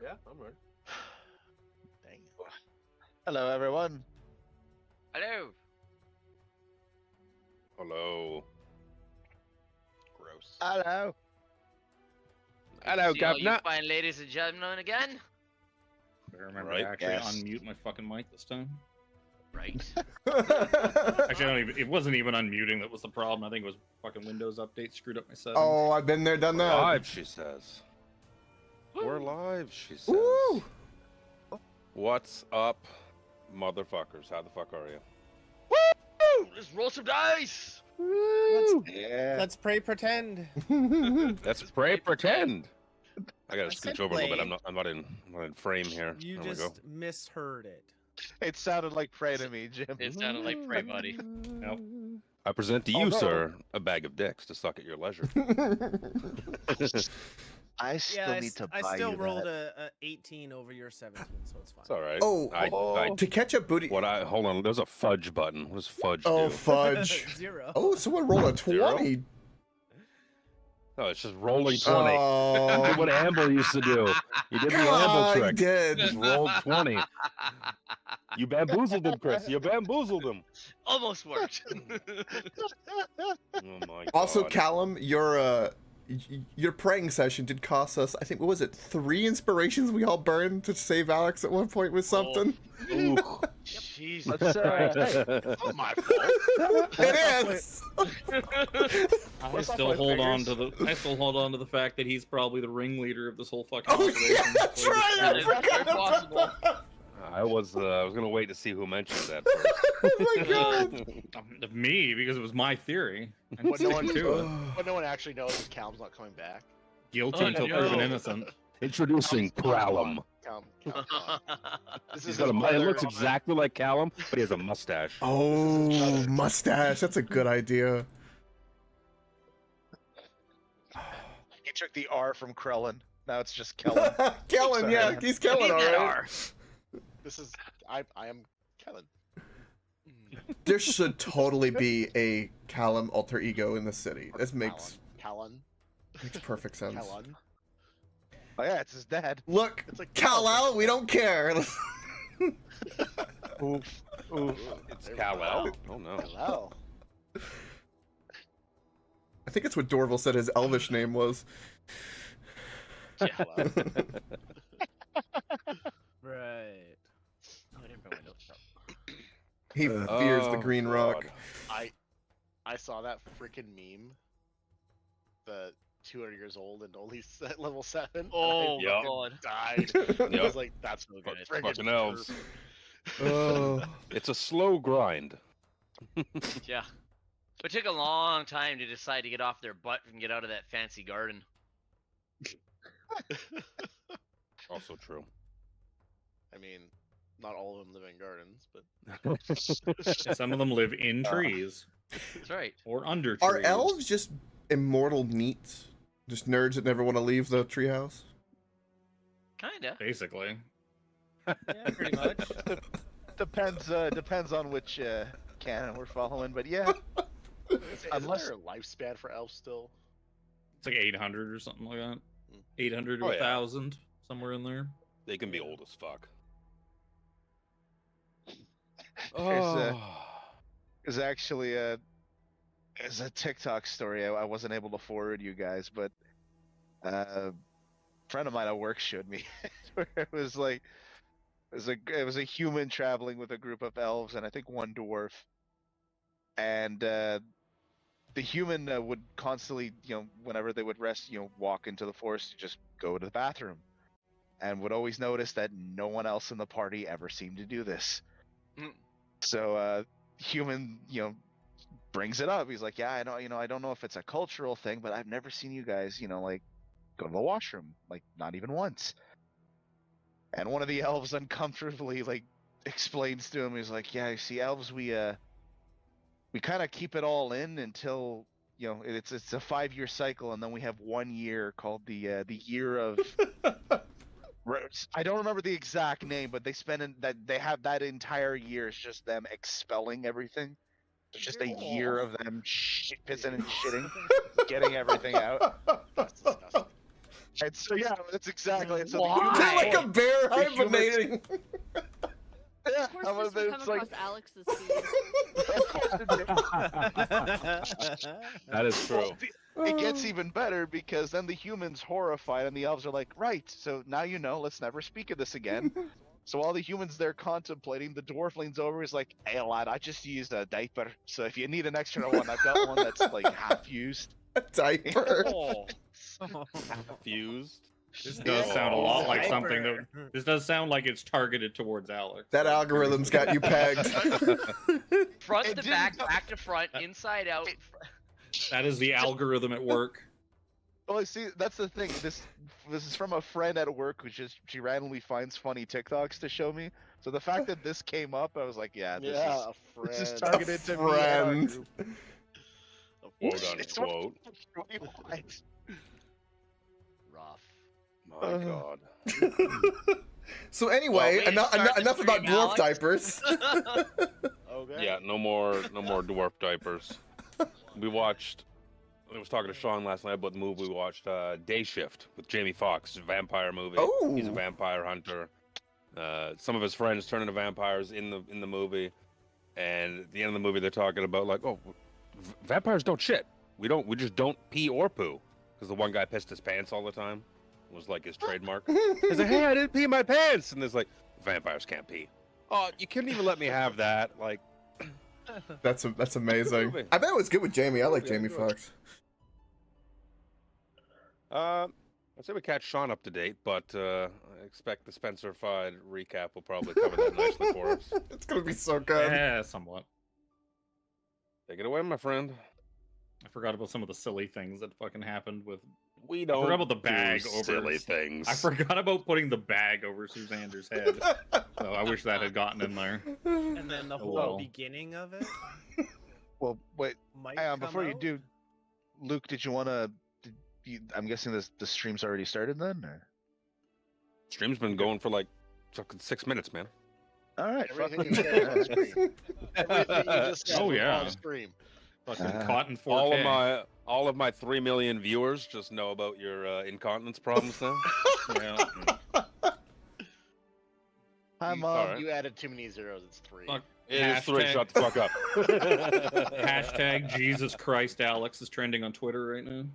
Yeah, I'm ready. Dang. Hello, everyone. Hello. Hello. Gross. Hello. Hello, see all you fine ladies and gentlemen again. I remember Right, to actually yes. unmute my fucking mic this time. Right. Actually, I don't even, it wasn't even unmuting that was the problem. I think it was fucking Windows update screwed up my settings. Oh, I've been there, done We're that. live, she says. We're live, she says. Woo! What's up, motherfuckers? How the fuck are you? Woo! Let's roll some dice. Yeah. Let's pray pretend. Let's pray pretend. I gotta I said scooch over a little bit. play. I'm not in frame here. You There we go. just misheard it. It sounded like pray to me, Jim. It sounded like pray, buddy. Nope. I present to Oh, you, no. sir, a bag of dicks to suck at your leisure. I still Yeah, need to buy I still you rolled that. a 18 over your 17, so it's fine. It's all right. Oh, to catch a booty. Hold on. There's a fudge button. What does fudge Oh, do? fudge. 0. Oh, someone rolled a 20. No, it's just rolling 20. You Oh, did what Amble used to do. You did the Amble God, trick. did. Just rolled 20. You bamboozled him, Chris. You bamboozled him. Almost worked. Oh my god. Also, Callum, your praying session did cost us, I think, what was it, 3 inspirations we all burned to save Alex at one point with something? Ooh. Jesus. Let's, It's not my fault. It is! I still hold on to the fact that he's probably the ringleader of this whole fucking Oh, operation. yeah, that's right! That I is forgot very about possible. that. I was gonna wait to see who mentioned that first. Oh my god! Me, because it was my theory. And What no one sticking to it. What no one actually knows is Calum's not coming back. Guilty Oh, until no. proven innocent. Introducing Callum. Calum gone. This He's is got his it brother. looks exactly like Callum, but he has a mustache. Oh, mustache. That's a good idea. He took the R from Krellin. Now it's just Kellen. Kellen, yeah, Sorry. he's Kellen, Need that alright. R. This is I am Kellen. There should totally be a Callum alter ego in the city. This makes Callan. perfect sense. Callan. Oh yeah, it's his dad. Look, It's like Kal-El, we don't care. Oof. Oof. It's There we Kal-El? go. Oh no. Hello. I think it's what Dorval said his elvish name was. Hello. Right. Oh, I didn't bring my notes up. He fears the Oh, Green Rock. God. I saw that freaking meme. The 200 years old and only level 7. and Oh, I Yep. God. died. I Yep. was like, that's no good. Fucking elves. Oh. It's a slow grind. Yeah. It took a long time to decide to get off their butt and get out of that fancy garden. Also true. I mean, not all of them live in gardens, but Some of them live in trees That's right. or under trees. Are elves just immortal neats? Just nerds that never want to leave the treehouse? Kinda. Basically. Yeah, pretty much. Depends on which canon we're following, but yeah. isn't Unless- there a lifespan for elves still? It's like 800 or something like that. 800 to Oh, yeah. 1,000, somewhere in there. They can be old as fuck. There's There's actually a TikTok story I wasn't able to forward you guys, but a friend of mine at work showed me where it was like it was a human traveling with a group of elves and I think one dwarf, and the human would constantly, whenever they would rest, walk into the forest to just go to the bathroom, and would always notice that no one else in the party ever seemed to do this. Mm. So human, brings it up. He's like, yeah, I know, I don't know if it's a cultural thing, but I've never seen you guys, like go to the washroom, like not even once. And one of the elves uncomfortably like explains to him, he's like, yeah, you see, elves, we kind of keep it all in until, it's a 5-year cycle, and then we have 1 year called the year of I don't remember the exact name, but they have that entire year is just them expelling everything. It's just a year of them pissing and shitting, getting everything out. That's disgusting. And so yeah, that's exactly it. So the Why? humans Like a are- bear The humans- hibernating. yeah, Of course, I'm this would come it's like, across Alex's feed. of course it did. That is true. It gets even better because then the humans horrified and the elves are like, right, so now you know, let's never speak of this again. So all the humans there contemplating, the dwarf leans over, he's like, hey lad, I just used a diaper, so if you need an extra one, I've got one that's like half used. A diaper. Oh. Fused. This does sound a lot like something that. Diaper. This does sound like it's targeted towards Alex. That algorithm's got you pegged. Front It to didn't back, go- back to front, inside out. That is the algorithm at work. Well, see, that's the thing. This is from a friend at work who just she randomly finds funny TikToks to show me. So the fact that this came up, I was like, yeah, this Yeah, is a this is friend. targeted to me. and our friend. group. Quote It's sort of- unquote. Rough. My God. So anyway, Well, we enough, start the enough about stream, dwarf Alex. diapers. Okay. Yeah, no more dwarf diapers. We watched. I was talking to Sean last night about the movie we watched, Day Shift with Jamie Foxx. It's a vampire movie. He's a Oh. vampire hunter. Some of his friends turn into vampires in the movie, and at the end of the movie they're talking about like, oh, vampires don't shit. We just don't pee or poo, because the one guy pissed his pants all the time. It was like his trademark. He's like, hey, I didn't pee my pants, and there's like, vampires can't pee. Oh, you couldn't even let me have that. Like, That's amazing. Movie. I bet it was good with Jamie. I like Movie, I Jamie enjoyed it. Foxx. I'd say we catch Sean up to date, but I expect the Spencer Fide recap will probably cover that nicely for us. It's gonna be so good. Yeah, somewhat. Take it away, my friend. I forgot about some of the silly things that fucking happened with. We I don't forgot about the bag do over. silly things. I forgot about putting the bag over Susander's head. So I wish that had gotten in there. And then the whole well. beginning of it Well, wait, might hang on, come before you out. do, Luke, did you want to? I'm guessing the stream's already started then. Or? Stream's been going for like fucking 6 minutes, man. All right, Everything fuck you said on stream. Everything you just said Oh, was yeah. on stream. Fucking Ah. caught in 4K. All of my 3 million viewers just know about your incontinence problems now. Yeah. Hi, It's mom. alright. You added too many zeros. It's 3. Fuck. It is 3. Hashtag- Shut the fuck up. Hashtag Jesus Christ Alex is trending on Twitter right now.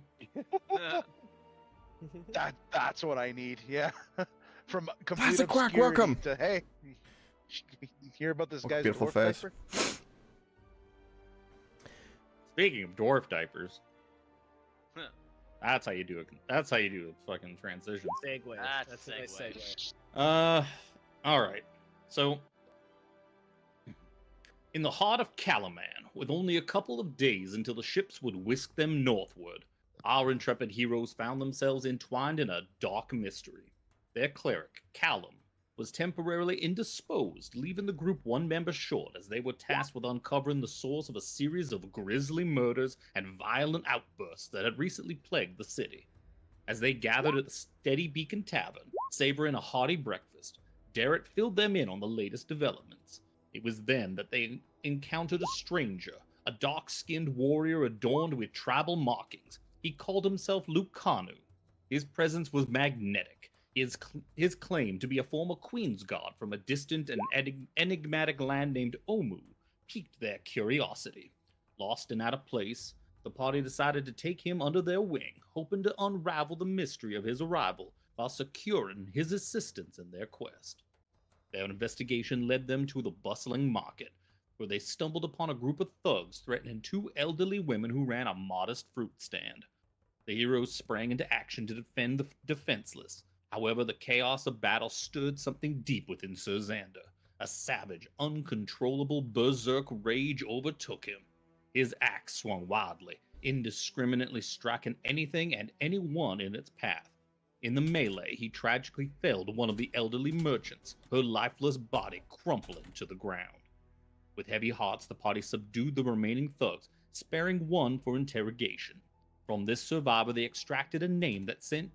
That's what I need. Yeah, from complete Classic Quack, obscurity welcome. to hey, you hear about this Oh, guy's beautiful dwarf face. diaper? Speaking of dwarf diapers, that's how you do it. That's how you do a fucking transition. Segue. That's a nice segue. segue. All right. So, in the heart of Calaman, with only a couple of days until the ships would whisk them northward, our intrepid heroes found themselves entwined in a dark mystery. Their cleric, Callum, was temporarily indisposed, leaving the group one member short as they were tasked with uncovering the source of a series of grisly murders and violent outbursts that had recently plagued the city. As they gathered at the Steady Beacon Tavern, savoring a hearty breakfast, Derek filled them in on the latest developments. It was then that they encountered a stranger, a dark-skinned warrior adorned with tribal markings. He called himself Lucanu. His presence was magnetic. His claim to be a former queen's guard from a distant and enigmatic land named Omu piqued their curiosity. Lost and out of place, the party decided to take him under their wing, hoping to unravel the mystery of his arrival while securing his assistance in their quest. Their investigation led them to the bustling market, where they stumbled upon a group of thugs threatening 2 elderly women who ran a modest fruit stand. The heroes sprang into action to defend the defenseless. However, the chaos of battle stirred something deep within Sir Xander. A savage, uncontrollable berserk rage overtook him. His axe swung wildly, indiscriminately striking anything and anyone in its path. In the melee, he tragically felled one of the elderly merchants, her lifeless body crumpling to the ground. With heavy hearts, the party subdued the remaining thugs, sparing one for interrogation. From this survivor, they extracted a name that sent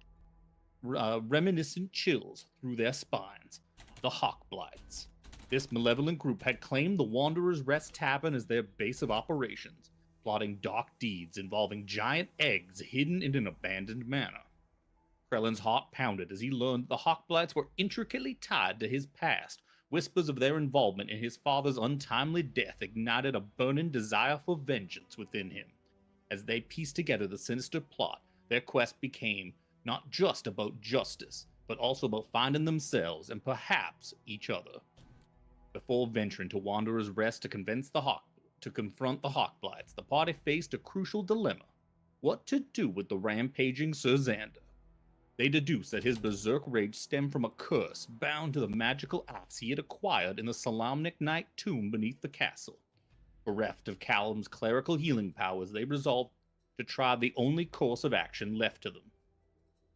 reminiscent chills through their spines: the Hawkblights. This malevolent group had claimed the Wanderer's Rest Tavern as their base of operations, plotting dark deeds involving giant eggs hidden in an abandoned manor. Krellin's heart pounded as he learned the Hawkblights were intricately tied to his past. Whispers of their involvement in his father's untimely death ignited a burning desire for vengeance within him. As they pieced together the sinister plot, their quest became not just about justice, but also about finding themselves and perhaps each other. Before venturing to Wanderer's Rest to confront the Hawkblights, the party faced a crucial dilemma: what to do with the rampaging Sir Xander. They deduced that his berserk rage stemmed from a curse bound to the magical axe he had acquired in the Solamnic Knight tomb beneath the castle. Bereft of Callum's clerical healing powers, they resolved to try the only course of action left to them.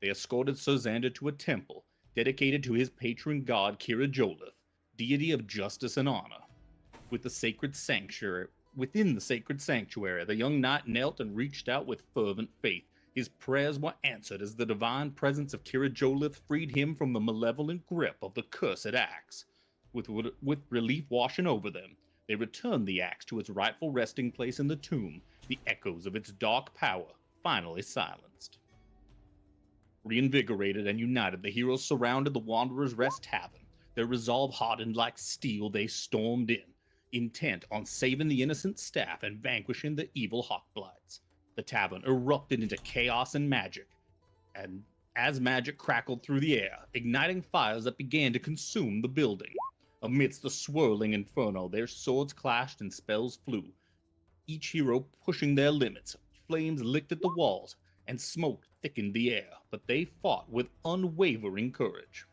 They escorted Sir Xander to a temple dedicated to his patron god Kira Jolith, deity of justice and honor. Within the sacred sanctuary, the young knight knelt and reached out with fervent faith. His prayers were answered as the divine presence of Kira Jolith freed him from the malevolent grip of the cursed axe. With relief washing over them, they returned the axe to its rightful resting place in the tomb, the echoes of its dark power finally silenced. Reinvigorated and united, the heroes surrounded the Wanderer's Rest Tavern. Their resolve hardened like steel, they stormed in, intent on saving the innocent staff and vanquishing the evil Hawkblights. The tavern erupted into chaos and magic, and as magic crackled through the air, igniting fires that began to consume the building. Amidst the swirling inferno, their swords clashed and spells flew, each hero pushing their limits. Flames licked at the walls, and smoke thickened the air, but they fought with unwavering courage.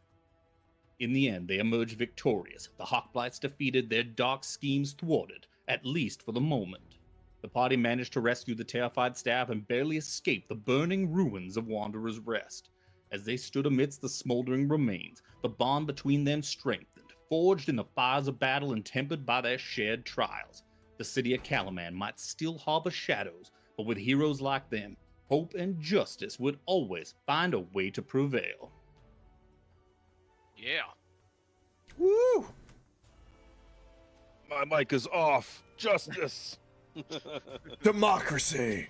In the end, they emerged victorious, the Hawkblights defeated, their dark schemes thwarted, at least for the moment. The party managed to rescue the terrified staff and barely escape the burning ruins of Wanderer's Rest. As they stood amidst the smoldering remains, the bond between them strengthened, forged in the fires of battle and tempered by their shared trials. The city of Calaman might still harbor shadows, but with heroes like them, hope and justice would always find a way to prevail. Yeah. Woo! My mic is off. Justice. Democracy.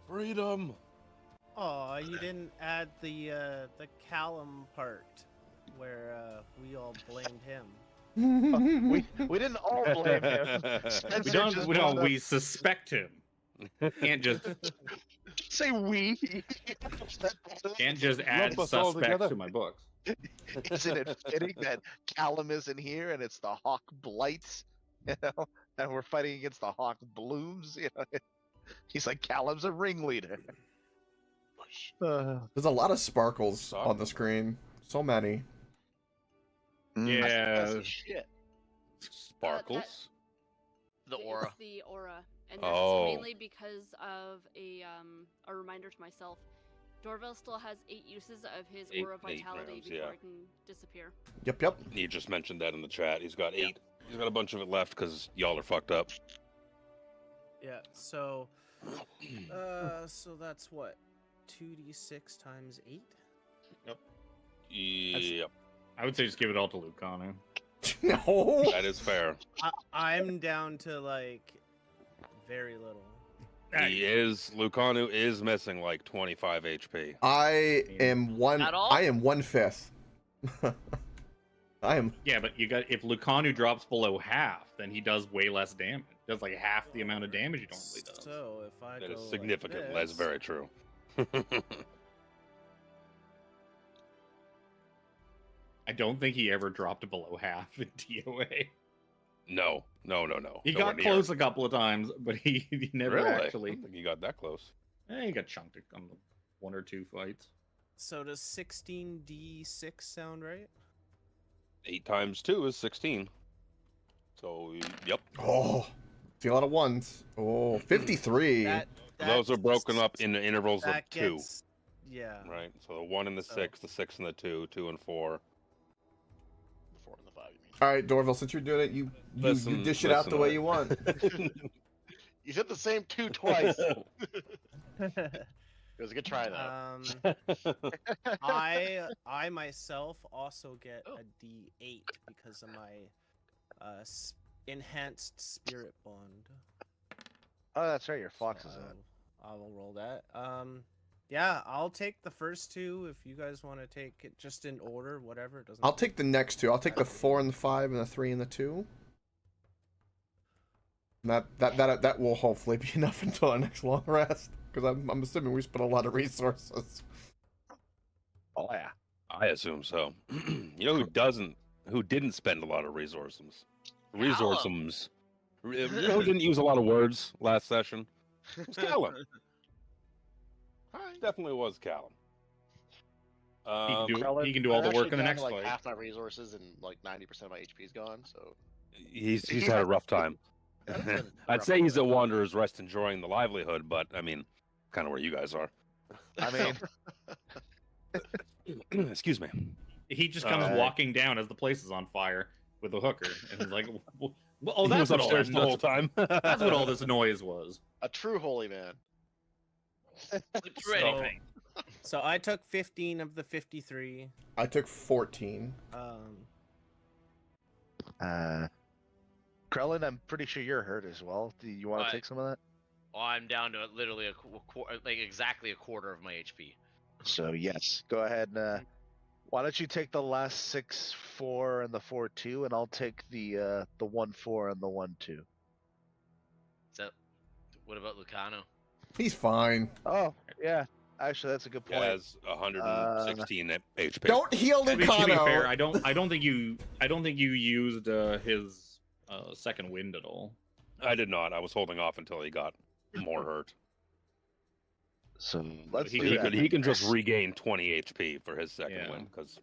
Freedom. Oh, you didn't add the Callum part where we all blamed him. We didn't all blame him. Spencer just brought up- We suspect him. Can't just Say add us all suspects together. to my books. Isn't it fitting that Callum isn't here and it's the Hawk Blights, and we're fighting against the Hawk Blooms, He's like, Callum's a ringleader. There's a lot of sparkles on the screen. So many. Yeah. That's shit. Sparkles. The aura. It's the aura, and that's Oh. mainly because of a reminder to myself. Dorville still has 8 uses of his aura of Eight vitality rounds, before yeah. it can disappear. Yep. He just mentioned that in the chat. He's got 8. He's got a bunch of it left because y'all are fucked up. Yeah. So, so that's what, 2d6 times 8. Yep. I would say just give it all to Lucano. No. That is fair. I'm down to like very little. Lucanu is missing like 25 HP. I am one. At all? I am 1/5. I am. Yeah, but if Lucanu drops below half, then he does way less damage. Does like half the amount of damage he normally does. So if I That go is significant. like That's this, very true. I don't think he ever dropped below half in DOA. No. He Nowhere got near. close a couple of times, but he never Really? I actually. don't think he got that close. He got chunked on the 1 or 2 fights. So does 16d6 sound right? 8 times 2 is 16. So, yep. Oh, see a lot of ones. Oh, 53. Those are broken up into intervals of that 2. gets, yeah. Right? So the 1 and the 6, the 6 and the 2, 2 and 4. The 4 and the 5, you mean? All right, Dorville, since you're doing it, you dish it out the way you want. You said the same 2 twice. It was a good try, though. I myself also get a D8 because of my enhanced spirit bond. Oh, that's right. Your fox is So in it. I will roll that. Yeah, I'll take the first two if you guys want to take it just in order, whatever. It doesn't. I'll take the next two. I'll take the 4 and the 5 and the 3 and the 2. And that will hopefully be enough until our next long rest. Because I'm assuming we spent a lot of resources. Oh yeah. I assume so. You know who didn't spend a lot of resources? Resources. You know who didn't use a lot of words last session? It was Callum. Definitely was Callum. He can do all the work in the next like fight. half my resources and like 90% of my HP is gone. So He's had a rough time. I'd say he's at Wanderer's Rest enjoying the livelihood, but I mean, kind of where you guys are. I mean, Excuse me. He just comes walking down as the place is on fire with a hooker, and he's like, "Oh, He that's was what all upstairs the whole time. that's what all this noise was." a true holy man. It's anything. So I took 15 of the 53. I took 14. Krellin, I'm pretty sure you're hurt as well. Do you want to take some of that? Oh, I'm down to literally like exactly a quarter of my HP. So yes, go ahead and why don't you take the last 6-4 and the 4-2, and I'll take the 1-4 and the 1-2. So, what about Lucano? He's fine. Oh yeah, actually that's a good He point. has 116 HP. Don't heal To be fair, Lucano. I don't think you used his second wind at all. I did not. I was holding off until he got more hurt. So let's He do that. He can just regain 20 HP for his second Yeah. win because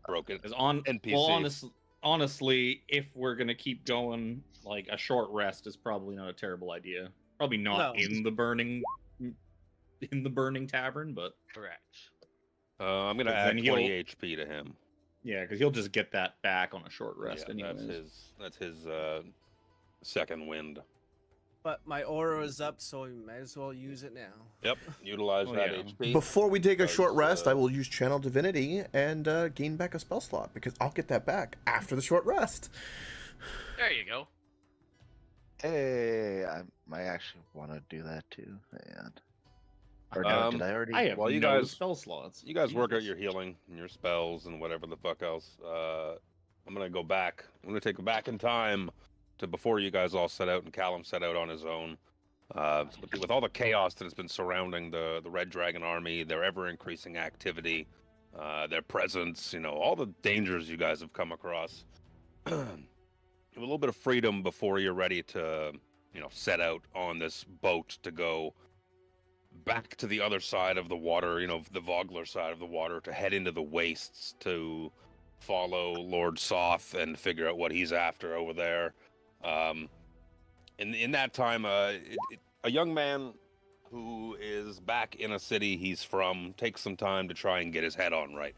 broken. Because NPC. honestly, if we're gonna keep going, like a short rest is probably not a terrible idea. Probably not No. in the burning tavern, but Correct. I'm gonna Then add he'll- 20 HP to him. yeah, because he'll just get that back on a short rest Yeah, anyways. that's his second wind. But my aura is up, so we might as well use it now. Yep, utilize Oh, that yeah. HP. Before we take a short Because, rest, I will use Channel Divinity and gain back a spell slot because I'll get that back after the short rest. There you go. Hey, I might actually want to do that too. And or no, Um, did I already? I have Well, you no guys- spell slots. You guys work out Jesus. your healing and your spells and whatever the fuck else. I'm gonna go back. I'm gonna take it back in time to before you guys all set out and Callum set out on his own. With all the chaos that has been surrounding the Red Dragon army, their ever increasing activity, their presence, all the dangers you guys have come across. You have a little bit of freedom before you're ready to, set out on this boat to go back to the other side of the water, the Vogler side of the water, to head into the wastes to follow Lord Soth and figure out what he's after over there. In that time, a young man who is back in a city he's from takes some time to try and get his head on right.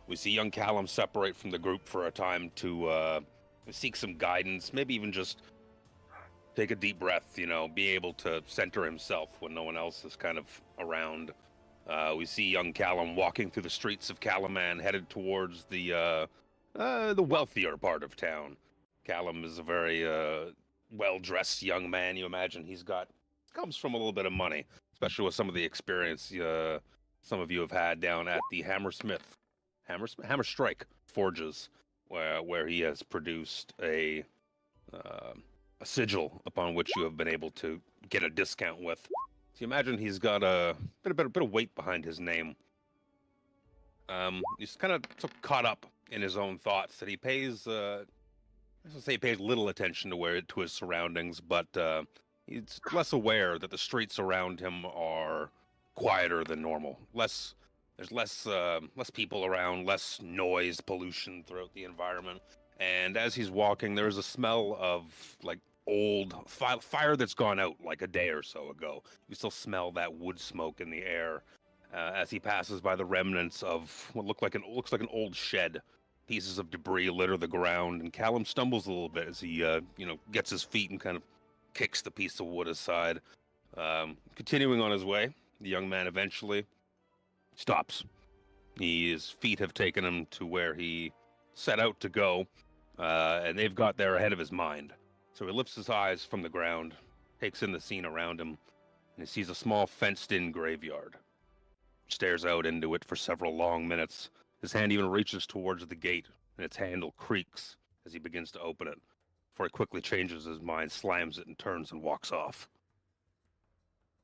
We see young Callum separate from the group for a time to seek some guidance, maybe even just take a deep breath, be able to center himself when no one else is kind of around. We see young Callum walking through the streets of Calaman, headed towards the wealthier part of town. Callum is a very well-dressed young man. You imagine comes from a little bit of money, especially with some of the experience some of you have had down at the Hammer Strike forges, where he has produced a sigil upon which you have been able to get a discount with. So you imagine he's got a bit of weight behind his name. He's kind of so caught up in his own thoughts that he pays little attention to his surroundings, but he's less aware that the streets around him are quieter than normal. There's less people around, less noise, pollution throughout the environment. And as he's walking, there's a smell of like old fire that's gone out like a day or so ago. You still smell that wood smoke in the air as he passes by the remnants of what looks like an old shed. Pieces of debris litter the ground, and Callum stumbles a little bit as he gets his feet and kind of kicks the piece of wood aside. Continuing on his way, the young man eventually stops. His feet have taken him to where he set out to go, and they've got there ahead of his mind. So he lifts his eyes from the ground, takes in the scene around him, and he sees a small fenced-in graveyard. stares out into it for several long minutes. His hand even reaches towards the gate, and its handle creaks as he begins to open it, before he quickly changes his mind, slams it, and turns and walks off.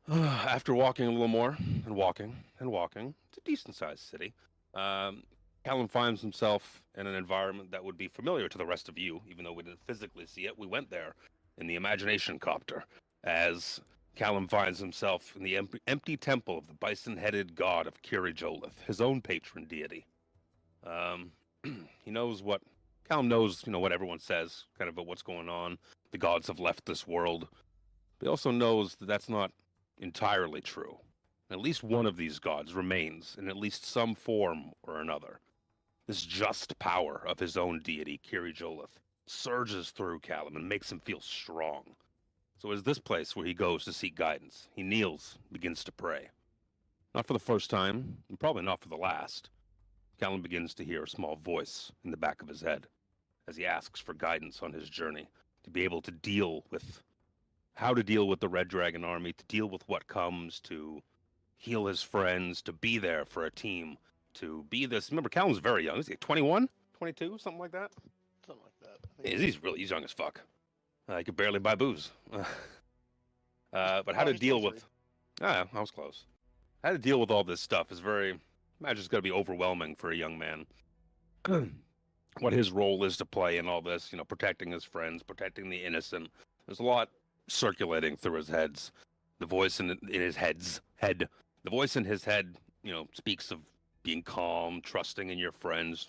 After walking a little more, and walking, and walking, it's a decent-sized city, Callum finds himself in an environment that would be familiar to the rest of you, even though we didn't physically see it. We went there in the imagination copter, as Callum finds himself in the empty temple of the bison-headed god of Kiri-Jolith, his own patron deity. He knows what... Callum knows, what everyone says, kind of about what's going on. The gods have left this world. But he also knows that that's not entirely true. At least one of these gods remains in at least some form or another. This just power of his own deity, Kiri-Jolith, surges through Callum and makes him feel strong. So it's this place where he goes to seek guidance. He kneels, begins to pray. Not for the first time, and probably not for the last. Callum begins to hear a small voice in the back of his head as he asks for guidance on his journey, to be able to deal with how to deal with the Red Dragon army, to deal with what comes, to heal his friends, to be there for a team, to be this... Remember, Callum's very young. Is he 21? 22? Something like that? Something like that. I think He's young as fuck. He could barely buy booze. But how to he's deal 23. with... I was close. How to deal with all this stuff is very... Imagine it's got to be overwhelming for a young man. What his role is to play in all this, protecting his friends, protecting the innocent. There's a lot circulating through his heads. The voice in his head. The voice in his head, speaks of being calm, trusting in your friends,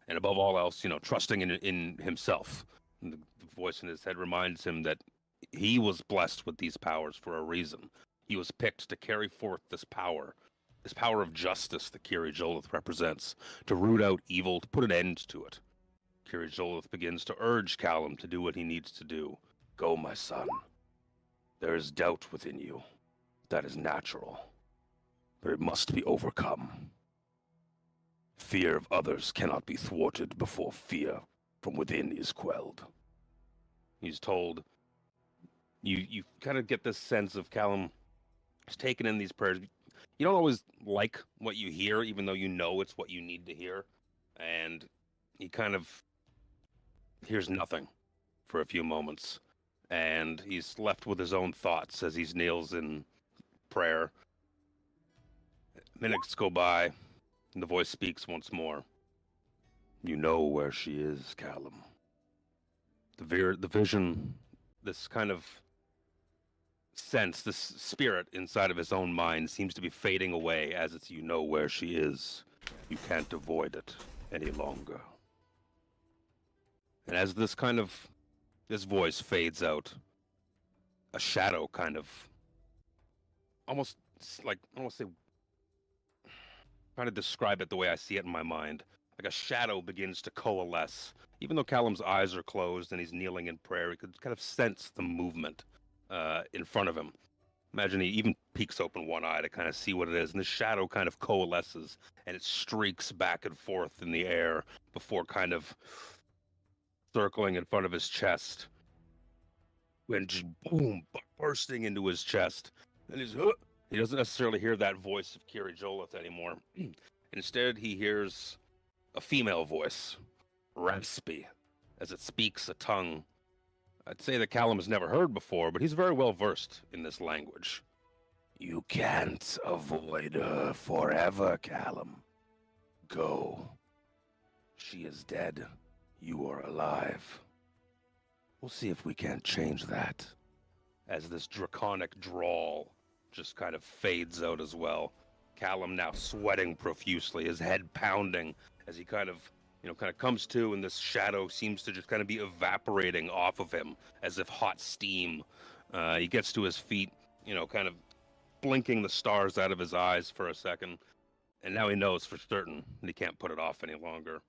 and above all else, trusting in himself. And the voice in his head reminds him that he was blessed with these powers for a reason. He was picked to carry forth this power of justice that Kiri-Jolith represents, to root out evil, to put an end to it. Kiri-Jolith begins to urge Callum to do what he needs to do. Go, my son. There is doubt within you. That is natural. But it must be overcome. Fear of others cannot be thwarted before fear from within is quelled. He's told... You kind of get this sense of Callum is taking in these prayers. You don't always like what you hear, even though you know it's what you need to hear. And he kind of hears nothing for a few moments. And he's left with his own thoughts as he kneels in prayer. Minutes go by, and the voice speaks once more. You know where she is, Callum. The vision, this kind of sense, this spirit inside of his own mind seems to be fading away as it's you know where she is. You can't avoid it any longer. And as this voice fades out, a shadow kind of, almost like, I don't want to say, trying to describe it the way I see it in my mind, like a shadow begins to coalesce. Even though Callum's eyes are closed and he's kneeling in prayer, he could kind of sense the movement in front of him. Imagine he even peeks open one eye to kind of see what it is, and the shadow kind of coalesces, and it streaks back and forth in the air before kind of circling in front of his chest, and just boom, bursting into his chest. And he doesn't necessarily hear that voice of Kiri-Jolith anymore. Instead, he hears a female voice, raspy, as it speaks a tongue I'd say that Callum has never heard before, but he's very well versed in this language. You can't avoid her forever, Callum. Go. She is dead. You are alive. We'll see if we can't change that. As this draconic drawl just kind of fades out as well. Callum now sweating profusely, his head pounding as he kind of comes to, and this shadow seems to just kind of be evaporating off of him as if hot steam. He gets to his feet, kind of blinking the stars out of his eyes for a second, and now he knows for certain that he can't put it off any longer.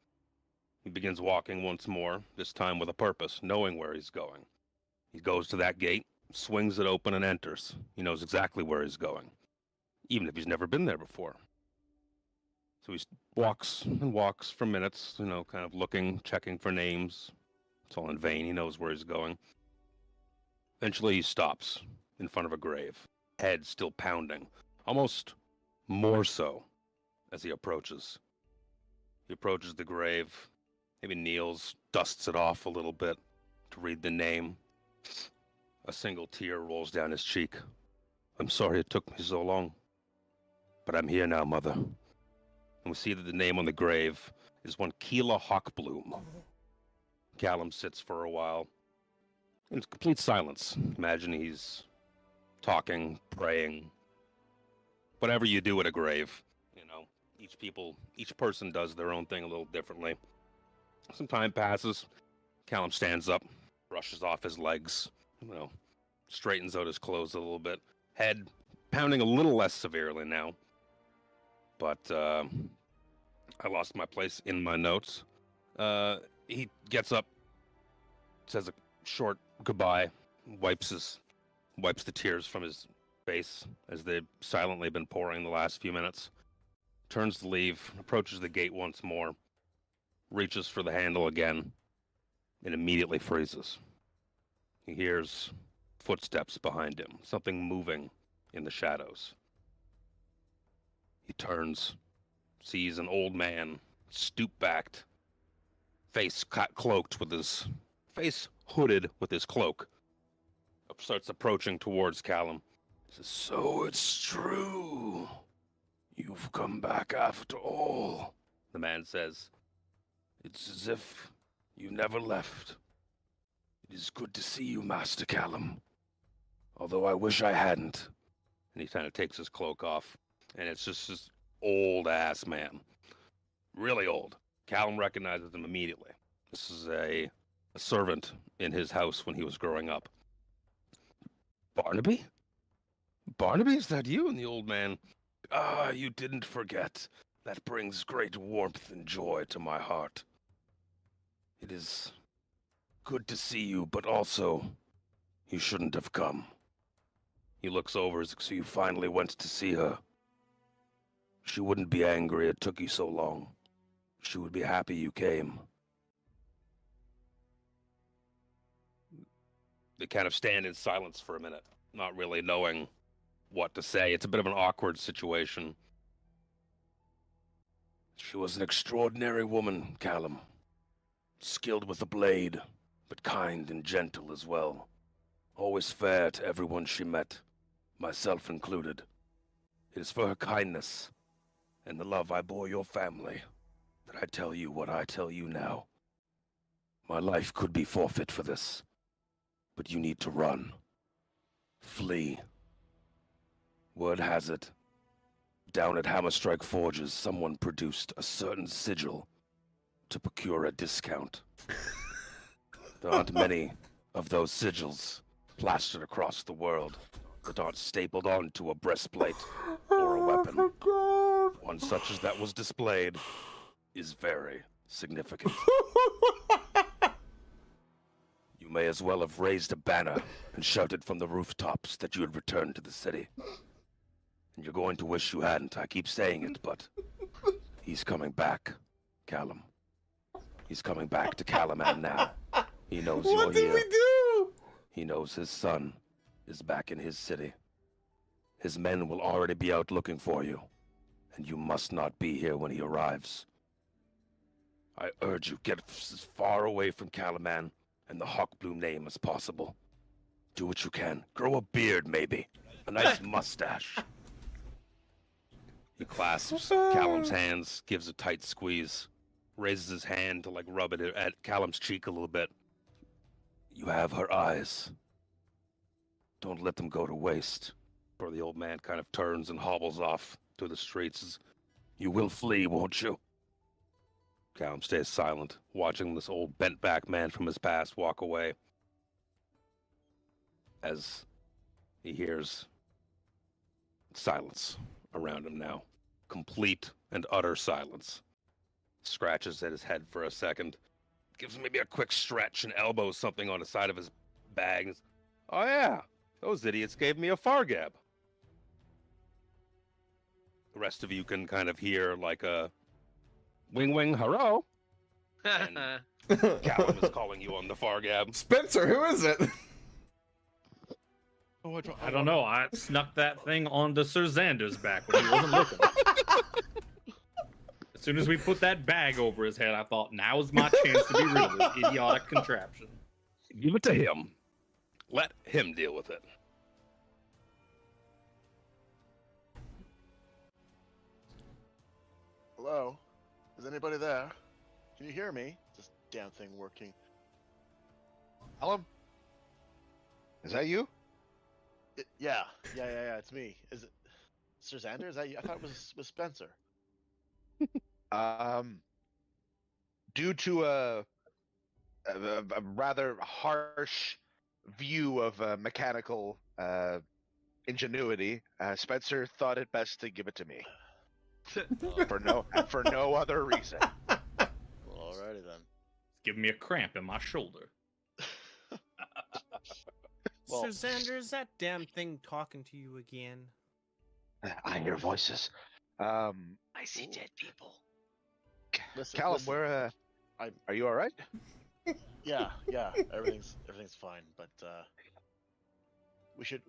He begins walking once more, this time with a purpose, knowing where he's going. He goes to that gate, swings it open, and enters. He knows exactly where he's going, even if he's never been there before. So he walks and walks for minutes, kind of looking, checking for names. It's all in vain. He knows where he's going. Eventually he stops in front of a grave, head still pounding, almost more so as he approaches. He approaches the grave, maybe kneels, dusts it off a little bit to read the name. A single tear rolls down his cheek. I'm sorry it took me so long, but I'm here now, Mother. And we see that the name on the grave is one Keela Hawkbloom. Callum sits for a while in complete silence. Imagine he's talking, praying, whatever you do at a grave. You know, each person does their own thing a little differently. Some time passes. Callum stands up, brushes off his legs, straightens out his clothes a little bit. Head pounding a little less severely now. But I lost my place in my notes. He gets up, says a short goodbye, wipes the tears from his face as they've silently been pouring the last few minutes. Turns to leave, approaches the gate once more, reaches for the handle again, and immediately freezes. He hears footsteps behind him, something moving in the shadows. He turns, sees an old man, stoop-backed, face cloaked with his face hooded with his cloak. Starts approaching towards Callum. Says, "So it's true. You've come back after all." The man says, "It's as if you never left. It is good to see you, Master Callum. Although I wish I hadn't." And he kind of takes his cloak off, and it's just this old-ass man. Really old. Callum recognizes him immediately. This is a servant in his house when he was growing up. "Barnaby? Barnaby, is that you?" And the old man, "Ah, you didn't forget. That brings great warmth and joy to my heart. It is good to see you, but also, you shouldn't have come." He looks over, so you finally went to see her. She wouldn't be angry it took you so long. She would be happy you came. They kind of stand in silence for a minute, not really knowing what to say. It's a bit of an awkward situation. "She was an extraordinary woman, Callum. Skilled with the blade, but kind and gentle as well. Always fair to everyone she met, myself included. It is for her kindness and the love I bore your family that I tell you what I tell you now. My life could be forfeit for this, but you need to run. Flee. Word has it, down at Hammerstrike Forges, someone produced a certain sigil to procure a discount. There aren't many of those sigils plastered across the world that aren't stapled onto a breastplate or a weapon. One such as that was displayed is very significant. You may as well have raised a banner and shouted from the rooftops that you had returned to the city. And you're going to wish you hadn't. I keep saying it, but he's coming back, Callum. He's coming back to Calaman now. He knows you're here. What did we do? He knows his son is back in his city. His men will already be out looking for you, and you must not be here when he arrives. I urge you, get as far away from Calaman and the Hawkbloom name as possible. Do what you can. Grow a beard, maybe. A nice mustache. He clasps Callum's hands, gives a tight squeeze, raises his hand to rub it at Callum's cheek a little bit. You have her eyes. Don't let them go to waste. Or the old man kind of turns and hobbles off to the streets. You will flee, won't you? Callum stays silent, watching this old bent-back man from his past walk away. As he hears silence around him now. Complete and utter silence. Scratches at his head for a second. Gives maybe a quick stretch and elbows something on the side of his bag. Oh yeah, those idiots gave me a Fargab. The rest of you can kind of hear a wing, hello. And Callum is calling you on the Fargab. Spencer, who is it? Oh, I don't know. I snuck that thing onto Sir Xander's back when he wasn't looking. soon as we put that bag over his head, I thought, now's my chance to be rid of this idiotic contraption. Give it to him. Let him deal with it. Hello? Is anybody there? Can you hear me? This damn thing working. Callum? Is that you? Yeah, it's me. Is it Sir Xander? Is that you? I thought it was Spencer. Due to a rather harsh view of mechanical ingenuity, Spencer thought it best to give it to me. for no other reason. Well, alrighty then. Give me a cramp in my shoulder. Well- Sir Xander, is that damn thing talking to you again? I hear voices. I see dead people. Listen, Callum, listen, where I'm- are you all right? Yeah, everything's fine, but we should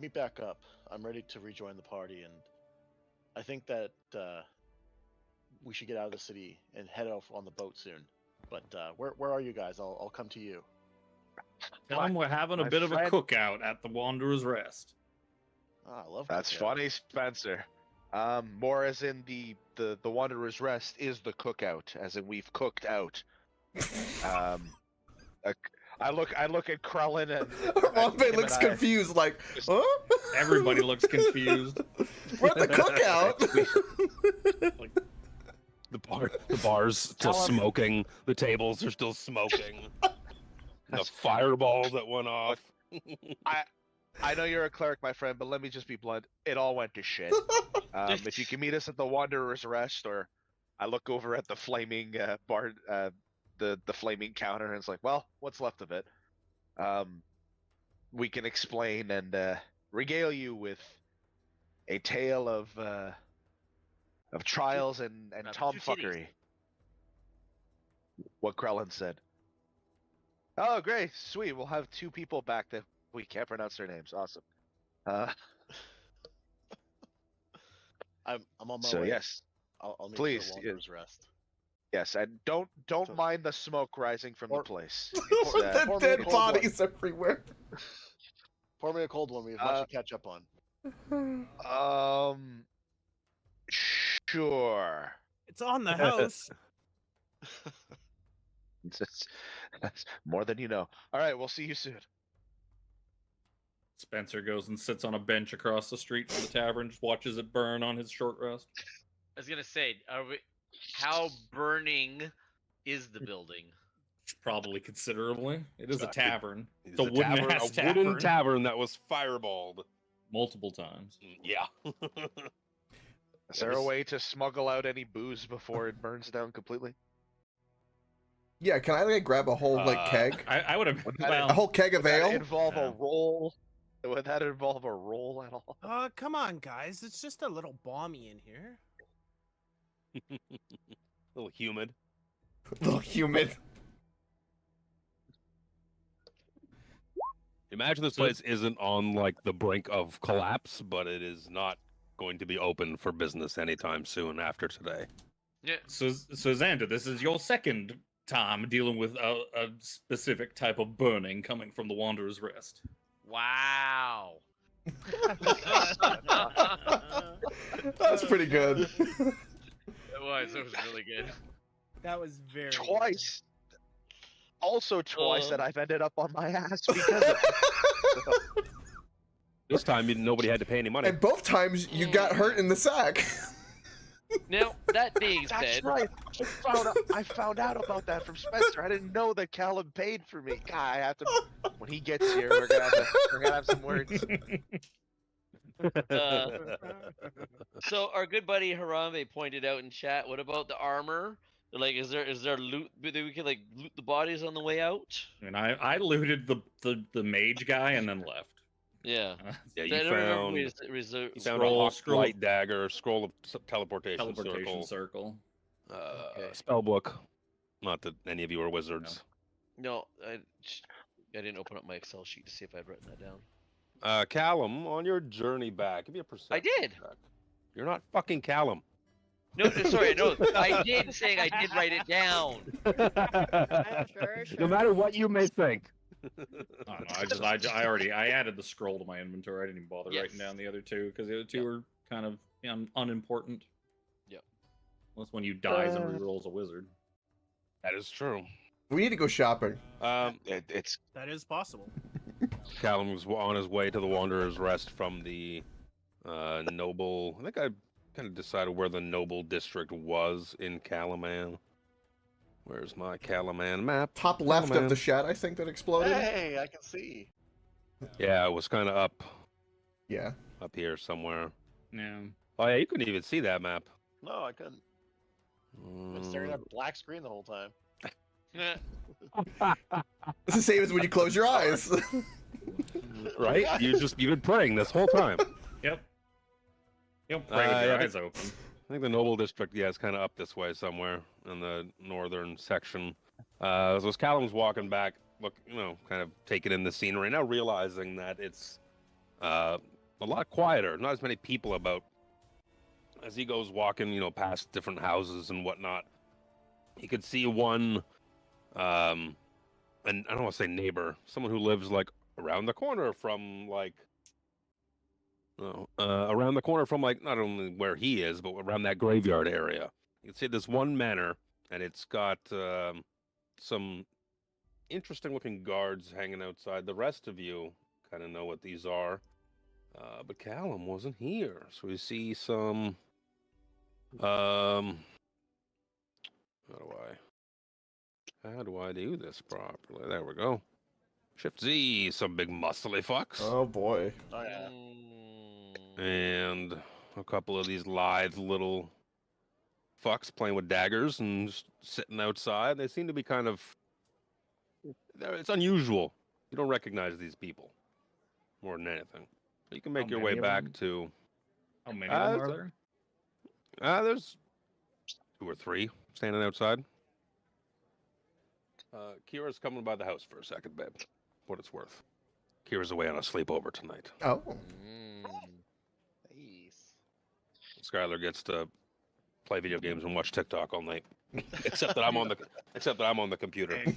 meet back up. I'm ready to rejoin the party, and I think that we should get out of the city and head off on the boat soon. But where are you guys? I'll come to you. Tell him we're having a my bit of a friend- cookout at the Wanderer's Rest. I love That's cookout. funny, Spencer. More as in the Wanderer's Rest is the cookout, as in we've cooked out. I look at Krellin and Harambe him looks and I- confused, like, huh? Everybody looks confused. We're at the cookout. The bar's still Callum. smoking. The tables are still smoking. The fireball that went off. I know you're a cleric, my friend, but let me just be blunt. It all went to shit. If you can meet us at the Wanderer's Rest, or I look over at the flaming bar, the flaming counter, and it's like, well, what's left of it? We can explain and regale you with a tale of trials and Two tomfuckery. What Krellin said. Oh, great, sweet. We'll have 2 people back that we can't pronounce their names. Awesome. I'm on my So way. yes, I'll meet you please, at Wanderer's Rest. yes, and don't So- mind the smoke rising from the Or- place. Pour- It's, The pour me a dead cold one. bodies everywhere. Pour me a cold one. We have much to catch up on. Sure. It's on the house. That's more than you know. All right, we'll see you soon. Spencer goes and sits on a bench across the street from the tavern, just watches it burn on his short rest. I was gonna say, how burning is the building? Probably considerably. It is a It's tavern. It's a wooden tavern, ass a wooden tavern. tavern that was fireballed. Multiple times. Yeah. Is there a way to smuggle out any booze before it burns down completely? Yeah, can I like grab a whole like keg? I would have. Would that- Well, A whole keg of Would that ale? involve Yeah. a roll? Would that involve a roll at all? Come on, guys. It's just a little balmy in here. A little humid. A little humid. Imagine this So- place isn't on like the brink of collapse, but it is not going to be open for business anytime soon after today. Yeah. so Xander, this is your second time dealing with a specific type of burning coming from the Wanderer's Rest. Wow. That's pretty good. It was really good. That was very good. Twice. Also twice Uh. that I've ended up on my ass because of it. This time, nobody had to pay any money. And both times you got hurt in the sack. Now, that being That's said, right. I found out about that from Spencer. I didn't know that Callum paid for me. God, I have to. When he gets here, we're gonna have some words. so our good buddy Harambe pointed out in chat, what about the armor? Like, is there loot that we could like loot the bodies on the way out? And I looted the mage guy and then left. Yeah. Yeah, I you don't remember found, we you reserve. found Scroll- a hawk scroll- light dagger, scroll of teleportation, Teleportation circle, circle. spell book. Not that any of you are wizards. No, I didn't open up my Excel sheet to see if I'd written that down. Callum, on your journey back, give me a perception. did. check. You're not fucking Callum. No, sorry, no. I did saying I did write it down. Sure, No sure. matter what you may think. I don't know. I added the scroll to my inventory. I didn't even bother writing Yes. down the other two because the other two Yep. were kind of unimportant. Yep. Unless when you dies and rerolls a wizard. That is true. We need to go shopping. It's That is possible. Callum was on his way to the Wanderer's Rest from the Noble. I think I kind of decided where the Noble district was in Calaman. Where's my Calaman map? Top left of the Calaman. shed, I think, that exploded. Hey, I can see. Yeah, it was kind of up Yeah. here somewhere. Yeah. Oh yeah, you couldn't even see that map. No, I couldn't. I've been staring at a black screen the whole time. It's the same as when you close your eyes. Right? You've been praying this whole time. Yep. You don't pray with your yeah, eyes open. I think the Noble District, yeah, is kind of up this way somewhere in the northern section. So as Callum's walking back, kind of taking in the scenery, now realizing that it's a lot quieter, not as many people about. As he goes walking, past different houses and whatnot, he could see one, and I don't want to say neighbor, someone who lives like around the corner from around the corner from not only where he is, but around that graveyard area. You can see this one manor, and it's got some interesting-looking guards hanging outside. The rest of you kind of know what these are, but Callum wasn't here, so we see some. How do I do this properly? There we go. Shift Z, some big muscly fucks. Oh boy. Oh yeah. And a couple of these lithe little fucks playing with daggers and just sitting outside. They seem to be kind of. It's unusual. You don't recognize these people more than anything. You can make How your many way of back them? to. How many of them are there? There's 2 or 3 standing outside. Kira's coming by the house for a second, babe. What it's worth. Kira's away on a sleepover tonight. Oh. Nice. Skylar gets to play video games and watch TikTok all night. Except that I'm on the computer. Hey,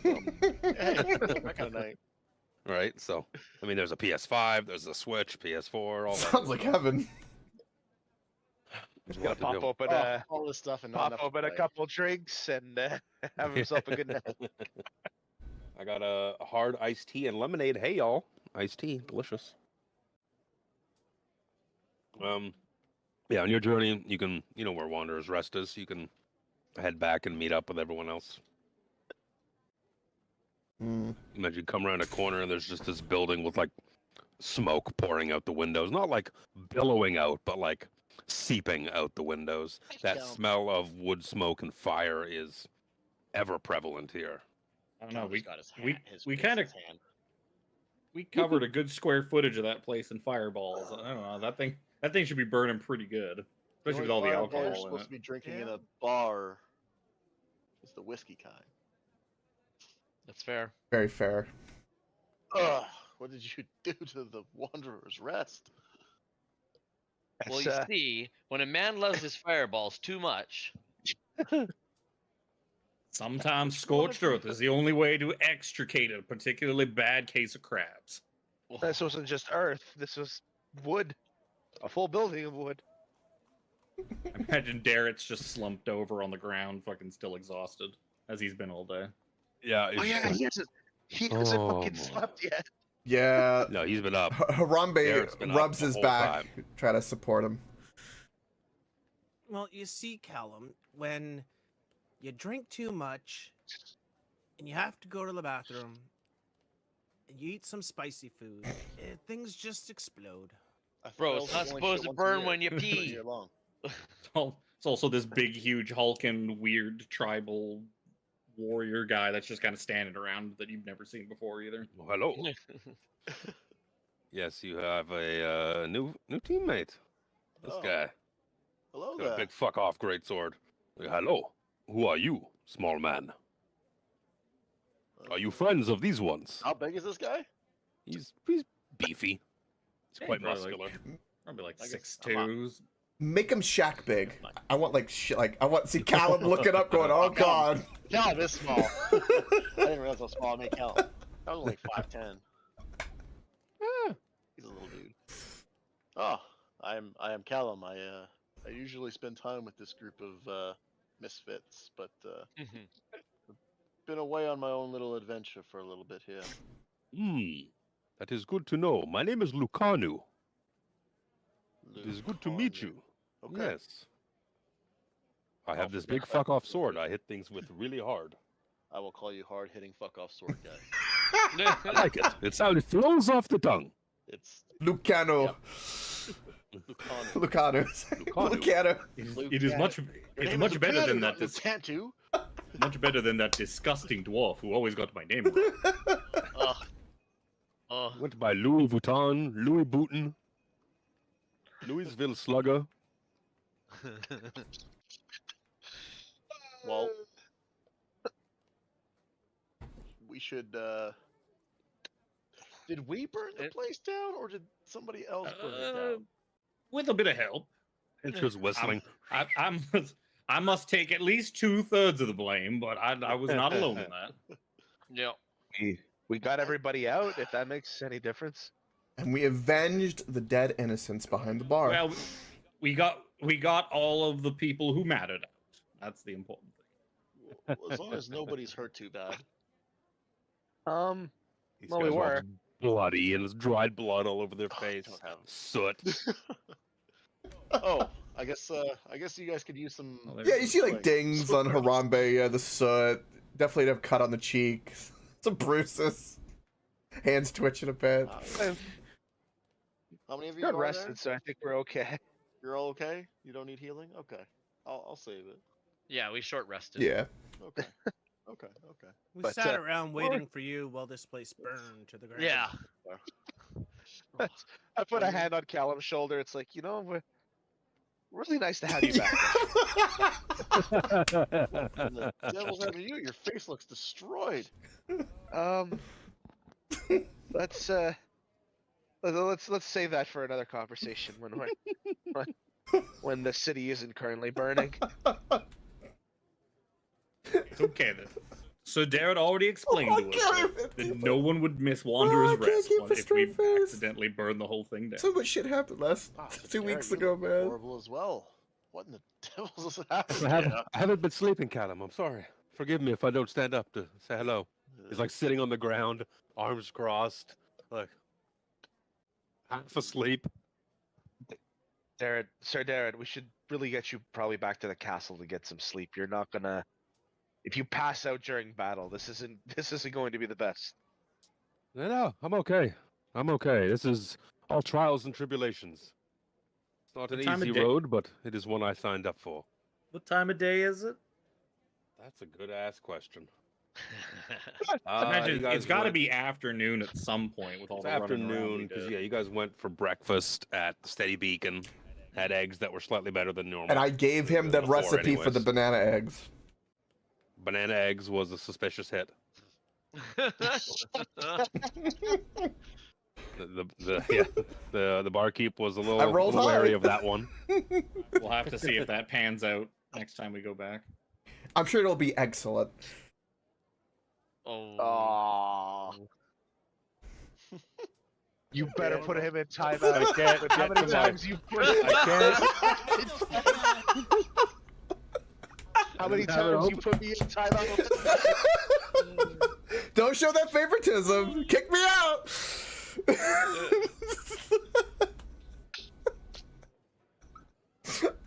that kind of night. Right? So, I mean, there's a PS5, there's a Switch, PS4, all that. Sounds like heaven. There's a gonna lot to pop do. open All this stuff and not pop enough to open a play. couple drinks and have himself a good night. I got a hard iced tea and lemonade. Hey, y'all. Iced tea. Delicious. Yeah, on your journey, you can, where Wanderer's Rest is. You can head back and meet up with everyone else. Imagine you come around a corner and there's just this building with, smoke pouring out the windows. Not, billowing out, but, seeping out the windows. That Yeah. smell of wood smoke and fire is ever prevalent here. I don't know. John's got his we hand- his- we his kind of hand. we covered a good square footage of that place in fireballs. I don't know. That thing should be burning pretty good, especially with all the only fireball you're alcohol in supposed it. to be drinking in Yeah. a bar is the whiskey kind. That's fair. Very fair. Ugh, what did you do to the Wanderer's Rest? Well, It's, you see, when a man loves his fireballs too much, Sometimes scorched earth is the only way to extricate a particularly bad case of crabs. this wasn't just earth. This was wood. A full building of wood. Imagine Darrett's just slumped over on the ground, fucking still exhausted, as he's been all day. Yeah. Oh yeah, he hasn't fucking boy. slept yet. Yeah. No, he's been up. Harambe Derek's been up rubs the his whole back, time. try to support him. Well, you see, Callum, when you drink too much and you have to go to the bathroom and you eat some spicy food, things just explode. I Bro, thought it's I not was only supposed shit to once a burn year, when you for a pee. year long. It's also this big, huge, hulking, weird tribal warrior guy that's just kind of standing around that you've never seen before either. Well, hello. Yes, you have a new teammate. This Oh, guy. Hello Got a there. big fuck off greatsword. Hello. Who are you, small man? Are you friends of these ones? How big is this guy? He's beefy. He's Yeah, quite probably muscular. Probably like I guess 6'2", Make him Shaq big. I want like I want to see Callum looking up, going, "Oh God." Callum is small. I didn't realize how small I made Callum. I was like 5'10". He's a little dude. Oh, I am Callum. I usually spend time with this group of misfits, but been away on my own little adventure for a little bit here. That is good to know. My name is Lucanu. It is good to meet you. Okay. Yes. I have this big fuck off sword. I hit things with really hard. I will call you hard hitting fuck off sword guy. I like it. It flows off the tongue. It's Lucano. Lucano. Lucano. It is much. It's much better than that. Lucantu. Much better than that disgusting dwarf who always got my name wrong. Went by Louis Vuitton, Louis Bouton, Louisville Slugger. Well, we should. Did we burn the place down, or did somebody else burn it down? With a bit of help. It's just whistling. I must take at least 2/3 of the blame, but I was not alone in that. Yeah. We got everybody out, if that makes any difference. And we avenged the dead innocents behind the bar. Well, we got all of the people who mattered out. That's the important thing. Well, as long as nobody's hurt too bad. These Well, we guys were all were. bloody, and there's dried blood all over their face. don't have- Soot. Oh, I guess you guys could use some. Well, there Yeah, we you go. see like dings on Harambe, yeah, the soot. Definitely a cut on the cheek. Some bruises. Hands twitching a bit. How many of you Got are rested, there? so I think we're okay. You're all okay? You don't need healing? Okay. I'll save it. Yeah, we short rested. Yeah. Okay. Okay. We But, sat around waiting for you while this place burned to the ground. Yeah. I put a hand on Callum's shoulder. It's like, we're really nice to have you back. And the devil's after you. Your face looks destroyed. Let's save that for another conversation when the city isn't currently burning. It's okay then. So Darren already explained to us that no one would miss Wanderer's Oh, I can't Rest keep a if we straight face. accidentally burned the whole thing down. So much shit happened last Oh, so 2 Darren, weeks you ago, look man. Horrible as well. What in the devil's happening? I haven't been sleeping, Callum. I'm sorry. Forgive me if I don't stand up to say hello. He's like sitting on the ground, arms crossed, like half asleep. Sir Darren, we should really get you probably back to the castle to get some sleep. You're not gonna. If you pass out during battle, this isn't going to be the best. No, I'm okay. I'm okay. This is all trials and tribulations. It's not an What time of easy day? road, but it is one I signed up for. What time of day is it? That's a good ass question. I imagine you guys it's got to went- be afternoon at some point with all It's the running around we afternoon because did. you guys went for breakfast at the Steady Beacon. Had eggs that were slightly better than normal. And I gave him the Before recipe for the anyways. banana eggs. Banana eggs was a suspicious hit. The barkeep was a little rolled wary high. of that one. We'll have to see if that pans out next time we go back. I'm sure it'll be excellent. Oh. Aw. You better put him in timeout. I can't How get many to my- times you put? How many times you put me in timeout? Don't show that favoritism. Kick me out.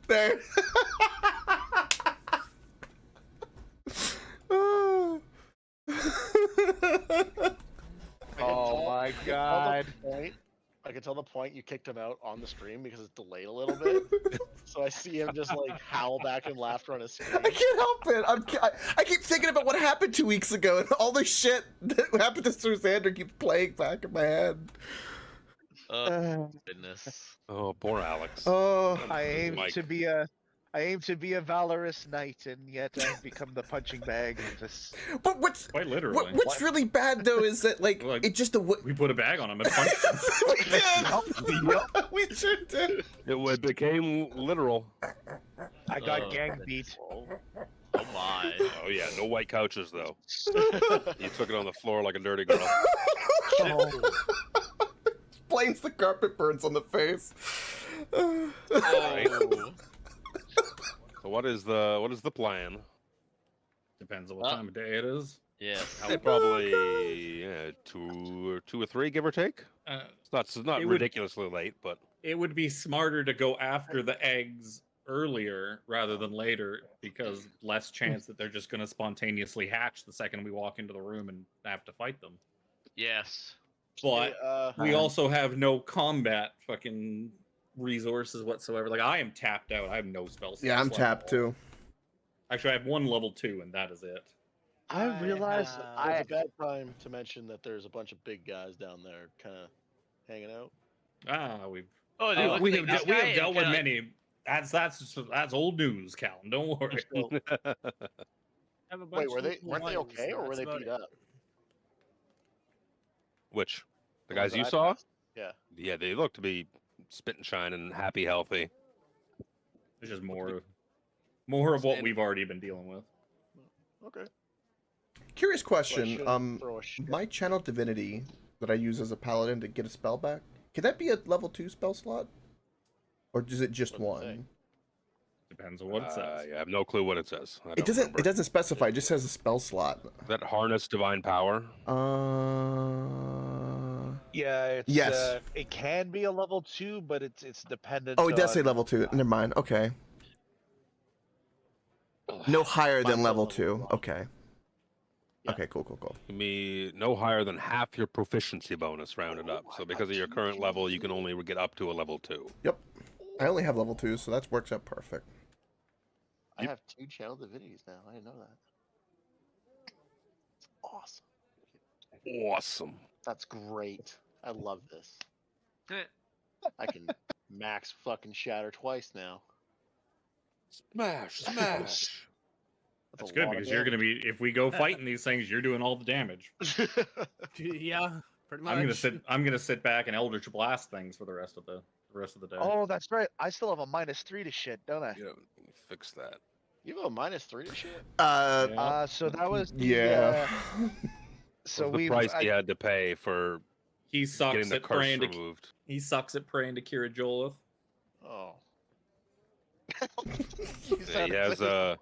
There. Oh my god. I can tell the point you kicked him out on the stream because it's delayed a little bit. So I see him just like howl back in laughter on his screen. I can't help it. I keep thinking about what happened 2 weeks ago, and all the shit that happened to Suzanne keeps playing back in my head. Oh, goodness. Oh, poor Alex. Oh, I aim Mike. to be a I aim to be a valorous knight, and yet I've become the punching bag of this. But Quite literally. what's really bad though is that like Like, it just the We put a bag on him and punched him. we did. We sure did. It became literal. I got gang beat. Oh my. Oh yeah, no white couches though. You took it on the floor like a dirty girl. Explains the carpet burns on the face. Oh. So what is the plan? Depends on what time of day it is. Yes. Probably two or three, give or take. It's not it would- ridiculously late, but It would be smarter to go after the eggs earlier rather than later, because less chance that they're just going to spontaneously hatch the second we walk into the room and have to fight them. Yes. But Hey, we also have no combat fucking resources whatsoever. Like, I am tapped out. I have no spell slots Yeah, I'm left tapped at all. too. Actually, I have one level 2, and that is it. I realized it's a bad time to mention that there's a bunch of big guys down there kind of hanging out. We've Oh, they look we like have this we guy have dealt with kinda- many. That's old news, Callum. Don't worry. Have a bunch Wait, of little weren't they ones, okay, or were that's they about beat it. up? which the ones guys that you I saw? passed? Yeah. Yeah, they look to be spitting shining, happy, healthy. It's just more of what we've already been dealing with. Okay. Curious So I question. shouldn't throw a shit. My channel divinity that I use as a paladin to get a spell back, can that be a level 2 spell slot? Or is it just What does it say? one? Depends on what it says. Yeah, I have no clue what it says. I It don't doesn't remember. it doesn't specify, it just says a spell slot. That harness divine power. Yeah, it's, Yes. it can be a level 2, but it's dependent. Oh, it does say on- level 2. Never mind. Okay. No higher than Mine's a level level 2. one. Okay. Yeah. Okay, cool. Give me no higher than half your proficiency bonus rounded up. So because of your current level, you can only get up to a level 2. Yep. I only have level 2, so that works out perfect. I have 2 channel divinities now. I didn't know that. It's awesome. Awesome. That's great. I love this. Eh. I can max fucking shatter twice now. Smash, smash. That's a good lot of because you're gonna be. If we go fighting these things, you're doing all the damage. Yeah, pretty much. I'm gonna sit back and Eldritch Blast things for the rest of the day. Oh, that's right. I still have a -3 to shit, don't I? Yeah, fix that. You have a -3 to shit? Yeah. So that was the, Yeah. so Was the we price he had to pay for He sucks getting the at curse praying to. removed. He sucks at praying to Kira Jolith. Oh. Yeah,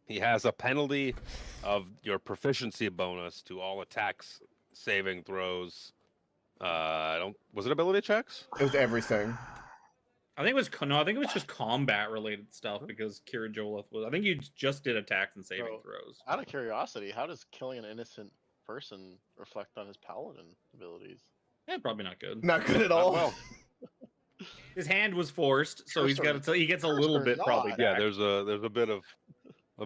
he has a penalty of your proficiency bonus to all attacks, saving throws. Was it ability checks? It was everything. I think it was just combat related stuff because Kira Jolith was. I think you just did attacks and saving So- throws. Out of curiosity, how does killing an innocent person reflect on his paladin abilities? Yeah, probably not good. Not good at all. Well, His hand was forced, so Curse he's or- got to. He gets a curse little or bit probably. not. yeah, back. there's a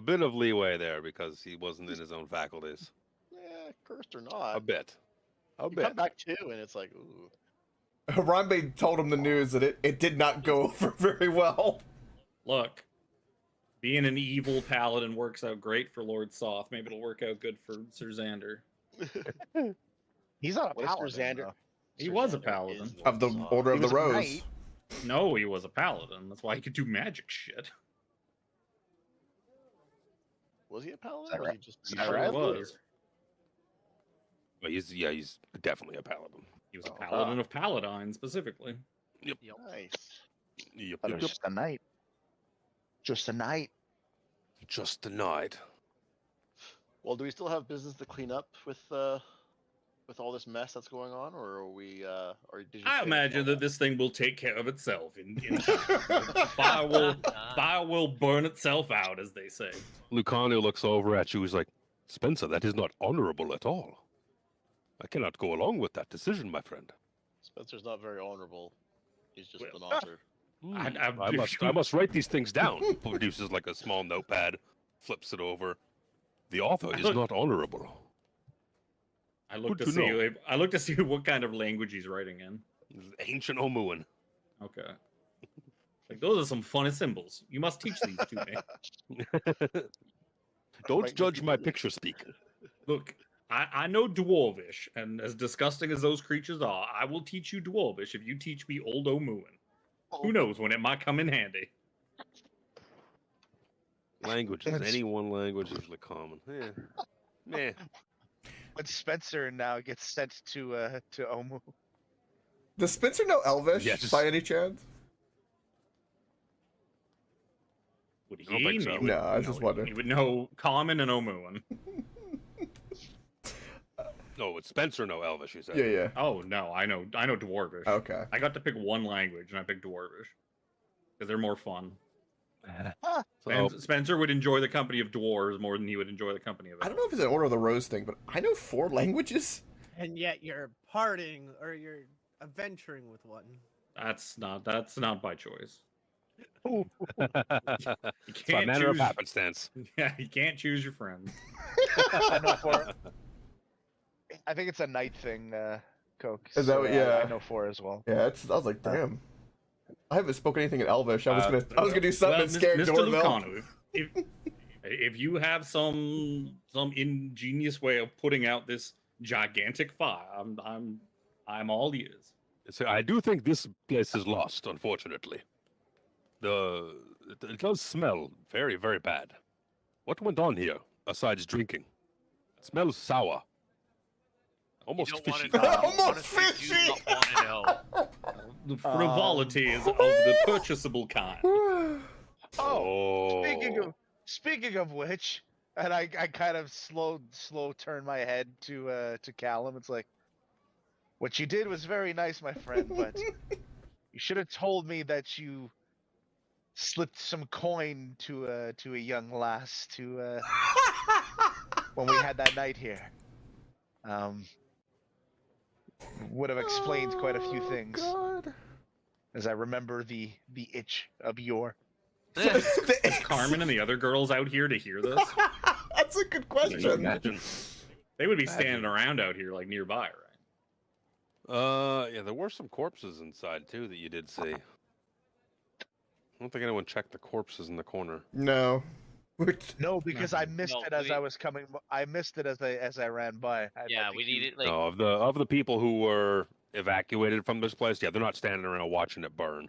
bit of leeway there because he wasn't in his own faculties. Yeah, cursed or not. A bit. You come back too, and it's like, ooh. Harambe told him the news that it did not go over very well. Look, being an evil paladin works out great for Lord Soth. Maybe it'll work out good for Sir Xander. He's not a What if Sir paladin. Xander? though. He Sir was a Xander paladin. is Of the Lord Zod. Order of He the was a Rose. knight. No, he was a paladin. That's why he could do magic shit. Was he a paladin? that or was right? he just He Is that sure right? was. But he's definitely a paladin. He was a Oh, paladin of Paladine specifically. nice? Yep, But it was just a knight. Just a knight. just denied. Well, do we still have business to clean up with all this mess that's going on, or are we? Or did you? I finish imagine all that this thing will take care of itself in time. Fire will burn itself out, as they say. Lucano looks over at you. He's like, Spencer, that is not honorable at all. I cannot go along with that decision, my friend. Spencer's not very honorable. He's just Well, an author. I must write these things down. He produces like a small notepad, flips it over. The author is not honorable. I look Good to to know. see. I look to see what kind of language he's writing in. This is ancient Omuan. Okay. Like, those are some funny symbols. You must teach these to me. Don't Make judge my people- picture speak. Look, I know Dwarvish, and as disgusting as those creatures are, I will teach you Dwarvish if you teach me Old Omuan. Who knows when it might come in handy. Languages. That's- Any one language is usually common. Yeah. Meh. When Spencer now gets sent to Omu. Does Spencer know Elvish Yeah, just- by any chance? Would he? don't think so. He would- No, I was just wondering. He would know Common and Omuan. No, it's Spencer. No, Elvish. You said. Yeah, yeah. Oh no, I know Dwarvish. Okay. I got to pick one language, and I picked Dwarvish because they're more fun. So, Spencer would enjoy the company of dwarves more than he would enjoy the company of. I don't know if it's an Order of the Rose thing, but I know 4 languages. And yet you're parting or you're adventuring with one. That's not by choice. You it's by can't manner of choose. happenstance. Yeah, you can't choose your friends. I know for. I think it's a night thing, Coke. Is that what- yeah. I know 4 as well. Yeah, I was like, damn. I haven't spoken anything in Elvish. I was Uh, gonna do something Well, scared Mr. Dorville. Lucano, if you have some ingenious way of putting out this gigantic fire, I'm all ears. So I do think this place is lost, unfortunately. It does smell very, very bad. What went on here, besides drinking? It smells sour. Almost You don't fishy. wanna know. Almost Honestly, fishy. You don't want to know. The frivolity is of the purchasable kind. Oh, speaking of which, and I kind of slow turn my head to Callum. It's like, what you did was very nice, my friend, but you should have told me that you slipped some coin to a young lass to when we had that night here. Would have explained quite a few things, God. as I remember the itch of yore. Is Carmen and the other girls out here to hear this? That's a good Can you question. imagine? They would be standing around out here, like nearby, right? Yeah, there were some corpses inside too that you did see. I don't think anyone checked the corpses in the corner. No. No, because I missed No, it as we- I was coming. I missed it as I ran by. Yeah, we need it like No, of the people who were evacuated from this place, yeah, they're not standing around watching it burn.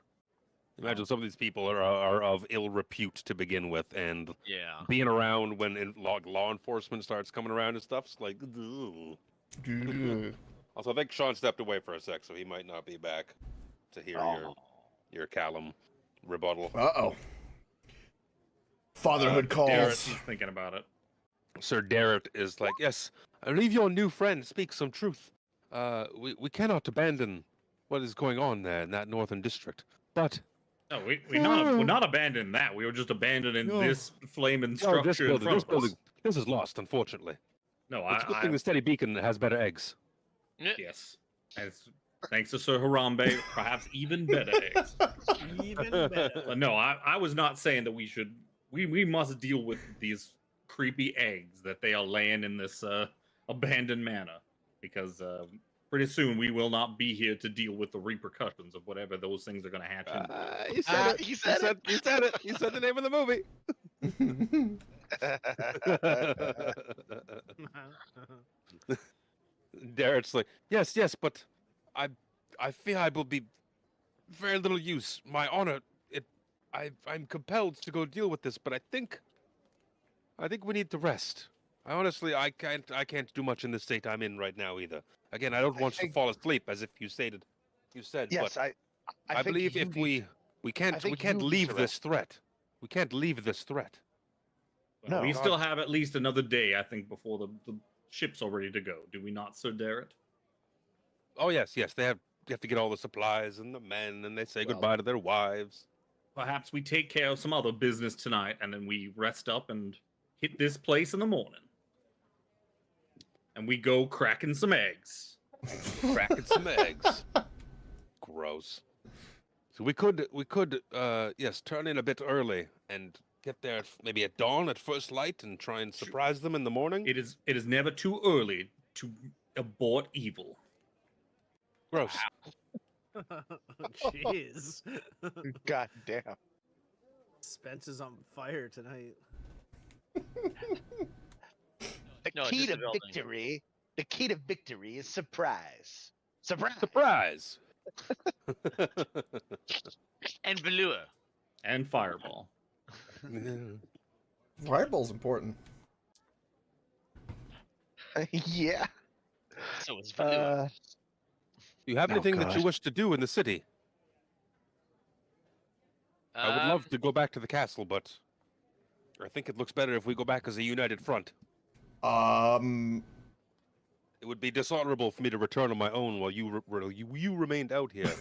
Imagine some of these people are of ill repute to begin with, and Yeah. being around when law enforcement starts coming around and stuff. It's like, ugh. Also, I think Sean stepped away for a sec, so he might not be back to hear your Callum rebuttal. Uh-oh. Fatherhood calls. Garrett's thinking about it. Sir Darrett is like, yes, I believe your new friend speaks some truth. We cannot abandon what is going on there in that northern district. But No, we're not abandoning that. We were just abandoning No. this flaming this structure in building, front of us. this is lost, unfortunately. No, It's a good thing the steady beacon has better eggs. yes. Thanks to Sir Harambe, perhaps even better eggs. Even better. But no, I was not saying that we must deal with these creepy eggs that they are laying in this abandoned manor, because pretty soon we will not be here to deal with the repercussions of whatever those things are going to hatch into. He said it. He said it. He said it. He said the name of the movie. Darrett's like, yes, but I fear I will be very little use. My honor, I'm compelled to go deal with this, but I think we need to rest. I can't do much in the state I'm in right now either. Again, I don't want to think- fall asleep, as if you said, Yes, but I think believe you if need- we I can't think you leave need to this threat. We can't leave this threat. Well, we No. still have at least another day, I think, before the ships are ready to go. Do we not, Sir Darrett? Oh yes, they have to get all the supplies and the men, and they say Well- goodbye to their wives. Perhaps we take care of some other business tonight, and then we rest up and hit this place in the morning. And we go cracking some eggs. Cracking some eggs. Gross. So we could yes, turn in a bit early and get there maybe at dawn at first light and try and surprise them in the morning. It is never too early to abort evil. Gross. Jeez. God damn. Spence is on fire tonight. The No, key just to the building. victory. The key to victory is surprise. Surprise. Surprise! And Valua. And Fireball. Fireball's important. Yeah. So is Valua. Do you have Oh, anything that you God. wish to do in the city? I would love to go back to the castle, but I think it looks better if we go back as a united front. It would be dishonorable for me to return on my own while you remained out here.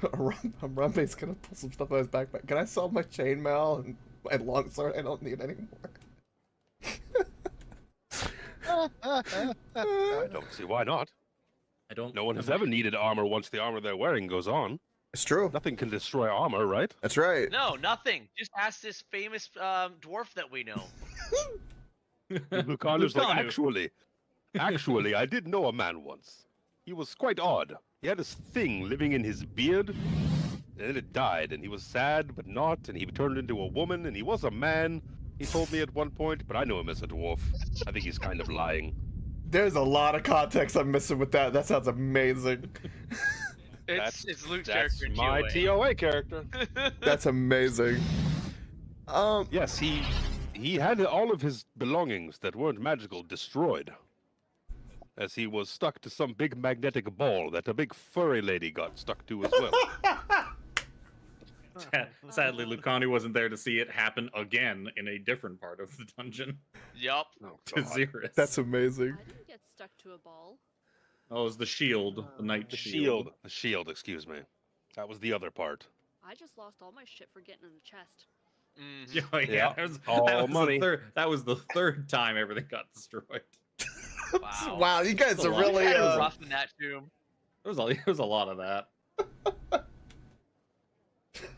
Harambe's gonna pull some stuff out of his backpack. Can I sell my chainmail and longsword? I don't need anymore. I don't see why not. I don't. No one has ever needed armor once the armor they're wearing goes on. It's true. Nothing can destroy armor, right? That's right. No, nothing. Just ask this famous dwarf that we know. Lucanus like, Lucanu. actually, I did know a man once. He was quite odd. He had this thing living in his beard, and then it died, and he was sad, but not, and he turned into a woman, and he was a man, he told me at one point, but I know him as a dwarf. I think he's kind of lying. There's a lot of context I'm missing with that. That sounds amazing. It's Luke's That's character. my TOA character. That's amazing. Yes, he had all of his belongings that weren't magical destroyed, as he was stuck to some big magnetic ball that a big furry lady got stuck to as well. Sadly, Lucani wasn't there to see it happen again in a different part of the dungeon. Yup. Oh, To God. Xerus. That's amazing. I didn't get stuck to a ball. Oh, it was the shield, the knight The shield. shield, excuse me. That was the other part. I just lost all my shit for getting in the chest. Mm-hmm. Oh, yeah, Yeah, that was, all that was money. that was the third time everything got destroyed. Wow. Wow, you guys That's a are lot. really. Kind of rough in that tomb. It was a lot of that.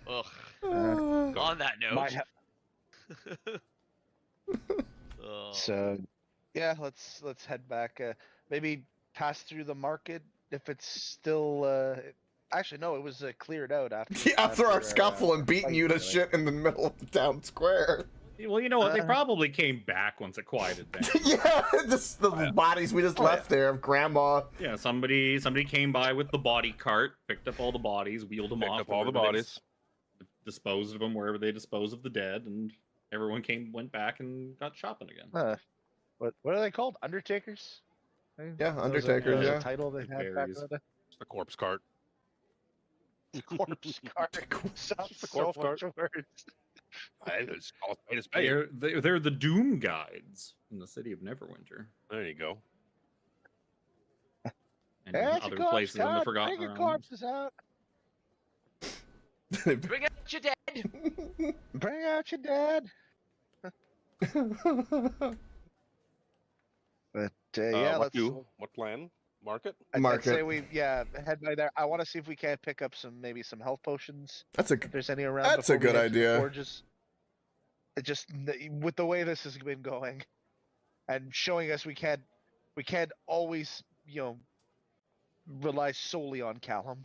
Ugh. uh, On that note. My Oh. So, yeah, let's head back. Maybe pass through the market if it's still. Actually, no, it was cleared out after. after our scuffle and beating fight, you to really. shit in the middle of the town square. Well, you know what? They Uh. probably came back once it quieted down. Yeah, just the bodies we just left there of Grandma. Yeah, somebody came by with the body cart, picked up all the bodies, wheeled them Picked off. up all the wherever they bodies. disposed of them wherever they dispose of the dead, and everyone went back and got shopping again. What are they called? Undertakers? Yeah, That was a- Undertakers, that was a yeah. title they had back Varies. in the It's the corpse cart. day. Corpse card. Sounds Just the so corpse much worse. It's all spade is spade. They're the Doom guides in the city of Neverwinter, There you go. and Hey, in it's a other corpse places in the card. Forgotten Bring your Realms. corpses out. Bring out your dead. Bring out your dad. But yeah, what let's. What plan? Market? I'd Market. say we head by there. I want to see if we can't pick up maybe some health potions That's a if there's any around. That's a before we good head to the idea. forges. It just with the way this has been going, and showing us we can't always rely solely on Callum.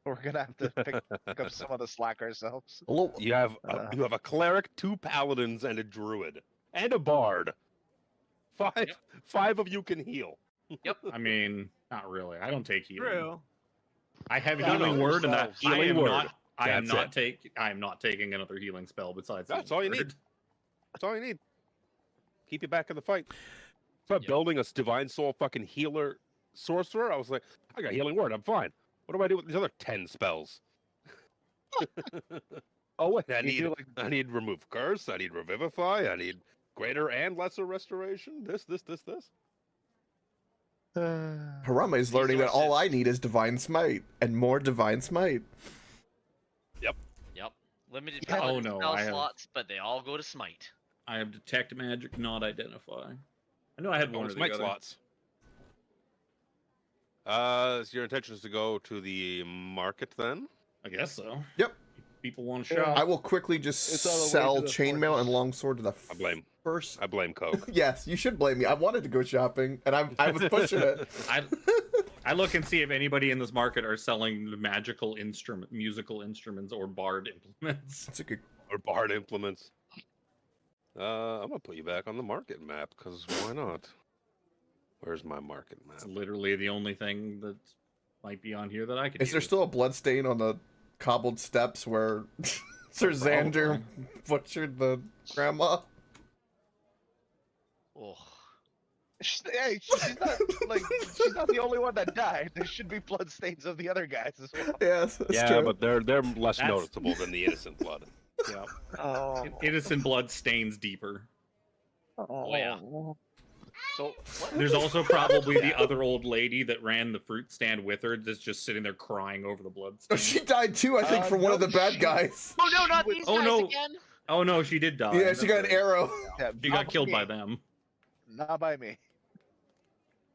We're gonna have to pick up some of the slack ourselves. a little. You have a cleric, 2 paladins, and a druid, and a bard. Five of you can heal. I mean, not really. I don't take healing. True. I have Yeah, healing no, word, and that healing I am word. not. I am That's not taking another healing spell besides. That's healing all you word. need. That's all you need. Keep you back in the fight. So building a divine soul fucking healer sorcerer, I was like, I got healing word. I'm fine. What do I do with these other 10 spells? Oh wait, I need remove curse. I need revivify. I need greater and lesser restoration. This. Harame is learning that all I need is Divine Smite and more Divine Smite. Yep. Limited Yeah. paladin Oh, no, spell I have- slots, but they all go to smite. I have detect magic, not identify. I know I had one Oh, of the smite other. slots. So your intention is to go to the market then? I guess so. Yep. People want to Yeah. shop. I will quickly just It's on the way sell to the chainmail fortress. and longsword to the first. I blame Coke. Yes, you should blame me. I wanted to go shopping, and I was pushing it. I look and see if anybody in this market are selling musical instruments, or bard implements. That's a good. Or bard implements. I'm gonna put you back on the market map, because why not? Where's my market map? It's literally the only thing that might be on here that I can. Is there still a blood stain on the cobbled steps where Sir Xander butchered the grandma? Oh. Hey, she's not like she's not the only one that died. There should be bloodstains of the other guys as well. Yes, that's Yeah, true. but they're less noticeable than the innocent blood. Yeah. Oh, Innocent blood stains deeper. Oh yeah. So There's also probably the other old lady that ran the fruit stand with her that's just sitting there crying over the blood Oh, stain. she died too, I think, from one of the bad guys. Oh no, not these Oh, guys no. again. Oh no, she did die. Yeah, she got an arrow. yeah, She not got killed me. by them. Not by me.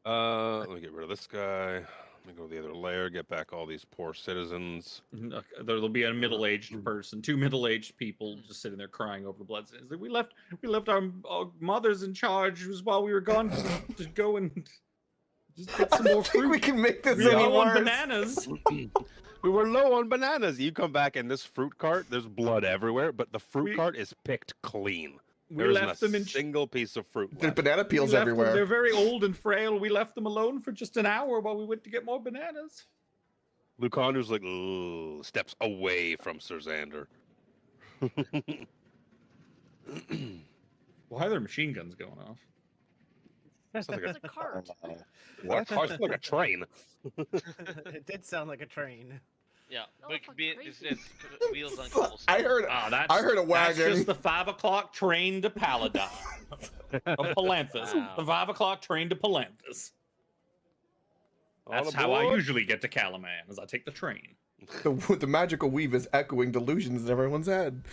Let me get rid of this guy. Let me go to the other layer, get back all these poor citizens. There'll be a middle-aged person, 2 middle-aged people just sitting there crying over the blood stains. Like, we left our mothers in charge while we were gone to go and just get some I more don't think fruit. we can make this We any all want worse. bananas. We were low on bananas. You come back in this fruit cart, there's blood everywhere, but the fruit We- cart is picked clean. We There isn't left a them in. single piece of fruit There's left. banana We peels left them- everywhere. They're very old and frail. We left them alone for just an hour while we went to get more bananas. Lucander's like, ooh, steps away from Sir Xander. Why are there machine guns going off? Sounds like It's a cart. what? Sounds like a train. It did sound like a train. Yeah, Oh, but fuck, it's crazy. wheels on cobblestone. I heard I heard a That's wagon. just the 5 o'clock train to Paladine. Of Palanthas. Wow. The 5 o'clock train to Palanthas. That's All how I aboard. usually get to Calaman, is I take the train. The magical weave is echoing delusions in everyone's head.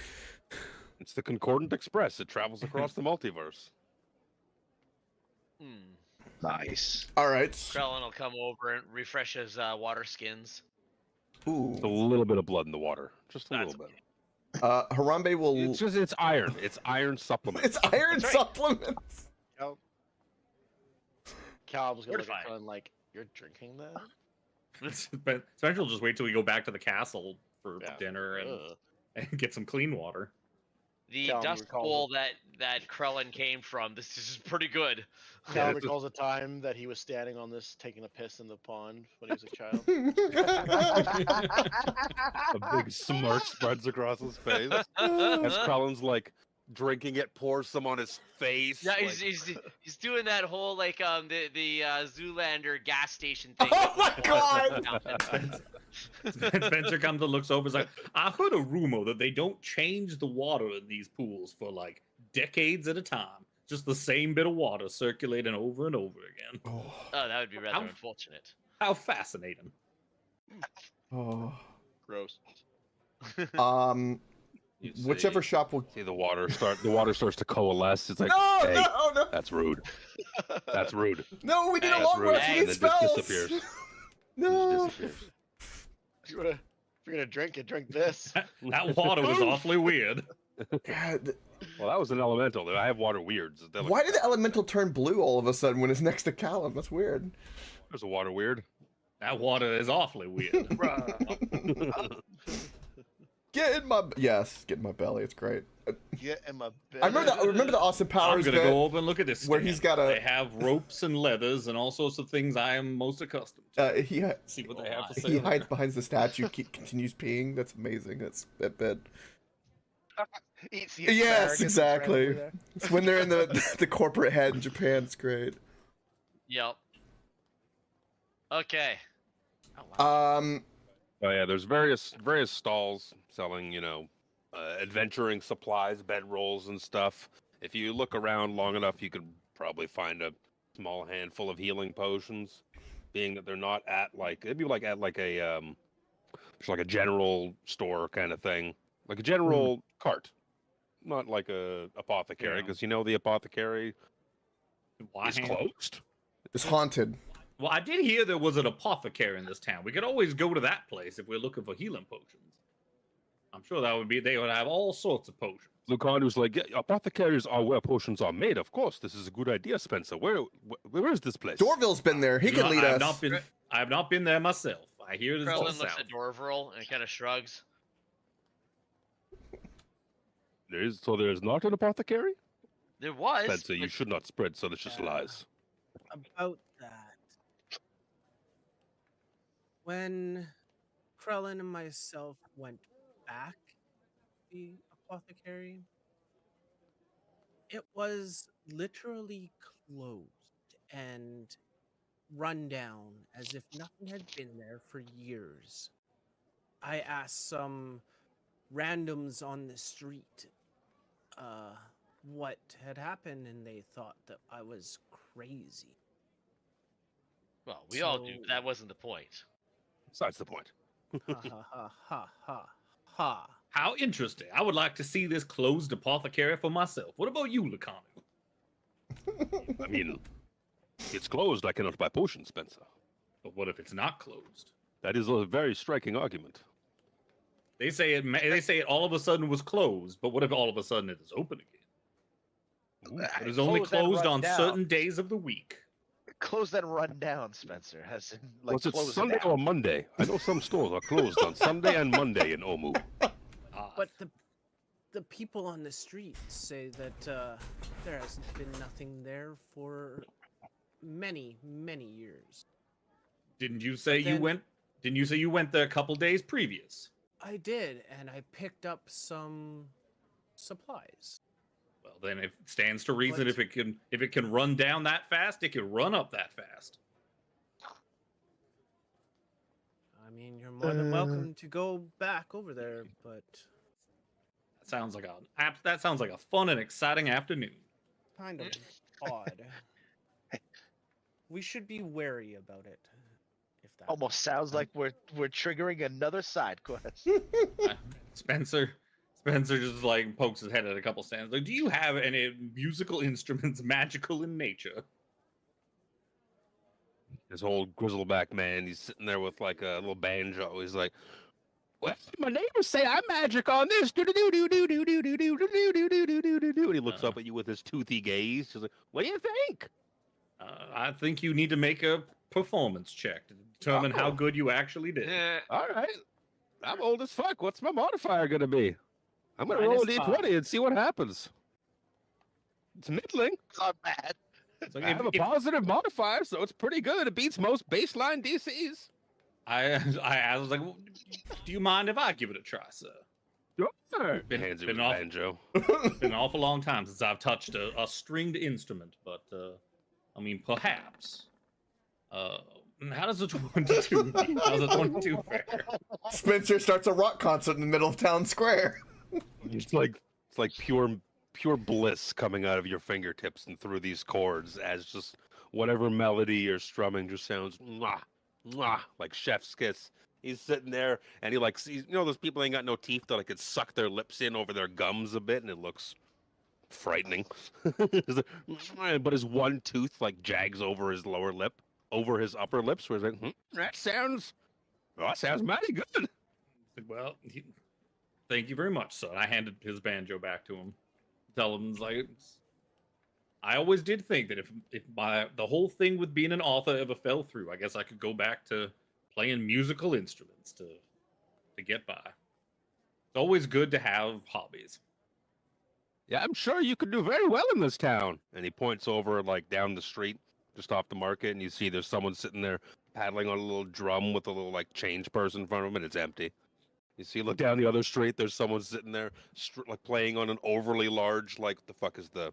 It's the Concordant Express. It travels across the multiverse. Nice. All right. Krellin will come over and refresh his water skins. Ooh. It's a little bit of blood in the water. Just a That's little bit. Harambe will. It's iron. It's iron supplement. It's iron That's right. supplements. Cal was gonna look Fortified. at Cullen like, "You're drinking that?" But Spencer will just wait till we go back to the castle for Yeah. dinner and, Ugh. and get some clean water. The Calum dust recalls bowl that Krellin came from. This is pretty good. Cal it's a- recalls a time that he was standing on this, taking a piss in the pond when he was a child. A big smirk spreads across his face. As Cullen's like drinking it, pours some on his face. Yeah, like- he's doing that whole like the Zoolander gas station thing. Oh my God! Spencer comes and looks over and is like, I heard a rumor that they don't change the water in these pools for like decades at a time. Just the same bit of water circulating over and over again. Oh. Oh, that would be rather How- unfortunate. How fascinating. Oh. Gross. You Whichever see- shop will. See the water starts to coalesce. It's like, No, hey, no. that's rude. That's rude. No, we did a That's long rude. rest. We And need it spells. just disappears. It No. just disappears. If you're gonna drink it, drink this. That water was awfully weird. God, Well, that was an elemental. I have water weirds. They're like, why did the elemental turn blue all of a sudden when it's next to Callum? That's weird. There's a water weird. That water is awfully weird. Get in my get in my belly. It's great. Get in my bed. I remember the Austin I'm Powers gonna bit go over and look at this. where stand. he's got a- They have ropes and leathers and all sorts of things I am most accustomed to. He See what Oh they have to my. say. he hides behind the statue, continues peeing. That's amazing. That's that bit. Eats the Yes, asparagus and friends exactly. over there. It's when they're in the corporate head in Japan. It's great. Yep. Okay. Oh, wow. Oh yeah, there's various stalls selling, adventuring supplies, bedrolls and stuff. If you look around long enough, you could probably find a small handful of healing potions. Being that they're not at it'd be like at just like a general store kind of thing, like a general cart, not like a apothecary, Yeah. because the apothecary Why is hand- closed. It's haunted. Well, I did hear there was an apothecary in this town. We could always go to that place if we're looking for healing potions. I'm sure they would have all sorts of potions. Lucando's like, yeah, apothecaries are where potions are made. Of course, this is a good idea, Spencer. Where is this place? Dorville's been there. He can lead I've us. not been. I have not been there myself. I hear it is Krellin just looks south. at Dorvril and kind of shrugs. There's not an apothecary? There was. Spencer, you but should not spread seditious Yeah. lies. About that. When Krellin and myself went back to the apothecary, it was literally closed and run down as if nothing had been there for years. I asked some randoms on the street what had happened, and they thought that I was crazy. Well, we all do. But So- that wasn't the point. Besides the point. Ha ha ha ha ha ha. How interesting. I would like to see this closed apothecary for myself. What about you, Lucano? I mean, it's closed. I cannot buy potions, Spencer. But what if it's not closed? That is a very striking argument. They say it all of a sudden was closed, but what if all of a sudden it is open again? It is only Closed and closed run on down. certain days of the week. Close that run down, Spencer. Has in, like Was it close Sunday down. or Monday? I know some stores are closed on Sunday and Monday in Omu. But the people on the street say that there hasn't been nothing there for many years. Didn't you say you then- went? Didn't you say you went there a couple days previous? I did, and I picked up some supplies. Well, then it stands to reason What? if it can run down that fast, it can run up that fast. I mean, you're more than welcome to go back over there, but That sounds like a fun and exciting afternoon. kind of odd. We should be wary about it. If that Almost sounds like we're triggering another side quest. Spencer just like pokes his head at a couple stands. Like, do you have any musical instruments magical in nature? This old grizzleback man, he's sitting there with like a little banjo. He's like, "Well, my neighbors say I'm magic on this." And he looks up at you with his toothy gaze. He's like, "What do you think?" I think you need to make a performance check to determine how Oh. good you actually did. All right, I'm old as fuck. What's my modifier gonna be? I'm gonna roll a -5. d20 and see what happens. It's middling. It's not bad. It's like I have a positive modifier, so it's pretty good. It beats most baseline DCs. I was like, "Well, do you mind if I give it a try, sir? Sure. Been- Hands you been with a off- banjo. It's been an awful long time since I've touched a stringed instrument, but I mean, perhaps. How does a 22? How's a 22 fare? Spencer starts a rock concert in the middle of town square. It's like pure bliss coming out of your fingertips and through these chords as just whatever melody you're strumming just sounds mwah, mwah, like chef's kiss. He's sitting there and he like sees, those people ain't got no teeth that could suck their lips in over their gums a bit and it looks frightening. But his one tooth like jags over his lower lip, over his upper lips, where he's like, that sounds mighty good. Well, thank you very much, son. I handed his banjo back to him. Tell him, like, I always did think that if the whole thing with being an author ever fell through, I guess I could go back to playing musical instruments to get by. It's always good to have hobbies. Yeah, I'm sure you could do very well in this town. And he points over like down the street, just off the market, and you see there's someone sitting there paddling on a little drum with a little like change purse in front of him, and it's empty. You see, look down the other street. There's someone sitting there, like playing on an overly large, like the fuck is the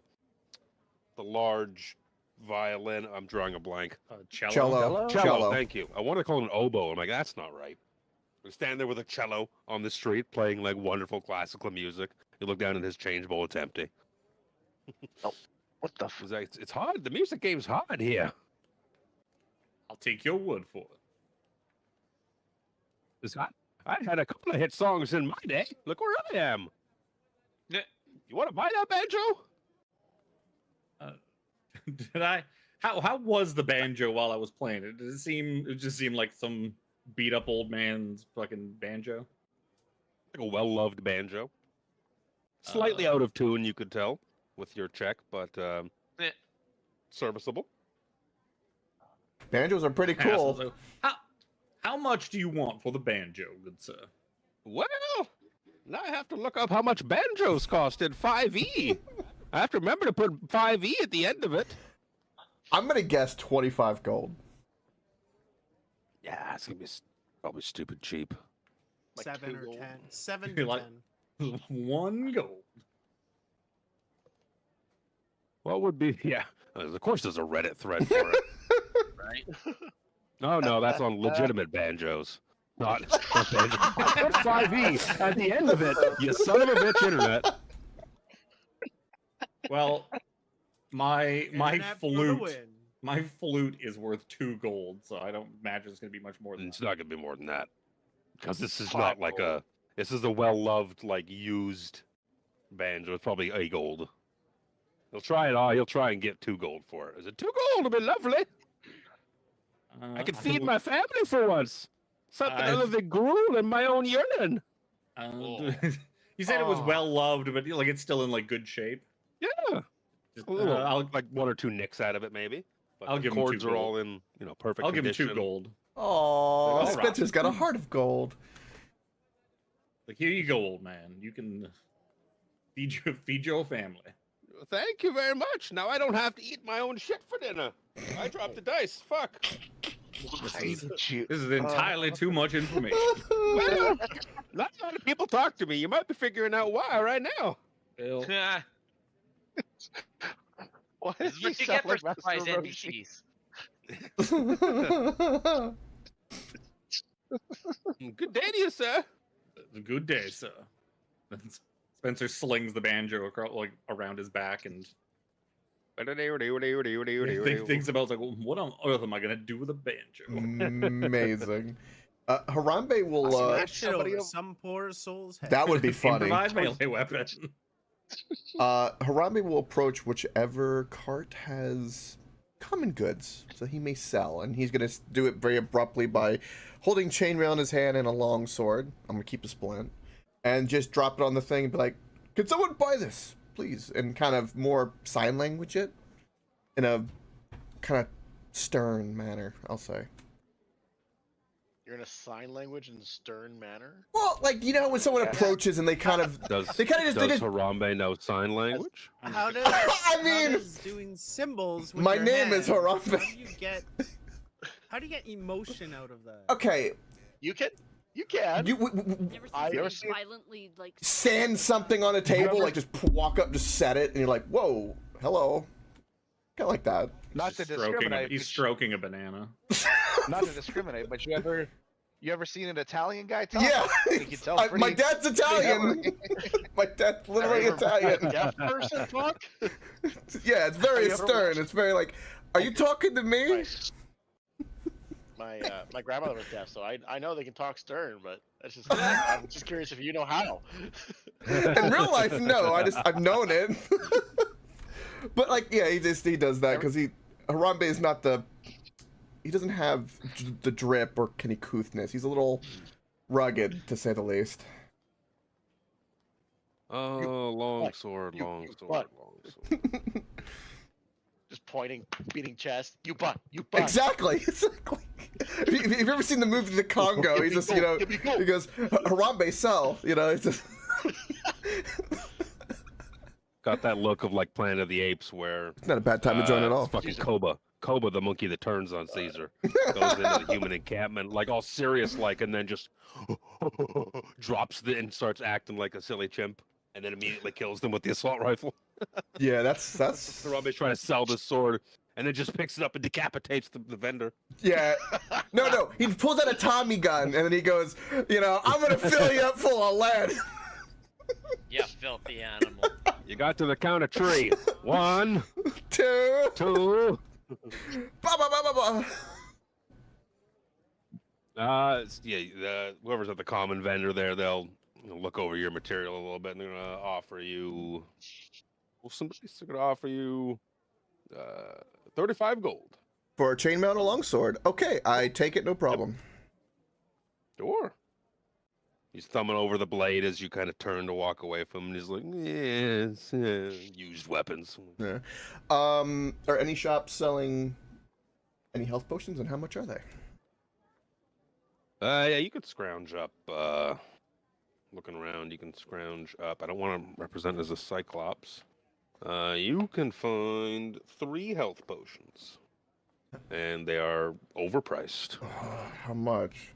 large violin? I'm drawing a blank. Cello. Cello. Thank you. I want to call it an oboe. I'm like, that's not right. We're standing there with a cello on the street, playing like wonderful classical music. You look down at his change bowl; it's empty. What the? He's like, it's hard. The music game's hard here. I'll take your word for it. I had a couple of hit songs in my day. Look where I am. Yeah. You want to buy that banjo? Did I? How was the banjo while I was playing it? It just seemed like some beat up old man's fucking banjo? Like a well-loved banjo. Slightly out of tune, you could tell with your check, but Eh. serviceable. Banjos are pretty cool. So, how much do you want for the banjo, good sir? Well, now I have to look up how much banjos cost in 5e. I have to remember to put 5e at the end of it. I'm gonna guess 25 gold. Yeah, it's gonna be probably stupid cheap. Like 7 2 or gold? 10. 7 to Like- 10. 1 gold. What would be? Yeah, of course there's a Reddit thread for it. Right? No, that's on legitimate banjos. Not banjos. I put 5e at the end of it. You son of a bitch, internet. Well, my Internet for the flute, win. my flute is worth 2 gold, so I don't imagine it's gonna be much more than It's that. not gonna be more than that, because this is 5 not like gold. this is a well-loved, like used banjo. It's probably a gold. He'll try it all. He'll try and get 2 gold for it. Is it 2 gold? It'll be lovely. I can feed my family for once. Something I've- other than gruel and my own urine. Oh. You said it was Oh. well loved, but like it's still in like good shape. Yeah, Just, a little, I'll like 1 or 2 nicks out of it, maybe. But I'll the give him 2 cords are gold. all in, perfect I'll give him condition. 2 gold. Oh, All right. Spencer's got a heart of gold. Like here you go, old man. You can feed your family. Thank you very much. Now I don't have to eat my own shit for dinner. I dropped the dice. Fuck. This is entirely too much information. Well, not a lot of people talk to me. You might be figuring out why right now. Well, Why This does is he what you sound get for like Master surprise Roshi? NPCs. Good day to you, sir. good day, sir. Spencer slings the banjo across, like around his back and thinks about like, well, what on earth am I gonna do with a banjo? Amazing. Harambe will. Smash it somebody over else- some poor soul's head. That would be funny. Improvised melee weapon. Harambe will approach whichever cart has common goods, so he may sell, and he's gonna do it very abruptly by holding chainmail in his hand and a long sword. I'm gonna keep a splint, and just drop it on the thing and be like, "Can someone buy this, please?" And kind of more sign language it in a kind of stern manner, I'll say. You're in a sign language in stern manner. Well, like when someone approaches and they kind of Does just Harambe know sign language? How does, I mean- how does doing symbols with My your name is hands, Harambe. How do you get emotion out of that? Okay, You can. You can. you Never I- seen Ever somebody seen- violently like stand something on a table, like just walk up, just set it, and you're like, "Whoa, hello," kind of like that. Not to He's stroking discriminate. he's stroking a banana. Not to discriminate, but you ever seen an Italian guy talk? Yeah, You can tell my pretty- dad's Italian. My dad's literally Italian. Deaf person talk. Yeah, it's very Have you ever stern. watched- It's very like, "Are you talking to me?" My grandmother was deaf, so I know they can talk stern, but that's just I'm just curious if you know how. In real life, no. I've known it. But like, yeah, he does that because Harambe is not he doesn't have the drip or Kenny-couthness. He's a little rugged, to say the least. Oh, long what? sword, You- long you sword, what? long sword. Just pointing, beating chest. You butt. You butt. Exactly. Have you ever seen the movie The Congo? He's just, Give me gold. he goes, Harambe sell. It's just. Got that look of like Planet of the Apes, where It's not a bad time to join at it's all. fucking Koba, the monkey that turns on Caesar, goes into the human encampment, like all serious, like, and then just drops and starts acting like a silly chimp, and then immediately kills them with the assault rifle. Yeah, that's Harambe's trying to sell this sword, and then just picks it up and decapitates the vendor. yeah. No, he pulls out a Tommy gun and then he goes, I'm gonna fill you up full of lead. You filthy animal. You got to the count of 3. 1, 2. 2. Ba ba ba ba ba. Whoever's at the common vendor there, they'll look over your material a little bit, and they're gonna offer you. Well, somebody's gonna offer you 35 gold. For a chainmail and a longsword. Okay, I take it, no problem. Sure. He's thumbing over the blade as you kind of turn to walk away from him, and he's like, "Yes, used weapons." Yeah. Are any shops selling Any health potions, and how much are they? Yeah, you could scrounge up. Looking around, you can scrounge up. I don't want to represent as a Cyclops. You can find 3 health potions, and they are overpriced. How much?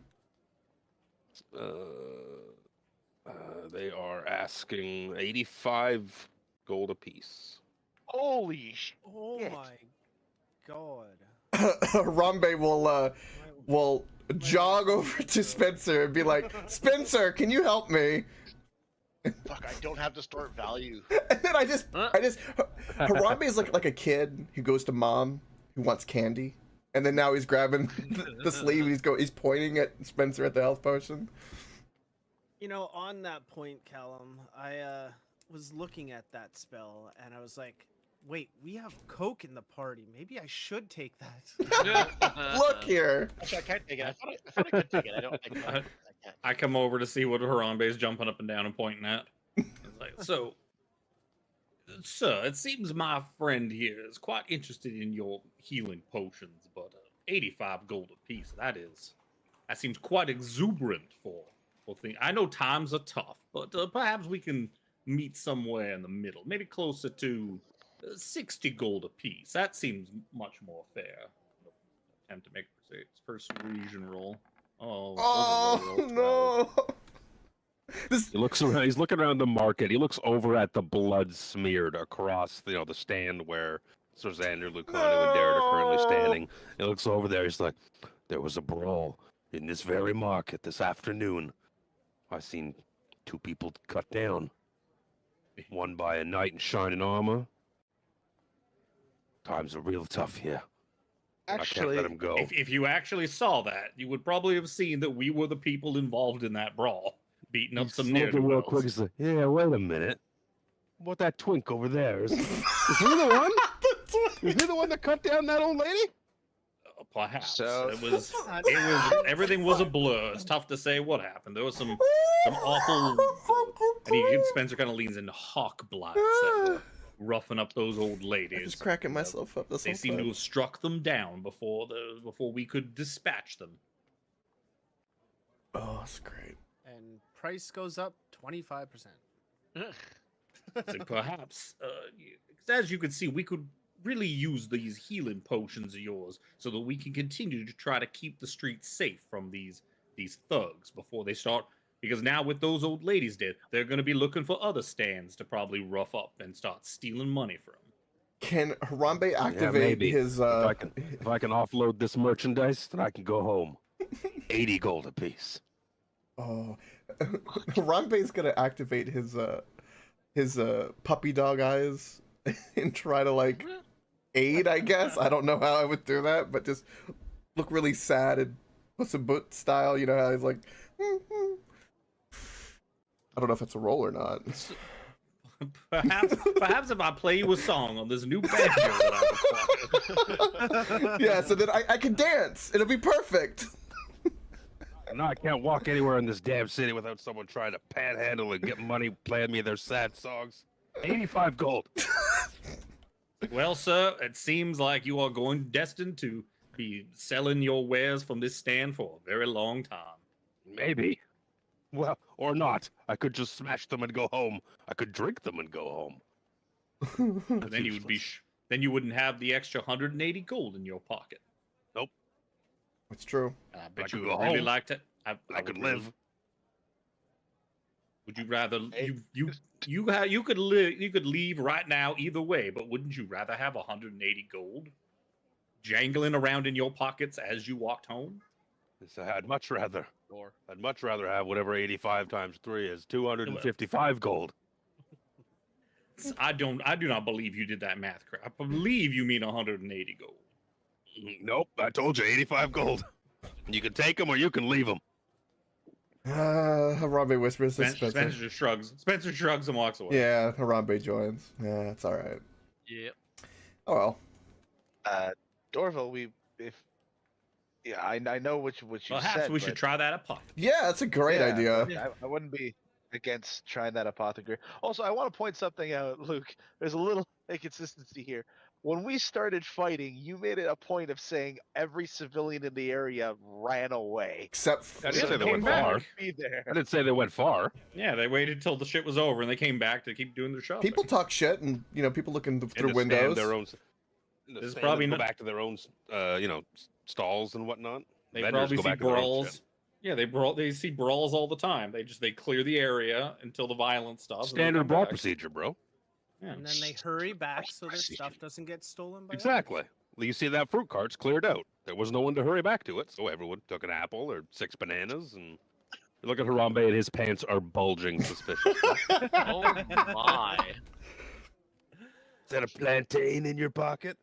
They are asking 85 gold apiece. Holy sh! Oh Shit. my god. Harambe will jog over to Spencer and be like, Spencer, can you help me? Fuck, I don't have to store value. And then Harambe is like a kid who goes to mom who wants candy, and then now he's grabbing the sleeve. He's pointing at Spencer at the health potion. You know, on that point, Callum, I was looking at that spell and I was like, wait, we have Coke in the party. Maybe I should take that. Look here. Actually, I can't take it. I thought I could take it. I can't. I come over to see what Harambe is jumping up and down and pointing at. He's like, so, sir, it seems my friend here is quite interested in your healing potions, but 85 gold apiece, that seems quite exuberant for things. I know times are tough, but perhaps we can meet somewhere in the middle, maybe closer to 60 gold apiece. That seems much more fair. Attempt to make a persuasion roll. Oh no! He looks around. He's looking around the market. He looks over at the blood smeared across, the stand where Sir Xander, Lucano, and Derek are currently standing. He looks over there. He's like, "There was a brawl in this very market this afternoon. I've seen 2 people cut down. One by a knight in shining armor. Times are real tough here. I can't Actually, let him go." If you actually saw that, you would probably have seen that we were the people involved in that brawl, beating up He's some looking real quick. ne'er-do-wells. He's like, "Yeah, wait a minute. What about that twink over there? Is he the one? Is he the one that cut down that old lady?" Perhaps. So- It was everything was a blur. It's tough to say what happened. There was some awful, and Spencer kind of leans into hawk bloods that were roughing up those old I'm ladies. just cracking myself up. This They whole seem to time. have struck them down before we could dispatch them. Oh, that's great. And price goes up 25%. So perhaps, as you can see, we could really use these healing potions of yours so that we can continue to try to keep the streets safe from these thugs before they start. Because now with those old ladies dead, they're going to be looking for other stands to probably rough up and start stealing money from. Can Harambe activate maybe. his? If I can offload this merchandise, then I can go home. 80 gold apiece. Oh, Harambe's gonna activate his puppy dog eyes and try to like aid. I guess I don't know how I would do that, but just look really sad and Puss in Boot style. You know how he's like. I don't know if it's a roll or not. Perhaps if I play you a song on this new banjo that I've acquired. Yeah, so then I can dance. It'll be perfect. No, I can't walk anywhere in this damn city without someone trying to panhandle and get money playing me their sad songs. 85 gold. Well, sir, it seems like you are destined to be selling your wares from this stand for a very long time. Maybe. Well, or not. I could just smash them and go home. I could drink them and go home. And then you would be then you wouldn't have the extra 180 gold in your pocket. It's true. I I bet could you go would really home. like to. I could live. Would you rather you could leave right now either way, but wouldn't you rather have 180 gold jangling around in your pockets as you walked home? So I'd much rather. Or I'd much rather have whatever 85 times 3 is, 255 gold. I do not believe you did that math correct. I believe you mean 180 gold. Nope, I told you 85 gold. You can take them or you can leave them. Harambe whispers to Spencer. Spencer shrugs and walks away. Yeah, Harambe joins. Yeah, that's all right. Yep. Oh well. Dorville, I know what you Perhaps said. we should try that at Puff. Yeah, that's a great Yeah, idea. I wouldn't be against trying that apothecary. Also, I want to point something out, Luke. There's a little inconsistency here. when we started fighting, you made it a point of saying every civilian in the area ran away. Except I Yeah, didn't say they came went back. far. Be there. I didn't say they went far. Yeah, they waited till the shit was over and they came back to keep doing their shopping. people talk shit, and people looking And through to windows. Stand their own, This is stand probably and go not- back to their own, stalls and whatnot. They Vendors probably go see back to their own brawls. shit. Yeah, they see brawls all the time. They clear the area until the violence stops. and they Standard come brawl back. procedure, bro. Yeah. And then they hurry back so their stuff doesn't get stolen by others. Exactly. You see that fruit cart's cleared out. There was no one to hurry back to it, so everyone took an apple or 6 bananas, and you look at Harambe and his pants are bulging suspiciously. Oh my. Is that a plantain in your pocket?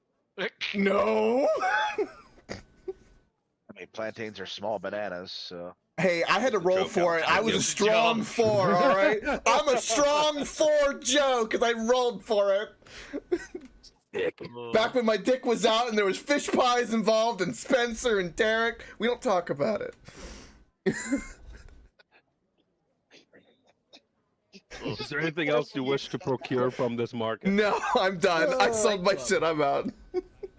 No. I mean, plantains are small bananas, so. Hey, I had to Just a roll joke, for it. Alex. I was a Just a strong joke. 4, all right? I'm a strong 4, Joe, because I rolled for it. Back when my dick was out and there was fish pies involved and Spencer and Derek. We don't talk about it. Is there anything else you wish to procure from this market? No, I'm done. I sold my shit. I'm out.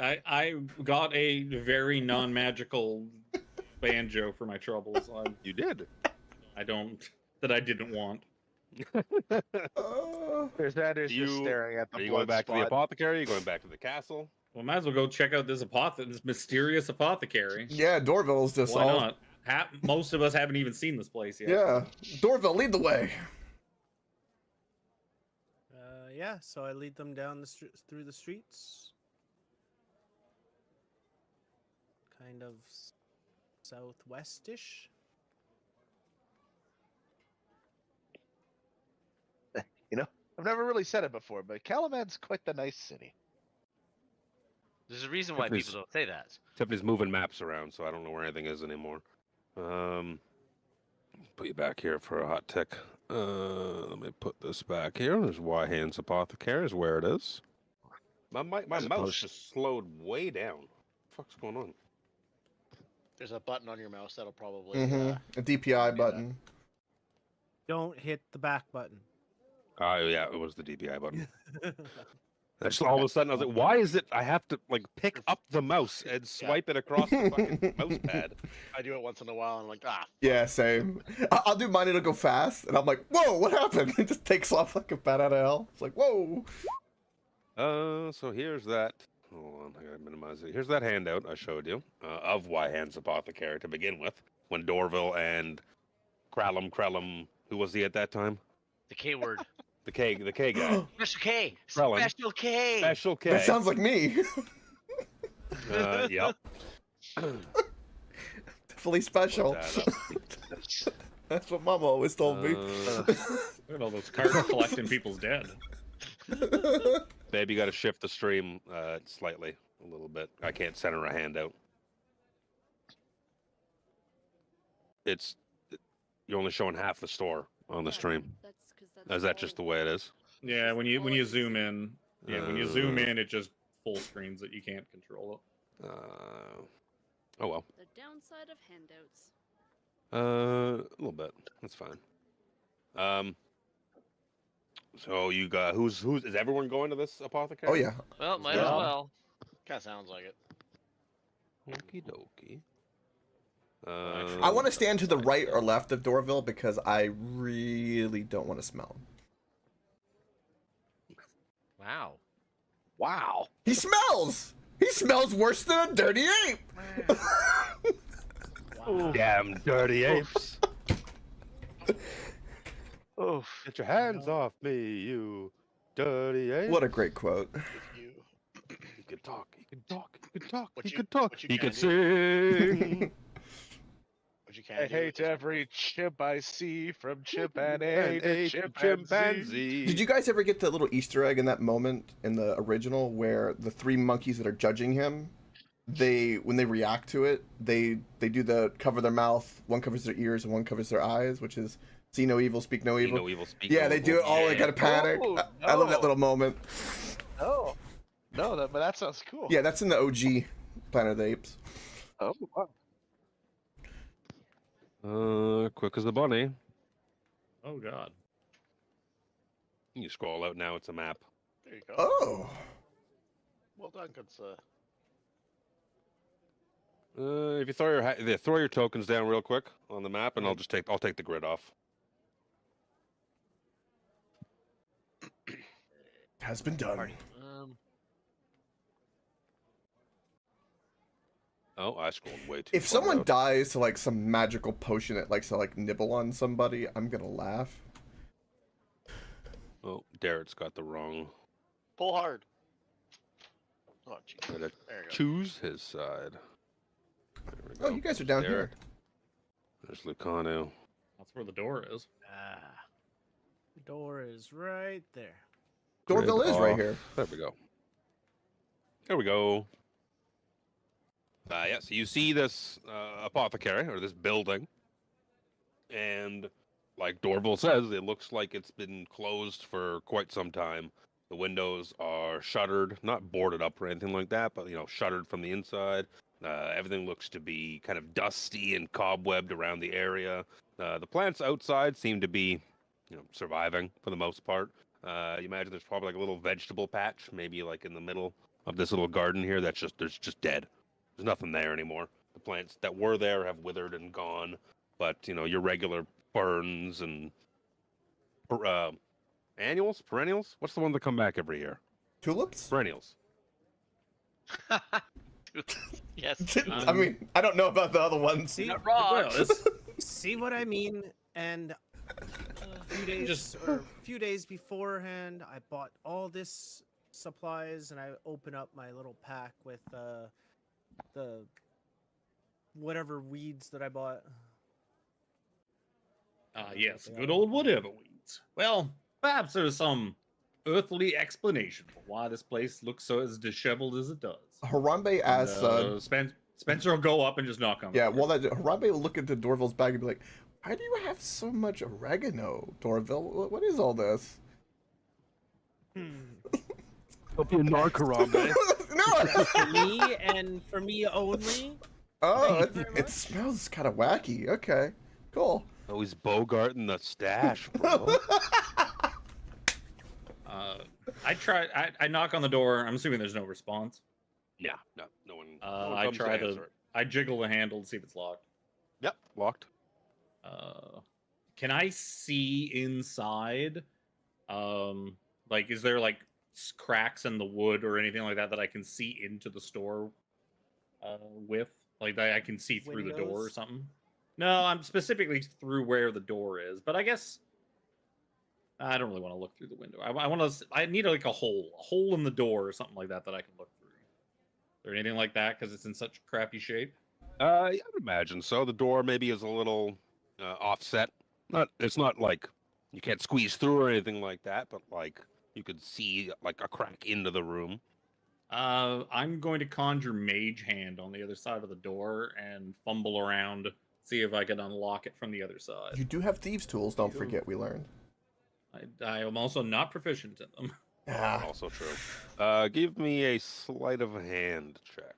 I got a very non-magical banjo for my troubles. You did. I didn't want. There's Anders You- just staring at the Are you blood going back to the spot. apothecary? Are you going back to the castle? Well, might as well go check out this mysterious apothecary. Yeah, Dorville's just Why all. not? Most of us haven't even seen this place yet. Yeah, Dorville, lead the way. Yeah, so I lead them down through the streets. Kind of southwestish. I've never really said it before, but Calaman's quite the nice city. There's a reason why If it's- people don't say that. Tiffany's moving maps around, so I don't know where anything is anymore. Put you back here for a hot tick. Let me put this back here. There's Wyhan's Apothecary is where it is. My mouse opposed- just slowed way down. What the fuck's going on? There's a button on your mouse that'll probably. A DPI do that. button. Don't hit the back button. Oh yeah, it was the DPI button. That's all of a sudden I was like, why is it I have to pick up the mouse and swipe it across the fucking mouse pad? I do it once in a while and I'm like, Yeah, same. I'll do mine. It'll go fast, and I'm like, "Whoa, what happened?" It just takes off like a bat out of hell. It's like, "Whoa." So here's that. Hold on, I gotta minimize it. Here's that handout I showed you of Wyhan's Apothecary to begin with. When Dorville and Krellum, who was he at that time? The K word. The K guy. Special K. Krellin. Special K. Special K. That sounds like me. Yep. Definitely special. Put that up. That's what Mama always told me. Look at all those cards collecting people's dead. Babe, you got to shift the stream slightly, a little bit. I can't center a handout. You're only showing half the store on the stream. Is that just the way it is? Yeah, when you zoom in, it just full screens it. You can't control it. Oh well. The downside of handouts. A little bit. That's fine. So you got who's is everyone going to this apothecary? Oh yeah. Well, might as Yeah. well. kind of sounds like it. Okie dokie. I want to stand to the right or left of Dorville because I really don't want to smell him. Wow. Wow. He smells. He smells worse than a dirty ape. Damn dirty apes! Oof. Get your hands off me, you dirty ape! What a great quote. If you, He could talk. He could talk. He could talk. What He you- could talk. what you He can could sing. what you can I do hate is- every chimp I see from chimpanzee And to a chimpanzee. chimpanzee. Did you guys ever get the little Easter egg in that moment in the original where the 3 monkeys that are judging him, when they react to it, they do the cover their mouth, one covers their ears and one covers their eyes, which is see no evil, speak no See evil. no evil, speak Yeah, no they evil. do it all. They Yeah. gotta panic. Oh, I love that no. little moment. No. No, but that sounds cool. Yeah, that's in the OG Planet of the Apes. Oh, wow. Quick as a bunny. Oh God. You scroll out now. It's a map. There you go. Oh. Well done, good sir. If you throw your tokens down real quick on the map, and I'll take the grid off. Has been done. Party. Oh, I scrolled way too If far someone out. dies to like some magical potion that likes to like nibble on somebody, I'm gonna laugh. Oh, Darrett's got the wrong. Pull hard. Oh, jeez. Gotta There you go. choose his side. There we Oh, go. you guys are down Derek. here. There's Lucano. That's where the door is. The door is right there. Dorville Grid is right off. here. There we go. There we go. Yeah, so you see this apothecary, or this building, and like Dorville says, it looks like it's been closed for quite some time. The windows are shuttered, not boarded up or anything like that, but, shuttered from the inside. Everything looks to be kind of dusty and cobwebbed around the area. The plants outside seem to be, surviving for the most part. You imagine there's probably like a little vegetable patch, maybe like in the middle of this little garden here. There's just dead. There's nothing there anymore. The plants that were there have withered and gone. But your regular ferns and perennials. What's the one that come back every year? Tulips? Perennials. Yes. I mean, I don't know about the other ones. See, Not rocks. see what I mean? And a few days beforehand, I bought all this supplies, and I open up my little pack with the whatever weeds that I bought. Yes, good old whatever weeds. Well, perhaps there's some earthly explanation for why this place looks so as disheveled as it does. Harambe asks, Spencer will go up and just knock on the yeah, door. well, Harambe will look into Dorville's bag and be like, why do you have so much oregano, Dorville? What is all this? Hope you're not Harambe. No! For me and for me only. Oh, Thank you very it much. smells kind of wacky. Okay, cool. Oh, he's bogarting the stash, bro. I knock on the door. I'm assuming there's no response. Yeah, no one. I jiggle the handle to see if it's locked. Yep, locked. Can I see inside? Like, is there like cracks in the wood or anything like that I can see into the store with? Like, that I can see through the door or Windows? something? No, I'm specifically through where the door is. But I guess I don't really want to look through the window. I need like a hole in the door or something like that I can look through. Is there anything like that because it's in such crappy shape? Yeah, I would imagine so. The door maybe is a little offset. It's not like you can't squeeze through or anything like that, but like you could see like a crack into the room. I'm going to conjure Mage Hand on the other side of the door and fumble around, see if I can unlock it from the other side. You do have thieves' tools, don't forget, we learned. I am also not proficient in them. Ah, Also true. Give me a sleight of hand check.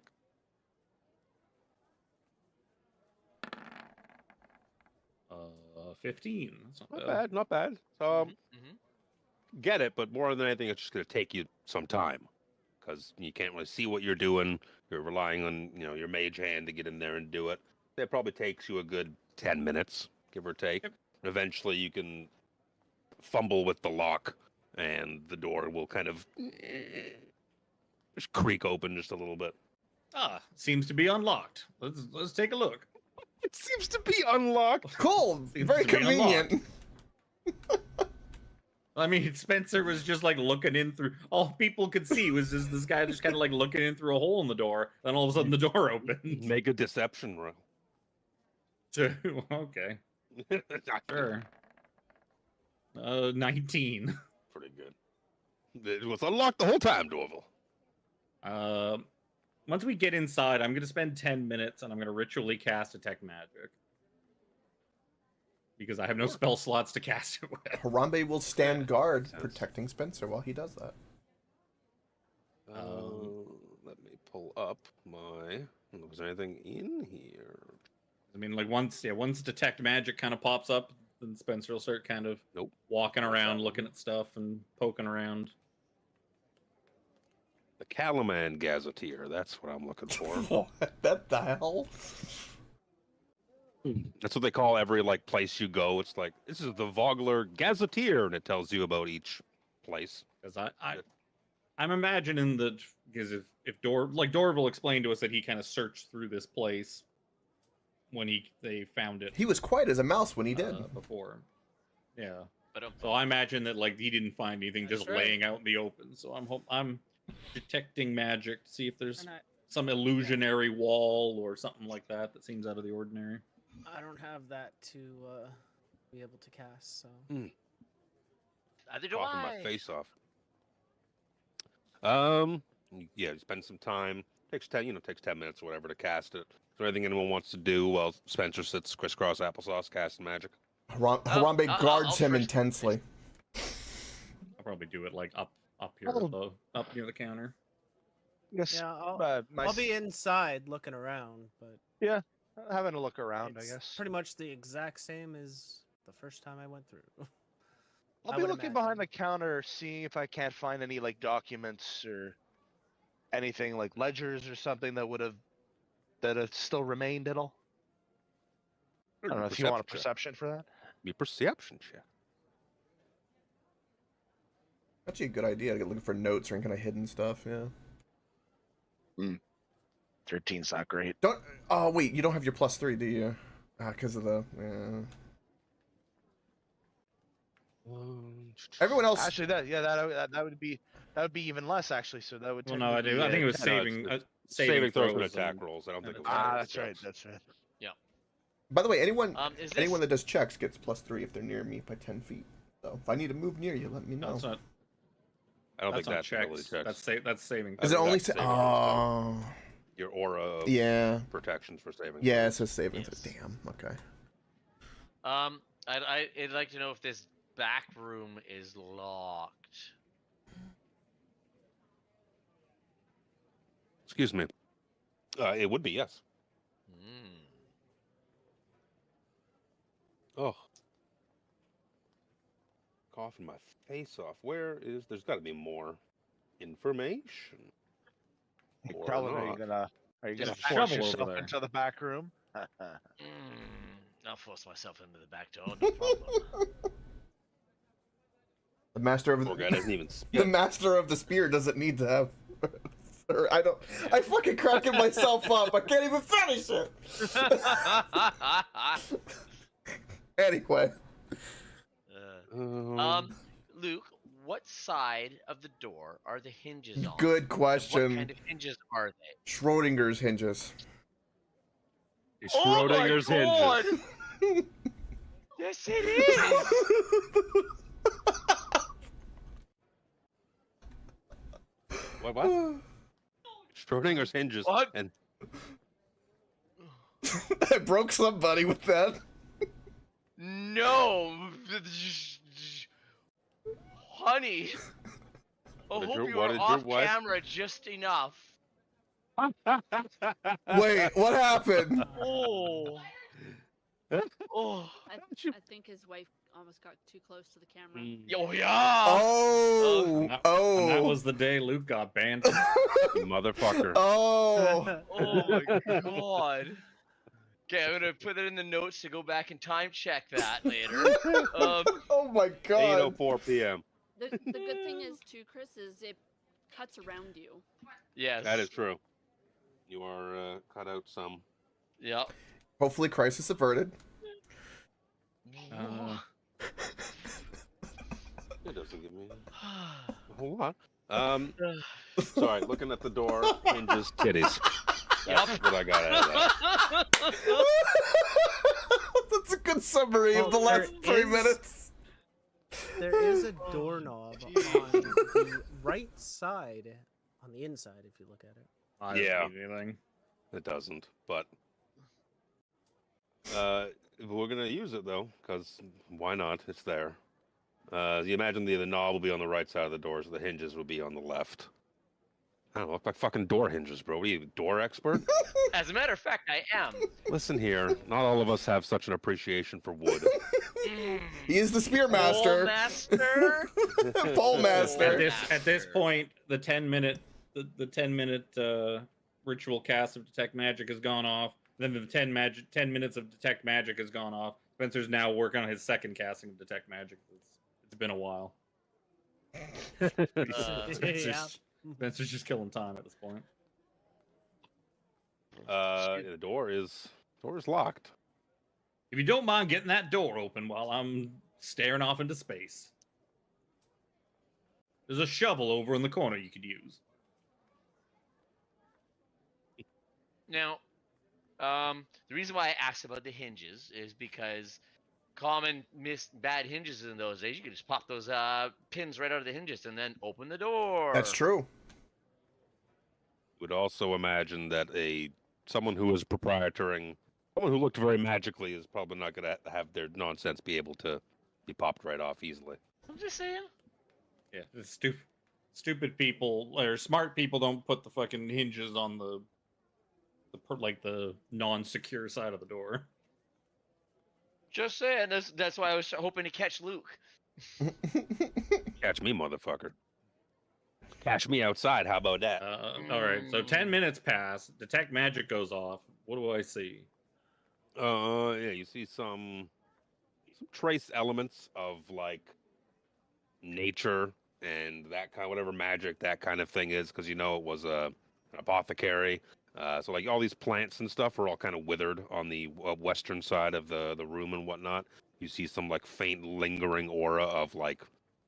15. That's Not bad, not bad. Get it, but more than anything, it's just going to take you some time because you can't really see what you're doing. You're relying on your mage hand to get in there and do it. It probably takes you a good 10 minutes, give or take. Yep. Eventually, you can fumble with the lock, and the door will kind of just creak open just a little bit. Seems to be unlocked. Let's take a look. It seems to be unlocked. cool. Seems Very to be convenient. I mean, Spencer was just like looking in through. All people could see was just this guy just kind of like looking in through a hole in the door. Then all of a sudden, the door opened. Make a deception roll. Okay, sure. 19. Pretty good. It was unlocked the whole time, Dorville. Once we get inside, I'm going to spend 10 minutes and I'm going to ritually cast Detect Magic. Because I have no spell slots to cast it with. Harambe will stand guard, sense. protecting Spencer while he does that. Let me pull up my. Was there anything in here? I mean, like once Detect Magic kind of pops up, then Spencer will start kind of walking around, looking at stuff and poking around. The Calaman Gazetteer. That's what I'm looking for. What the hell? That's what they call every like place you go. It's like this is the Vogler Gazetteer, and it tells you about each place. Because I'm imagining that because if Dorville explained to us that he kind of searched through this place when they found it. He was quiet as a mouse when he did. Before. Yeah. But So I imagine that like he didn't find anything That's just right. laying out in the open. So I'm detecting magic to see if there's And some illusionary wall or something like that that seems out of the ordinary. I don't have that to be able to cast, so. Neither do Coughing I. my face off. Yeah, spend some time. Takes 10 minutes or whatever to cast it. Is there anything anyone wants to do while Spencer sits crisscross applesauce casting magic? Harambe guards I'll him first- intensely. I'll probably do it like up here Oh. up near the counter. Yes. Yeah, I'll my be inside looking around, but having a look around, I it's guess. pretty much the exact same as the first time I went through. I'll I be would looking behind the imagine. counter, seeing if I can't find any like documents or anything like ledgers or something that have still remained at all. I don't know if you want a perception for that. Be perception check. Actually, a good idea to get looking for notes or any kind of hidden stuff. Yeah. 13's not great. Don't. Oh wait, you don't have your +3, do you? Because of the. Yeah. Everyone else. Actually, that would be even less actually. So that would. Well, no, I do. I think it was saving Saving throws and throws attack and- rolls. I don't think it was. That's right. That's right. By the way, anyone Is this... anyone that does checks gets +3 if they're near me by 10 feet. So if I need to move near you, let me know. That's not. I don't That's think not that's ability checks. checks. That's saving. Is I it think only? that's saving Oh. Your aura of Yeah. protections for saving. Yeah, it throws. says saving. Yes. Damn. Okay. I'd like to know if this back room is locked. Excuse me. It would be, yes. Oh. Coughing my face off. There's got to be more information. Or Crowlin, not. are you gonna Just force shovel over yourself there. into the back room? I'll force myself into the back door, no problem. The master of Poor guy doesn't even speak. the master of the spear doesn't need to have. I don't. I fucking cracking myself up. I can't even finish it. Anyway. Luke, what side of the door are the hinges on? Good What question. kind of hinges are they? Schrodinger's hinges. Schrodinger's hinges. Yes, it is. What? Schrodinger's hinges. What? And I broke somebody with that. No, honey. I What did hope your- you what were did your off wife- camera just enough. Wait, what happened? Oh. Oh. I think his wife almost got too close to the camera. Oh yeah. Oh, And that oh, was the day Luke got banned. you motherfucker. oh. Oh my god. Okay, I'm gonna put it in the notes to go back and time check that later. Oh my god. 8:04 p.m. The good thing is too, Chris, is it cuts around you. Yes. That is true. You are cut out some. Yep. Hopefully, crisis averted. It doesn't give me a whole lot. Sorry, looking at the door, hinges, titties. That's what I got out of that. That's a good summary of the Well, last there 3 is- minutes. There is a doorknob on the right side, on the inside, if you look at it. I don't Yeah. need anything. It doesn't, but we're gonna use it though, because why not? It's there. You imagine the knob will be on the right side of the door, so the hinges will be on the left. I don't know, look like fucking door hinges, bro. What are you, a door expert? As a matter of fact, I am. Listen here, not all of us have such an appreciation for wood. He is the spear master. Master. Pole master. At this point, the 10-minute the 10-minute ritual cast of detect magic has gone off. Then the 10 minutes of detect magic has gone off. Spencer's now working on his second casting of detect magic. It's been a while. Spencer's just killing time at this point. The door is locked. If you don't mind getting that door open while I'm staring off into space. There's a shovel over in the corner you could use. Now, the reason why I asked about the hinges is because common bad hinges in those days, you could just pop those pins right out of the hinges and then open the door. That's true. Would also imagine that someone who is proprietoring, someone who looked very magically, is probably not going to have their nonsense be able to be popped right off easily. I'm just saying. Yeah, the stupid people or smart people don't put the fucking hinges on the non-secure side of the door. Just saying. That's why I was hoping to catch Luke. Catch me, motherfucker. Catch me outside. How about that? All right, so 10 minutes pass. Detect magic goes off. What do I see? Yeah, you see some trace elements of like nature and that kind of whatever magic that kind of thing is, because you know it was an apothecary. So like all these plants and stuff are all kind of withered on the western side of the room and whatnot. You see some like faint lingering aura of like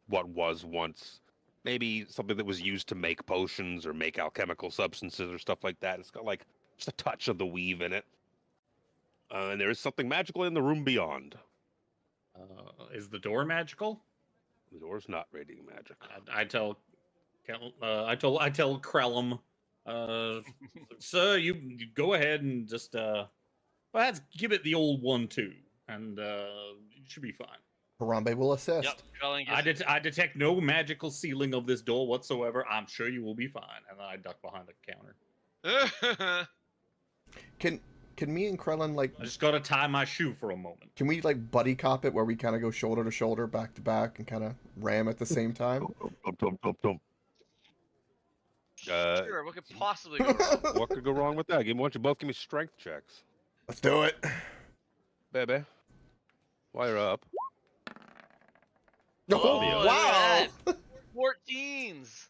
what was once maybe something that was used to make potions or make alchemical substances or stuff like that. It's got like just a touch of the weave in it. And there is something magical in the room beyond. Is the door magical? The door's not radiating magic. I tell Krellum, sir, you go ahead and just perhaps give it the old 1-2, and it should be fine. Harambe will assist. Yep. Krellin I detect no magical sealing of this door whatsoever. I'm sure you will be fine. And then I duck behind the counter. Can me and Krellin like? I just gotta tie my shoe for a moment. Can we like buddy cop it where we kind of go shoulder to shoulder, back to back, and kind of ram at the same time? Sure. What could possibly go wrong? What could go wrong with that? Why don't you both give me strength checks? Let's do it, baby. While you're up. Oh, wow! 14s.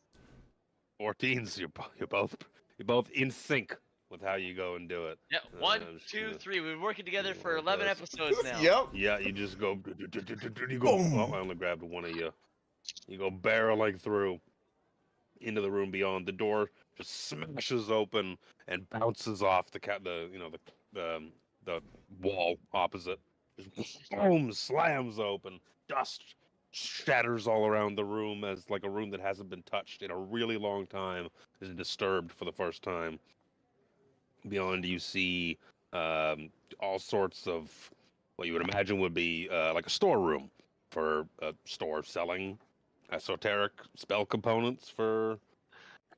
14s. You're both in sync with how you go and do it. Yeah, 1, 2, 3. We've been working together for 11 episodes now. Yep. Yeah, you just go. You go. Oh, I only grabbed one of you. You go barreling through into the room beyond. The door just smashes open and bounces off the wall opposite. Just boom, slams open. Dust shatters all around the room as like a room that hasn't been touched in a really long time is disturbed for the first time. Beyond, you see all sorts of what you would imagine would be like a storeroom for a store selling esoteric spell components for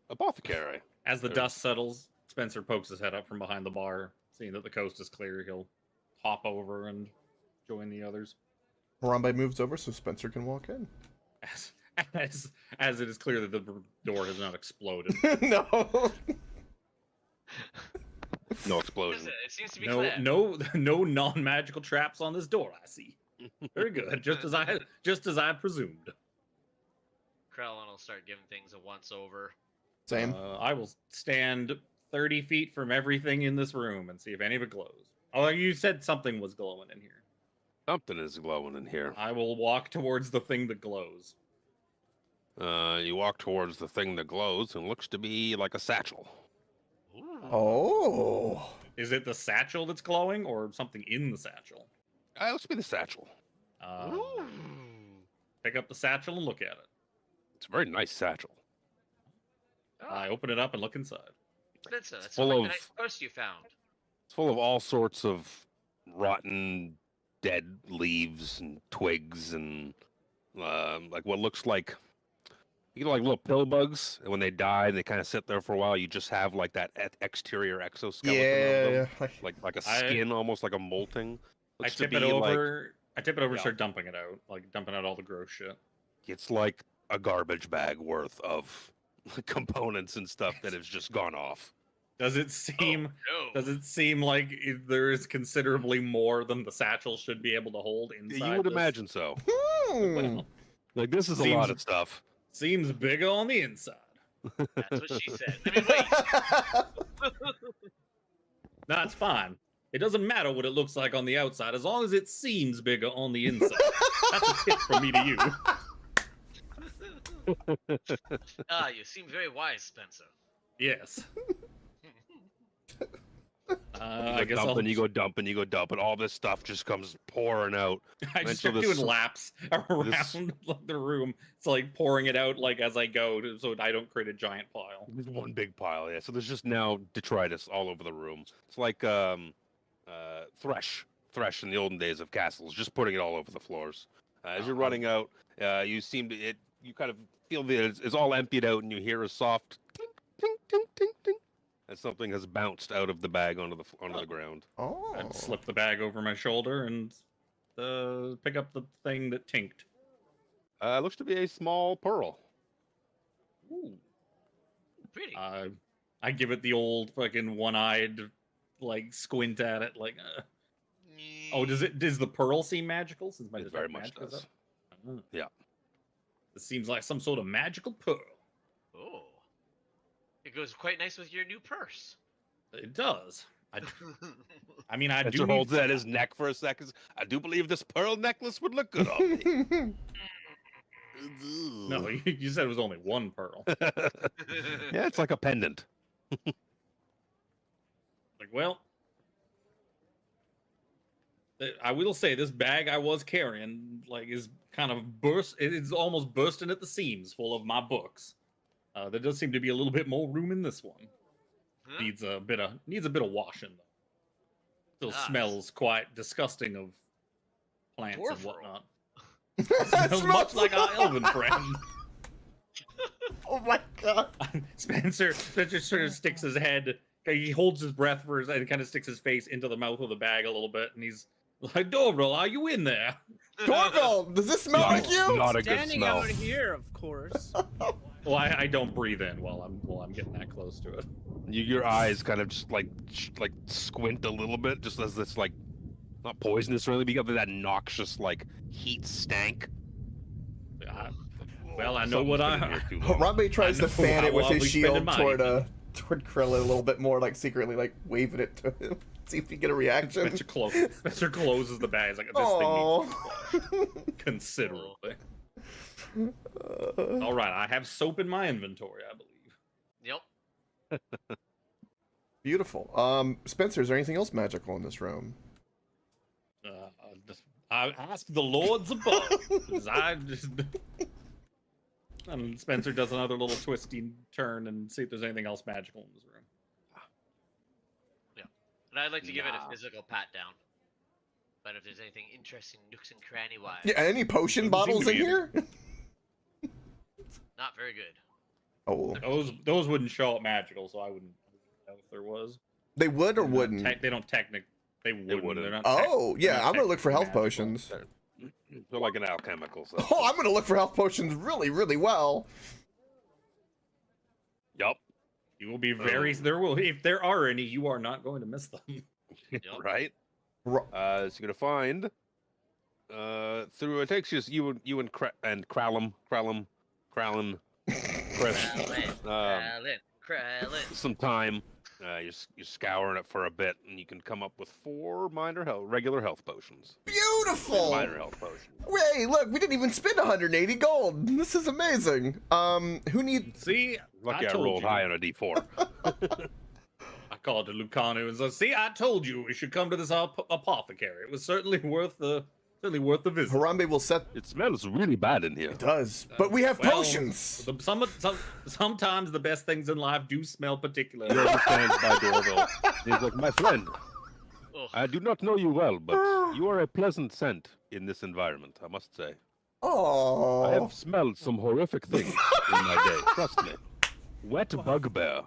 apothecary. As the dust settles, Spencer pokes his head up from behind the bar. Seeing that the coast is clear, he'll hop over and join the others. Harambe moves over so Spencer can walk in. As it is clear that the door has not exploded. No. No explosion. It seems to be clear. No non-magical traps on this door, I see. Very good. Just as I presumed. Krellin will start giving things a once over. Same. I will stand 30 feet from everything in this room and see if any of it glows. Oh, you said something was glowing in here. Something is glowing in here. I will walk towards the thing that glows. You walk towards the thing that glows and looks to be like a satchel. Oh. Is it the satchel that's glowing or something in the satchel? Looks to be the satchel. Pick up the satchel and look at it. It's a very nice satchel. I open it up and look inside. Spencer, that's full like of- the nice post you found. It's full of all sorts of rotten, dead leaves and twigs and like what looks like like little pill bugs. And when they die, they kind of sit there for a while. You just have like that exterior exoskeleton of them, like a skin, almost like a molting. I Looks to tip it be over. like- I tip it over and Yeah. start dumping it out, like dumping out all the gross shit. It's like a garbage bag worth of components and stuff that has just gone off. Does it seem? Oh, no. Does it seem like there is considerably more than the satchel should be able to hold inside? You would this? imagine so. Well, Like this is a lot of stuff. seems bigger on the inside. That's what she said. I mean, wait. That's fine. It doesn't matter what it looks like on the outside, as long as it seems bigger on the inside. That's a tip from me to you. Ah, you seem very wise, Spencer. Yes. I You guess go I'll. dumping, you go dumping, you go dumping. All this stuff just comes pouring out. I just until start doing this- laps around the room. It's like pouring it out like as I go, so I don't create a giant pile. There's one big pile, yeah. So there's just now detritus all over the room. It's like thresh in the olden days of castles, just putting it all over the floors. As you're running out, you seem to you kind of feel that it's all emptied out, and you hear a soft tink, tink, tink, tink, tink, as something has bounced out of the bag onto the ground. Oh. I slip the bag over my shoulder and pick up the thing that tinked. Looks to be a small pearl. Ooh. Pretty. I give it the old fucking one-eyed like squint at it like. Oh, does the pearl seem magical? Since my It very detect much magic is does. up? Oh. Yeah. It seems like some sort of magical pearl. Oh. It goes quite nice with your new purse. It does. I do Spencer need holds it at his neck for a second. I do believe this pearl necklace would look good on me. No, you said it was only one pearl. Yeah, it's like a pendant. Like, well, I will say this bag I was carrying like is kind of burst. It is almost bursting at the seams, full of my books. There does seem to be a little bit more room in this one. Huh? Needs a bit of washing though. Still Nice. smells quite disgusting of plants and Dwarf whatnot. That Smells much like our elven friend. Oh my god. Spencer sort of sticks his head. He holds his breath and kind of sticks his face into the mouth of the bag a little bit, and he's like, "Dorville, are you in there?" Dorville, does this smell like you? Not a good Standing smell. out here, of course. Well, I don't breathe in while I'm getting that close to it. Your eyes kind of just like squint a little bit, just as this like not poisonous or anything, but you got that noxious like heat stank. Well, I know what Something's been in here too long. Harambe tries I to know fan how it with I'll his be shield spending my toward Krillin a little bit more, like secretly, like waving it to him. See if he get a reaction. Spencer closes the bag. He's like, this Oh. thing needs to be flushed considerably. All right, I have soap in my inventory, I believe. Yep. Beautiful. Spencer, is there anything else magical in this room? I ask the lords above. 'Cause I just. And Spencer does another little twisty turn and see if there's anything else magical in this room. And I'd like to give it Nah. a physical pat down. But if there's anything interesting, nooks and cranny wise, Yeah, any potion Doesn't seem bottles to in be here? not very good. Oh, Those wouldn't show up magical, so I wouldn't know if there was. they would or They're not wouldn't? They don't technic. They wouldn't. wouldn't. They're not Oh, they're yeah, not I'm gonna look for health technically potions. They're like an alchemical. So. Oh, I'm gonna look for health potions really, really well. Yup. You will be very. There will, if there are any, you are not going to miss them. Yep. Right. Ro- So you're gonna find through it takes you and Krallum, Krellin, Krallin, Krellin. some time. You're scouring it for a bit, and you can come up with 4 regular health potions. Beautiful. Minor health potions. Hey, look, we didn't even spend 180 gold. This is amazing. Who needs? See, Lucky I told rolled you. high on a D4. I called to Lucano and said, "See, I told you we should come to this apothecary. It was certainly worth the visit." Harambe will set. It smells really bad in here. It does, but we have Well, potions. Sometimes the best things in life do smell particularly. He understands by Dorville. He's like, my friend, Ugh. I do not know you well, but you are a pleasant scent in this environment, I must say. I Oh. have smelled some horrific things in my day, trust me. Wet bugbear.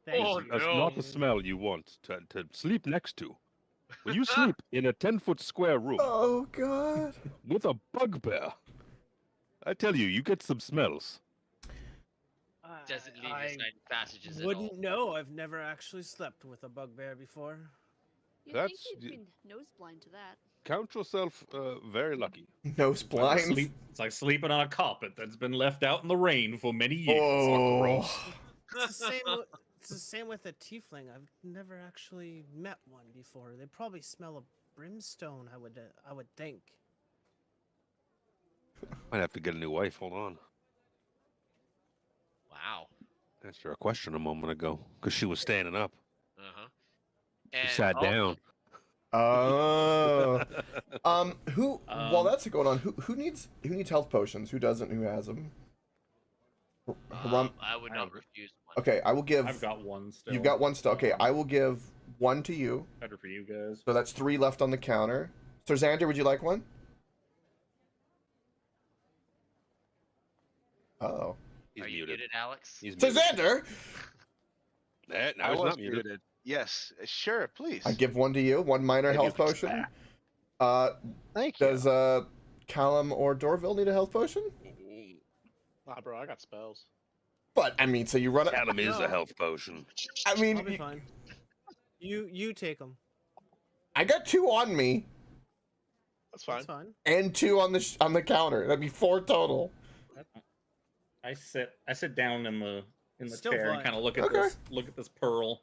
Oh, That's no. not the smell you want to sleep next to. When you sleep in a 10-foot square room Oh God. with a bugbear, I tell you, you get some smells. Does it leave you I side passages at all? wouldn't know. I've never actually slept with a bugbear before. You That's- think you'd be nose blind to that? Count yourself very lucky. Nose blind. It's like sleeping on a carpet that's been left out in the rain for many years. Oh. Gross. It's the same. It's the same with a tiefling. I've never actually met one before. They probably smell of brimstone. I would think. Might have to get a new wife. Hold on. Wow. Answered her a question a moment ago because she was standing up. Uh-huh. She And sat also- down. Oh. Who? While Um, that's going on, who needs health potions? Who doesn't? Who has them? I would not refuse one. Okay, I will give. I've got one still. You've got one still. Okay, I will give one to you. Better for you guys. So that's 3 left on the counter. So Xander, would you like one? Oh. He's Are you muted. muted, Alex? He's So muted. Xander, Now I he's was not muted. Yes, sure, please. I give one to you. One minor Maybe health I'll fix potion. Thank you. Does Callum or Dorville need a health potion? Nah, bro, I got spells. But I mean, so you run it. Callum is No. a health potion. I I'll be mean, fine. You take them. I got 2 on me That's fine. That's fine. and 2 on the counter. That'd be 4 total. I sit down in the Still chair and fine. kind of look at Okay. this pearl.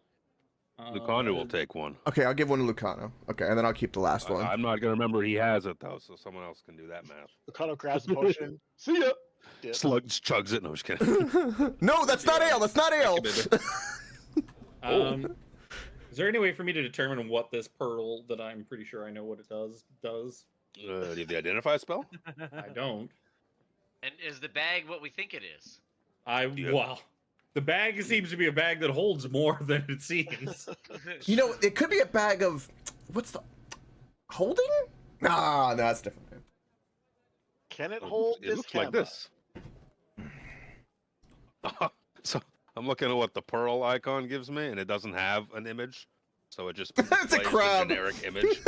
Lucano will take one. Okay, I'll give one to Lucano. Okay, and then I'll keep the last one. I'm not gonna remember he has it though, so someone else can do that math. Lucano grabs the potion. See ya. Dip. Slugs chugs it. No, I'm just kidding. No, that's not ale. That's not ale. Is there any way for me to determine what this pearl that I'm pretty sure I know what it does? Do you have the identify spell? I don't. And is the bag what we think it is? Yeah. Well, the bag seems to be a bag that holds more than it seems. You know, it could be a bag of what's the holding? Nah, no, that's different. Can it hold It this looks like camera? this. So I'm looking at what the pearl icon gives me, and it doesn't have an image, so it just It's a displays the crab. generic image.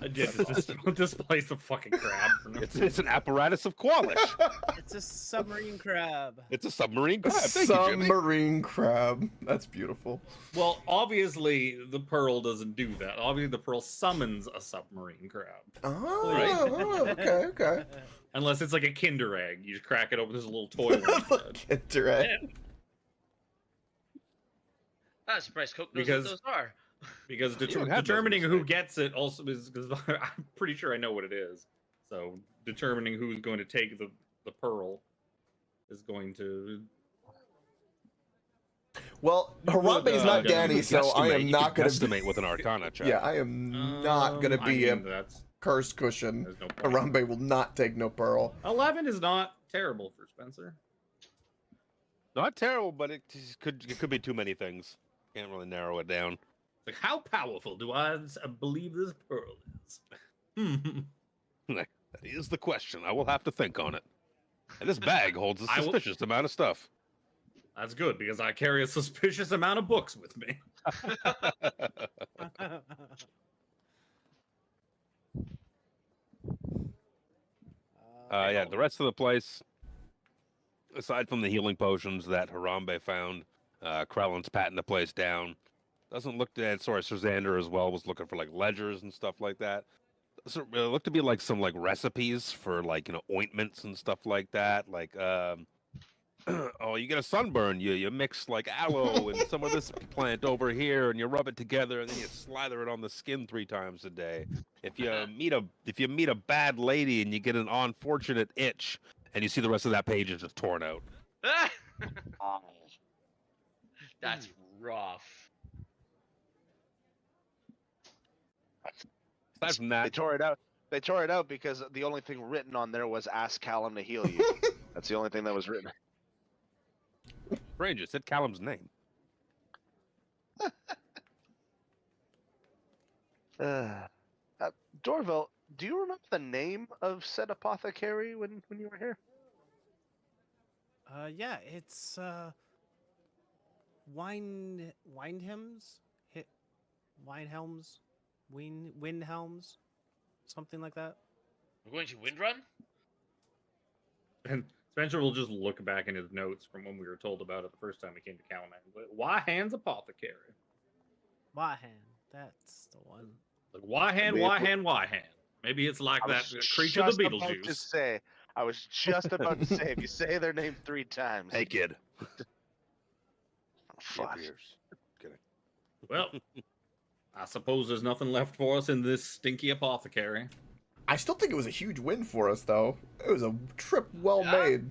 I did just displace the fucking crab. For no It's an apparatus of qualish. It's a submarine crab. It's a submarine crab. Thank you, Jimmy. Submarine crab. That's beautiful. Well, obviously the pearl doesn't do that. Obviously the pearl summons a submarine crab. Oh, okay, okay. Unless it's like a Kinder egg. You just crack it open, there's a little toy one inside. Interact. I'm surprised Coke knows Because- what those are. Because You don't have those determining in who this gets it also is because I'm pretty sure I know what it is. So determining who's going to take the pearl is going to. Well, Harambe's not Danny, so I am not going to. estimate with an Arcana check. Yeah, I am not going to be I mean, a that's curse cushion. there's no point. Harambe will not take no pearl. 11 is not terrible for Spencer. Not terrible, but it could be too many things. Can't really narrow it down. Like, how powerful do I believe this pearl is? That is the question. I will have to think on it. And this bag holds a I will- suspicious amount of stuff. That's good because I carry a suspicious amount of books with me. Yeah, the rest of the place, aside from the healing potions that Harambe found, Krellin's patting the place down. Doesn't look at Xander as well was looking for like ledgers and stuff like that. So it looked to be like some like recipes for like ointments and stuff like that. Like oh, you get a sunburn, you mix like aloe and some of this plant over here, and you rub it together, and then you slather it on the skin 3 times a day. If you meet a bad lady and you get an unfortunate itch, and you see the rest of that page is just torn out. That's rough. Aside from They that, tore it out. They tore it out because the only thing written on there was "Ask Callum to heal you." That's the only thing that was written. Ranger said Callum's name. Dorville, do you remember the name of said apothecary when you were here? Yeah, it's Windhelms, Windhelms, Windhelms, something like that. We're going to Windrun? And Spencer will just look back in his notes from when we were told about it the first time we came to Calaman. Wahan's apothecary. Wahan, that's the one. Like Wahan, Maybe- Wahan. Maybe it's like I that was creature the just about to Beetlejuice. say. I was just about to say. If you say their name 3 times, Hey, kid. oh, She fuck. appears. Kidding. Well, I suppose there's nothing left for us in this stinky apothecary. I still think it was a huge win for us, though. It was a trip well made.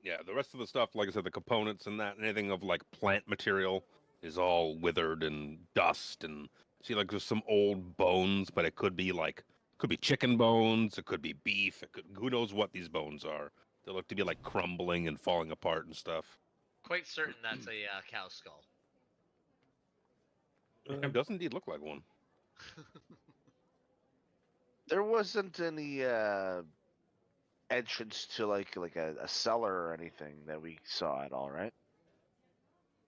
Yeah, the rest of the stuff, like I said, the components and that, anything of like plant material is all withered and dust. And see, like there's some old bones, but it could be chicken bones, it could be beef, who knows what these bones are. They look to be like crumbling and falling apart and stuff. Quite certain that's a cow skull. It does indeed look like one. There wasn't any entrance to like a cellar or anything that we saw at all, right?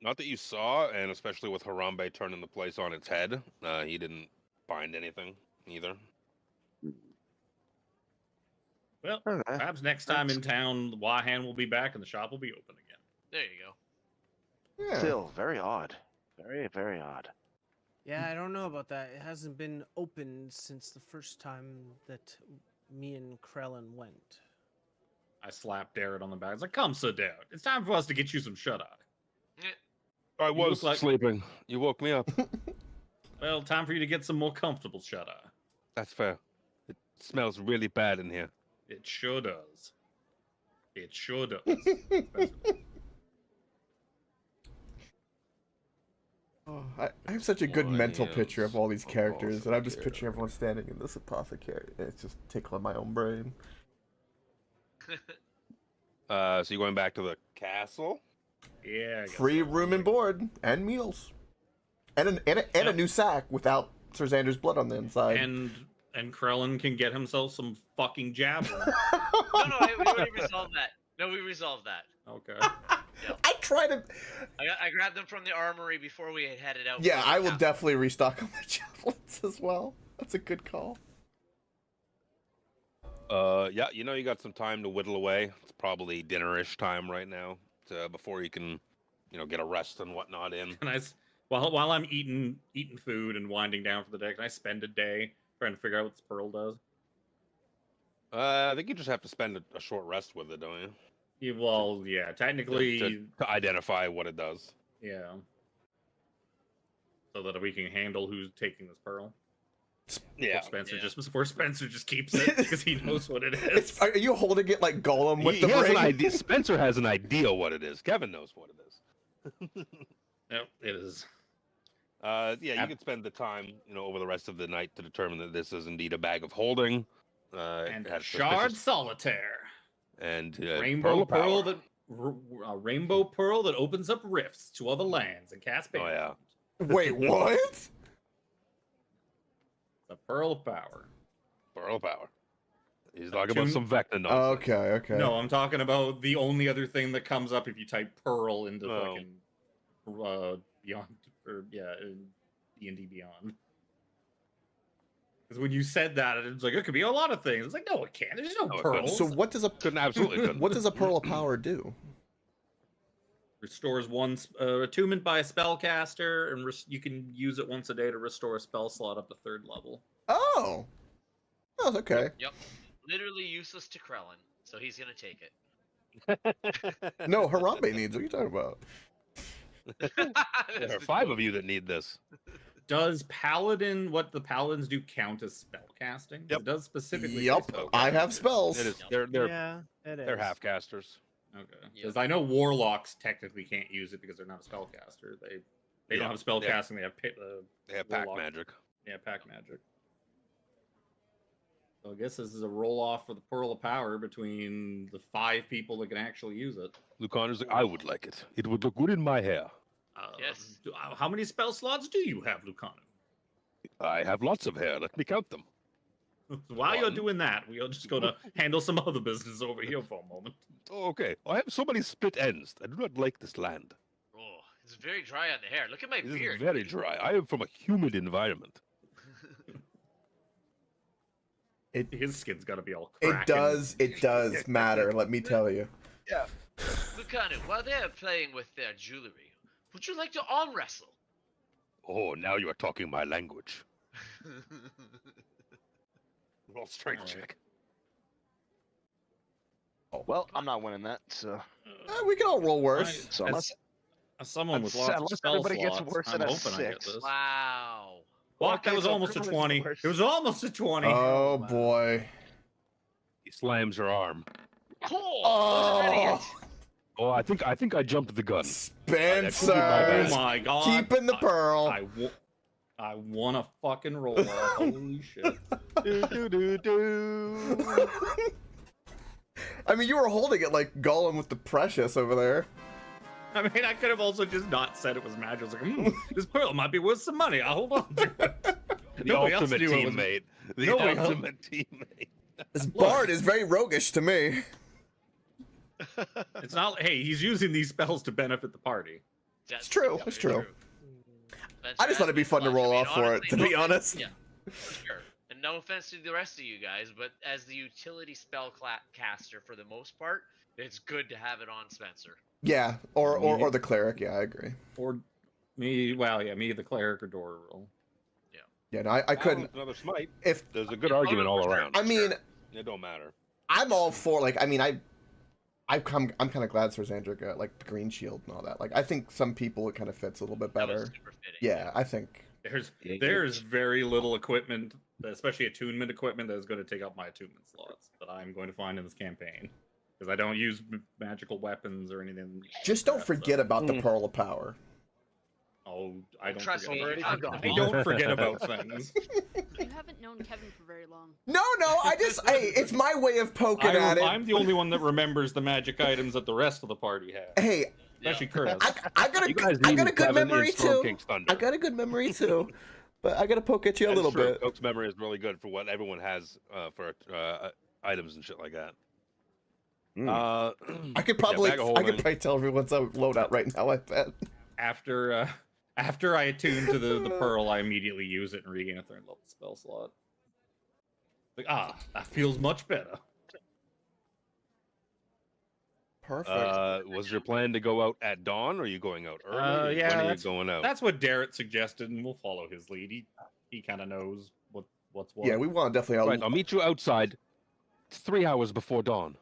Not that you saw, and especially with Harambe turning the place on its head, he didn't find anything either. Well, Okay. perhaps next time in town, Wahan will be back and the shop will be open again. There you go. Yeah. Still very odd. Very, very odd. Yeah, I don't know about that. It hasn't been opened since the first time that me and Krellin went. I slapped Darrett on the back. It's like, come sit down. It's time for us to get you some shut-eye. I look was like- sleeping. You woke me up. Well, time for you to get some more comfortable shut-eye. That's fair. It smells really bad in here. It sure does. It sure does. Oh, I have such a good mental picture of all these Lions characters, and I'm just apothecary. picturing everyone standing in this apothecary, and it's just tickling my own brain. So you're going back to the castle? Yeah. I guess Free so. room and board, and meals, and a new sack without Sir Xander's blood on the inside. And Krellin can get himself some fucking javelin. No, we already resolved that. No, we resolved that. Okay. I try to. I grabbed them from the armory before we had headed out. Yeah, for I the will town. definitely restock on my javelins as well. That's a good call. Yeah, you know you got some time to whittle away. It's probably dinner-ish time right now, before you can, get a rest and whatnot in. Can I, while I'm eating food and winding down for the day, can I spend a day trying to figure out what this pearl does? I think you just have to spend a short rest with it, don't you? Yeah, well, yeah, technically, To identify what it does. yeah. So that we can handle who's taking this pearl. Yeah. Before Spencer just keeps it because he knows what it is. Are you holding it like Gollum with He the has an ring? idea. Spencer has an idea what it is. Kevin knows what it is. Yep, it is. Yeah, you can spend the time, over the rest of the night to determine that this is indeed a bag of holding. And it a has shard suspicious- solitaire. and Rainbow pearl pearl of power. a rainbow pearl that opens up rifts to other lands and casts Oh, yeah. Wait, what? The pearl of power. Pearl of power. He's talking about Tune- some Vecna nonsense. Okay. No, I'm talking about the only other thing that comes up if you type pearl into Oh. fucking Beyond or D&D Beyond. Because when you said that, it was like it could be a lot of things. It's like no, it can't. There's no No, it pearls. So what does a Absolutely couldn't. what does a pearl of power do? Restores one attunement by a spellcaster, and you can use it once a day to restore a spell slot up to 3rd level. Oh, okay. Yep. Literally useless to Krellin, so he's gonna take it. No, Harambe needs. What are you talking about? There are 5 of you that need this. Does paladin what the paladins do count as spellcasting? Yep. It does specifically. say Yup, spellcasting. I have spells. It is. They're Yeah, it is. they're half casters. Okay. Yeah. Because I know warlocks technically can't use it because they're not a spellcaster. They Yeah, don't have spell yeah. casting. They have They have pack Warlock. magic. pack magic. So I guess this is a roll off for the Pearl of Power between the 5 people that can actually use it. Lucander's like, I would like it. It would look good in my hair. Yes. How many spell slots do you have, Lucano? I have lots of hair. Let me count them. While you're One. doing that, we're just going to handle some other business over here for a moment. Oh, okay. I have so many split ends. I do not like this land. Oh, it's very dry on the hair. Look at my It is beard. very dry. I am from a humid environment. His skin's got to be all It cracking. does matter, let me tell you. Lucano, while they're playing with their jewelry, would you like to arm wrestle? Oh, now you are talking my language. Roll strength Alright. check. Well, I'm not winning that, so. We can all roll worse. So unless, As someone with lots of unless spell everybody gets slots, worse I'm than a hoping I get 6. this. Wow. Fuck, Okay, that was so almost a everybody's 20. worse. It was almost a 20. Oh Wow. boy. He slams your arm. Cool. Oh, Oh, I think I jumped the gun. Spencer. Oh my god. Keeping the pearl. I want to fucking roll off. Holy shit. I mean, you were holding it like Gollum with the precious over there. I mean, I could have also just not said it was magic. I was like, this pearl might be worth some money. I'll hold on to it. The Nobody else ultimate knew it was- teammate. The Nobody else- ultimate teammate. This bard is very roguish to me. It's not. Hey, he's using these spells to benefit the party. It's true. It's true. That's I just thought it'd be fun to roll off for it, to be honestly, honest. Yeah, for sure. And no offense to the rest of you guys, but as the utility spell caster, for the most part, it's good to have it on Spencer. Yeah, or the cleric. Yeah, I agree. Or me. Well, yeah, me, the cleric, or Dora roll. Yeah, no, I couldn't. Another smite. If There's a good argument all around. I mean, It don't matter. I'm all for like. I mean, I'm kind of glad Sir Xander got like the green shield and all that. Like, I think some people it kind of fits a little bit That was better. super fitting. Yeah, I think. There's very little equipment, especially attunement equipment, that is going to take up my attunement slots that I'm going to find in this campaign because I don't use magical weapons or anything. Just like don't that, forget so- about the pearl of power. Oh, I don't Trust forget. me, I I've don't forget about things. You haven't known Kevin for very long. No, I just hey, it's my way of poking at it. I'm the only one that remembers the magic items that the rest of the party have, Hey, especially Curtis. I got You guys a need good Kevin in memory Storm too. King's Thunder. I got a good memory too, but I got to poke at you a That's little true. bit. Coke's memory is really good for what everyone has for items and shit like that. I could probably bag of holding. tell everyone's loadout right now. I bet. After I attune to the pearl, I immediately use it and regain a 3rd level spell slot. Like, that feels much better. Perfect. Was your plan to go out at dawn, or are you going out early? Yeah, when are you that's- going out? That's what Darrett suggested, and we'll follow his lead. He kind of knows what's what. Yeah, we want to definitely. Right, I'll meet you outside 3 hours before dawn.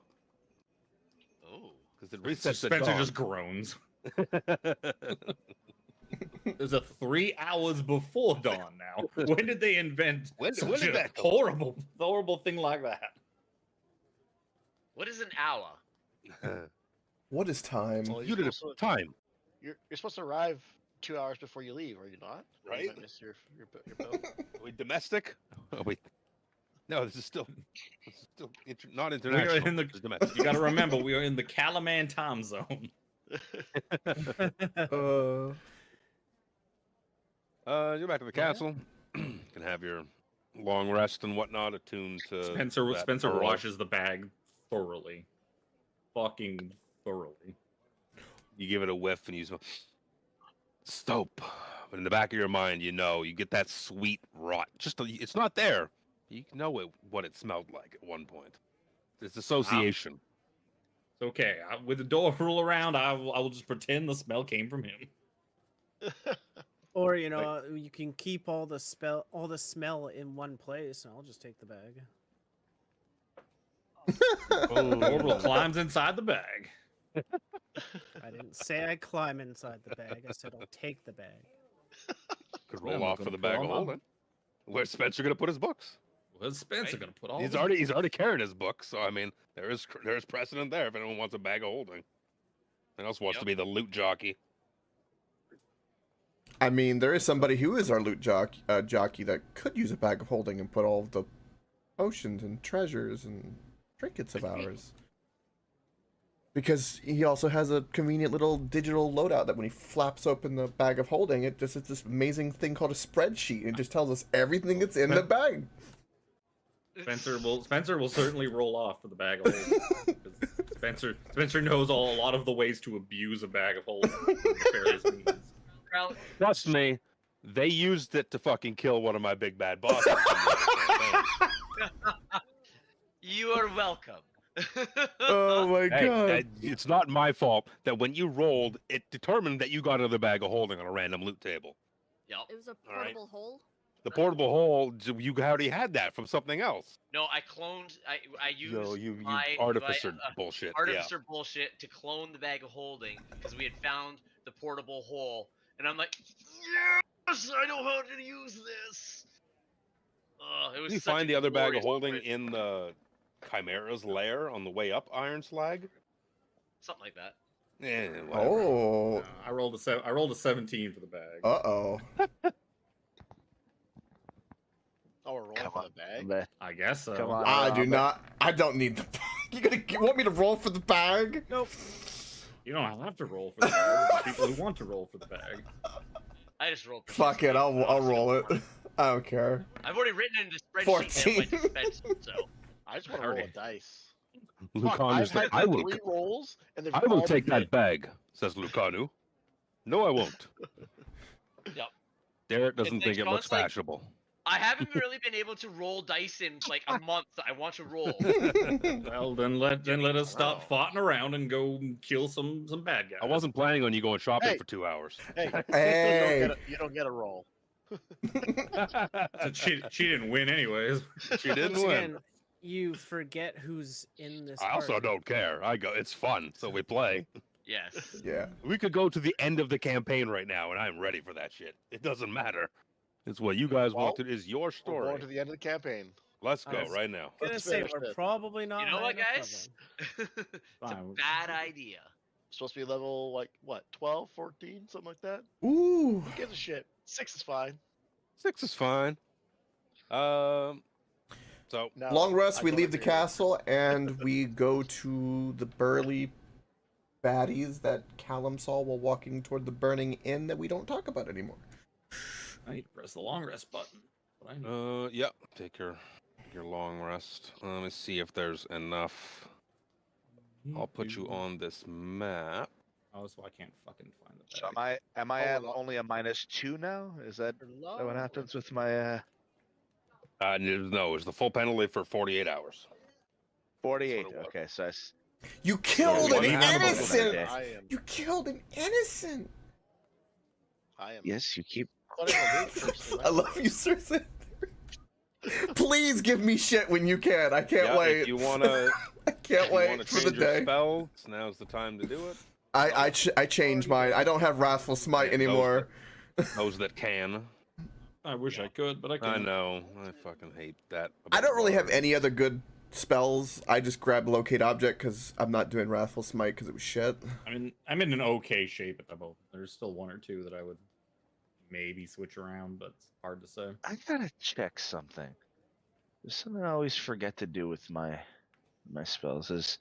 Oh. Because it resets at Spencer dawn. just groans. There's a 3 hours before dawn now. When did they invent When such did a that go? horrible thing like that? What is an hour? What is time? Well, You did it time. You're supposed to arrive 2 hours before you leave, are you not? Or you Right. might miss your boat. Are we domestic? Oh, wait. No, this is still not We international. are in the. This is domestic. You got to remember, we are in the Calaman time zone. You're back to the castle. You can have your long rest and whatnot attuned to Spencer that Spencer pearl. washes the bag thoroughly, fucking thoroughly. You give it a whiff and you smell soap. But in the back of your mind, you know, you get that sweet rot. It's not there. You know what it smelled like at one point. It's association. It's okay. With the door rule around, I will just pretend the smell came from him. Or you can keep all the smell in one place, and I'll just take the bag. Orbital climbs inside the bag. I didn't say I climb inside the bag. I said I'll take the bag. Could Yeah, roll I'm off gonna for the put bag of all my- holding. Where's Spencer gonna put his books? Where's Spencer gonna put all? He's the- already carrying his books, so I mean, there is precedent there if anyone wants a bag of holding. Anyone else wants to be the loot jockey? I mean, there is somebody who is our loot jockey that could use a bag of holding and put all of the potions and treasures and trinkets of ours. Because he also has a convenient little digital loadout that when he flaps open the bag of holding, it's this amazing thing called a spreadsheet. It just tells us everything that's in the bag. Spencer will certainly roll off for the bag of holding. 'Cause Spencer knows a lot of the ways to abuse a bag of holding for nefarious means. Well, Trust me, they used it to fucking kill one of my big bad bosses. in the other campaign. You are welcome. Oh my Hey, god. it's not my fault that when you rolled, it determined that you got another bag of holding on a random loot table. Yep. It was a All right. portable hole. The portable hole, you already had that from something else. No, I cloned. I used You my artificer bullshit. artificer bullshit to clone the bag of holding because we had found the portable hole, and I'm like, yes, I know how to use this. It was Did you such find a the other bag of glorious holding moment. in the Chimera's lair on the way up Iron Slag? Something like that. Whatever. Oh. I rolled a 17 for the bag. Uh-oh. Oh, we're rolling Come for on, the bag. man. I guess so. Come on. I do Robin. not. I don't need the bag. You want me to roll for the bag? Nope. You don't have to roll for the bag. There's people who want to roll for the bag. I just rolled. Fuck it. I'll roll it. I don't care. I've already written it in the spreadsheet. 14. And my dispenser, so I just want to roll a Okay. dice. Lucanu I've said, had I will, 3 rolls, and they've I will all take been that bag, says Lucanu. No, I won't. Yep. Derek doesn't It's think it looks honestly- fashionable. I haven't really been able to roll dice in like a month. I want to roll. Well, then let us stop Wow. farting around and go kill some bad guys. I wasn't planning on you going shopping Hey. for 2 hours. Hey, Hey. you don't get a roll. So she didn't win anyways. She didn't Once win. again, you forget who's in this. I also party. don't care. I go. It's fun, so we play. Yes. Yeah. We could go to the end of the campaign right now, and I'm ready for that shit. It doesn't matter. It's what you guys want to. Is your We're story. going to the end of the campaign. Let's go Nice. right now. I'm gonna Let's say finish we're this. probably not. You know high what, enough guys? It's a Fine. bad idea. Supposed to be level, like, what, 12, 14, something like that? Ooh. Who gives a shit? 6 is fine. 6 is fine. So No, Long rest. I We don't leave the agree. castle and we go to the burly baddies that Callum saw while walking toward the burning inn that we don't talk about anymore. I need to press the long rest button. But I need- yep. Take your long rest. Let me see if there's enough. I'll put you on this map. Oh, so I can't fucking find the So bag. am I Oh, at lo- only a -2 now? Is that Hello. what happens with my No, it's the full penalty for 48 hours. 48? That's what it was. Okay, so You killed one an animal innocent. today. You killed an innocent. I am. yes, you keep. Putting a loot person I love you, Cersei. Please give me shit when you can. I can't Yeah, wait. if you wanna, I can't wanna wait for the change your day. spell, now's the time to do it. I changed mine. I don't have Wrathful Smite Yeah, anymore. Those that can. I wish I could, but I I can't. know. I fucking hate that. I about don't really have bars. any other good spells. I just grab Locate Object because I'm not doing Wrathful Smite because it was shit. I'm in an okay shape at the moment. There's still 1 or 2 that I would maybe switch around, but it's hard to say. I gotta check something. There's something I always forget to do with my spells. There's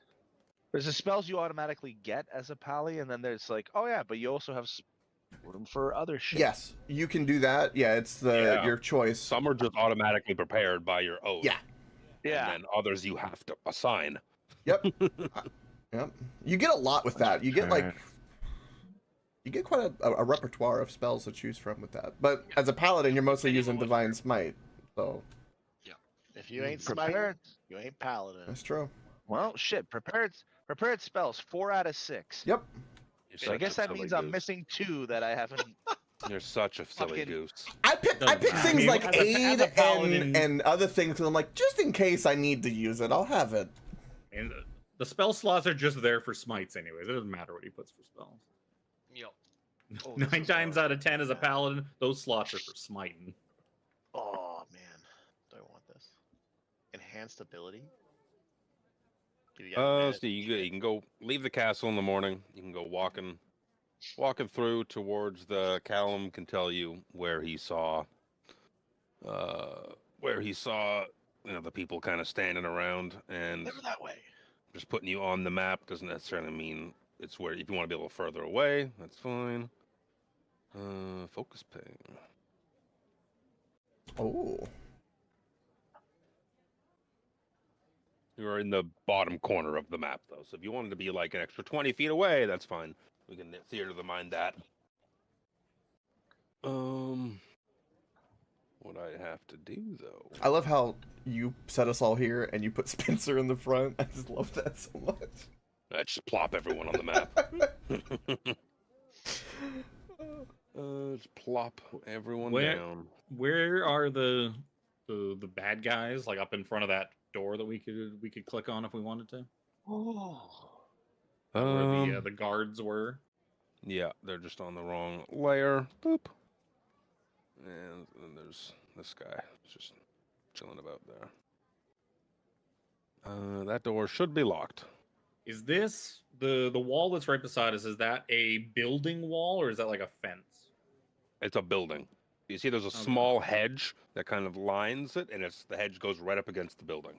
the spells you automatically get as a pally, and then there's like, oh yeah, but you also have room for other shit. Yes, you can do that. Yeah, it's Yeah. your choice. Some are just automatically prepared by your oath. Yeah. Yeah. And then others you have to assign. Yep. Yep. You get a lot with that. You get like you get quite a repertoire of spells to choose from with that. But as a paladin, you're mostly using Divine Smite, so If you ain't smiting, Prepared. you ain't paladin. that's true. Well, shit. Prepared spells 4 out of 6. Yep. You're So I such guess a that silly means I'm goose. missing 2 that I haven't. You're such a silly Fucking- goose. I pick Doesn't matter. things I mean, like as a aid paladin- and other things because I'm like, just in case I need to use it, I'll have it. And the spell slots are just there for smites anyways. It doesn't matter what he puts for spells. Yep. Oh, this 9 is times hard. out of 10 as a paladin, those slots are for smiting. Oh man, do I want this? Enhanced ability. Do you gotta manage So you can go leave the castle in the morning. You can go walking through towards the Callum can tell you where he saw the people kind of standing around, and Never that way. just putting you on the map doesn't necessarily mean it's where. If you want to be a little further away, that's fine. Focus ping. Oh. You're in the bottom corner of the map, though. So if you wanted to be like an extra 20 feet away, that's fine. We can theater to mind that. What I have to do, though. I love how you set us all here and you put Spencer in the front. I just love that so much. I just plop everyone on the map. Just plop everyone down. Where are the bad guys? Like up in front of that door that we could click on if we wanted to. Where the guards were. Yeah, they're just on the wrong layer. Boop. And then there's this guy just chilling about there. That door should be locked. Is this the wall that's right beside us? Is that a building wall or is that like a fence? It's a building. You see, there's a small hedge that kind of lines it, and the hedge goes right up against the building.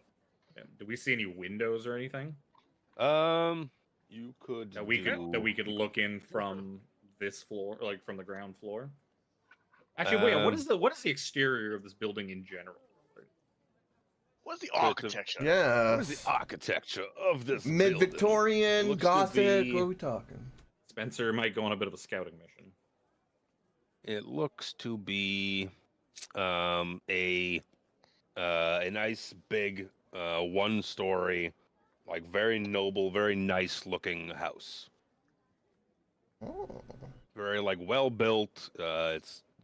Yeah. Do we see any windows or anything? You could that we could look in from this floor, like from the ground floor. Actually, wait. What is the exterior of this building in general? What's the architecture? Yeah. What is the architecture of this mid-Victorian, Gothic? What are we talking? Spencer might go on a bit of a scouting mission. It looks to be a nice big one-story, like very noble, very nice-looking house. Oh. Very like well built.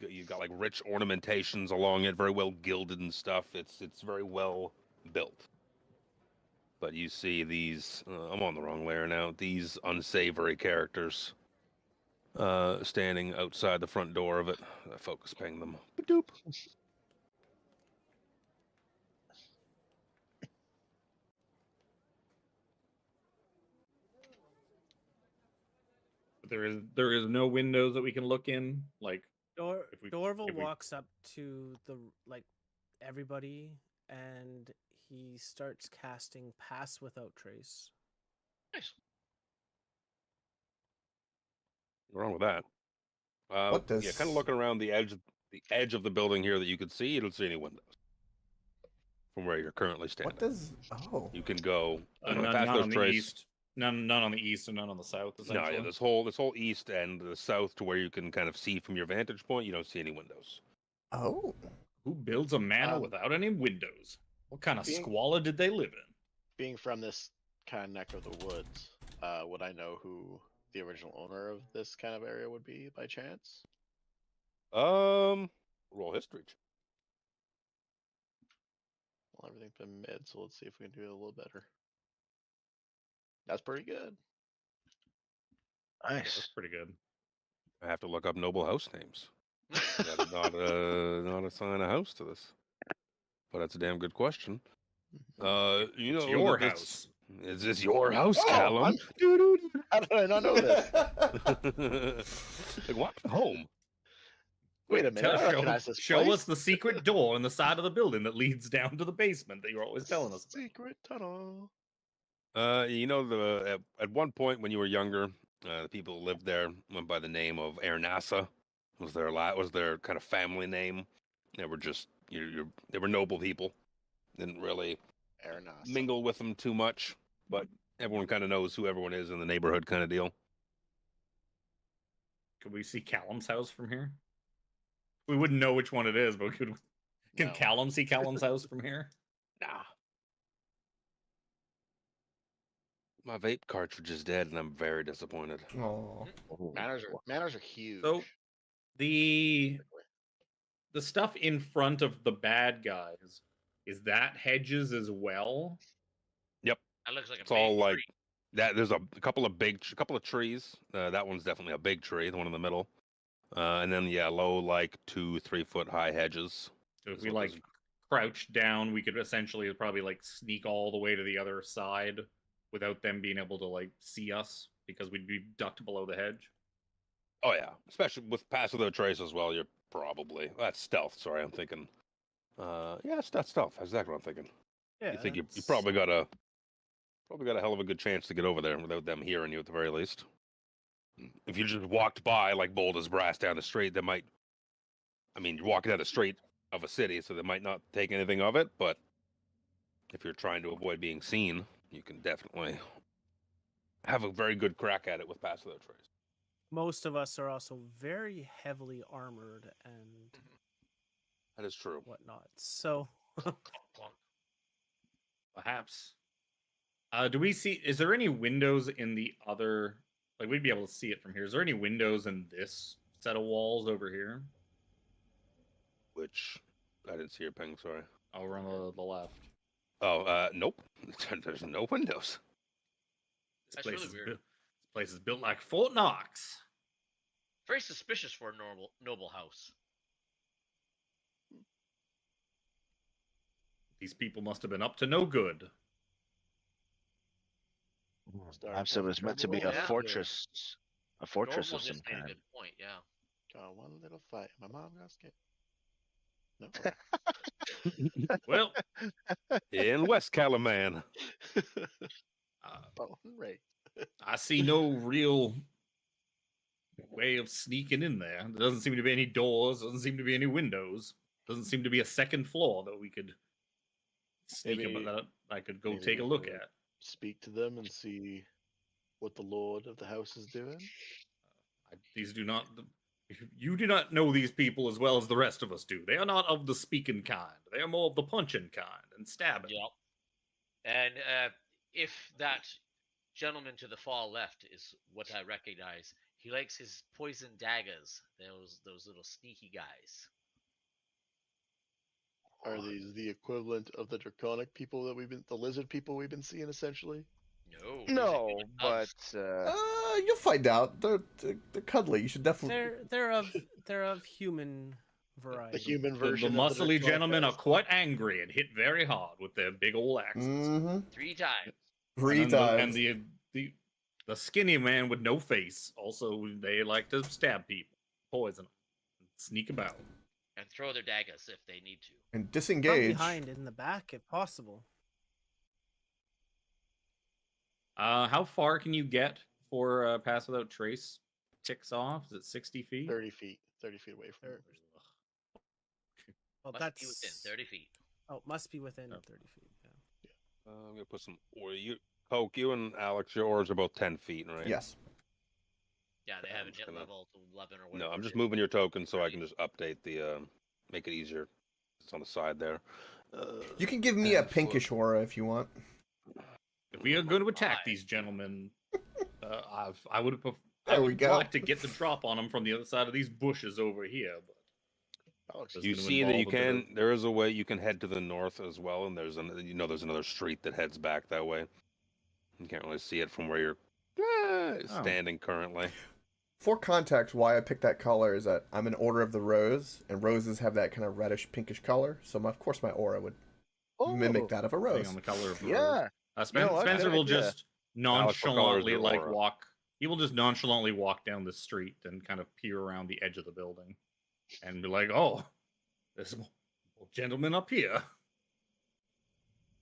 You've got like rich ornamentations along it, very well gilded and stuff. It's very well built. But you see these, I'm on the wrong layer now, these unsavory characters standing outside the front door of it. Focus ping them. Ba-doop. There is no windows that we can look in. Like Dorval walks up to everybody and he starts casting Pass Without Trace. Nice. What's wrong with that? What does... Yeah, kind of looking around the edge of the building here that you can see. You don't see any windows from where you're currently standing. What does... Oh. You can go none on the east. None on the east and none on the south. No, yeah, this whole east and the south to where you can kind of see from your vantage point. You don't see any windows. Oh. Who builds a manor without any windows? What kind of squalor did they live in? Being from this kind of neck of the woods, would I know who the original owner of this kind of area would be by chance? Roll history. Well, everything's been mid, so let's see if we can do it a little better. That's pretty good. Nice. Yeah, that's pretty good. I have to look up noble house names. That's not assign a house to this, but that's a damn good question. It's your house. Is this your house, Callum? How did I not know this? Like, what? Home? Wait a minute. Show us the secret door in the side of the building that leads down to the basement that you're always telling us. Secret tunnel. At one point when you were younger, the people who lived there went by the name of Ernassa. Was their kind of family name. They were just they were noble people. Didn't really mingle with them too much, but everyone kind of knows who everyone is in the neighborhood, kind of deal. Could we see Callum's house from here? We wouldn't know which one it is, but can Callum see Callum's house from here? Nah. My vape cartridge is dead, and I'm very disappointed. Oh. Manners are huge. So the stuff in front of the bad guys, is that hedges as well? Yep. That looks like it's all like that. There's a couple of trees. That one's definitely a big tree, the one in the middle. And then low 2-3 foot high hedges. So if we crouch down, we could essentially probably sneak all the way to the other side without them being able to see us because we'd be ducked below the hedge. Oh yeah, especially with Pass Without Trace as well. You're probably that's stealth. Sorry, I'm thinking. That's stealth. That's exactly what I'm thinking. Yeah, you think you probably got a hell of a good chance to get over there without them hearing you at the very least. If you just walked by like bold as brass down the street, they might. I mean, you're walking down the street of a city, so they might not take anything of it. But if you're trying to avoid being seen, you can definitely have a very good crack at it with Pass Without Trace. Most of us are also very heavily armored, and That is true. whatnot. So Perhaps. Do we see? Is there any windows in the other? Like we'd be able to see it from here. Is there any windows in this set of walls over here? Which I didn't see your ping. Sorry. Over on the left. Oh, nope. There's no windows. This That's really weird. This place is built like Fort Knox. Very suspicious for a noble house. These people must have been up to no good. Perhaps it was meant to be a Yeah. fortress. A fortress Normal of some just made a kind. good point. Yeah. Got one little fight. My mom got scared. No. Well, In West Calaman. Bone Ray. I see no real way of sneaking in there. There doesn't seem to be any doors. Doesn't seem to be any windows. Doesn't seem to be a second floor that we could sneak Maybe- that I could go maybe take a we look could at. Speak to them and see what the lord of the house is doing. These do not. You do not know these people as well as the rest of us do. They are not of the speaking kind. They are more of the punching kind and stabbing. Yep. And if that gentleman to the far left is what I recognize, he likes his poison daggers. Those little sneaky guys. Are these the equivalent of the draconic people that the lizard people we've been seeing essentially? No. these are No, human but cubs. You'll find out. They're cuddly. You should definitely. they're of human variety. The human The version. muscly of the draconic gentlemen are house? quite angry and hit very hard with their big old axes. Mm-hmm. 3 times. Three and times. The skinny man with no face. Also, they like to stab people, poison them, sneak about. And throw their daggers if they need to. And From disengage. behind, in the back, if possible. How far can you get before Pass Without Trace ticks off? Is it 60 feet? 30 feet. 30 feet away from Thir- them. Well, Must that's be within 30 feet. Oh, must be within Oh. 30 feet. Yeah. I'm gonna put some. Or Coke, you and Alex, your oars are both 10 feet, right? Yes. Yeah, they I'm haven't just hit gonna- level 11 or whatever. No, I'm it just is. moving your token so I can just update the. Make it easier. It's on the side there. You can give me a and flip. pinkish aura if you want. If we are going to attack Why? these gentlemen, I would have. There we go. like to get the drop on them from the other side of these bushes over here. But Alex, Does You gonna see that you involve a bit can. There is a way you can head to the north as well, and there's another street that heads back that way. You can't really see it from where you're standing currently. For context, why I picked that color is that I'm in Order of the Rose, and roses have that kind of reddish pinkish color. So of course my aura would mimic that of a depending rose. on the color of the rose. Yeah. what? Spencer Good will idea. just Alex, what color is nonchalantly your like aura? walk. He will just nonchalantly walk down the street and kind of peer around the edge of the building, and be like, "Oh, there's a gentleman up here."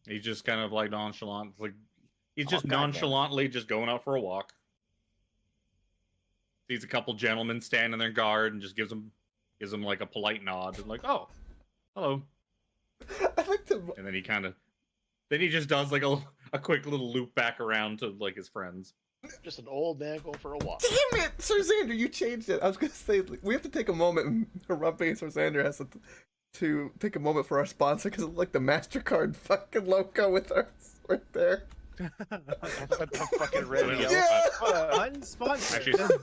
He's just kind of like nonchalant, like he's just goddamn. nonchalantly just going out for a walk. Sees a couple gentlemen standing their guard and just gives them like a polite nod and like, "Oh, hello." I like to. And then he just does like a quick little loop back around to like his friends. just an old man going for a walk. Damn it, Sir Xander, you changed it. I was gonna say we have to take a moment. Harambe and Sir Xander has to take a moment for our sponsor because like the Mastercard fucking logo with us right there. What the fucking red Yeah. yellow. Unsponsored. Actually, Spencer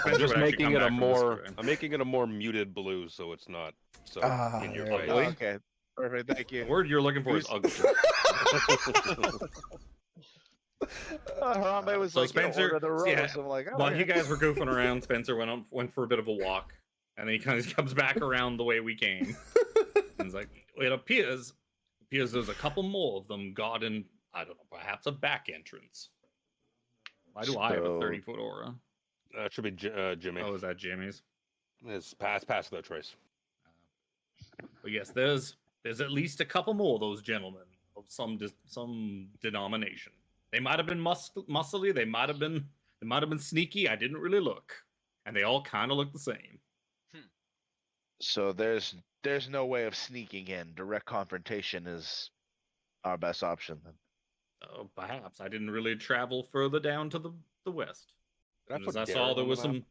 I'm would just actually making come it a back from this more. way. I'm making it a more muted blue, so it's not so Ah, in your there we face. go. Okay. Perfect. Thank The you. word you're looking for is ugly. Harambe was So like, Spencer- Order of the Rose. yeah, I'm like, oh, While okay. you guys were goofing around, Spencer went for a bit of a walk, and then he kind of comes back around the way we came. And he's like, "It appears there's a couple more of them guarding, I don't know, perhaps a back entrance." Why do I have a So- 30-foot aura? It should be Jimmy. Oh, is that Jimmy's? It's pass without trace. But yes, there's at least a couple more of those gentlemen of some denomination. They might have been muscly. They might have been sneaky. I didn't really look, and they all kind of look the same. So there's no way of sneaking in. Direct confrontation is our best option. Then. Oh, perhaps I didn't really travel further down to the west. Did And as put I Darren saw, there on was the map? some.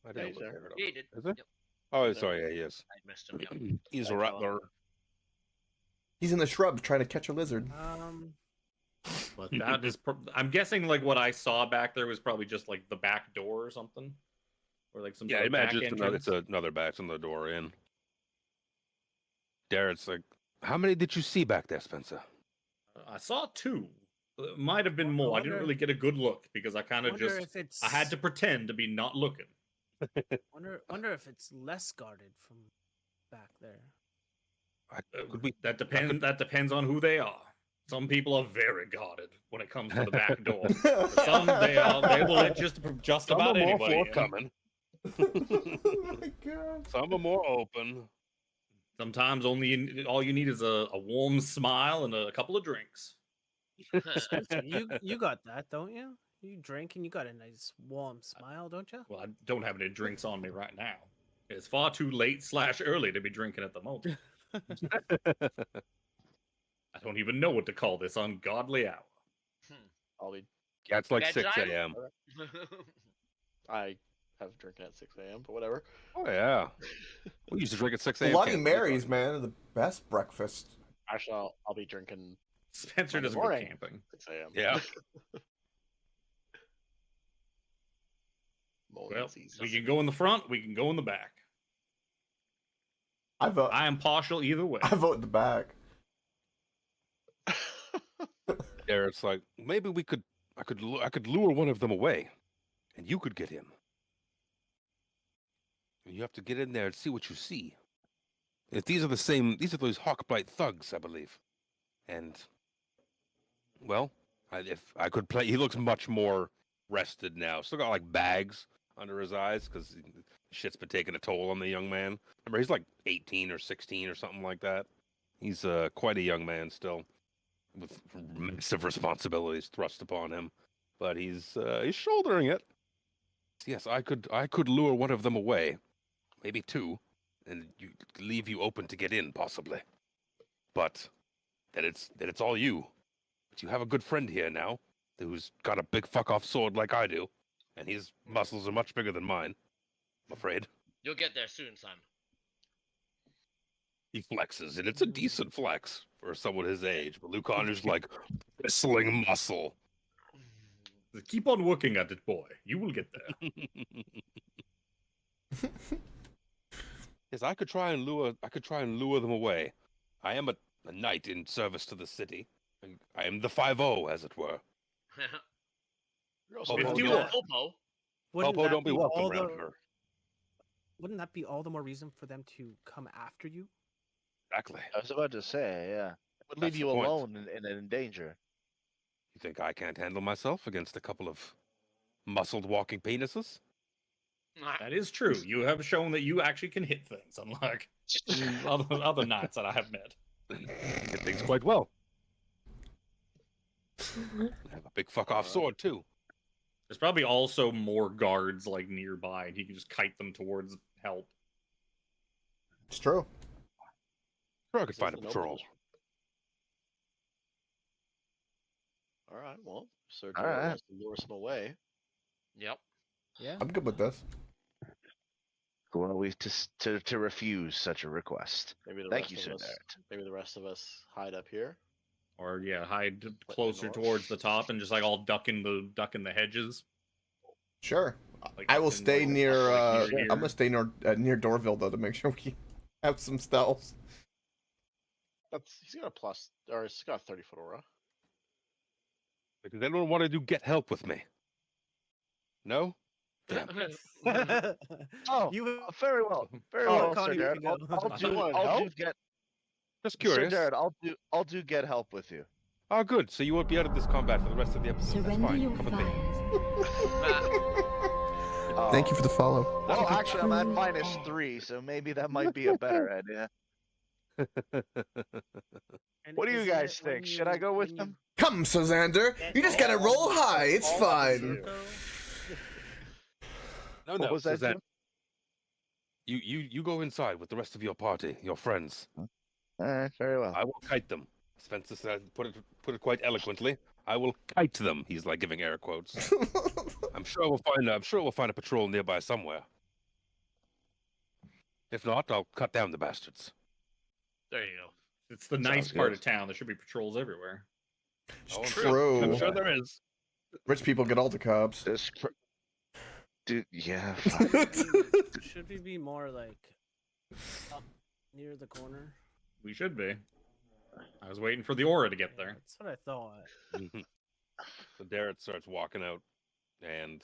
I didn't Hey, look sir. at it. Yeah, you did. Is it? Yep. Oh, sorry, yeah, he is. I missed him. Yep. He's a Hi, Callum. rattler. He's in the shrubs trying to catch a lizard. But that is, I'm guessing like what I saw back there was probably just like the back door or something, or like some Yeah, sort of back imagine entrance. it's another back in the door in. Darren's like, how many did you see back there, Spencer? I saw 2. It might have been more. I didn't wonder- really get a good look because I kind of Wonder just if it's. I had to pretend to be not looking. Wonder if it's less guarded from back there. Could we? That depends on who they are. Some people are very guarded when it comes to the back door. Some they will let just Some about are more anybody in. forthcoming. Oh my god. Some are more open. Sometimes all you need is a warm smile and a couple of drinks. Spencer, you got that, don't you? You drink and you got a nice warm smile, don't you? Well, I don't have any drinks on me right now. It's far too late/early to be drinking at the moment. I don't even know what to call this ungodly hour. I'll be. Yeah, it's like Bed 6 time? a.m. I have drinking at 6 a.m. But whatever. Oh yeah, we used to drink at 6 a.m. Bloody Can't Marys, sleep man, are the best breakfast. Actually, I'll be drinking Spencer Monday doesn't go morning. camping. 6 a.m. Yeah. Well, we can go in the front. We can go in the back. I vote. I am partial either way. I vote in the back. Garrett's like, maybe I could lure one of them away, and you could get him. You have to get in there and see what you see. If these are those Hawkblight thugs, I believe. And, well, if I could play, he looks much more rested now. Still got like bags under his eyes because shit's been taking a toll on the young man. Remember, he's like 18 or 16 or something like that. He's quite a young man still, with massive responsibilities thrust upon him. But he's shouldering it. Yes, I could lure one of them away, maybe 2, and leave you open to get in, possibly. But that it's all you. But you have a good friend here now, who's got a big fuck off sword like I do, and his muscles are much bigger than mine. I'm afraid. You'll get there soon, son. He flexes, and it's a decent flex for someone his age. But Lucander's like bristling muscle. Keep on working at it, boy. You will get there. Yes, I could try and lure them away. I am a knight in service to the city. I am the 5-0, as it were. You're also If welcome you to- are- Popo. Wouldn't Popo, that don't be welcome all around the- her. Wouldn't that be all the more reason for them to come after you? Exactly. I was about to say, yeah. It would That's leave you the point. alone and in danger. You think I can't handle myself against a couple of muscled walking penises? That is true. You have shown that you actually can hit things, unlike other knights that I have met. Hit things quite well. I have a big fuck off sword too. There's probably also more guards like nearby, and he can just kite them towards help. It's true. Sure, I could This find a is an patrol. open- All right, well, Sir All Dora right. wants to lure us away. Yep. Yeah. I'm good with this. Who are we to refuse such a request? Maybe the Thank rest you, of Sir us. Barrett. Maybe the rest of us hide up here. Or yeah, hide closer north. towards the top and just like all duck in the hedges. Sure. Like, I will up in, stay like, near. like, near I'm gonna stay near Dorville though to make sure we have some stealth. He's got a plus, or he's got a 30-foot aura. Does anyone want to get help with me? No? Damn. Oh, you very well. Very Oh, well, Connie, Sir you Darren. can go. I'll do get Just Sir curious. Darren, I'll do get help with you. Oh, good. So you won't be out of this combat for the rest of the episode. That's Surrender fine. your Come with me. fires. Thank you for the follow. Well, actually, I'm at -3, so maybe that might be a better idea. And What do you isn't guys it when think? Should I go with when them? Come, Sozander. You just gotta roll high. It's all fine. circle- No, What no. was that, Suzanne, Jim? you go inside with the rest of your party, your friends. All right, very well. I will kite them. Spencer said, put it quite eloquently. I will kite them. He's like giving air quotes. I'm sure we'll find a patrol nearby somewhere. If not, I'll cut down the bastards. There you go. It's the nice Sounds part good. of town. There should be patrols everywhere. It's Oh, I'm true. I'm sure there is. Rich people get all the cops. Dude, yeah. Should we be more like up near the corner? We should be. I was waiting for the aura to get there. That's what I thought. So Darrett starts walking out, and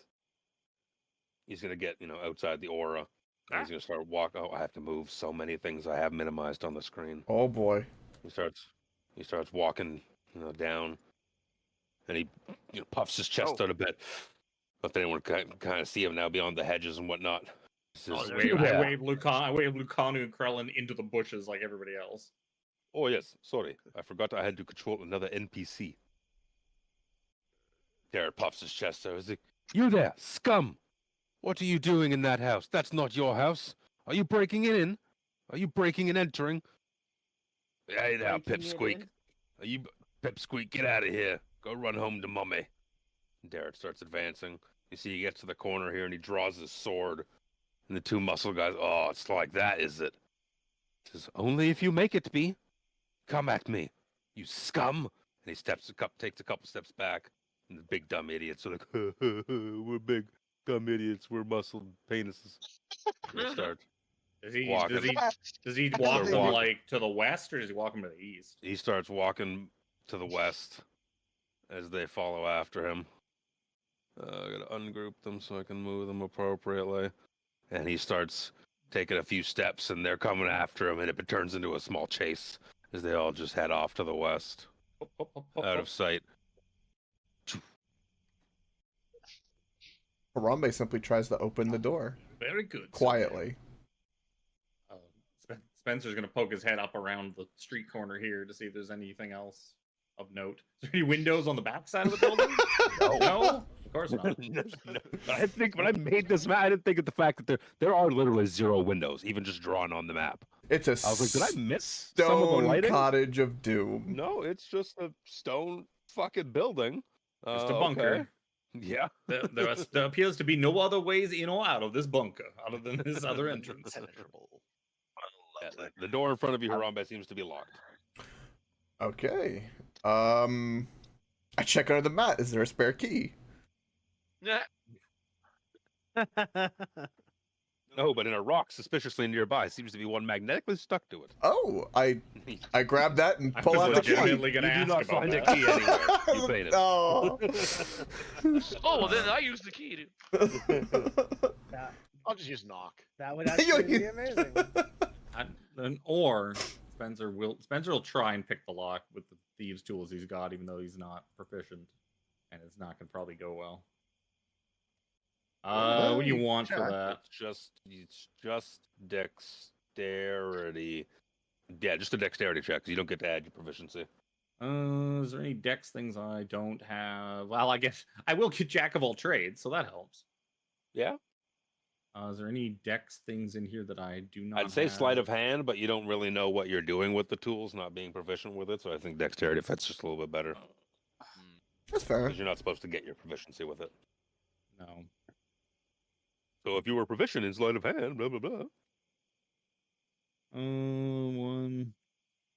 he's gonna get outside the aura. And he's gonna start walking. Oh, I have to move so many things I have minimized on the screen. Oh boy. He starts walking, down, and he puffs his chest out a bit. If anyone can kind of see him now beyond the hedges and whatnot. He says, I wave Lucanu and Krellin into the bushes like everybody else. Oh yes, sorry, I forgot I had to control another NPC. Darrett puffs his chest out. He's like, "You there, scum! What are you doing in that house? That's not your house. Are you breaking it in? Are you breaking and entering? Hey now, Pipsqueak. Are you Pipsqueak? Get out of here. Go run home to Mummy." Darrett starts advancing. You see, he gets to the corner here and he draws his sword. And the two muscle guys, oh, it's like that, is it? He says, "Only if you make it be. Come at me, you scum." And he takes a couple steps back. And the big dumb idiots are like, "We're big dumb idiots. We're muscle penises." And they start Does he walking. walk them walking. like to the west, or does he walk them to the east? He starts walking to the west as they follow after him. I gotta ungroup them so I can move them appropriately. And he starts taking a few steps, and they're coming after him, and it turns into a small chase as they all just head off to the west, out of sight. Harambe simply tries to open the door Very good. quietly. Spencer's gonna poke his head up around the street corner here to see if there's anything else of note. Is there any windows on the back side of the building? No, of course not. No. But I think when I made this map, I didn't think of the fact that there are literally 0 windows, even just drawn on the map. It's a I was like, did I miss some of the stone lighting? cottage of doom. No, it's just a stone fucking building. Just a bunker. Okay. Yeah. There appears to be no other ways in or out of this bunker other than this other entrance. Yeah, the door in front of you, Harambe, seems to be locked. Okay. I check under the mat. Is there a spare key? Yeah. No, but in a rock suspiciously nearby seems to be one magnetically stuck to it. Oh, I grab that and I pull was out the key. legitimately gonna You do ask not about find that. a key anywhere. You paid it. Oh. Oh, well, then I use the key to. I'll just use knock. That would actually be amazing. Or Spencer will try and pick the lock with the thieves' tools he's got, even though he's not proficient, and it's not gonna probably go well. What do you want for that? It's just dexterity. Yeah, just a dexterity check. 'Cause you don't get to add your proficiency. Is there any dex things I don't have? Well, I guess I will get jack of all trades, so that helps. Yeah, Is there any dex things in here that I do not? I'd say have? sleight of hand, but you don't really know what you're doing with the tools, not being proficient with it. So I think dexterity fits just a little bit better That's fair. because you're not supposed to get your proficiency with it. No. So if you were proficient in sleight of hand, blah blah blah. 1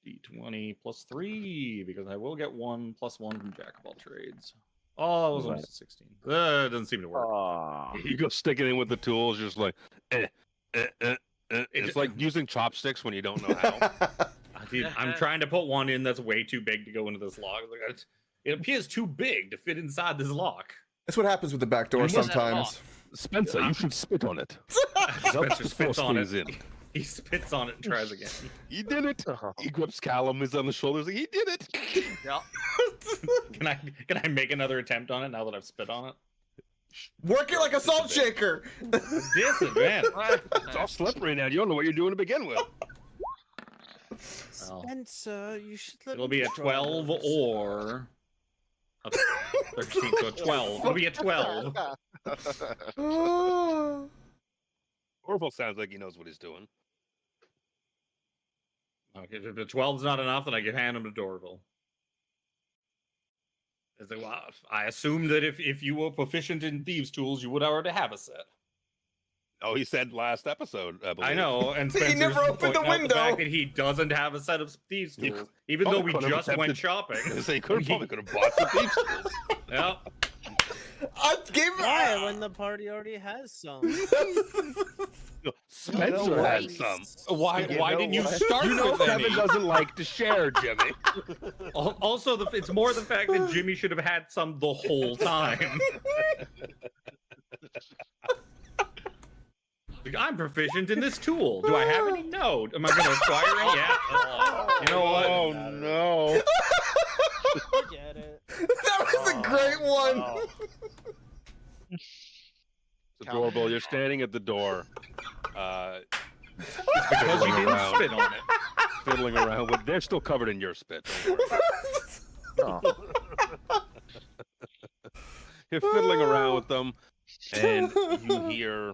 d20 plus 3 because I will get 1 plus 1 from jack of all trades. Oh, it was almost a 16. It doesn't seem to work. You go sticking in with the tools, just like, It's like using chopsticks when you don't know how. Dude, I'm trying to put one in that's way too big to go into this lock. It appears too big to fit inside this lock. That's what happens with the back door You must have sometimes. Spencer, you should spit on it. Spencer spits on it. In. He spits on it and tries again. He did it. He grips Callum, is on the shoulders. Like, he did it. Yeah. Can I make another attempt on it now that I've spit on it? Work it like a salt shaker. Disadvantage. It's all slippery now. You don't know what you're doing to begin with. Well, Spencer, you should let it'll me be a try 12 this. or a 13, so a 12. It'll be a 12. Orville sounds like he knows what he's doing. Okay, if the 12's not enough, then I can hand him to Dorville. I assume that if you were proficient in thieves' tools, you would already have a set. Oh, he said last episode. I believe. I know, and He Spencer's never opened pointing the out the fact window. that he doesn't have a set of thieves You tools, even though probably we could have just went attempted- shopping. I was gonna say, he probably could have bought some thieves tools. Yep. I gave Why? When the party already has some. Spencer what? had some. Why You why know didn't you what? start You know with any? Kevin doesn't like to share, Jimmy. Also, it's more the fact that Jimmy should have had some the whole time. Like, I'm proficient in this tool. Do I have any? No. Am I going to acquire it? Yeah. Oh, you know what? Oh no! I get it. That was a great one. Oh, So, Doorbell, you're standing at the door. It's because you didn't around. spit on it. Fiddling around with. They're still covered in your spit. Don't worry. You're fiddling around with them, and you hear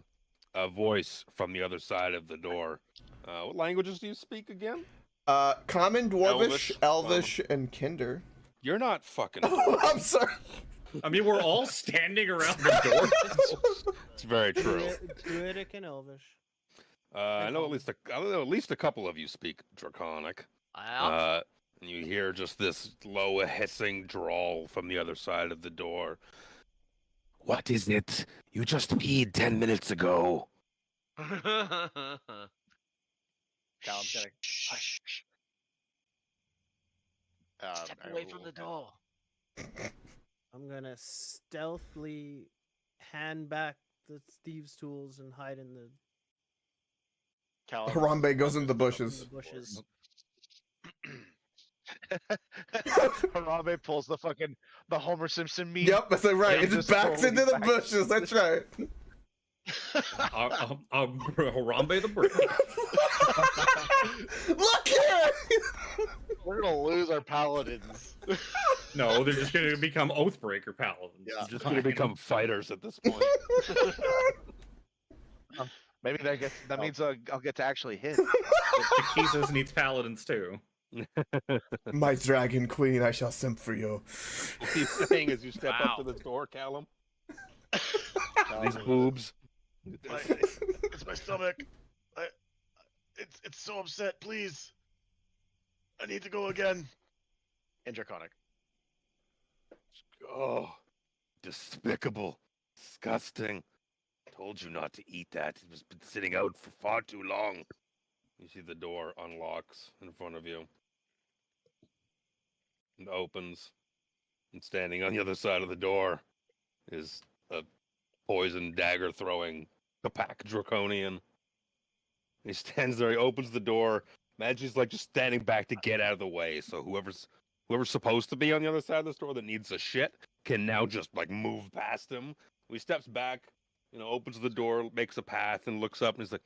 a voice from the other side of the door. What languages do you speak again? Common, Dwarvish, Elvish, Elvish, and Kinder. You're not fucking. I'm sorry. I mean, we're all standing around the door. It's very true. Druidic and Elvish. I know at least a couple of you speak Draconic. Well, And you hear just this low hissing drawl from the other side of the door. What is it? You just peed 10 minutes ago. Callum's gonna. Shh. Step I away will- from the door. I'm gonna stealthily hand back the thieves' tools and hide in the Callum, Harambe goes in the in bushes. the bushes. Harambe pulls the Homer Simpson meme. Yep, that's right. Yeah, It just just backs totally into the backs. bushes. That's right. Harambe the Brave. Look here. we're gonna lose our paladins. No, they're just going to become Oathbreaker paladins. Yeah. Just going to become fighters at this point. Maybe that means I'll get to actually hit. Chiquitas needs paladins too. My dragon queen, I shall simp for you. What he's saying as you step Wow. up to the door, Callum. Callum, These boobs. it's my stomach. It's so upset. Please, I need to go again. In Draconic. Oh, despicable, disgusting. Told you not to eat that. It has been sitting out for far too long. You see the door unlocks in front of you. It opens. And standing on the other side of the door is a poison dagger throwing Kapak Draconian. He stands there, he opens the door. Imagine he's like just standing back to get out of the way. So whoever's supposed to be on the other side of the store that needs a shit can now just like move past him. He steps back, opens the door, makes a path, and looks up and he's like,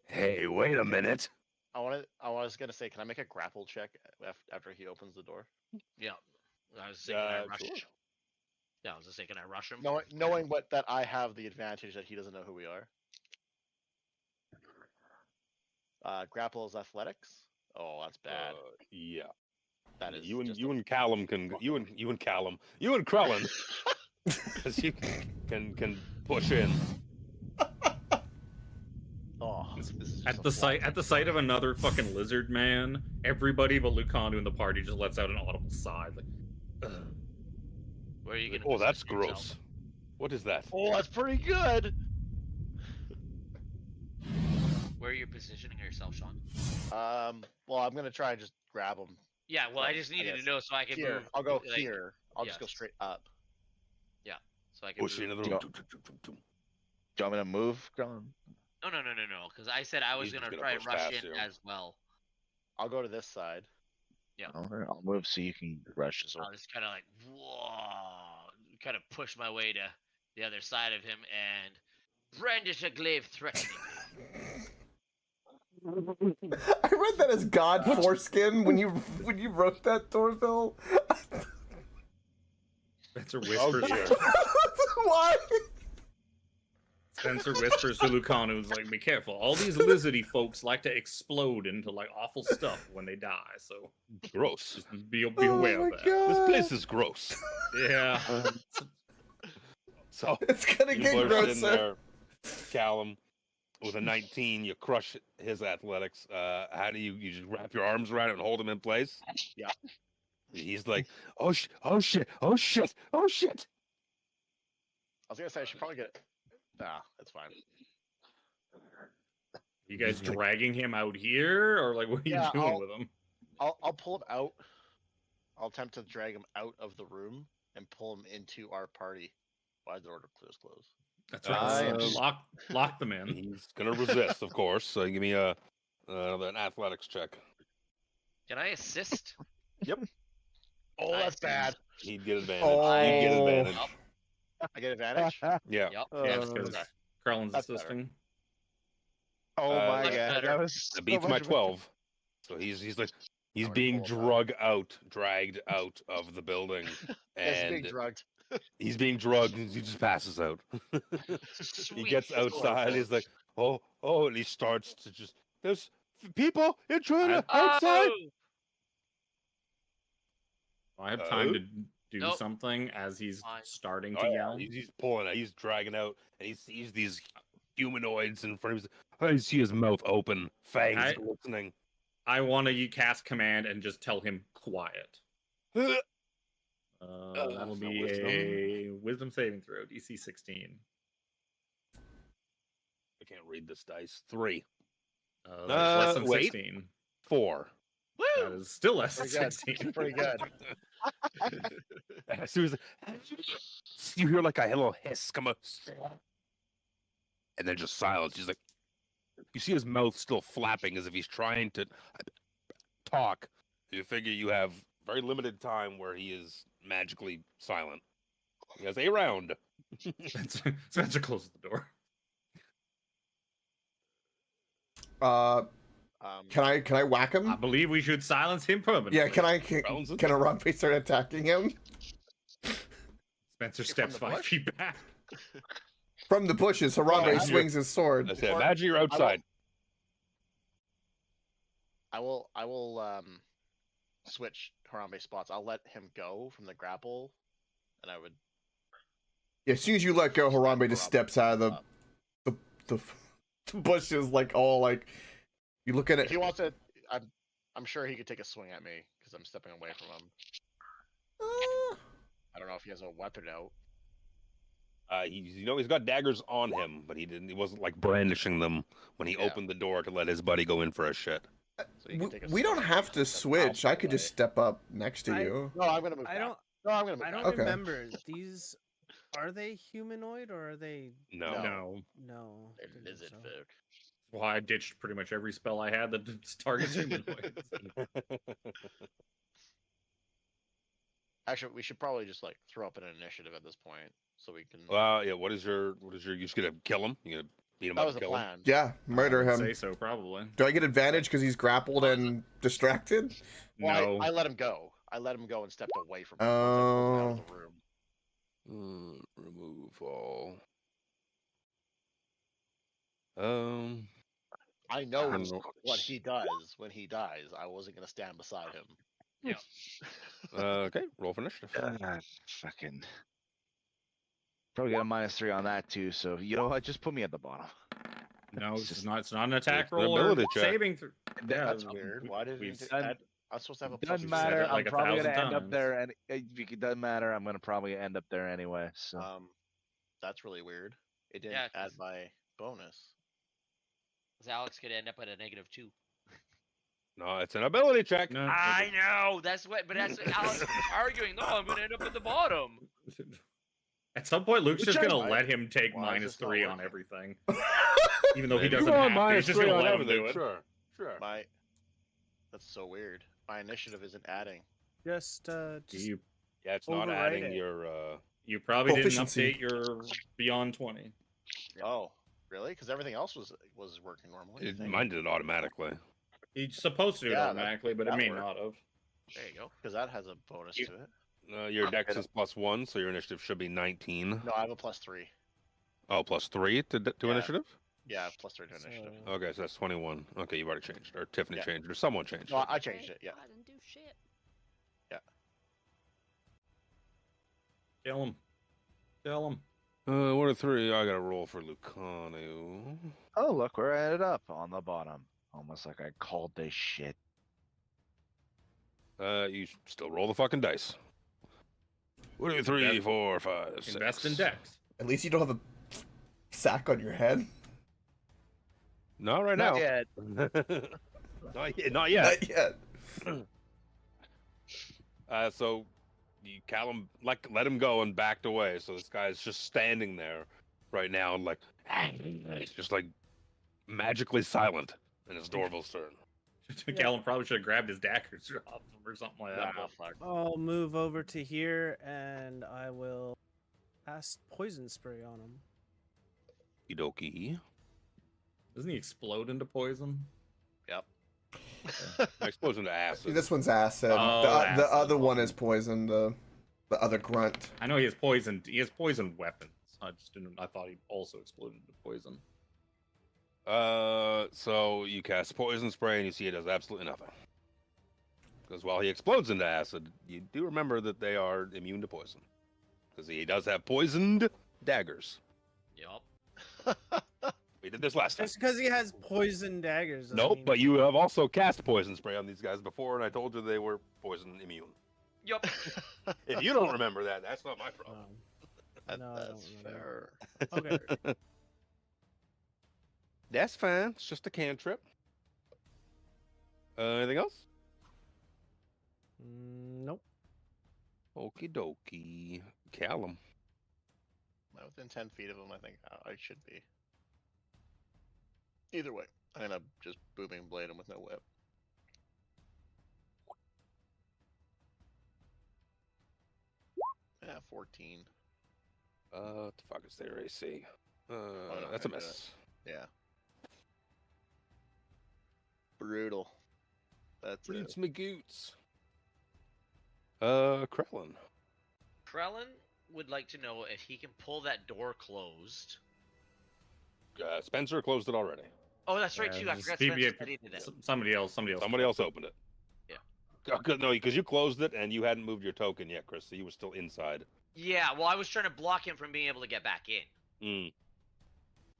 "Hey, wait a minute." I was gonna say, can I make a grapple check after he opens the door? Yeah. I was saying, can I rush? Sure. Yeah, I was just saying, can I rush him? Knowing that I have the advantage that he doesn't know who we are. Grapple is athletics. Oh, that's bad. Yeah. That is You just and Callum can you and Krellin because you can push in. Oh, this is At just the a sight of another fucking lizard man, everybody but Lucano in the party just lets out an audible sigh. Like, ugh. Where are you gonna? Oh, that's position yourself? gross. What is that? Oh, that's pretty good. Where are you positioning yourself, Sean? Well, I'm gonna try and just grab him. Yeah, well, I Like, just I needed to guess know so I can Here, move. I'll go like, here. I'll just go yes. straight up. So I can Push move. into the Yeah. room. Do you want me to move, John? No, because I said I was He's just gonna gonna try push to rush past in you. as well. I'll go to this side. Alright, I'll move so you can rush as well. I'll just kind of like, whoa, kind of push my way to the other side of him and brandish a glaive threateningly. I read that as God foreskin when you wrote that, Dorville. Spencer whispers. dear. Why? Spencer whispers to Lucano, who's like, "Be careful. All these lizardy folks like to explode into like awful stuff when they die. So Gross. just be aware Oh of my that." God. This place is gross. Yeah. So It's gonna you get push in grosser. there. Callum, with a 19, you crush his athletics. How do you just wrap your arms around it and hold him in place? Yeah. He's like, oh shit, oh shit, oh shit, oh shit. I was gonna say I should probably get. Nah, it's fine. You guys He's like- dragging him out here, or like what are Yeah, you doing I'll- with him? I'll pull him out. I'll attempt to drag him out of the room and pull him into our party. Why the door is closed? That's I right. am- Lock them in. He's gonna resist, of course. So give me an athletics check. Can I assist? Oh, that's bad. He'd get advantage. Oh. He'd get advantage. I get advantage. Yeah. Yep. Yeah, because okay. Carlin's That's better. assisting. Oh my Much god, better. that was That beats so my much better. 12. So he's like he's I'm gonna being pull him dragged out of the building, Yes, and being drugged. he's being drugged. And he just passes out. He Sweet. gets outside. He's like, oh, and he starts to just there's people intruding outside. Oh! I have time to do Nope. something as he's Fine. starting Oh, to yeah, yell. he's pulling it. He's dragging out, and he sees these humanoids in front of him. I see his mouth open, fangs I- glistening. I want to cast command and just tell him quiet. That'll for be wisdom. a wisdom saving throw, DC 16. I can't read this dice. 3, That's less than wait. 16. 4. That is still less than Pretty good. 16. Pretty good. As soon as you hear like a little hiss come up, and then just silence. He's like, you see his mouth still flapping as if he's trying to talk. You figure you have very limited time where he is magically silent. He has a round. Spencer closes the door. Can I whack I him? believe we should silence him permanently. Yeah, can Rounds can Harambe start attacking him? Spencer From steps the 5 bush? feet back. From the bushes, Harambe Yeah. swings his sword. I said, imagine you're outside. I will switch Harambe spots. I'll let him go from the grapple, and I would. Yeah, as soon as you let go, Harambe just Harambe steps out of the the bushes, like all like you look at If it. he wants to, I'm sure he could take a swing at me because I'm stepping away from him. I don't know if he has a weapon out. He's got daggers on him, but he wasn't like brandishing them when he Yeah. opened the door to let his buddy go in for a shit. So he can take a We don't swing. have to That's switch. I could away. just step up next to I- you. No, I'm gonna move. I back. don't. No, I'm gonna move. I don't back. Okay. remember these. Are they humanoid or are they? No. No. No. They're didn't think lizard so. folk. Well, I ditched pretty much every spell I had that targets humanoids. Actually, we should probably just like throw up an initiative at this point so we can. Well, yeah. What is your? You just gonna kill him? You gonna beat him that up was and the kill him? plan. Yeah, murder I would him. Say so, probably. Do I get advantage because he's grappled and distracted? Well, No. I let him go. I let him go and stepped away from him. Once I pulled him out of the room. Remove all. I know don't know. what he does when he dies. I wasn't gonna stand beside him. Okay. Roll for initiative. Fucking. Probably got a -3 on that too. So you know what? Just put me at the bottom. No, It's it's just- not. It's not an attack It's an roll or ability check. saving. That's we- weird. we- Why did we've he? done- I'm supposed to have a Doesn't said matter. it like I'm a probably gonna thousand end up times. there, and if it doesn't matter, I'm gonna probably end up there anyway. So That's really weird. It didn't Yeah, add 'cause- my bonus. Because Alex could end up at a -2. No, it's an ability check. No, I know. That's what. But that's what Alex was arguing. No, I'm gonna end up at the bottom. At some point, Luke's Which just gonna I- let him take Why is this not -3 on working? everything, even though he If you doesn't want have to. He's just -3 gonna on let him everything, do it. Sure. My That's so weird. My initiative isn't adding. Just You Yeah, it's not Override adding it. your. you probably didn't Proficiency. update your beyond 20. Oh, really? Because everything else was working normally. I think. Mine did it automatically. He's supposed to do it Yeah, that- automatically, but it that may worked. not have. There you go. Because that has a bonus You- to it. Your dex is +1, so your initiative should be 19. No, I have a +3. Oh, +3 to Yeah. initiative. Yeah, +3 to initiative. so- Okay, so that's 21. Okay, you've already changed, or Tiffany Yeah. changed, or someone changed. No, it. I changed it. Yeah. I didn't do shit. Kill him. Kill him. What are 3? I gotta roll for Lucano. Oh, look where I ended up on the bottom. Almost like I called this shit. You still roll the fucking dice. What are 3, Invest- 4, 5, 6? Invest in Dex. At least you don't have a sack on your head. Not right Not now. yet. Not yet. Not yet. Not yet. So Callum let him go and backed away. So this guy's just standing there right now, and it's just like magically silent. And it's Dorval's turn. Callum probably should have grabbed his daggers off him or something like that. I'll move over to here and I will cast poison spray on him. Okie Doesn't he explode into poison? Yep. explosion to See, acid. this one's acid. Oh, the acid. other one is poison. The other grunt. I know he has poison. He has poison weapons. I just didn't. I thought he also exploded into poison. So you cast poison spray and you see it does absolutely nothing. Because while he explodes into acid, you do remember that they are immune to poison. Because he does have poisoned daggers. Yep. We did this last time. Just because he has poison daggers. doesn't Nope, mean- but you have also cast poison spray on these guys before, and I told you they were poison immune. Yep. If you don't remember that, that's not my problem. No, I That's don't fair. remember. Okay. That's fine. It's just a cantrip. Anything else? Nope. Okie dokie. Callum. Am I within 10 feet of him? I think I should be. Either way, I'm gonna just booming blade him with no whip. Yeah, 14. What the fuck is their AC? no, That's a I did it. miss. Yeah. Brutal. That's it. Roots me goots. Krellin. Krellin would like to know if he can pull that door closed. Spencer closed it already. Oh, that's right Yeah, too. I just forgot PBA Spencer said he did that. Somebody else. Somebody else opened it. Yeah. No, because you closed it and you hadn't moved your token yet, Chris. So you were still inside. Yeah, well, I was trying to block him from being able to get back in. Mm.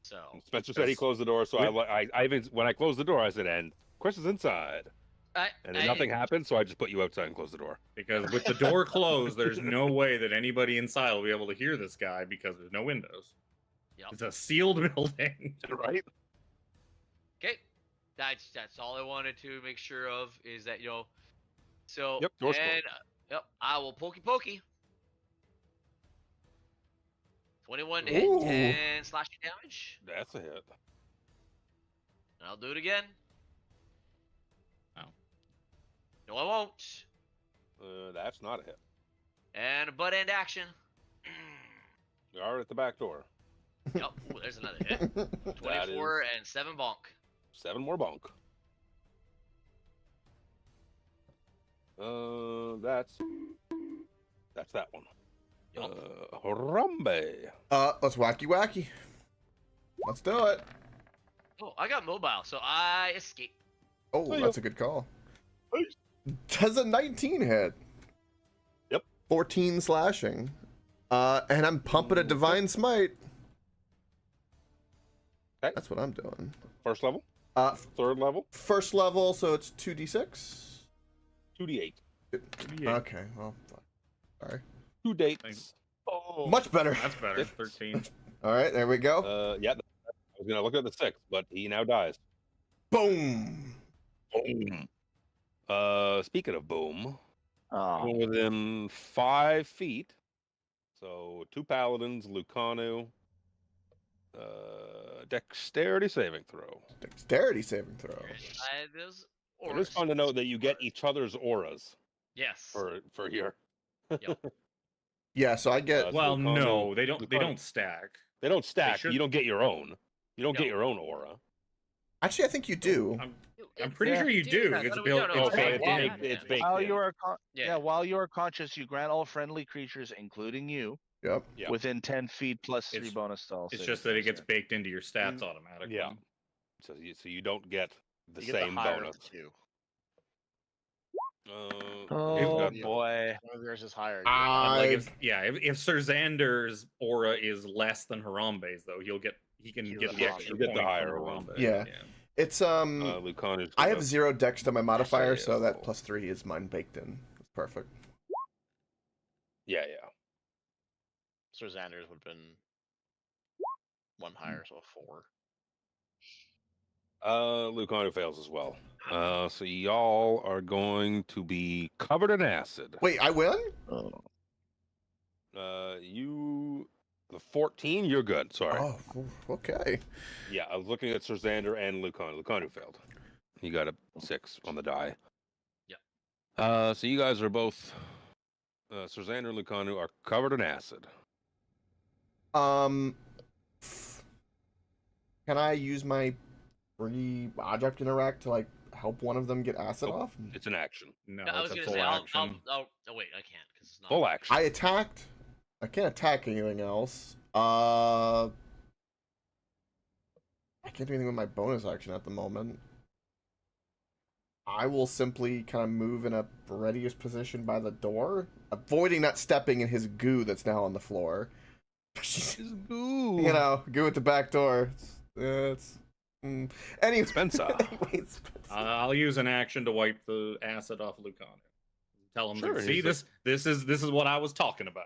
So Spencer said he closed the door, so I even when I closed the door, I said, "And Chris is inside." And then nothing happened, so I just put you outside and closed the door. Because with the door closed, there's no way that anybody inside will be able to hear this guy because there's no windows. Yep. It's a sealed building. Right? Okay, that's all I wanted to make sure of is that So Yep, door's and yep, I will pokey. 21 to hit Ooh. and slashing damage. That's a hit. And I'll do it again. Oh. No, I won't. That's not a hit. And a butt end action. You are at the back door. Yep, ooh, there's another hit. 24 and 7 bonk. 7 more bonk. That's that one. Yup. Harambe. Let's wacky. Let's do it. Oh, I got mobile, so I escape. Oh, that's a good call. Does a 19 hit? Yep. 14 slashing. And I'm pumping a divine smite. Okay. That's what I'm doing. First level? Third level? First level, so it's 2d6. 2d8. Okay, well, sorry. 2 dates. Thanks. Oh, Much better. That's better. 13. All right, there we go. Yeah, I was gonna look at the 6, but he now dies. Boom. Boom. Speaking of boom, Oh, within 5 feet. So 2 paladins, Lucanu. Dexterity saving throw. Dexterity saving throw. Those It is fun to know that you get each other's auras Yes. for your. Yeah, so I get. Well, Lucano- no, they don't. They Lucano- don't stack. They don't stack. should- You don't get your own. You don't No. get your own aura. Actually, I think you do. I'm pretty sure you do. That's It's what we built. don't know. It's Okay, baked it's in. baked- it's baked while in. you are Yeah. while you are conscious, you grant all friendly creatures, including you, Yep. Yeah. within 10 feet plus 3 It's- bonus to all It's saving just that it throws, gets baked into your stats automatically. Yeah. So you don't get the you get same the higher bonus. of the two. He's Oh got boy. One of yours is higher. And like I've if Sir Xander's aura is less than Harambe's, though, he can He's get a the Harambe. extra You get the point higher from one. Harambe. Yeah. It's Lucanus. I have 0 dex to my modifier, so that fail. +3 is mine baked in. It's perfect. Yeah. Sir Xander's would have been one higher, so a 4. Lucano fails as well. So y'all are going to be covered in acid. Wait, I win? Oh. The 14, you're good. Sorry. Oh, okay. Yeah, I was looking at Sir Xander and Lucano. Lucano failed. He got a 6 on the die. Yep. So you guys are both, Sir Xander and Lucano are covered in acid. Can I use my free object interact to like help one of them get acid Nope. off? It's an action. No, I was it's a gonna full say, action. oh wait, I can't because it's not. Full action. I attacked. I can't attack anything else. I can't do anything with my bonus action at the moment. I will simply kind of move in a readiest position by the door, avoiding not stepping in his goo that's now on the floor. Goo. You know, goo at the back door. Anyway, Spencer. anyways, I'll use an action to wipe the acid off Lucano. Tell him, Sure, see he's this is what I was talking about.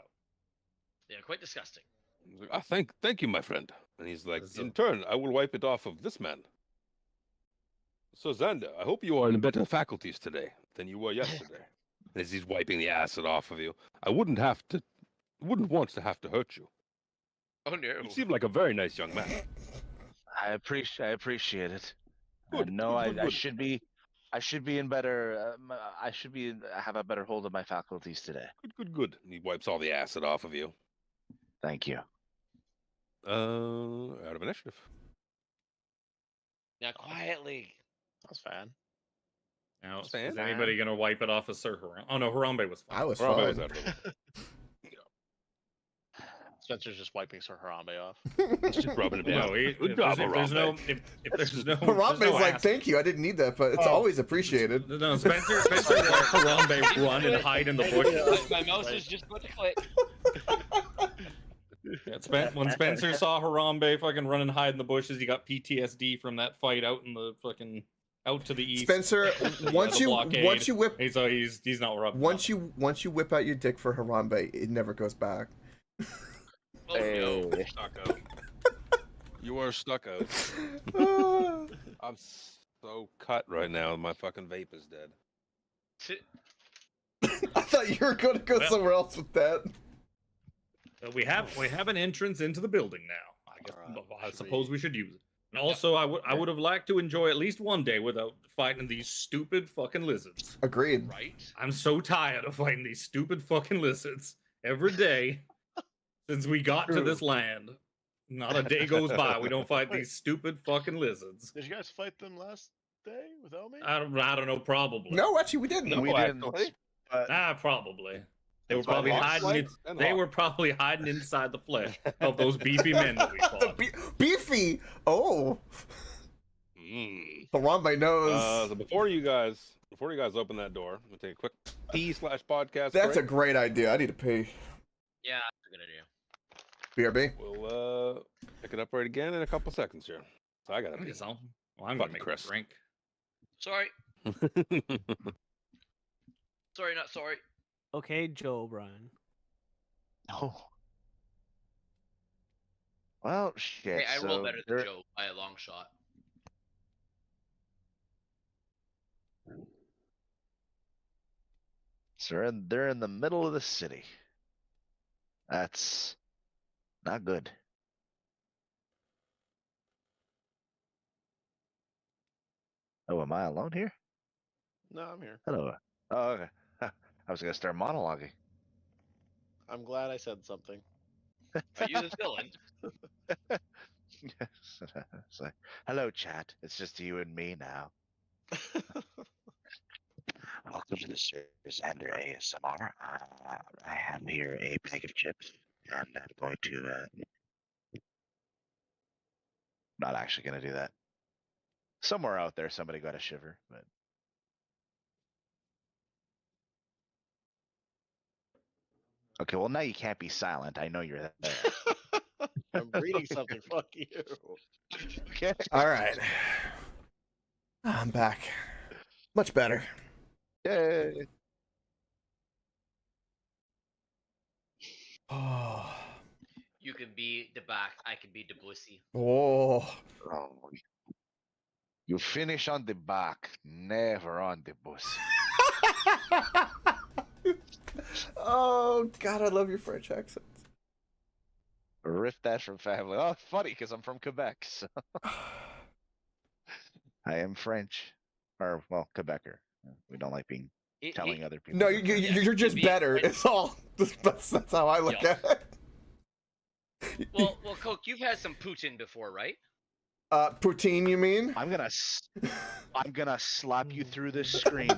Yeah, quite disgusting. He's like, thank you, my friend. And he's like, So- in turn, I will wipe it off of this man. So Xander, I hope you are in better faculties today than you were yesterday. As he's wiping the acid off of you, I wouldn't want to have to hurt you. Oh no. You seem like a very nice young man. I appreciate it. Good, No, good, I good. should be. I should be in better. Have a better hold of my faculties today. Good. And he wipes all the acid off of you. Thank you. Out of initiative. Now quietly. That's fine. Now, is Stand. anybody gonna wipe it off of Sir Harambe? Oh no, Harambe was fine. I was Robbie was fine. out of it. Spencer's just wiping Sir Harambe off. Just rubbing it No, down. if Good there's, job, if there's no Harambe. if there's no Harambe's there's no like, acid. thank you, I didn't need that, but it's Oh. always appreciated. No, Spencer let Harambe run and hide in the bushes. My mouse is just about to click. Yeah, when Spencer saw Harambe fucking run and hide in the bushes, he got PTSD from that fight out in the fucking out to the east. Spencer, once the you blockade. whip He's not rubbing. once you whip out your dick for Harambe, it never goes back. Oh no. Stuck out. You are stuck out. I'm so cut right now. My fucking vape is dead. I thought you were going to go Well- somewhere else with that. We have an entrance into the building now. I guess Alright, I should suppose we- we should use it. And also, I would have liked to enjoy at least one day without fighting these stupid fucking lizards. Agreed. Right? I'm so tired of fighting these stupid fucking lizards every day since we got to this land. Not a day goes by we don't fight these stupid fucking lizards. Did you guys fight them last day without me? I don't know. Probably. No, actually, we didn't. We didn't. actually. Probably. They were That's why probably Hawks hiding. legs and They Hawks. were probably hiding inside the flesh of those beefy men that we The fought. beefy. Oh, Harambe knows. So before you guys open that door, we'll take a quick pee/podcast. That's a break. great idea. I need to pee. Yeah, that's a good idea. BRB. We'll pick it up right again in a couple seconds here. So I gotta pee. So, well, I'm gonna Fucking make Chris. a drink. Sorry. Sorry, not sorry. Okay, Joe O'Brien. Oh. Well, shit. Hey, I roll so better than Joe by a long shot. So they're in the middle of the city. That's not good. Oh, am I alone here? No, I'm here. Hello. Oh, okay. I was gonna start monologuing. I'm glad I said something. Are you the villain? It's like, hello, chat. It's just you and me now. Welcome to the Xander ASMR. I have here a bag of chips, and I'm going to. Not actually going to do that. Somewhere out there, somebody got a shiver, but Okay, well now you can't be silent. I know you're there. I'm reading something. Fuck you. Okay. All right. I'm back. Much better. Yay. Oh. You can be the back, I can be the bussy. Oh. Oh, you finish on the back, never on the bus. Oh God, I love your French accents. Rip that from family. Oh, funny because I'm from Quebec, so I am French, or well, Quebecer. We don't like being telling other people. No, we're French. you're just being better. French- It's all. That's how I look Yeah. at it. Well, Coke, you've had some Putin before, right? Poutine, you mean? I'm gonna slap you through this screen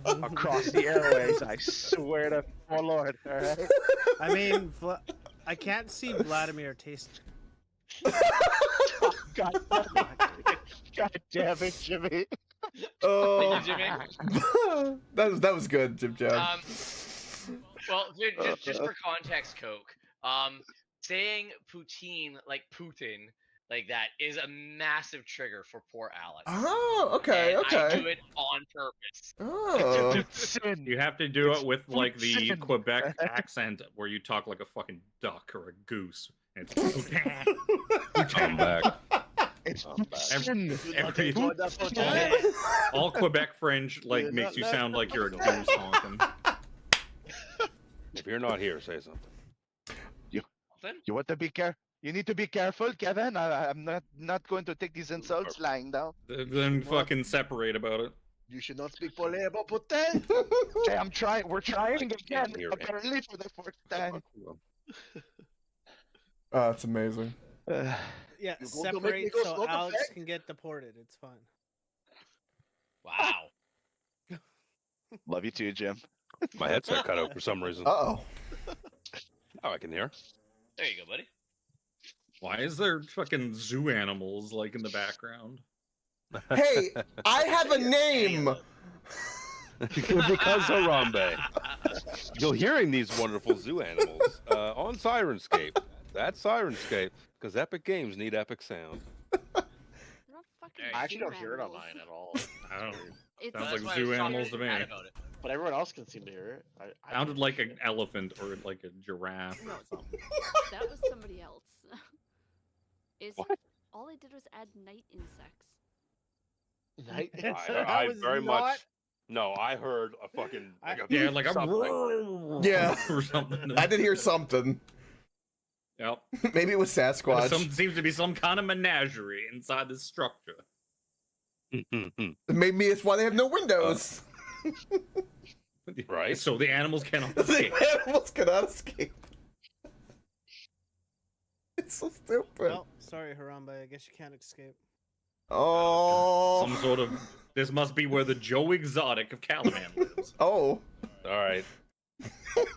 across the airways. I swear to oh Lord. All right. I mean, I can't see Vladimir taste. God damn it, Jimmy. Oh, Thank you, Jimmy. that was good, Jim Jam. Well, just for context, Coke. Saying poutine like Putin like that is a massive trigger for poor Alex. Oh, okay, And I do okay. it on purpose. Oh, It's sin. You have to do It's it with like the sin. Quebec accent where you talk like a fucking duck or a goose. It's I'm back. It's I'm back. sin. every, all Quebec French like You're makes not you left sound like you're a on goose honking. If you're not here, say something. You want to be careful. You need to be careful, Kevin. I'm not going to take these insults lying down. Then fucking separate about it. You should not speak Polé about Putin. Hey, I'm trying. We're trying again. hear it. Apparently for the fourth time. oh, that's amazing. Yeah, You're going to make me separate go so smoke a Alex fag? can get deported. It's fine. Wow. Love you too, Jim. My headset cut out for some reason. Oh, Oh, I can hear. There you go, buddy. Why is there fucking zoo animals like in the background? hey, I have a name. Because Harambe. You're hearing these wonderful zoo animals on Sirenscape. That's Sirenscape, because Epic Games need epic sound. They're not fucking I I actually zoo don't hear it on animals. mine at all. I don't. It's Sounds That's like why I zoo was talking animals to me. bad about it. But everyone else can seem to hear it. I Sounded like an elephant or like a giraffe or something. that was somebody else. Is What? all I did was add night insects. Night. I was very not- much. No, I heard a fucking. Like a, Yeah, like a something. Yeah. or something. I did hear something. Yep. Maybe it was Sasquatch. Seems to be some kind of menagerie inside this structure. Maybe it's why they have no windows. Right. So the animals cannot the escape. animals cannot escape. It's so stupid. Well, sorry, Harambe. I guess you can't escape. Oh. Some sort of. This must be where the Joe Exotic of Caliban lives. Oh. All right.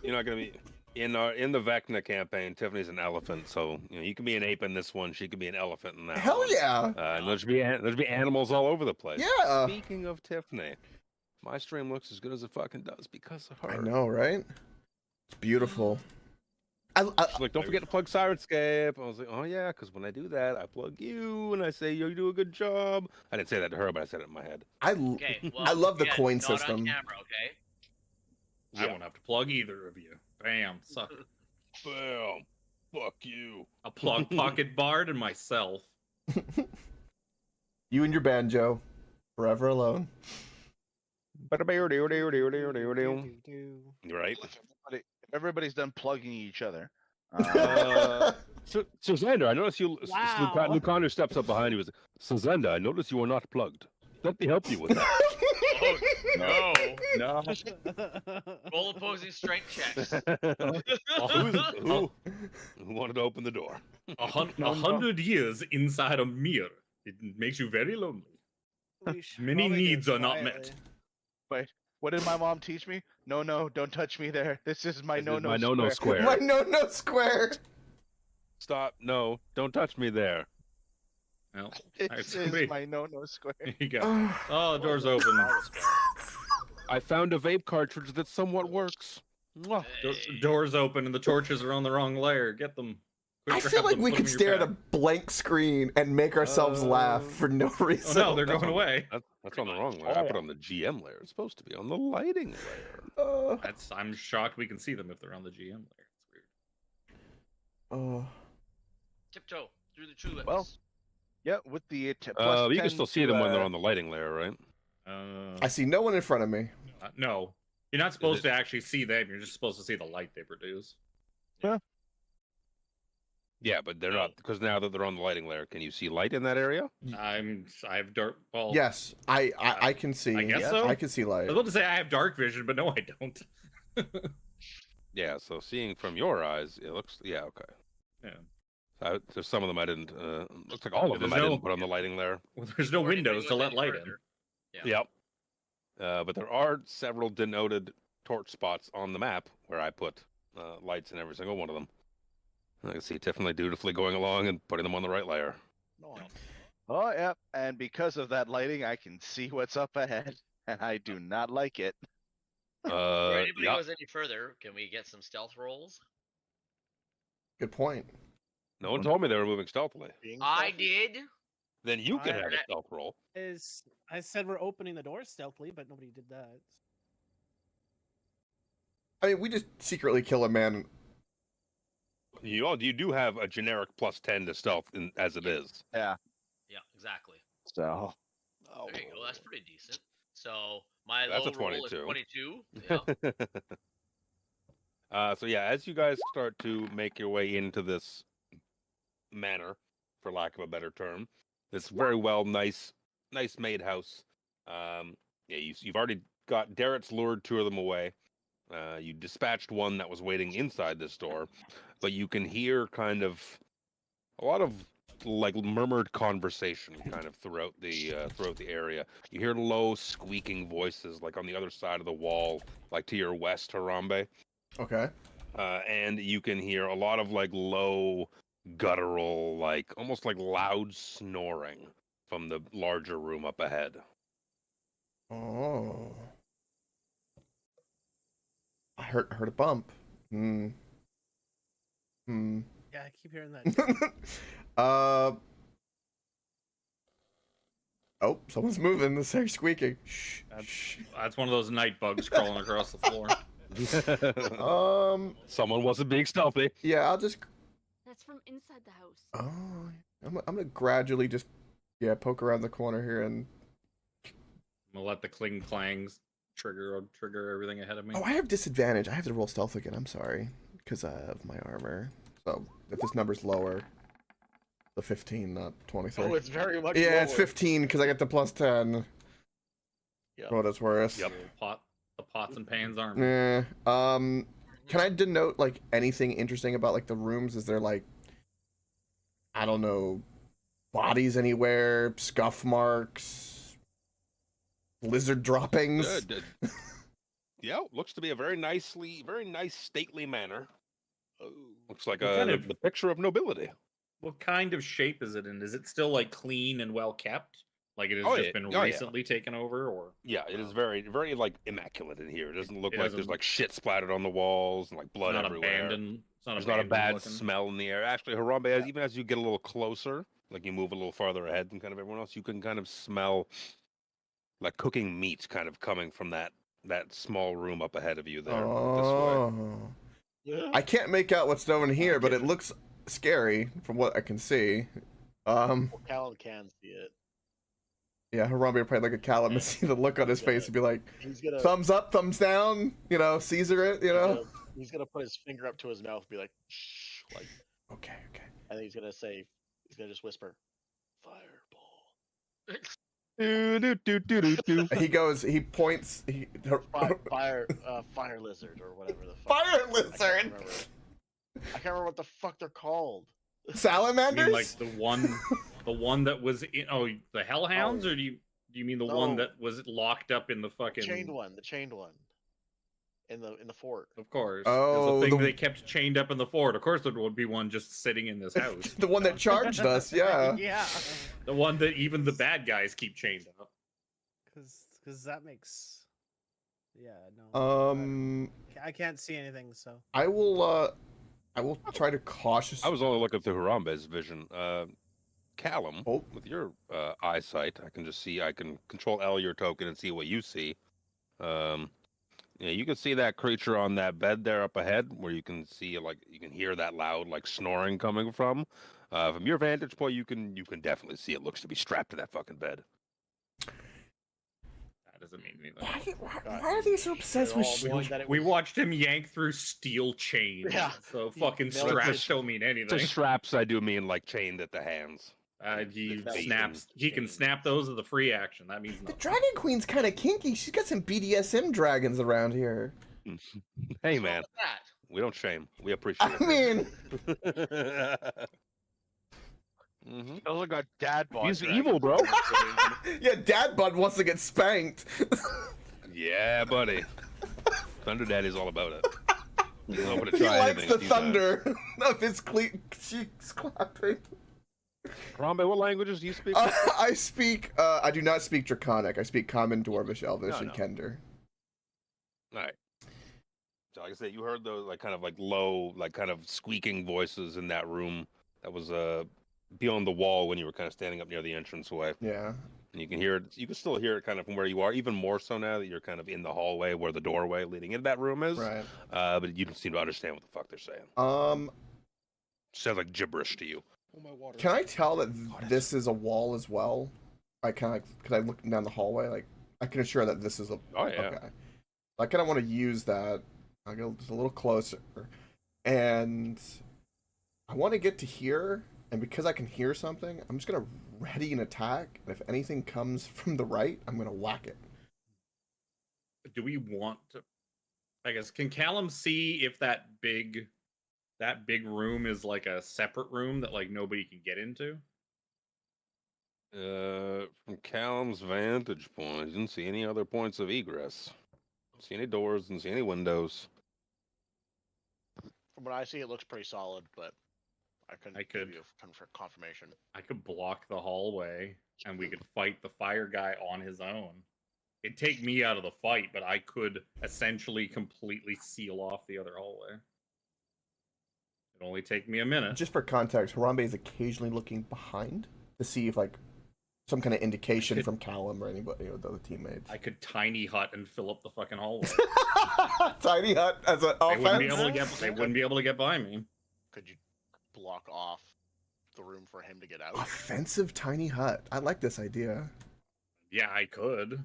You're not gonna be in the Vecna campaign. Tiffany's an elephant, so you can be an ape in this one. She could be an elephant in that. Hell one. yeah. And there's be animals all over the place. Yeah. Speaking of Tiffany, my stream looks as good as it fucking does because of her. I know, right? It's beautiful. She's like, don't forget to plug Sirenscape. I was like, oh yeah, because when I do that, I plug you and I say you do a good job. I didn't say that to her, but I said it in my head. Okay. Well, I love the again, coin not on system. camera, okay? I won't have to plug either of you. Bam, sucker. Bam. Fuck you. I'll plug Pocket Bard and myself. You and your banjo, forever alone. Right. If everybody's done plugging each other. So Xander, I noticed you. Wow. Lucander steps up behind you. So Xander, I noticed you were not plugged. Let me help you with that. Oh, No. roll opposing strength checks. Who wanted to open the door? 100 years inside a mirror. It makes you very lonely. We should Many probably do it needs are not quietly. met. What did my mom teach me? No, don't touch me there. This is my This is no my no-no square. My no square. Stop! No, don't touch me there. Well, This somebody- is my no square. there you go. Oh, door's open. I found a vape cartridge that somewhat works. Mwah. Doors open and the torches are on the wrong layer. Get them. Quick, I grab feel like them, we put could 'em in your stare at a bag. blank screen and make ourselves laugh for no Oh reason. no, they're going away. That's on the wrong layer. I put it on the GM layer. It's supposed to be on the lighting layer. I'm shocked we can see them if they're on the GM layer. It's weird. Tiptoe through the tulips. Well, yeah, with the You plus can 10 still see to, them when they're on the lighting layer, right? I see no one in front of me. No, you're not supposed to actually see them. You're just supposed to see the light they produce. Yeah, but they're not, because now that they're on the lighting layer, can you see light in that area? I have dark. Well, Yes, I can see. I guess so. I can see I light. was about to say I have dark vision, but no, I don't. Yeah, so seeing from your eyes, it looks, yeah, okay. Yeah. There's some of them I didn't, looks like all of them I didn't put on the lighting layer. Well, there's no windows to let light in. Yep. But there are several denoted torch spots on the map where I put lights in every single one of them. I can see Tiffany dutifully going along and putting them on the right layer. No, Oh, yeah, and because of that lighting, I can see what's up ahead, and I do not like it. Before anybody Yeah. goes any further, can we get some stealth rolls? Good point. No one told me they were moving stealthily. being I stealthy. did. Then you can I- have a stealth roll. I said we're opening the door stealthily, but nobody did that. I mean, we just secretly kill a man. You do have a generic plus 10 to stealth as it is. Yeah, Yeah, exactly. so. Oh, There you go. That's pretty decent. So my That's a low roll is 22. 22. Yep. So yeah, as you guys start to make your way into this manor, for lack of a better term, this very nice made house. Yeah, you've already got Darrett's lured 2 of them away. You dispatched one that was waiting inside this door, but you can hear kind of a lot of like murmured conversation kind of throughout the area. You hear low squeaking voices like on the other side of the wall, like to your west, Harambe. Okay. And you can hear a lot of like low guttural, like almost like loud snoring from the larger room up ahead. Oh. I heard a bump. Hmm. Yeah, I keep hearing that. Oh, someone's moving. The thing's squeaking. Shh. Shh. That's one of those night bugs crawling across the floor. Someone wasn't being stealthy. Yeah, I'll just. That's from inside the house. Oh, I'm gonna gradually just, poke around the corner here and. I'm gonna let the cling clangs trigger everything ahead of me. Oh, I have disadvantage. I have to roll stealth again. I'm sorry, because of my armor. So if this number's lower, the 15, not 23. Oh, it's very much. Yeah, it's lower. 15 because I get the plus 10. Yep. For what it's worth. Yep. The pots and pans armor. Yeah. Can I denote like anything interesting about like the rooms? Is there like, I don't know, bodies anywhere, scuff marks, lizard droppings? Good. Yeah, looks to be a very nice, stately manor. Oh. Looks like What kind the of- picture of nobility. What kind of shape is it in? Is it still like clean and well kept? Like it has Oh, just yeah. been Oh, yeah. recently taken over, or Yeah, it is very, very like immaculate in here. It doesn't look It like there's doesn't- like shit splattered on the walls and like blood not everywhere. abandoned? It's not There's not a abandoned bad looking? smell in the air. Actually, Harambe, even as you get a little closer, like you move a little farther ahead than kind of everyone else, you can kind of smell like cooking meat kind of coming from that small room up ahead of you there. This way. Oh. Yeah. I can't make out what's down here, but it looks scary from what I can see. Callum can see it. Yeah, Harambe would probably look at Callum and see the look on his face and be like, He's gonna. thumbs up, thumbs down, Caesar it, He's gonna put his finger up to his mouth, and be like, shh, like, Okay. and he's gonna just whisper, fireball. He points, Fire lizard or whatever the fuck. Fire I can't lizard! remember. I can't remember what the fuck they're called. You Salamanders? mean like the one that was in the Hellhounds, or do you mean the one No. that was locked up in the fucking The chained one. In the fort. Of course. Oh, the thing the- they kept chained up in the fort. Of course, there would be one just sitting in this house. The one that charged us, yeah. Yeah. The one that even the bad guys keep chained up. Because that makes. Yeah, no. I can't see anything. So I will try to cautiously. I was only looking through Harambe's vision. Callum, Oh. with your eyesight, I can just see. I can control L your token and see what you see. Yeah, you can see that creature on that bed there up ahead, where you can see like you can hear that loud like snoring coming from. From your vantage point, you can definitely see it looks to be strapped to that fucking bed. That doesn't mean anything. Why are they so obsessed with? We watched him yank through steel chains. Yeah. So He fucking nailed straps it. don't mean So anything. straps, I do mean like chained at the hands. He That was snaps. He can chains. snap those as a free action. That means The nothing. Dragon Queen's kind of kinky. She's got some BDSM dragons around here. Hey What's wrong man, with that? we don't shame. We appreciate I mean, it. Those like a dad bod. He's dragon. evil, bro. yeah, Dad Bud wants to get spanked. Yeah, buddy. Thunder Daddy's all about it. He's open to He try likes anything the a few times. thunder of his cheeks clapping. Harambe, what languages do you speak? I speak. I do not speak Draconic. I speak Common, Dwarvish, Elvish, and No. Kender. All right. So, like I said, you heard those like kind of like low, like kind of squeaking voices in that room that was beyond the wall when you were kind of standing up near the entranceway, Yeah. and you can hear it. You can still hear it kind of from where you are, even more so now that you're kind of in the hallway where the doorway leading into that room is. Right. But you don't seem to understand what the fuck they're saying. Sounds like gibberish to you. Oh, my water. Can I tell that this is a wall as well? I kind of, because I'm looking down the hallway, like I can assure that this is a. Oh yeah. Okay. I kind of want to use that. I'll go just a little closer, and I want to get to here. And because I can hear something, I'm just gonna ready an attack. And if anything comes from the right, I'm gonna whack it. Do we want to? I guess can Callum see if that big room is like a separate room that like nobody can get into? From Callum's vantage point, he didn't see any other points of egress. Didn't see any doors, didn't see any windows. From what I see, it looks pretty solid, but I couldn't could- give you confirmation. I could block the hallway and we could fight the fire guy on his own. It'd take me out of the fight, but I could essentially completely seal off the other hallway. It'd only take me a minute. Just for context, Harambe is occasionally looking behind to see if like some kind of indication from Callum or anybody or the other teammates. I could tiny hut and fill up the fucking hallway. Tiny hut as an They wouldn't be offense. able to get. They wouldn't be able to get by me. Could you block off the room for him to get out? Offensive tiny hut. I like this idea. Yeah, I could.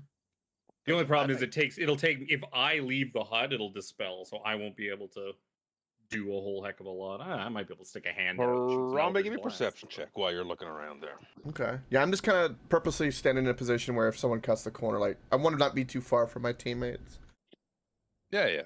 The only problem is it'll take if I leave the hut, it'll dispel, so I won't be able to do a whole heck of a lot. I might be able to stick a hand out. and shoot some Harambe, Eldritch give me a Blast. perception check while you're looking around there. Okay. Yeah, I'm just kind of purposely standing in a position where if someone cuts the corner, like I want to not be too far from my teammates. Yeah.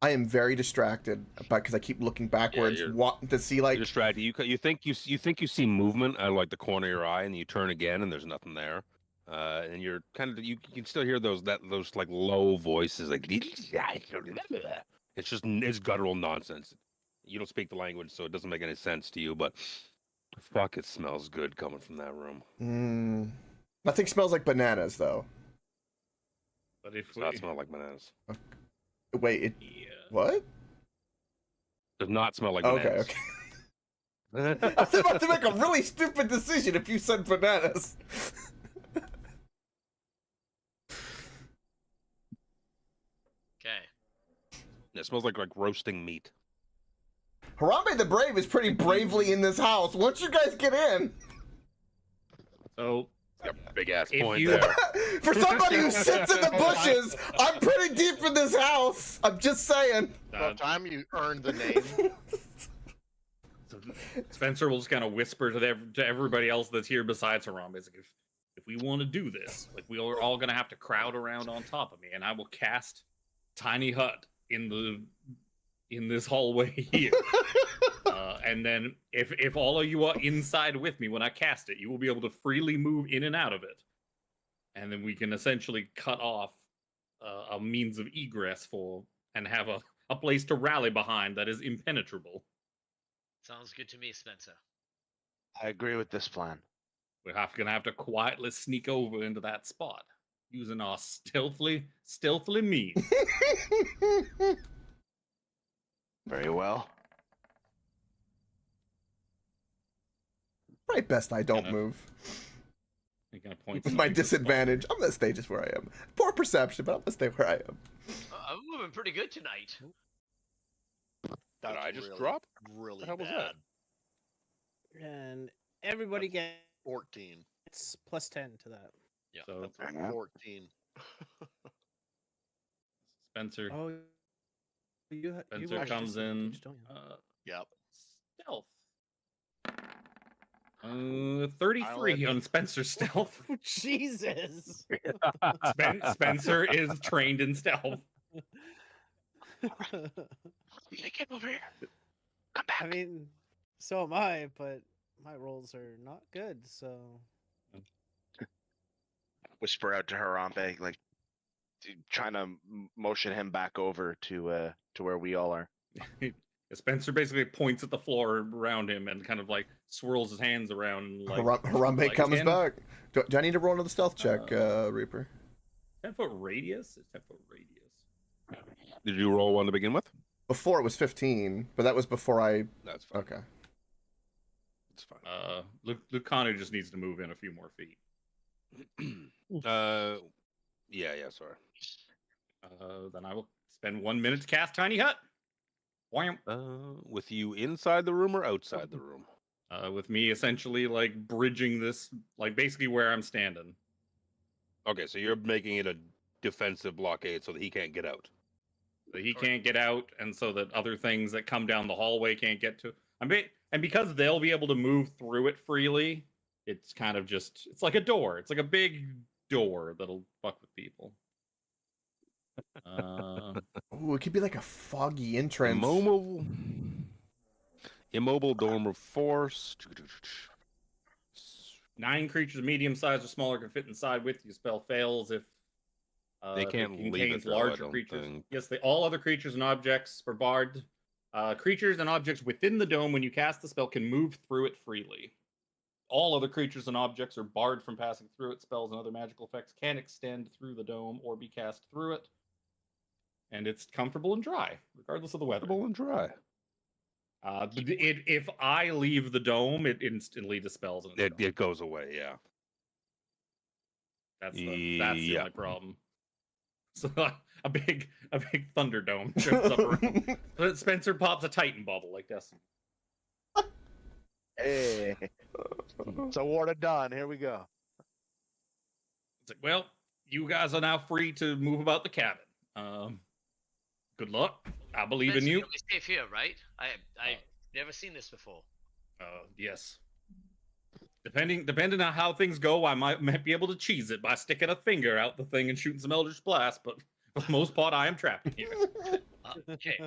I am very distracted because I keep looking backwards you're- to see like. You're distracted. You think you see movement out of like the corner of your eye, and you turn again, and there's nothing there. And you're kind of you can still hear those like low voices like it's guttural nonsense. You don't speak the language, so it doesn't make any sense to you. But fuck, it smells good coming from that room. Nothing smells like bananas though. But if Does not smell like bananas. Wait, it yeah. what? Does not smell like Okay, bananas. okay. I was about to make a really stupid decision if you said bananas. Okay. It smells like roasting meat. Harambe the Brave is pretty bravely in this house. Once you guys get in, So Got a big ass If point you- there. for somebody who sits in the bushes, I'm pretty deep in this house. I'm just saying. About time you earned the name. Spencer will just kind of whisper to everybody else that's here besides Harambe. He's like, if we want to do this, like we are all gonna have to crowd around on top of me, and I will cast Tiny Hut in this hallway here. And then if all of you are inside with me when I cast it, you will be able to freely move in and out of it, and then we can essentially cut off a means of egress and have a place to rally behind that is impenetrable. Sounds good to me, Spencer. I agree with this plan. We're gonna have to quietly sneak over into that spot. using our stealthily means. Very well. Probably best I don't Kinda. move. He kind of points. With to my you for disadvantage, I'm gonna stay just where I am. Poor perception, but I'm gonna stay where I am. I'm moving pretty good tonight. That's I just really, drop? really The hell was bad. that? And everybody gets 14. plus 10 to that. Yeah. So That's 14. Spencer. Oh, you Spencer rolled comes in. disadvantage, don't you? Yep. Stealth. 33 on Spencer's stealth. Jesus. Spencer is trained in stealth. Get over here. Come back. I mean, so am I, but my rolls are not good. So Whisper out to Harambe, like trying to motion him back over to where we all are. Spencer basically points at the floor around him and kind of like swirls his hands around. And, like, Harambe like comes 10 back. Do I need to roll another stealth check, Reaper? 10-foot radius? It's 10-foot radius. Did you roll one to begin with? Before it was 15, but that was before I. That's fine. Okay. It's fine. Luke Connor just needs to move in a few more feet. Yeah, sorry. Then I will spend 1 minute to cast Tiny Hut. Wham! With you inside the room or outside the room? With me essentially like bridging this, like basically where I'm standing. Okay, so you're making it a defensive blockade so that he can't get out. So he can't get out, and so that other things that come down the hallway can't get to. And because they'll be able to move through it freely, it's kind of just, it's like a door. It's like a big door that'll fuck with people. Ooh, it could be like a foggy entrance. Immobile dorm of force. 9 creatures medium size or smaller can fit inside with you. Spell fails if They if can't it leave contains it, though, I larger don't creatures. think. Yes, all other creatures and objects are barred. Creatures and objects within the dome, when you cast the spell, can move through it freely. All other creatures and objects are barred from passing through it. Spells and other magical effects can extend through the dome or be cast through it. And it's comfortable and dry, regardless of the weather. Comfortable and dry. If I leave the dome, it instantly dispels. It goes away, yeah. That's the Yeah. only problem. So a big Thunderdome shows up around. But Spencer pops a Titan bubble like this. Hey, it's a war to done. Here we go. It's like, well, you guys are now free to move about the cabin. Good luck. I believe in you. You'll be safe here, right? I've never seen this before. Yes. Depending on how things go, I might be able to cheese it by sticking a finger out the thing and shooting some Eldritch Blast, but for the most part, I am trapped in here. Okay,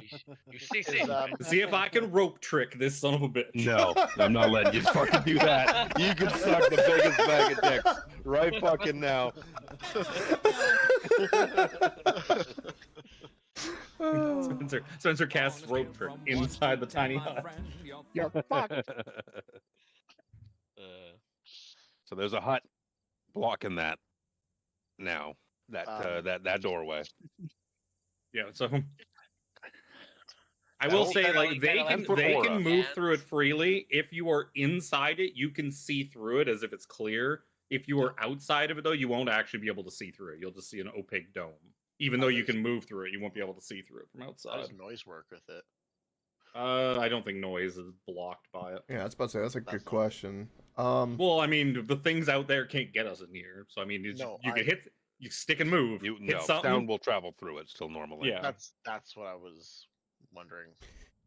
you stay safe. See if I can rope trick this son of a bitch. No, I'm not letting you fucking do that. You can suck the biggest bag of dicks right fucking now. Spencer casts rope trick inside the tiny hut. You're fucked. So there's a hut blocking that now. That doorway. Yeah, so I will say, like, they can move through it freely. If you are inside it, you can see through it as if it's clear. If you are outside of it, though, you won't actually be able to see through it. You'll just see an opaque dome. Even though you can move through it, you won't be able to see through it from How outside. does noise work with it? I don't think noise is blocked by it. Yeah, I was about to say that's a good question. Well, I mean, the things out there can't get us in here. So I mean, you can hit, you stick and move. Hit something. Sound will travel through it still normally. Yeah, That's what I was wondering.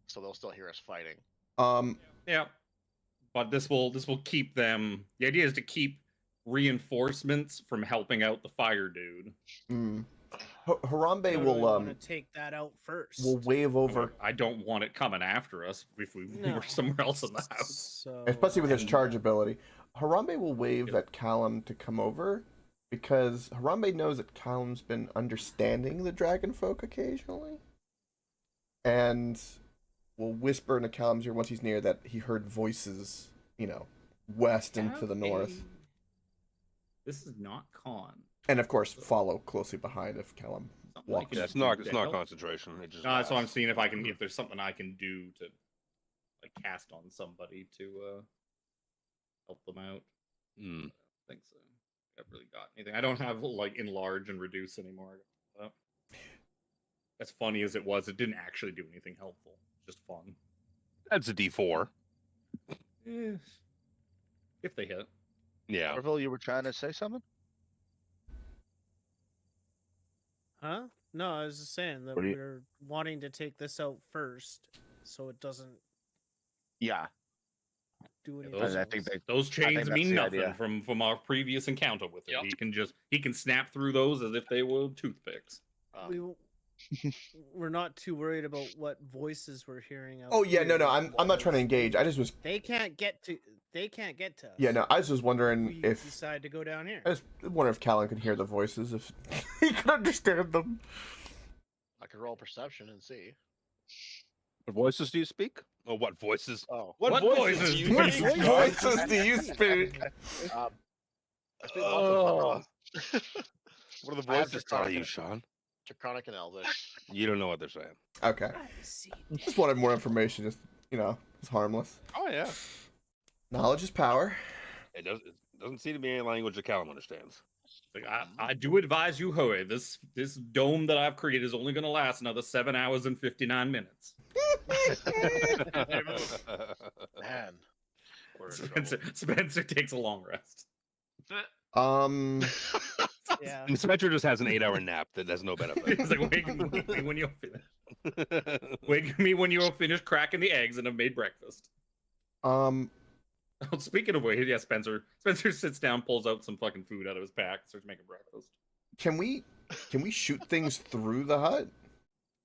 So they'll still hear us fighting. Yeah, but this will keep them. The idea is to keep reinforcements from helping out the fire dude. Harambe will want to take that out first. will wave over, I don't want it coming after us if we were somewhere else in the house. So, especially with his charge ability. Harambe will wave at Callum to come over because Harambe knows that Callum's been understanding the dragon folk occasionally, and will whisper into Callum's ear once he's near that he heard voices, west and to the north. This is not con. And of course, follow closely behind if Callum Something I walks. can Yeah, it's do not to it's not help. concentration. It just No, so I'm lasts. seeing if there's something I can do to like cast on somebody to help them out. Mm. I think so. I haven't really got anything. I don't have like enlarge and reduce anymore. As funny as it was, it didn't actually do anything helpful. Just fun. That's a D4. If they hit. Yeah. Orville, you were trying to say something? Huh? No, I was just saying that What do you- we're wanting to take this out first, so it doesn't Yeah. do anything. Those, I think they- those chains that's mean the nothing idea. from our previous encounter with it. Yep. He can snap through those as if they were toothpicks. We're not too worried about what voices we're hearing out. Oh yeah, no, here, I'm not trying to because engage. I just was. They can't get to. They can't get to us. Yeah, no, I was just wondering We if. decide to go down here. I just wonder if Callum could hear the voices, if he could understand them. I could roll perception and see. What voices do you speak? Or what voices? Oh, What voices do you What speak? voices do you speak? I speak lots of What are the I have voices telling you, Draconic. Sean? Draconic and Elvish. You don't know what they're saying. Okay, just wanted more information. Just it's harmless. Oh yeah. Knowledge is power. It doesn't seem to be any language that Callum understands. Like, I do advise you hurry. This dome that I've created is only going to last another 7 hours and 59 minutes. Man. We're in Spencer takes a long rest. Yeah. And Spencer just has an 8-hour nap that has no benefit. He's like, wake me when you're finished. Wake me when you're finished cracking the eggs and have made breakfast. Speaking of which, yeah, Spencer sits down, pulls out some fucking food out of his pack, starts making breakfast. Can we shoot things through the hut?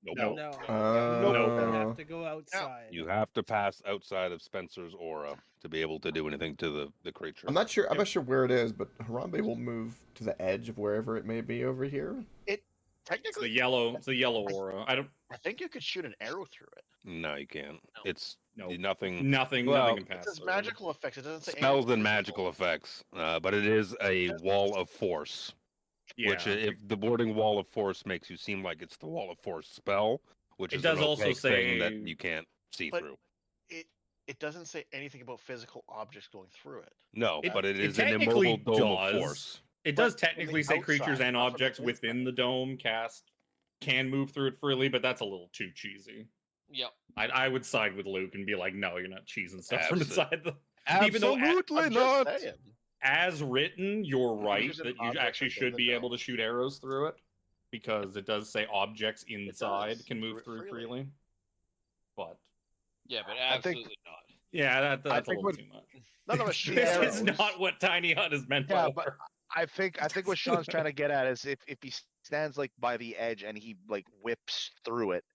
Nope. No. No. Uh, We have to go outside. You have to pass outside of Spencer's aura to be able to do anything to the creature. I'm not sure where it is, but Harambe will move to the edge of wherever it may be over here. It's Technically, the yellow aura. I think you could shoot an arrow through it. No, you can't. It's No. nothing. Nothing Well, can pass. It says through. magical effects. It doesn't say Spells anything and magical physical. effects, but it is a wall of force. Yeah. Which, if the wording "wall of force" makes you seem like it's the wall of force spell, which It is does an also opaque thing that say- you can't see But- through. It doesn't say anything about physical objects going through it. No, It- but it it is an technically immobile dome does. of force. It does But from technically the say creatures outside, and not from the objects within inside. the dome can move through it freely, but that's a little too cheesy. Yep. I would side with Luke and be like, no, you're not cheesing stuff from Absol- inside the. Absolutely I'm just not. saying. As written, you're right Creatures and that you objects actually within should the be able dome. to shoot arrows through it, because it does say objects inside does. can move Move through freely. freely. But Yeah, but I think- absolutely not. yeah, that's a think little what- too much. None of us shoot This arrows. is not what Tiny Hut is meant Yeah, for. but I think what Sean's trying to get at is if he stands like by the edge and he like whips through it,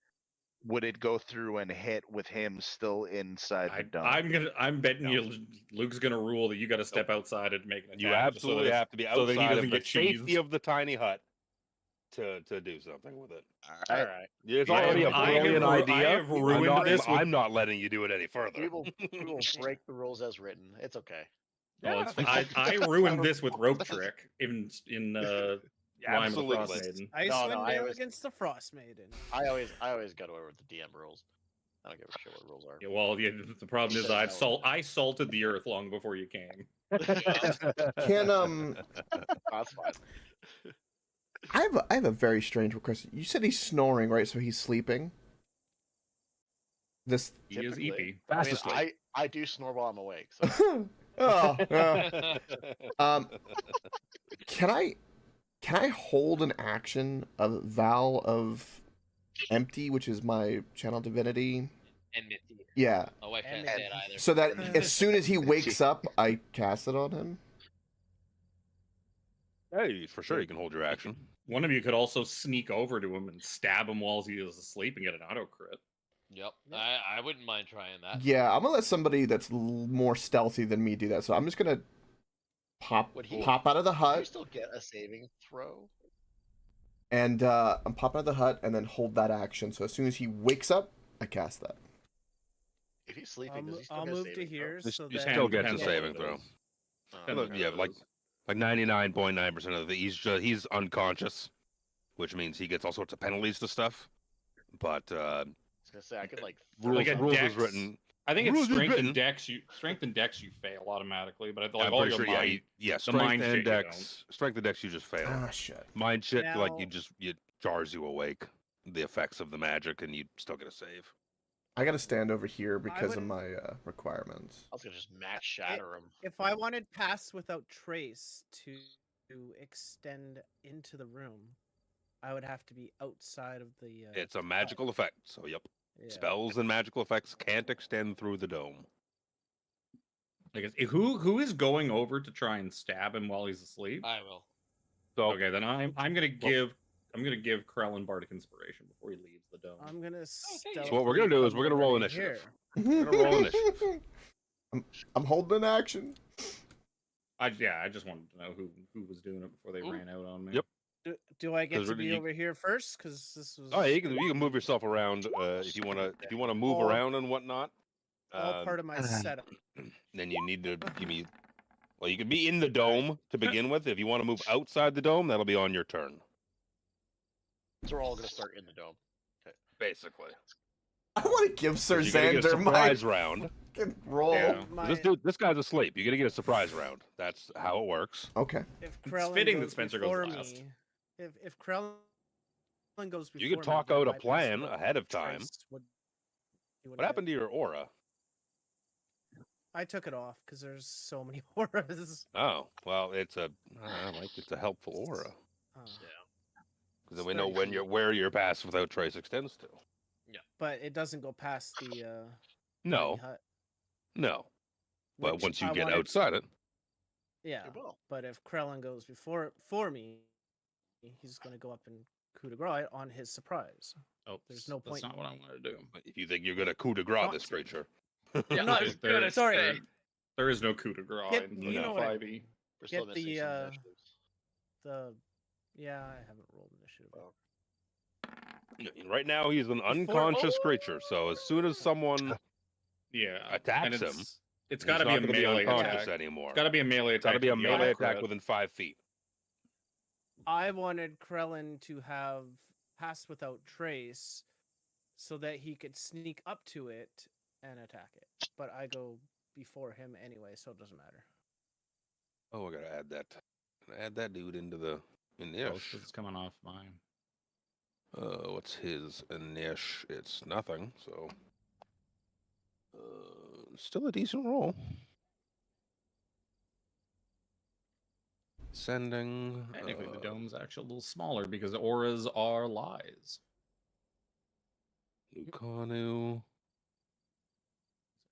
would it go through and hit with him still inside the dome? I'm betting you Luke's gonna rule that you got to step outside and make an attack. You so absolutely that have to be so that he outside doesn't of the get safety cheesed. of the tiny hut to do something with it. All right. It's I already have- a I have brilliant ru- I idea. have ruined this with- I'm not letting you do it any further. We will break the rules as written. It's okay. Oh, it's, I ruined this with rope trick in Rhyme of the Absolutely. Frost Maiden. Icewind I Dale always- against the Frost Maiden. I always got away with the DM rules. I don't give a shit what rules are. Yeah, well, yeah, the problem is Says no. I salted the earth long before you came. Can That's fine. I have a very strange request. You said he's snoring, right? So he's sleeping. This. He is Typically. EP. I, mean, asleep. I do snore while I'm awake. So Oh. Can I hold an action of Vow of Empty, which is my channel divinity? Enmity. Yeah. My wife can't Enmity. say it either. So that as soon as he wakes up, I cast it on him. Hey, for sure you can hold your action. One of you could also sneak over to him and stab him while he is asleep and get an auto crit. Yep. I wouldn't mind trying that. Yeah, I'm gonna let somebody that's more stealthy than me do that. So I'm just gonna pop Would he- out of the you hut, still get a saving throw. and I'm popping out of the hut, and then hold that action. So as soon as he wakes up, I cast that. If he's sleeping, does he still I'll get a move to saving throw? here You so still that get Depends a on saving what it throw. is. Oh, Depends Look, on yeah, what it like is. Like 99.9% of he's unconscious, which means he gets all sorts of penalties to stuff. But I was gonna say I could like rules Like a rules is dex- written. I think it's Rules is strength written. and dex. Strength and dex you fail automatically, but like I'm all pretty your sure. mind, Yeah. the Strength mind shit and you don't. dex. Strength and dex, you just fail. Ah, shit. Mind shit, like Now- it jars you awake. The effects of the magic, and you still get a save. I gotta stand over here because of would- my requirements. I was gonna just max shatter him. If I wanted pass without trace to extend into the room, I would have to be outside of the. It's a magical effect, so yep. yeah. Spells and magical effects can't extend through the dome. Like, who is going over to try and stab him while he's asleep? I will. So Okay, then I'm gonna give Krellin Bardic Inspiration before he leaves the dome. I'm gonna. So what we're gonna do is we're gonna roll initiative. We're gonna roll initiative. I'm holding an action. I just wanted to know who was doing it before they ran out on me. Yep. Do I get 'Cause to really be you- over here first? Because this was. Oh, yeah, you can move yourself around if you wanna move All- around and whatnot. all part of my setup. Then you need to give me. Well, you could be in the dome to begin with. If you want to move outside the dome, that'll be on your turn. So we're all gonna start in the dome. Basically. I want to give Sir You gotta get a Xander my surprise round. fucking roll. Yeah. This guy's asleep. You gotta get a surprise round. That's how it works. Okay. If Krellin fitting that goes Spencer goes before last. me, if Krellin goes before You could me, talk then out a my pass plan without ahead of time. trace would- you would What happened to your aura? I took it off because there's so many auras. Oh, well, it's a helpful aura Oh. because then we know where your pass without trace extends to. But it doesn't go past the tiny No, hut. no. But which once you I get wanted- outside it, Yeah. It will. But if Krellin goes for me, he's gonna go up and coup de grace on his surprise. Oh, There's no That's point- not what I want to do. but if you think you're gonna coup de grace Not this to. creature, Yeah, not- I was there- gonna sorry. say. There is no coup de grace Get- in you know what I- 5e. We're still Get missing the, some uh, initiatives. I haven't rolled initiative. Oh. right now he's an unconscious creature. So as soon as someone Yeah, attacks and him, it's he's got to be not a gonna melee unconscious attack. anymore. It's got to be a melee It's gotta attack. be a to be melee a attack crit. within 5 feet. I wanted Krellin to have pass without trace, so that he could sneak up to it and attack it. But I go before him anyway, so it doesn't matter. Oh, I gotta add that. Add that dude into the Oh, inish. it's coming off mine. What's his inish? It's nothing. So, still a decent roll. Sending. Technically, the dome's actually a little smaller because auras are lies. Lucanu.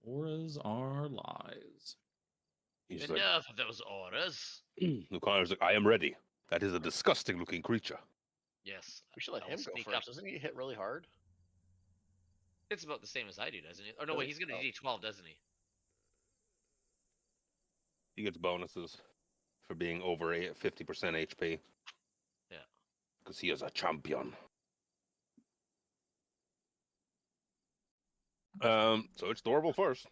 Auras are lies. He's like, Enough of those orders. Lucanu's like, I am ready. That is a disgusting looking creature. Yes. We should let I'll him go sneak first. up. Doesn't he hit really hard? It's about the same as I do, doesn't he? Oh no, Does wait, it? he's gonna Oh. D12, doesn't he? He gets bonuses for being over 50% HP. Yeah. Because he is a champion. So it's Dorval first.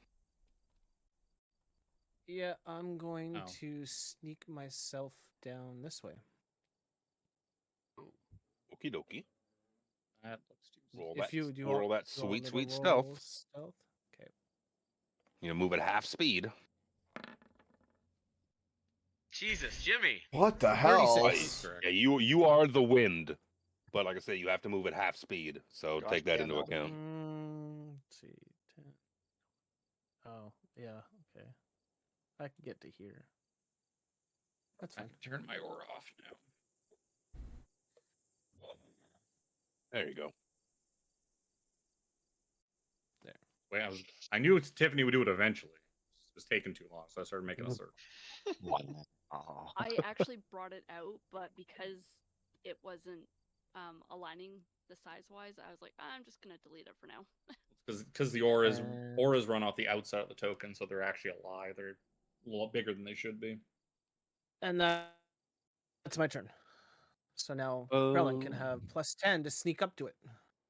Yeah, I'm going Oh. to sneak myself down this way. Okie dokie. That looks too. Roll If that. you do you roll want, that you want me sweet, to sweet roll stealth. Stealth. Okay. You know, move at half speed. Jesus, Jimmy. What the hell? 36. Yeah, you are the wind, but like I say, you have to move at half speed. So Gosh, take that damn into it. account. Let's see. 10. Oh, yeah. Okay. I can get to here. That's I fine. can turn my aura off now. There you go. Wait, I knew Tiffany would do it eventually. It was taking too long, so I started making a circle. Aw. I actually brought it out, but because it wasn't aligning the size wise, I was like, I'm just gonna delete it for now. Because the auras And- auras run off the outside of the token, so they're actually a lie. They're a lot bigger than they should be. And that's my turn. So now Krellin can have +10 to sneak up to it.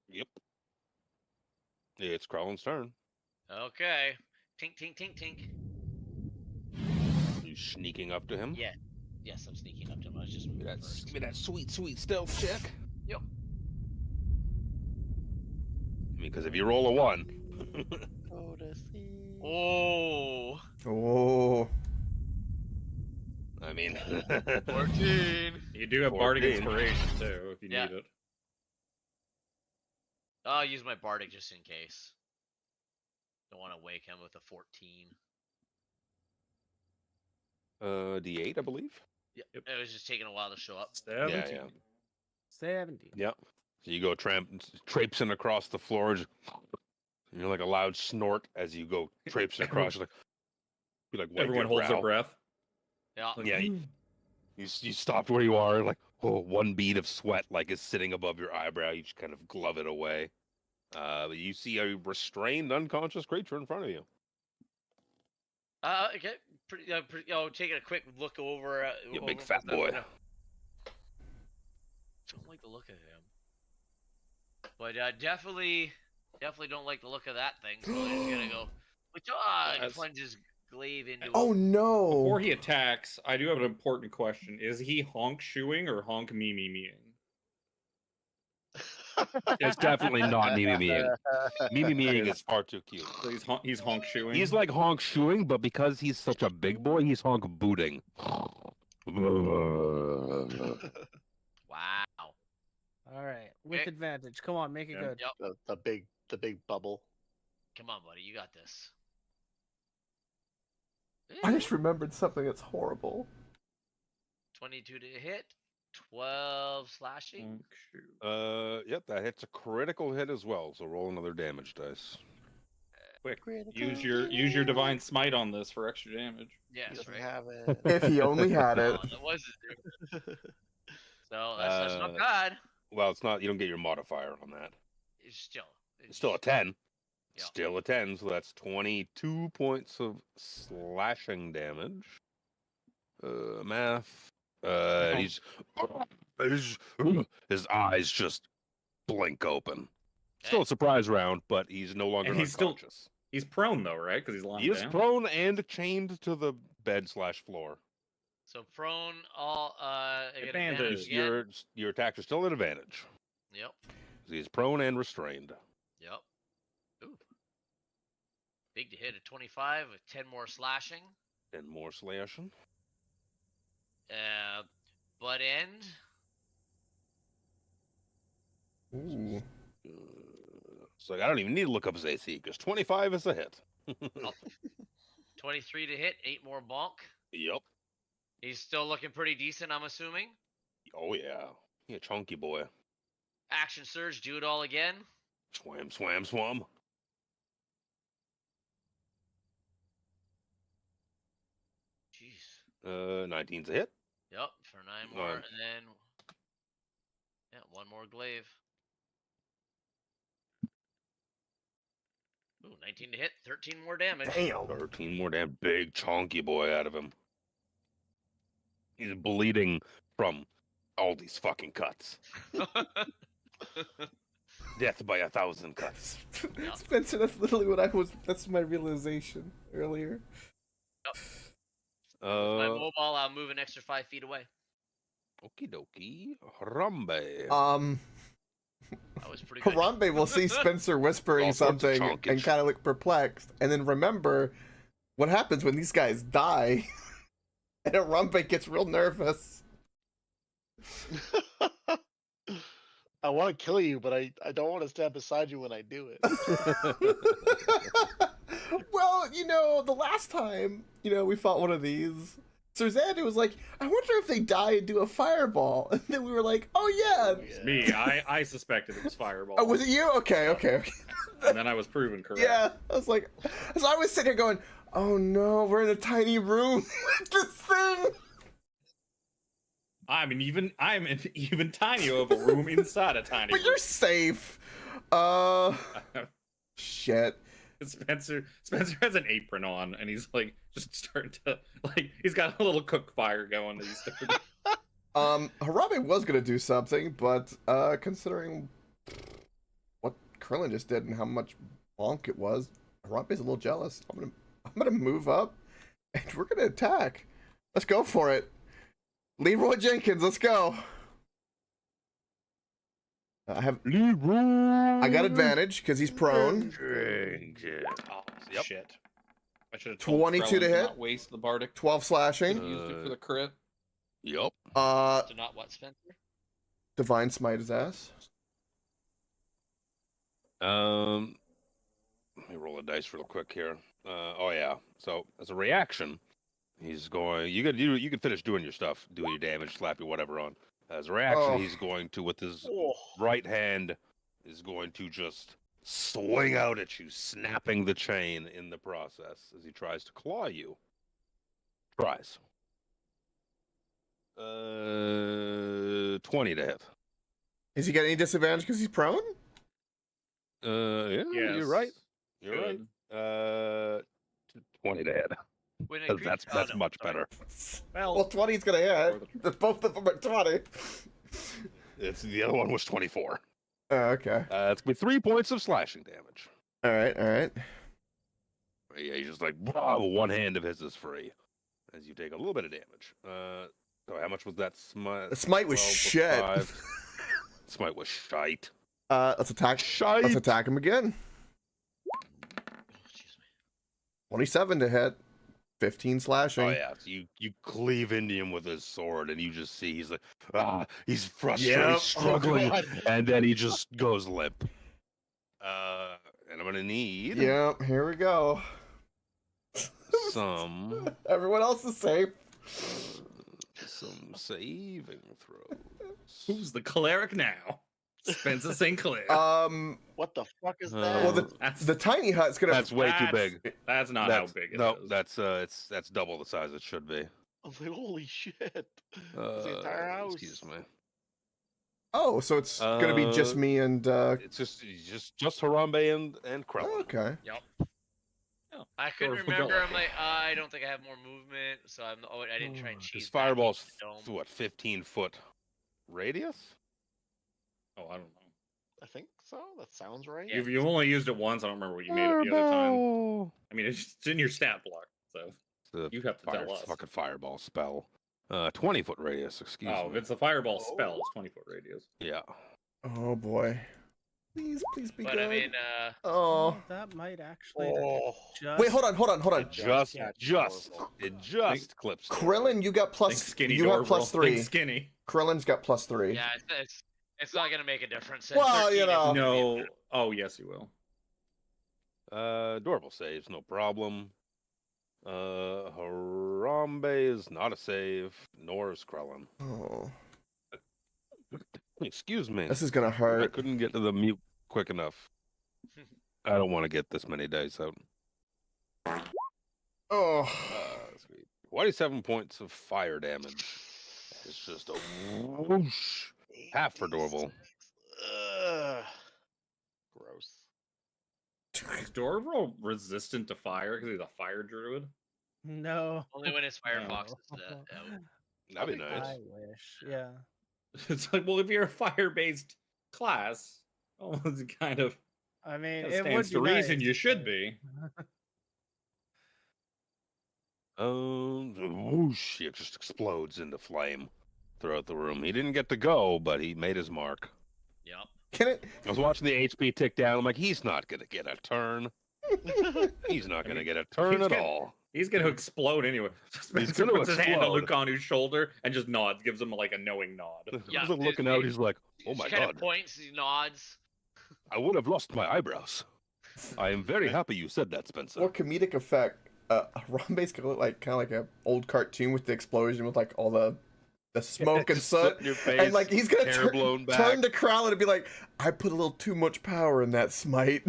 Yep. It's Crowlin's turn. Okay. Tink, tink, tink, tink. You sneaking up to him? Yeah. Yes, I'm sneaking up to him. I was just moving first. Give me that sweet, sweet stealth check. Yep. I mean, because if you roll a 1. Go to sleep. Oh, Oh. I mean, 14. You do have bardic 14. inspiration too, if you Yeah. need it. I'll use my bardic just in case. Don't want to wake him with a 14. D8, I believe. Yep. It was just taking a while to show up. 17. Yeah. 70. Yep. So you go traipsing across the floor. And you're like a loud snort as you go traipsing across. You're like wipe Everyone your holds their brow. breath. Yeah. Like, Yeah. You stopped where you are. Like, oh, one bead of sweat like is sitting above your eyebrow. You just kind of glove it away. But you see a restrained, unconscious creature in front of you. Okay. Taking a quick look over. You big over fat the- boy. Don't like the look of him. But definitely don't like the look of that thing. So he's gonna go. That's- Plunges glaive into. Oh him. no. Before he attacks, I do have an important question. Is he honk shooing or honk me meing? It's definitely not Mimi Meing. Mimi Meing is far too cute. So he's honk shooing. He's like honk shooing, but because he's such a big boy, he's honk booting. Wow. All right, with Okay. advantage. Come on, make it Yeah. good. Yep. The big bubble. Come on, buddy. You got this. I just remembered something that's horrible. 22 to hit. 12 slashing. Honk shoot. Yep, that hits a critical hit as well. So roll another damage dice. Quick, use your divine smite on this for extra damage. He Yes, doesn't right. have it. If he only had it. Oh, that was his dude. So that's not bad. Well, it's not. You don't get your modifier on that. It's still. It's still a 10. Yeah. Still a 10, so that's 22 points of slashing damage. Math. His eyes just blink open. Still a surprise round, but he's no longer And he's still- unconscious. He's prone though, right? Because he's lying He is down. prone and chained to the bed/floor. So prone, all I get Advantage. again. Your attacks are still at advantage. Yep. He's prone and restrained. Yep. Ooh. Big to hit a 25 with 10 more slashing. And more slashing. Butt end. Ooh. So I don't even need to look up his AC because 25 is a hit. 23 to hit, 8 more bonk. Yep. He's still looking pretty decent, I'm assuming. Oh yeah. Yeah, chunky boy. Action surge, do it all again. Swam, swam, swam. Jeez. 19's a hit. Yep, for 9 more, Nine. and then one more glaive. Ooh, 19 to hit, 13 more damage. Damn. 13 more damn big chunky boy out of him. He's bleeding from all these fucking cuts. Death by 1,000 cuts. Spencer, that's literally that's my realization earlier. My mobile, I'll move an extra 5 feet away. Okie dokie. Harambe. That was pretty good. Harambe will see Spencer whispering All sorts of something chonkage. and kind of look perplexed, and then remember what happens when these guys die. And Harambe gets real nervous. I want to kill you, but I don't want to stand beside you when I do it. Well, the last time, we fought one of these, Sir Xander was like, I wonder if they die and do a fireball. And then we were like, oh yeah. It's me. I suspected it was fireball. Oh, was it you? Okay. And then I was proven correct. Yeah, I was like, so I was sitting here going, oh no, we're in a tiny room with this thing. I'm an even tinier of a room inside a tiny But you're safe. Shit. Spencer has an apron on and he's like just starting to he's got a little cook fire going. He's starting... Harambe was gonna do something, but considering what Krillin just did and how much bonk it was, Harambe's a little jealous. I'm gonna move up and we're gonna attack. Let's go for it. Leroy Jenkins, let's go. I got advantage because he's prone. Oh, Yep. shit. I should have told 22 to Krellin hit. not waste the Bardic. 12 Could slashing. have used it for the crit. Yup. So not what, Spencer? Divine Smite his ass. Let me roll a dice real quick here. Oh yeah. So as a reaction, he's going. You can finish doing your stuff, do your damage, slap your whatever on. As a reaction, Oh. he's going to, with his Oh. right hand, is going to just swing out at you, snapping the chain in the process as he tries to claw you. Tries. 20 to hit. Is he getting any disadvantage because he's prone? Yeah, Yes. you're right. You're right. Good. 20 to hit. When I That's oh, no, much sorry. better. Well, 20's gonna hit. Both of them are 20. It's the other one was 24. Oh, okay. It's gonna be 3 points of slashing damage. All right. Yeah, he's just like, wow, one hand of his is free. As you take a little bit of damage. So how much was that smite? The smite was 12 plus shit. 5. Smite was shite. Let's attack. Shite. Let's attack him again. 27 to hit. 15 slashing. Oh yeah, so you cleave into him with his sword, and you just see he's like, he's frustrated, Yep. struggling, and then he just goes limp. And I'm gonna need Yep, here we go. some Everyone else is safe. some saving throws. Who's the cleric now? Spencer Sinclair. What the fuck is Uh, that? Well, the tiny hut's gonna. That's way too big. That's not how big it is. No, that's double the size it should be. I was like, holy shit. It's the entire house. Excuse me. Oh, so it's gonna be just me and. It's just Harambe and Krellin. Okay. Yep. Oh, I couldn't Or if we remember. go- I'm like, I don't think I have more movement, so I didn't try and cheese. His that fireball's into the dome. what, 15-foot radius? Oh, I don't know. I think so. That sounds right. Yeah. You've only used it once. I don't remember what you made it the other time. I mean, it's in your stat block, so The you have to tell us. fucking fireball spell. 20-foot radius. Excuse Oh, me. if it's a fireball spell, it's 20-foot radius. Yeah. Oh boy. Please be But good. I mean, Oh. That might actually. Oh, Just... Wait, hold on. It just clips. Krillin, you got Think plus. skinny You have Dorvril. plus Think 3. skinny. Krillin's got plus 3. yeah, it's not gonna make a difference. Well, 13 you is know. gonna be a No. bit- Oh, yes, you will. Dorval saves, no problem. Harambe is not a save, nor is Krellin. Oh, Excuse me. this is gonna I hurt. couldn't get to the mute quick enough. I don't want to get this many dice out. Oh. Sweet. 27 points of fire damage. It's just a whoosh. Half for Dorval. Ugh. Gross. Is Dorvril resistant to fire because he's a fire druid? No. Only when his firefox is out. That'd be nice. I wish. Yeah. It's like, well, if you're a fire-based class, well, it's kind of I mean, it it would stands be to reason nice, you should but- be. Whoosh, it just explodes into flame throughout the room. He didn't get to go, but he made his mark. Yep. Can it? I was watching the HP tick down. I'm like, he's not gonna get a turn. He's not gonna get a turn at all. He's gonna explode anyway. Spencer gonna puts his hand on explode. Lucanu's shoulder and just nods, gives him like a knowing nod. Yeah, He's looking out. He's like, oh my kind god, of points, he nods. I would have lost my eyebrows. I am very happy you said that, Spencer. For comedic effect, Harambe's gonna look like kind of like an old cartoon with the explosion with like all the smoke and soot. in your face, And like he's gonna hair blown back. turn to Kralin and be like, "I put a little too much power in that smite,"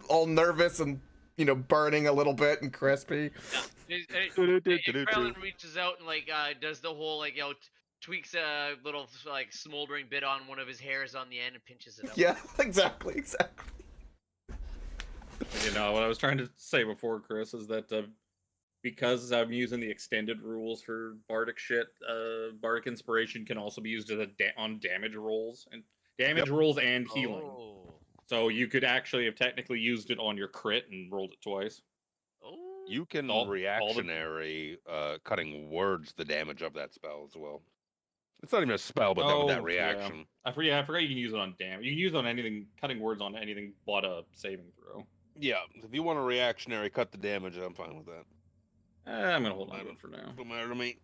all nervous and burning a little bit and crispy. Krellin reaches out and like does the whole like tweaks a little like smoldering bit on one of his hairs on the end and pinches it out. Yeah, exactly. You know what I was trying to say before, Chris, is that because I'm using the extended rules for bardic shit, bardic inspiration can also be used as on damage rolls and rolls and healing. Oh. So you could actually have technically used it on your crit and rolled it twice. Oh. You can All the- reactionary cutting words the damage of that spell as well. It's not even a spell, but that Oh, reaction. Yeah. I forgot you can use it on damage. You can use it on anything, cutting words on anything but a saving throw. Yeah, if you want a reactionary, cut the damage. I'm fine with that. I'm gonna hold on to it for now. Don't matter to me.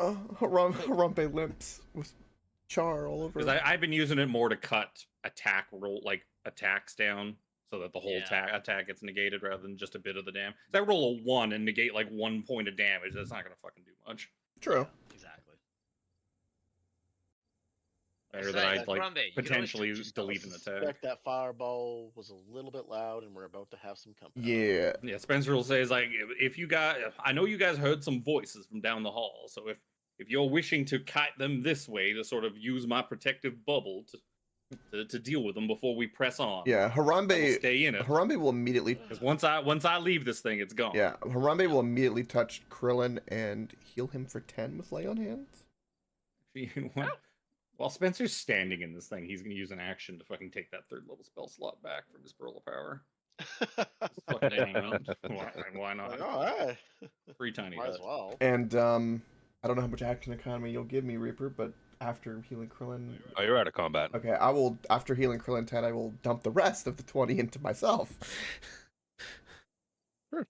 Harambe limps with char all over. Because I've been using it more to cut attack roll, like attacks down, so that the whole attack gets negated rather than just a bit of the damage. If I roll a 1 and negate like 1 point of damage, that's not gonna fucking do much. True. Yeah, exactly. Better So, than I like Harambe, you can always potentially change your spells. delete an attack. Suspect that fireball was a little bit loud, and we're about to have some company. Yeah. Yeah, Spencer will say is like if you guys, I know you guys heard some voices from down the hall, so if you're wishing to kite them this way to sort of use my protective bubble to deal with them before we press on. Yeah, I will Harambe. stay in it. Harambe will immediately. Because once I leave this thing, it's gone. Yeah, Harambe will immediately touch Krillin and heal him for 10 with lay on hands. While Spencer's standing in this thing, he's gonna use an action to fucking take that 3rd level spell slot back from his Pearl of Power. Just fucking hang around. Why not? Like, all right. Free tiny Might as hut. well. And I don't know how much action economy you'll give me, Reaper, but after healing Krillin. Oh, you're out of combat. Okay, I will. After healing Krillin 10, I will dump the rest of the 20 into myself. Sure.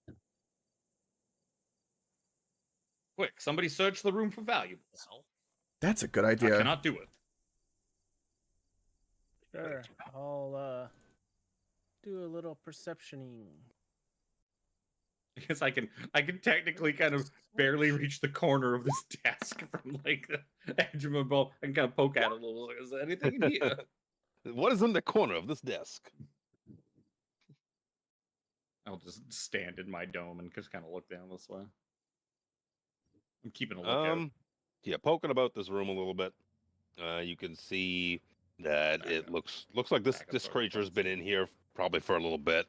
Quick, somebody search the room for valuables. That's a good I idea. cannot do it. Sure. I'll do a little perceptioning. Because I can technically kind of barely reach the corner of this desk from like the edge of my bow and kind of poke at it a little. Like, is there anything in here? What is in the corner of this desk? I'll just stand in my dome and just kind of look down this way. I'm keeping a lookout. Yeah, poking about this room a little bit. You can see that it looks like this creature's been in here probably for a little bit.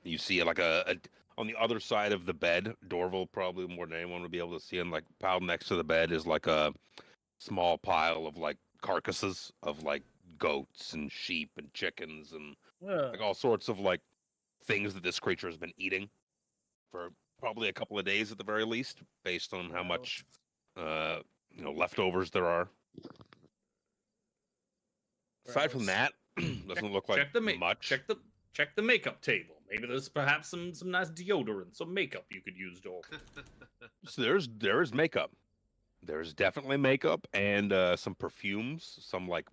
You see like a on the other side of the bed, Dorval probably more than anyone would be able to see him. Like piled next to the bed is like a small pile of like carcasses of like goats and sheep and chickens and like all sorts of like things that this creature has been eating for probably a couple of days at the very least, based on how much leftovers there are. Aside from that, doesn't look like much. Check the makeup table. Maybe there's perhaps some nice deodorant, some makeup you could use, Dorval. So there is makeup. There's definitely makeup and some perfumes, some like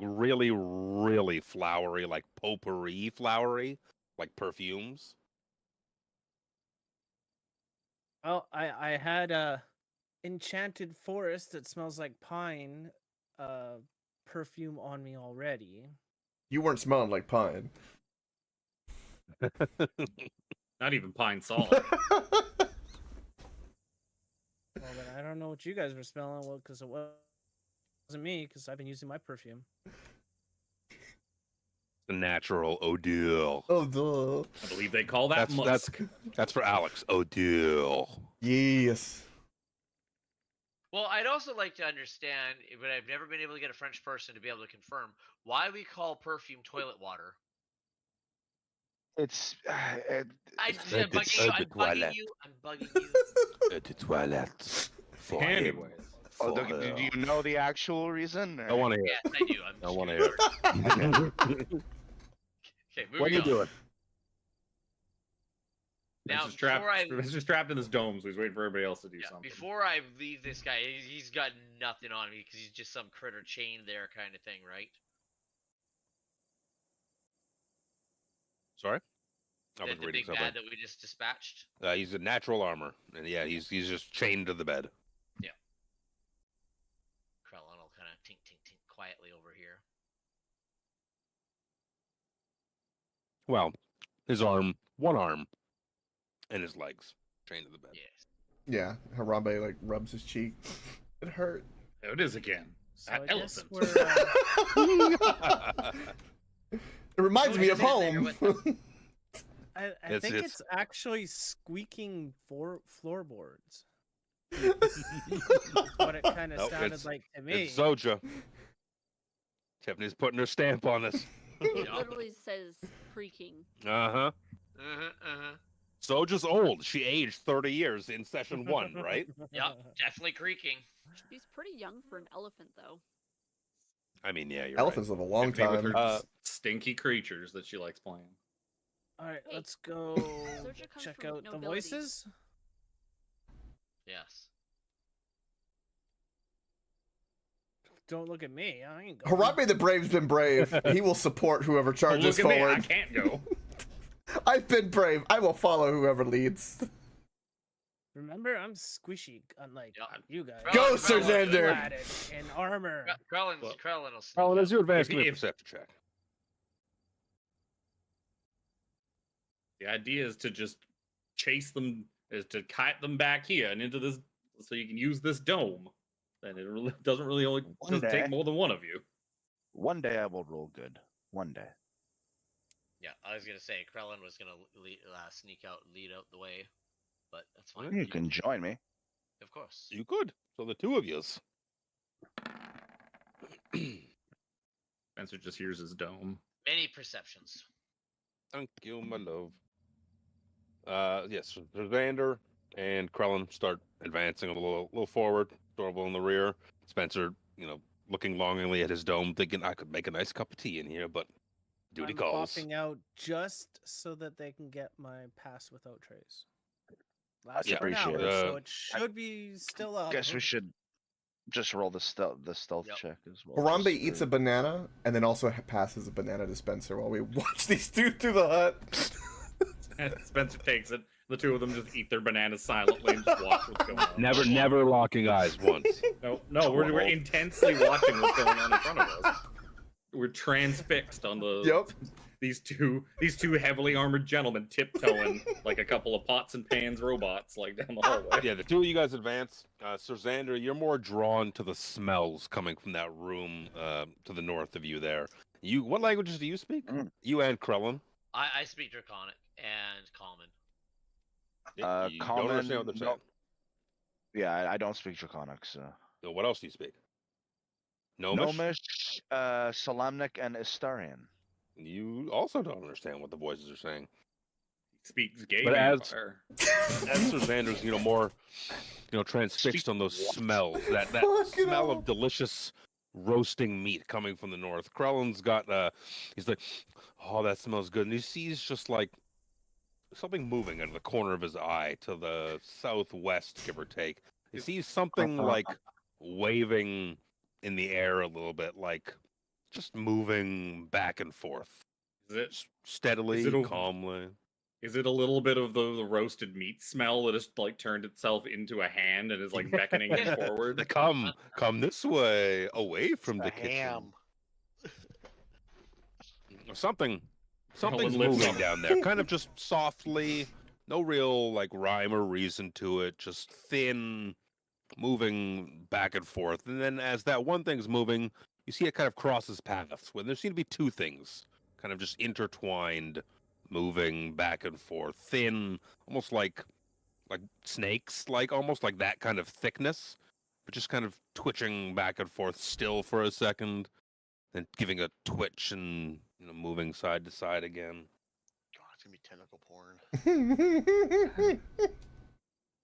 really really flowery, like potpourri flowery, like perfumes. Well, I had a enchanted forest that smells like pine perfume on me already. You weren't smelling like pine. Not even pine salt. Well, then I don't know what you guys were smelling. Well, because it wasn't me, because I've been using my perfume. The natural Odile. Oh, duh. I believe they call that musk. That's for Alex. Odile. Yes. Well, I'd also like to understand, but I've never been able to get a French person to be able to confirm why we call perfume toilet water. It's I'm bugging you. I'm bugging you. The toilet. For Anyways. do you know the actual reason? I want to hear. Yes, I do. I want to hear. Okay, moving What are you on. doing? Now, Spencer's trapped in this dome, so he's waiting for everybody else to do something. Before I leave this guy, he's got nothing on me because he's just some critter chained there kind of thing, right? Sorry? I The was reading big something. bad that we just dispatched. He's in natural armor, and yeah, he's just chained to the bed. Krellin will kind of tink tink tink quietly over here. Well, his arm, one arm, and his legs chained to the bed. Yes. Yeah, Harambe like rubs his cheek. It hurt. There it is again. So That I guess elephant. It reminds me of home. I think it's actually squeaking floorboards. What it kind of sounded like to me. It's Soja. Tiffany's putting her stamp on this. It literally says creaking. Uh-huh. Soja's old. She aged 30 years in session 1, right? Yep, definitely creaking. She's pretty young for an elephant, though. I mean, yeah, you're Elephants live a long With her time. stinky creatures that she likes playing. All right, Hey, let's go Soja comes check from out the nobility. voices. Yes. Don't look at me. I ain't going. Harambe the Brave's been brave. He will support whoever Oh, charges look at me, I forward. can't go. I've been brave. I will follow whoever leads. Remember, I'm squishy, unlike Yep. you guys. Go, Krellin, Sir Krellin. Xander. Clad in armor. Krellin will sneak Oh, as out. you advance, If- give me a if- perception check. The idea is to just chase them, is to kite them back here and into this, so you can use this dome. Then it really doesn't really only One doesn't day. take more than one of you. One day I will roll good. One day. Yeah, I was gonna say Krellin was gonna sneak out, lead out the way, but that's fine. You can join me. Of course. You could. So the two of yous. Spencer just hears his dome. Many perceptions. Thank you, my love. Yes, so Xander and Krellin start advancing a little forward, Dorval in the rear. Spencer, looking longingly at his dome, thinking I could make a nice cup of tea in here, but duty I'm calls. popping out just so that they can get my pass without trace. Lasts Yeah, for an appreciate hour, it. so it should be still up. Guess we should just roll the stealth Yep. check as well. Harambe just eats for- a banana and then also passes a banana dispenser while we watch these two through the hut. Spencer takes it. The two of them just eat their bananas silently and just watch what's going on. Never locking eyes once. No, we're intensely watching what's going on in front of us. We're transfixed on the Yep. these two heavily armored gentlemen tiptoeing like a couple of pots and pans robots like down the hallway. Yeah, the two of you guys advance. Sir Xander, you're more drawn to the smells coming from that room to the north of you there. What languages do you speak? Mm. You and Krellin. I speak Draconic and Common. You don't understand what they're saying. Yeah, I don't speak Draconic, so. So what else do you speak? Gnomish? Gnomish, Solamnic, and Istarian. You also don't understand what the voices are saying. Speaks gay. But as- vampire. As Sir Xander's, more, transfixed on those smells. That Fucking smell hell. of delicious roasting meat coming from the north. Krellin's got, he's like, oh, that smells good. And he sees just like something moving out of the corner of his eye to the southwest, give or take. He sees something like waving in the air a little bit, like just moving back and forth. Is it Steadily, Is it a- calmly. Is it a little bit of the roasted meat smell that has like turned itself into a hand and is like beckoning him forward? Come this way, away from the ham. kitchen. Something's lives moving on it. down there, kind of just softly, no real like rhyme or reason to it, just thin, moving back and forth. And then as that one thing's moving, you see it kind of crosses paths. When there seem to be two things, kind of just intertwined, moving back and forth, thin, almost like snakes, like almost like that kind of thickness, but just kind of twitching back and forth still for a second, then giving a twitch and moving side to side again. God, it's gonna be tentacle porn.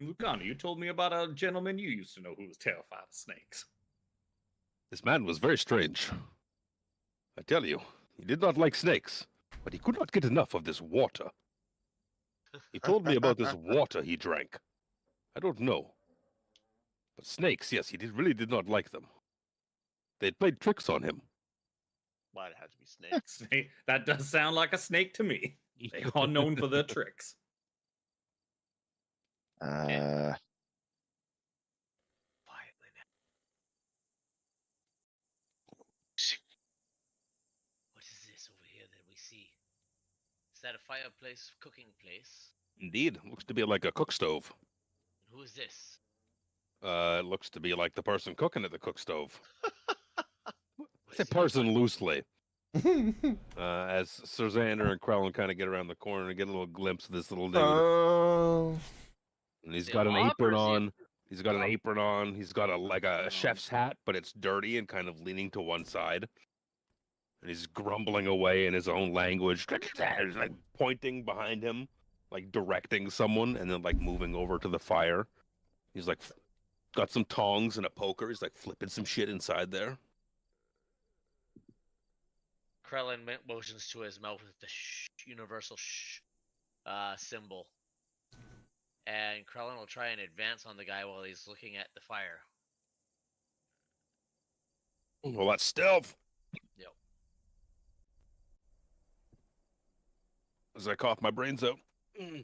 Lucana, you told me about a gentleman you used to know who was terrified of snakes. This man was very strange. I tell you, he did not like snakes, but he could not get enough of this water. He told me about this water he drank. I don't know. But snakes, yes, he really did not like them. They'd played tricks on him. Why'd it have to be snakes? That does sound like a snake to me. They are known for their tricks. Uh, Quietly now. What is this over here that we see? Is that a fireplace, cooking place? Indeed, looks to be like a cook stove. Who is this? It looks to be like the person cooking at the cook stove. What Say is he person loosely. As Sir Xander and Krellin kind of get around the corner and get a little glimpse of this little dude. Oh. And he's Is it got an up, or apron is he- on. He's got an apron on. He's got a chef's hat, but it's dirty and kind of leaning to one side. And he's grumbling away in his own language. He's like pointing behind him, like directing someone, and then like moving over to the fire. He's like got some tongs and a poker. He's like flipping some shit inside there. Krellin motions to his mouth with the universal symbol. And Krellin will try and advance on the guy while he's looking at the fire. Well, that's stealth. Yep. As I cough my brains out. Ugh.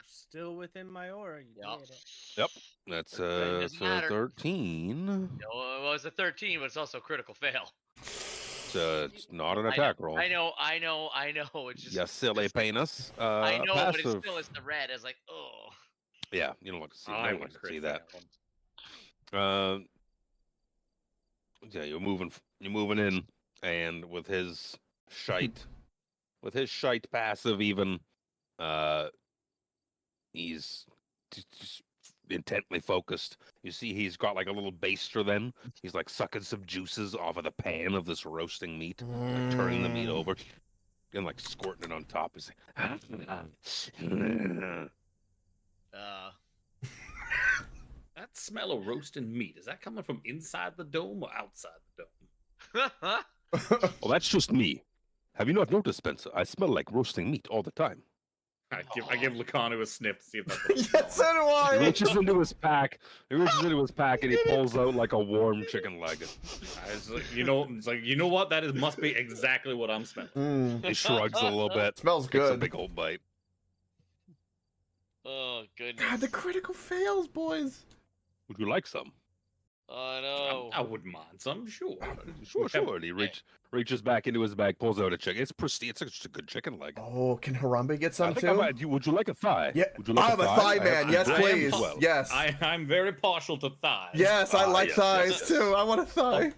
Still within my aura. You Yep. did it. Yep. That's doesn't matter. 13. No, well, it's a 13, but it's also a critical fail. It's not an attack roll. I know. It's just You silly penis. I know, but passive. it's the red. It's like, oh. Yeah, you don't like to see, I don't would like to see crit that. Yeah, you're moving in, and with his shite passive, even, he's just intently focused. You see, he's got like a little baster. Then he's like sucking some juices off of the pan of this roasting meat, like turning the meat over, and like squirting it on top. He's like, That smell of roasting meat, is that coming from inside the dome or outside the dome? well, that's just me. Have you not noticed, Spencer? I smell like roasting meat all the time. I give Lacano a sniff to see if that's what it's Yes, so do I. He reaches into his pack. And he pulls out like a warm chicken leg. It's like, you know what? That must be exactly what I'm smelling. He shrugs a little bit. Smells Takes a good. big old bite. Oh goodness. God, the critical fails, boys. Would you like some? Oh no. I wouldn't mind some, sure. Sure. And he reaches back into his bag, pulls out a chicken. It's pristine. It's just a good chicken leg. Oh, can Harambe get I some think too? would you like a thigh? Yeah, Would you like I'm a thigh man. Yes, I am please. well. Yes. I'm very partial to thighs. Yes, I like yes, thighs yes. too. I want a thigh.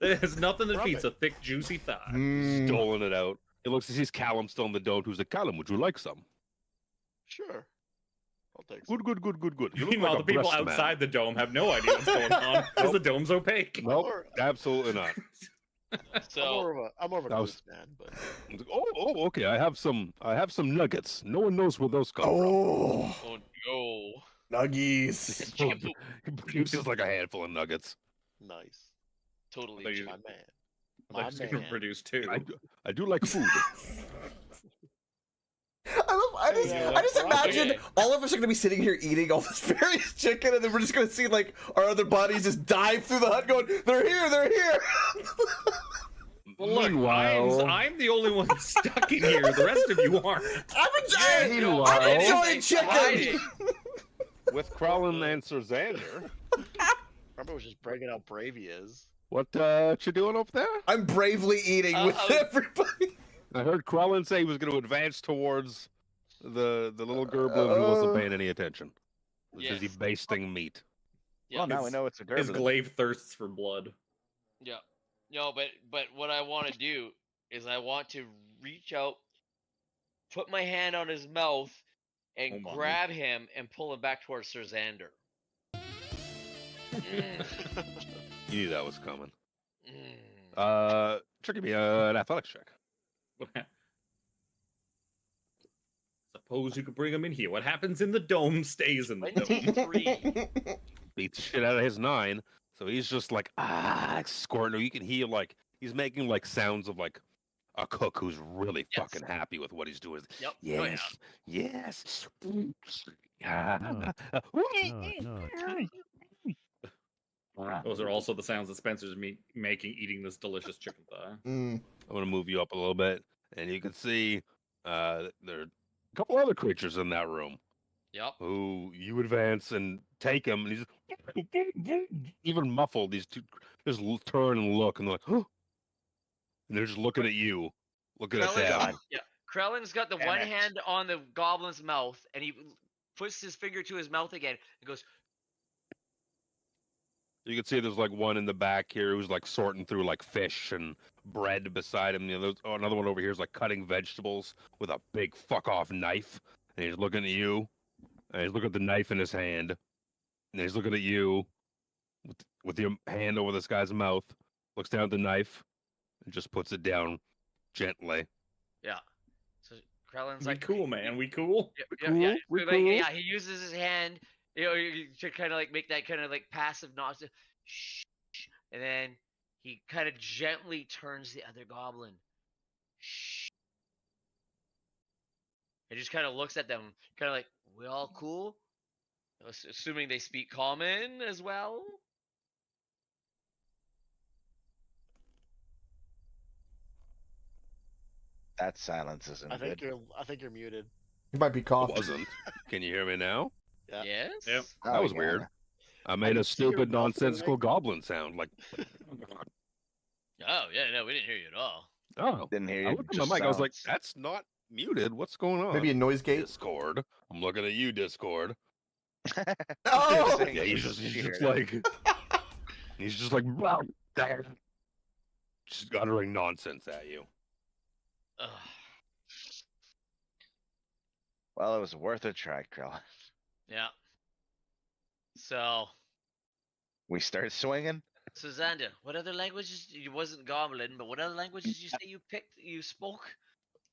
There's nothing that beats a thick, juicy thigh. Mm. Stoling it out. He looks to see Callum still in the dough. Who's like, Callum, would you like some? Sure. I'll take some. Good. You look Meanwhile, like the a people breast man. outside the dome have no idea what's going on because the dome's opaque. Nope, absolutely not. So I'm more of a That was- ghost man, but Oh, okay. I have some nuggets. No one knows where those come Oh, oh no. nuggies. Chicken from. poop. He produces like a handful of nuggets. nice. Totally. They- My man. They're My just gonna man. produce two. I do like food. I just imagine Okay. all of us are gonna be sitting here eating all this various chicken, and then we're just gonna see like our other bodies just dive through the hut, going, "They're here." Well, look, Meanwhile, I'm the only one stuck in here. The rest of you aren't. I'm Meanwhile- enjoying chicken. with Krellin and Sirzander, Remember, was just bragging how brave he is. what you doing up there? I'm bravely eating with everybody. I heard Krellin say he was going to advance towards the little gerblin who wasn't paying any attention. Because he's Yes. basting meat. Yeah. Well, now we know it's a His German. glaive thirsts for blood. Yeah. No, but what I want to do is I want to reach out, put my hand on his mouth, and Oh my. grab him and pull him back towards Sir Xander. Mm, You knew that was coming. mm. Give me an athletics check. Suppose you could bring him in here. What happens in the dome stays in the dome. 23. Beats the shit out of his 9. So he's just like, squirting. You can hear like he's making like sounds of like a cook who's really Yes. fucking happy with what he's doing. Yep. Oh, yeah. Yes. Those are also the sounds that Spencer's making eating this delicious chicken thigh. Mm. I'm gonna move you up a little bit, and you can see there are a couple other creatures in that room Yep. who you advance and take him, and he's even muffled. These two just turn and look, and they're like, "Huh," and they're just looking at you, looking at them. Krellin's got the Damn one it. hand on the goblin's mouth, and he puts his finger to his mouth again and goes, You can see there's like one in the back here who's like sorting through like fish and bread beside him. You know, another one over here is like cutting vegetables with a big fuck off knife, and he's looking at you, and he's looking at the knife in his hand, and he's looking at you with your hand over this guy's mouth. Looks down at the knife and just puts it down gently. yeah. So Krellin's We like, cool, man. We cool. Yeah, We but cool? yeah, he uses his hand You should kind of like make that kind of like passive nod, shh, and then he kind of gently turns the other goblin, shh, and just kind of looks at them, kind of like, "We all cool?" Assuming they speak common as well. That silence isn't good. I think you're muted. You might be I coughing. wasn't. Can you hear me now? Yeah. Yes. Yep. Oh, That was yeah. weird. I I made a can see your stupid, mouth nonsensical moving. goblin sound. Like, Oh yeah, no, we didn't hear you at all. oh. Didn't hear I you. looked at my Just mic. I was like, silence. that's not muted. What's going on? Maybe a noise gate. Discord. I'm looking at you, Discord. Oh! Saying Yeah, it, he's you just heard it. like, he's just like, wow, just uttering nonsense at you. Ugh. Well, it was worth a try, Krell. Yeah. So, We start swinging. Xander, what other languages? You wasn't goblin, but what other languages did you say you picked? You spoke?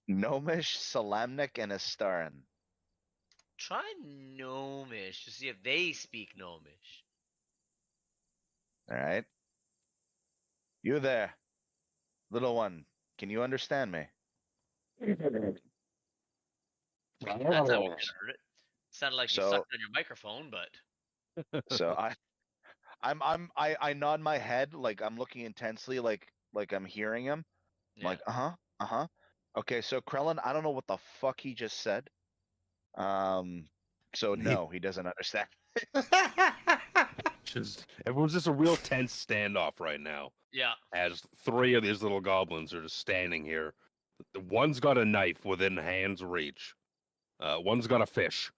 Gnomish, Salamnik, and Astaran. Try Gnomish to see if they speak Gnomish. All right. You there, little one. Can you understand me? That's how we heard it. Sounded like you So- sucked on your microphone, but So I nod my head like I'm looking intensely, like I'm hearing him. I'm yeah. like, uh-huh. Okay, so Krellin, I don't know what the fuck he just said. So no, he doesn't understand. Just everyone's just a real tense standoff right now. Yeah. As three of these little goblins are just standing here. The one's got a knife within hand's reach. One's got a fish.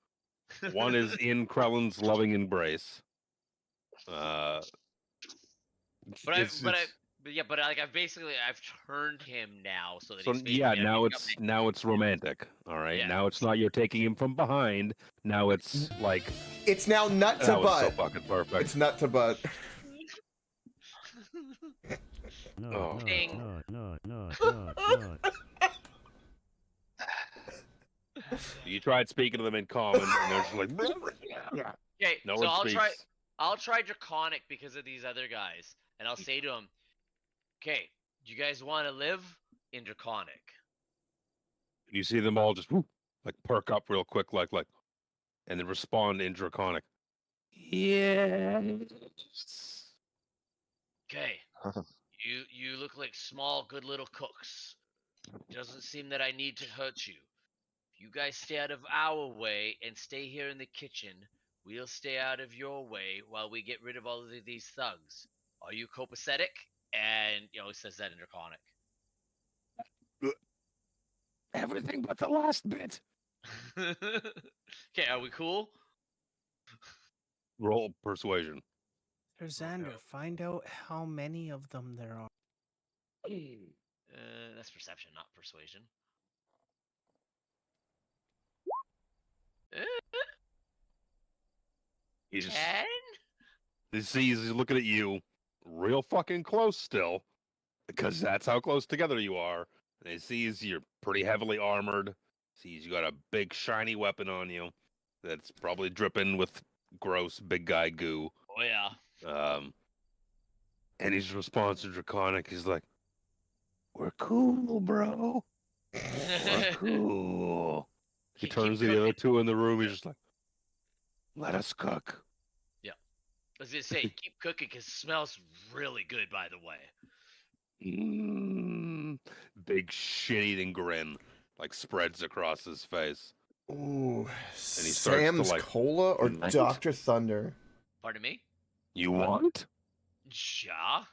One is in Krellin's loving embrace. But like I've turned him now so that So he's facing yeah, me. now it's romantic. All right, Yeah. now it's not you're taking him from behind. Now it's like It's now nut to that was so butt. fucking perfect. It's nut to butt. Oh. Ding. You tried speaking to them in common, and they're just like, Okay, no so one speaks. I'll try Draconic because of these other guys, and I'll say to them, "Okay, do you guys want to live in Draconic?" You see them all just like perk up real quick, like, and then respond in Draconic. Yes. Okay, you look like small, good little cooks. Doesn't seem that I need to hurt you. If you guys stay out of our way and stay here in the kitchen, we'll stay out of your way while we get rid of all of these thugs. Are you copacetic? And he says that in Draconic. Everything but the last bit. Okay, are we cool? Roll persuasion. Xander, find out how many of them there are. That's perception, not persuasion. He just 10? he's looking at you, real fucking close still, because that's how close together you are. And he sees you're pretty heavily armored. Sees you got a big shiny weapon on you that's probably dripping with gross big guy goo. Oh yeah. And his response to Draconic is like, "We're cool, bro. We're cool." He Keep turns to the cooking. other two in the room. He's just like, "Let us cook." I was gonna say, keep cooking because it smells really good, by the way. Big shit-eating grin like spreads across his face. Ooh, starts to, Sam's like, Cola or unite. Dr. Thunder? Pardon me? You want? Yeah.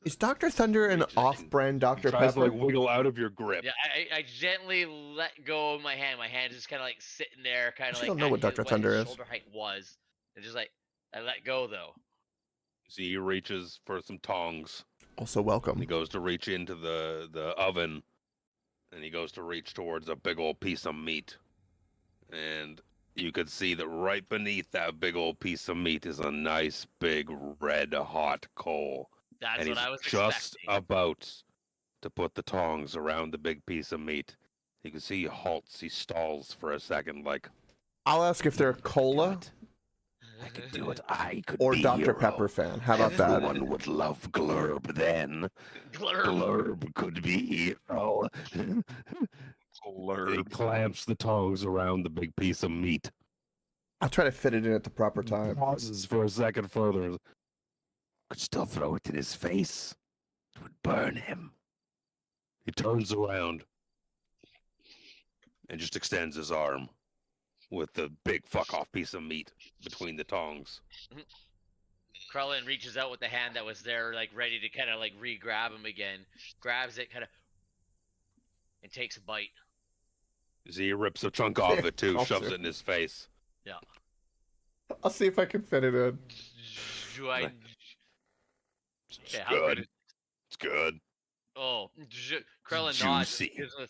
Is Dr. Thunder an Just- off-brand He Dr. tries to Pepper? like wiggle out of your grip. Yeah, I gently let go of my hand. My hand just kind of like sitting there, kind of Actually like don't know what at Dr. Thunder his is. shoulder height was. And just like I let go though. See, he reaches for some tongs. Also And he welcome. goes to reach into the oven, and he goes to reach towards a big old piece of meat. And you could see that right beneath that big old piece of meat is a nice big red hot coal. That's And what he's I was just expecting. about to put the tongs around the big piece of meat. You can see he halts, he stalls for a second, like, I'll ask if they're a cola I could do it. I could or be Dr. hero. Pepper fan. How about that? Everyone would love Glurb then. Glurb could be hero. He clamps the tongs around the big piece of meat. I'll try to fit it in at the proper time. Pauses for a second further. Could still throw it in his face. It would burn him. He turns around and just extends his arm with the big fuck off piece of meat between the tongs. Krellin reaches out with the hand that was there, like ready to kind of like re-grab him again. Grabs it, kind of, and takes a bite. He rips a chunk off it too, I'll shoves do. it in his face. Yeah. I'll see if I can fit it in. Do I? It's Okay, how good. good is- It's good. Oh, Krellin nods, Juicy. gives him a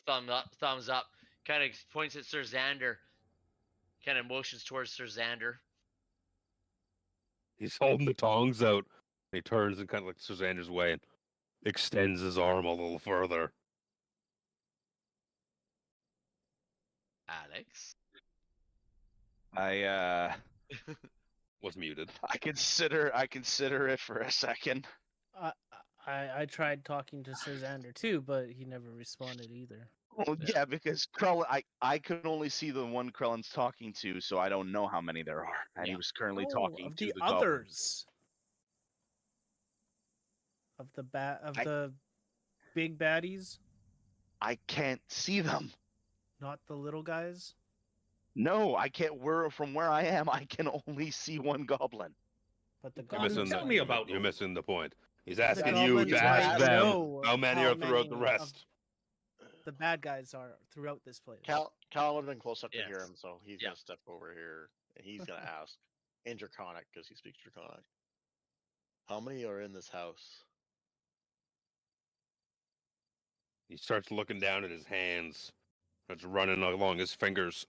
thumbs up, kind of points at Sir Xander, kind of motions towards Sir Xander. He's holding the tongs out. He turns and kind of looks Suzanne's way and extends his arm a little further. Alex. I Was muted. I consider it for a second. I tried talking to Sir Xander too, but he never responded either. Well, yeah, because Krellin, I could only see the one Krellin's talking to, so I don't know how many there are. And he Yeah. was currently Oh, talking of to the the goblin. others. Of the big baddies, I can't see them. not the little guys. No, I can't. From where I am, I can only see one goblin. But the You're goblins. missing, Tell me about you're those. missing the point. He's the asking you goblins to ask might them know how many are throughout the many of rest. The bad guys are throughout this place. Cal would have been close up to hear Yes. him, so he's Yeah. gonna step over here and he's gonna ask in Draconic because he speaks Draconic. How many are in this house? He starts looking down at his hands. Starts running along his fingers.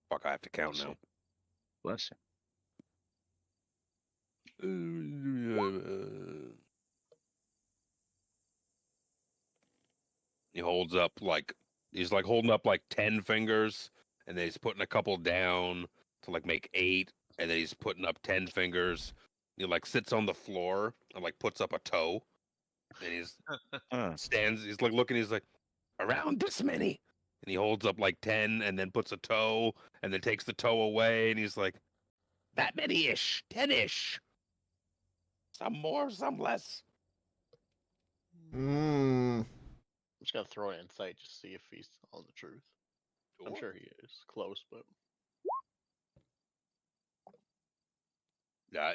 Fuck, I have to count now. Bless He holds up like he's like holding up like 10 fingers, and then he's putting a couple down to like make 8, and then he's putting up 10 fingers. He like sits on the floor and like puts up a toe, and he's stands. He's like looking. He's like around this many, and he holds up like 10, and then puts a toe, and then takes the toe away, and he's like that many-ish, 10-ish. Some more, some less. Mmm. I'm just gonna throw an insight just to see if he's telling the truth. I'm sure he is close, but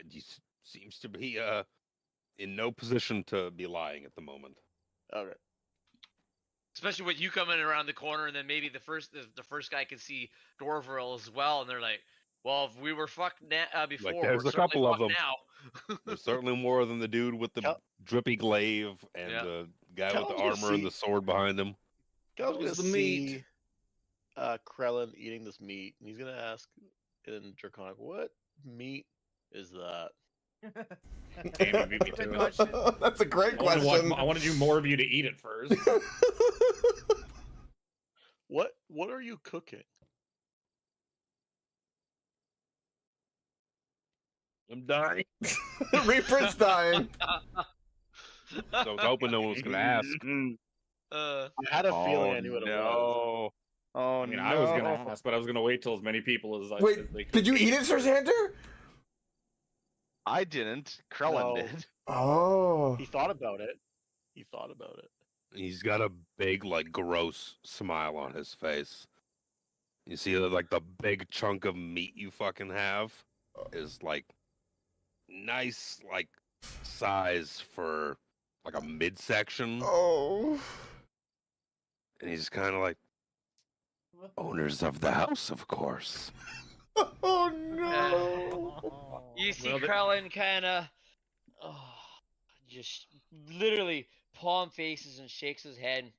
He seems to be in no position to be lying at the moment. okay. Especially with you coming around the corner, and then maybe the first guy can see Dorvril as well, and they're like, "Well, if we were fucked before, there's we're a couple certainly of them. fucked now." There's certainly more than the dude with the Cal- drippy glaive and Yeah. the guy Cal's with the gonna armor and the see- sword behind him. Cal's gonna was the meat. see Krellin eating this meat, and he's gonna ask in Draconic, "What meat is that?" Can't beat me Good to it. question. That's a great I wanna question. I want to do more of you to eat it first. What are you cooking? I'm dying. Reaper's dying. So I was hoping no one was gonna ask. I had a feeling I knew what it was. Oh I mean, no! I was gonna ask, but I was gonna wait till as many people as Wait, as they could. did you eat it, Sir Xander? I didn't. Krellin No. did. Oh. He thought about it. He's got a big, like, gross smile on his face. You see, like, the big chunk of meat you fucking have is, like, nice, like, size for, like, a midsection. Oh. And he's kind of like, owners of the house, of course. Oh no. You see Well, Krellin kind of, just literally palm faces and shakes his head.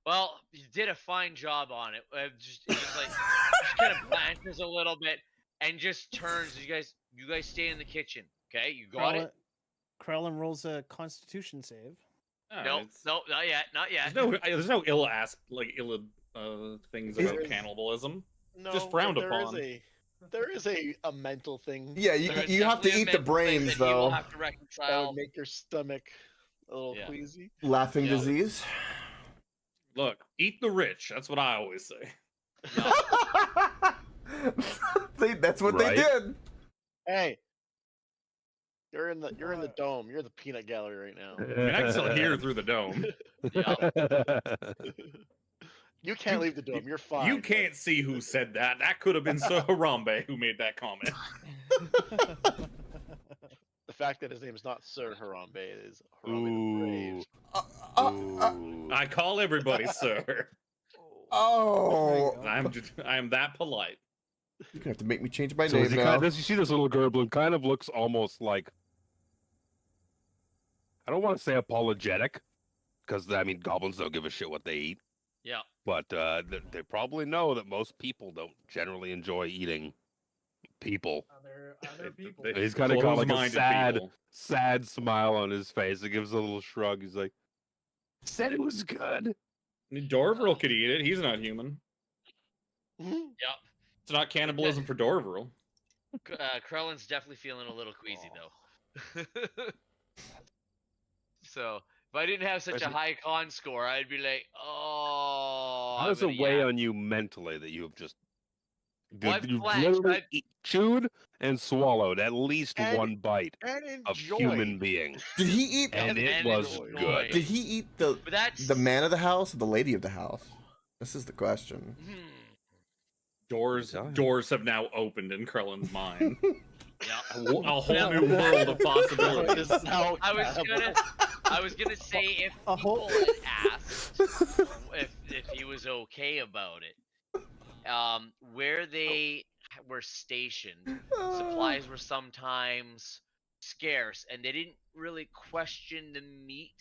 Well, you did a fine job on it. Just like just kind of blanches a little bit and just turns. You guys stay in the kitchen, okay? You got it? Krellin rolls a Constitution save. No, Nope, it's- nope, not yet, not yet. There's no ill things Is- about cannibalism. No, Just frowned there upon. There is a mental thing. Yeah, There is you have to definitely a eat the mental thing brains that he will though. have to That reconcile. would make your stomach a little Yeah. queasy. Laughing Yeah. disease. Look, eat the rich. That's what I always say. Yeah. That's what Right. they did. Hey, you're in the dome. You're the peanut gallery right now. I mean, I can still hear through the dome. You can't leave the dome. You're fine. You can't see who said that. That could have been Sir Harambe who made that comment. The fact that his name's not Sir Harambe, it is Harambe the Brave. Ooh. I call everybody Sir. Oh, I am that polite. you're gonna have to make me change my So name is he now. you see this little gerblin kind of looks almost like, I don't want to say apologetic, because I mean goblins don't give a shit what they eat, Yeah. but they probably know that most people don't generally enjoy eating people. Other people. He's kind of got like a Close-minded people. sad smile on his face. He gives a little shrug. He's like, said it was good. I mean, Dorvril could eat it. He's not human. Mhm. Yep. It's not cannibalism for Dorvril. Krellin's definitely feeling a little queasy though. So if I didn't have such a high con score, I'd be like, oh. How does it weigh on you mentally that you have just One you've flash, literally chewed and swallowed at least And- one bite And of enjoy. human being, Did he eat? and it and was enjoy. good. Did he eat the But that's the man of the house or the lady of the house? This is the question. Doors have now opened in Krellin's mind. Yeah. A whole new world of possibilities. This is how I was cannibal- gonna say if A whole- people had asked if he was okay about it, where they were stationed, supplies were sometimes scarce, and they didn't really question the meat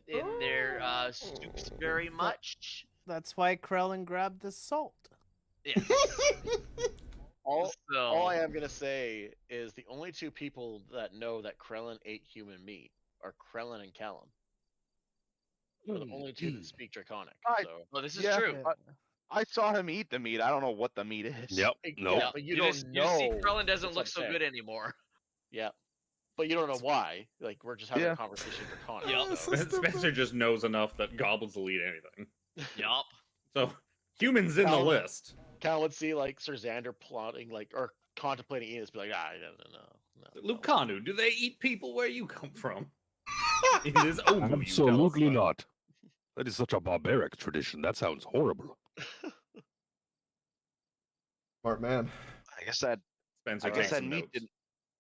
in their soups very much. That's why Krellin grabbed the salt. Yeah. all So I am gonna say is the only two people that know that Krellin ate human meat are Krellin and Callum. They're the only two that speak Draconic. Right. So well, this is Yeah. true. I saw him eat the meat. I don't know what the meat is. Yep. No. yeah, but you don't just, know. You see, Krellin doesn't That's look what so I'm good saying. anymore. Yeah, but you don't know why. Like we're just having Yeah. a conversation Draconic. Yeah. So. Spencer just knows enough that goblins will eat anything. Yup. So humans in the Callum- list. Cal would see like Sir Xander plotting or contemplating eating this, be like, no. Lucanu, do they eat people where you come from? It is Omu, you tell us Absolutely that. not. That is such a barbaric tradition. That sounds horrible. Smart man. I guess that Spencer, I guess take that some meat notes. didn't.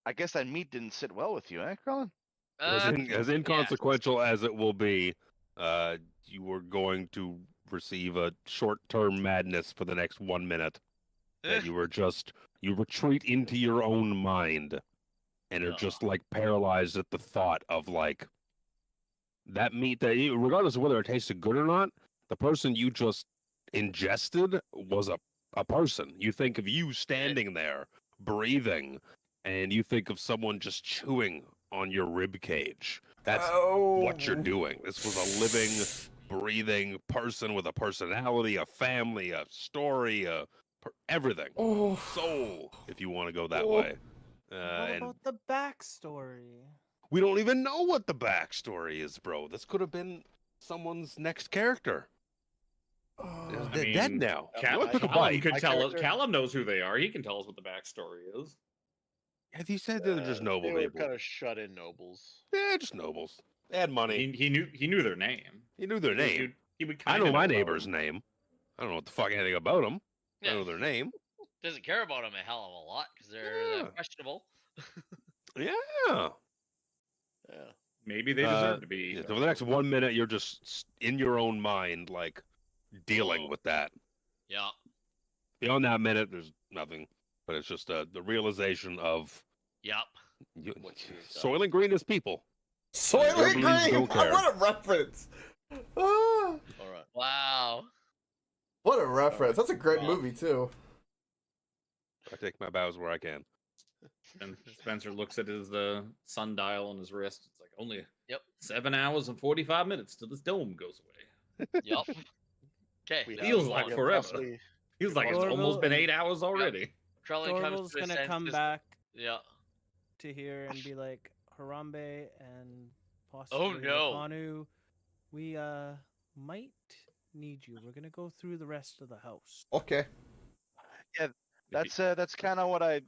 I guess that meat didn't sit well with you, eh, Colin? As inconsequential as it will be, you are going to receive a short-term madness for the next 1 minute. That you retreat into your own mind, and are just like paralyzed at the thought of like that meat that you, regardless of whether it tasted good or not, the person you just ingested was a person. You think of you standing there, breathing, and you think of someone just chewing on your rib cage. That's what you're doing. This was a living, breathing person with a personality, a family, a story, everything. Oh. Soul, if you want to go that Oh. way. What And about the backstory? we don't even know what the backstory is, bro. This could have been someone's next character. Oh. They're dead now. Callum, What took a Callum bite? could My tell us. character- Callum knows who they are. He can tell us what the backstory is. Have you said they're just noble they were people? kind of shut-in nobles. Yeah, just nobles. They had money. He knew their name. He knew their name. He would I kinda know my about neighbor's them. name. I don't know what the fuck anything about them. I Yeah. know their name. Doesn't care about them a hell of a lot because they're Yeah. questionable. Yeah. Yeah. Maybe they deserve to be. Yeah, so for the next 1 minute, you're just in your own mind, like dealing with that. Yeah. Beyond that minute, there's nothing. But it's just the realization of Yup. you, What you've done. Soylent Green is people. Soylent Gerblins Green! don't care. What a reference! Ah, All right. Wow. what a reference. That's a great Wow. movie, too. I take my bows where I can. And Spencer looks at his sundial on his wrist. It's like only Yep. 7 hours and 45 minutes till this dome goes away. Yup. Okay. We Feels have- like we have forever. possibly- Feels like it's Dorval almost been and- 8 hours already. Krellin comes Dorval's to his gonna come senses. back Yeah. to here and be like, Harambe and possibly no. Lakanu, we might need you. We're gonna go through the rest of the house. Okay. That's kind of what I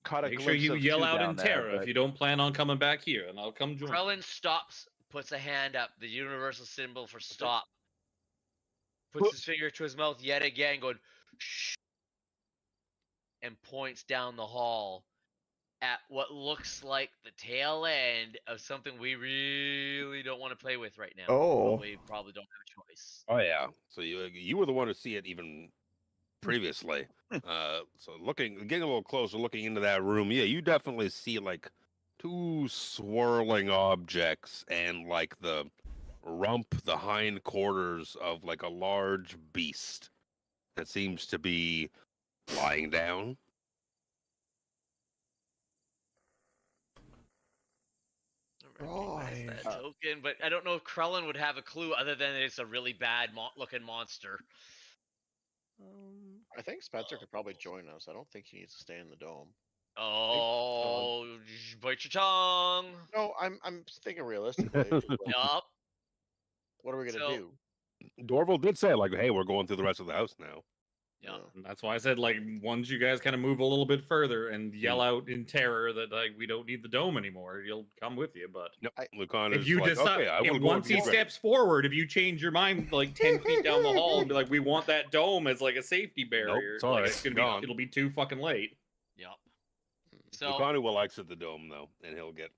caught a Make glimpse sure you of yell too out down in there, terror but- if you don't plan on coming back here, and I'll come join. Krellin stops, puts a hand up, the universal symbol for stop. Puts his finger to his mouth yet again, going, shh, and points down the hall at what looks like the tail end of something we really don't want to play with right now. Oh. But we probably don't have a choice. Oh yeah. So you were the one to see it even previously. So getting a little closer, looking into that room, yeah, you definitely see like two swirling objects and like the hind quarters of like a large beast that seems to be lying down. I recognize Right. that token, but I don't know if Krellin would have a clue other than it's a really bad looking monster. I think Spencer could probably join us. I don't think he needs to stay in the dome. Oh, bite your tongue. No, I'm thinking realistically. 'cause, like, Yup. what are we gonna So- do? Dorval did say like, "Hey, we're going through the rest of the house now." Yeah. No. And that's why I said, like, once you guys kind of move a little bit further and yell out in terror that, like, we don't need the dome anymore, he'll come with you. But Yep. I- Lucan if is you like, decide, okay, I if want to go. once he steps forward, if you change your mind like 10 feet down the hall and be like, we want that dome as like a safety barrier, it's all like, right, it's gonna gone. be, it'll be too fucking late. Yep. So Lucanu will exit the dome though, and he'll get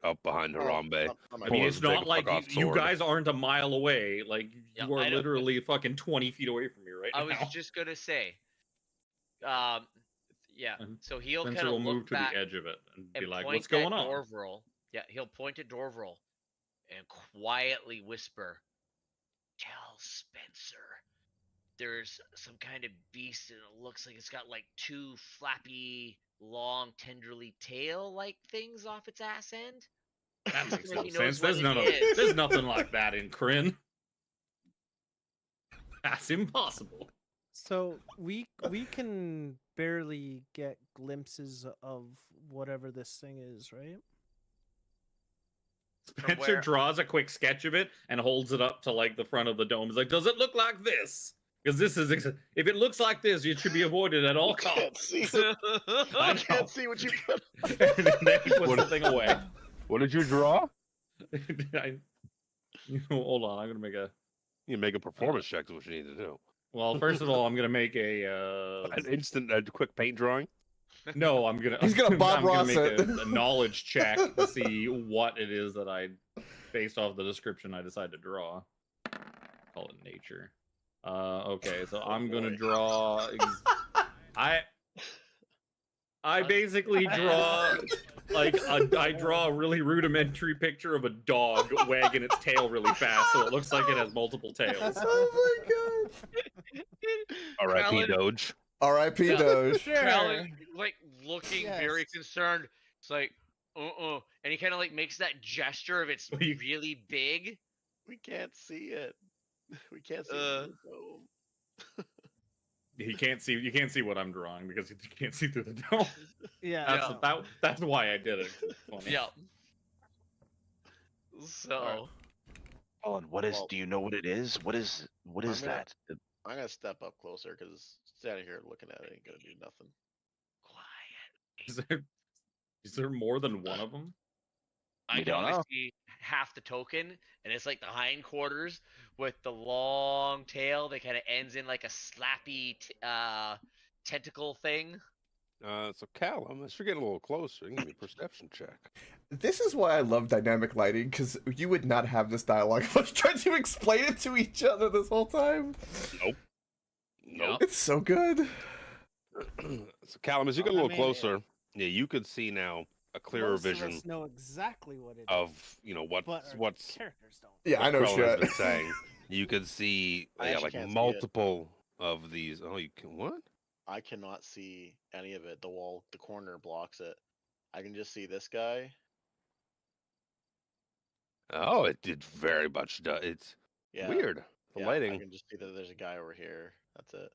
up behind Oh, Harambe. not I my mean, Or it's take not a like fuck-off you sword. guys aren't a mile away. Like, Yeah, you are I know. literally fucking 20 feet away from me right I now. was just gonna say, yeah. And So he'll Spencer kind will of move look to back the edge of it and be and like, point what's going at on? Dorvril. Yeah, he'll point at Dorvril and quietly whisper, "Tell Spencer there's some kind of beast and it looks like it's got like two flappy, long, tenderly tail-like things off its ass end." That makes Like no he knows sense. what it is. There's nothing like that in Kryn. That's impossible. So we can barely get glimpses of whatever this thing is, right? Spencer where? draws a quick sketch of it and holds it up to like the front of the dome. He's like, "Does it look like this? Because this is if it looks like this, it should be avoided at all I can't costs." see. I I know. can't see what you put. And then he puts the thing away. What did you draw? Hold on, I'm gonna make a. You make a performance check. Is what you need to do. Well, first of all, I'm gonna make a. An instant, quick paint drawing. No, I'm gonna. He's gonna Bob I'm gonna Ross make it. a knowledge check to see what it is that based off the description, I decide to draw. Call it nature. Okay, so Oh, I'm gonna boy. draw. I basically draw I draw a really rudimentary picture of a dog wagging its tail really fast, so it looks like it has multiple tails. Oh my god. R.I.P. Krellin- Doge. R.I.P. Yeah. Doge. Krellin, like looking very Yes. concerned. It's like, and he kind of like makes that gesture of it's Well, you- really big. We can't see it. We can't see it through the dome. You can't see what I'm drawing because you can't see through the dome. Yeah. That's why I did it. It's funny. Yep. So, Alright. Colin, Well- do you know what it is? What is I'm gonna- that? I'm gonna step up closer because standing here looking at it ain't gonna do nothing. quiet. Is there more than one of them? I We can don't only know. see half the token, and it's like the hindquarters with the long tail that kind of ends in like a slappy tentacle thing. So Callum, as you're getting a little closer, you can give me a perception check. This is why I love dynamic lighting, because you would not have this dialogue if I was trying to explain it to each other this whole time. Nope. It's so good. So Callum, as you get a I little mean, closer, yeah, you could see now a clearer Most vision of us know exactly what it is, of but our what's characters don't. Yeah, I know Krellin has shit. been saying. You could see I actually like can't see it. multiple of these. Oh, you can what? I cannot see any of it. The corner blocks it. I can just see this guy. Oh, it did very much. It's Yeah. weird. The I lighting. can just see that there's a guy over here. That's it.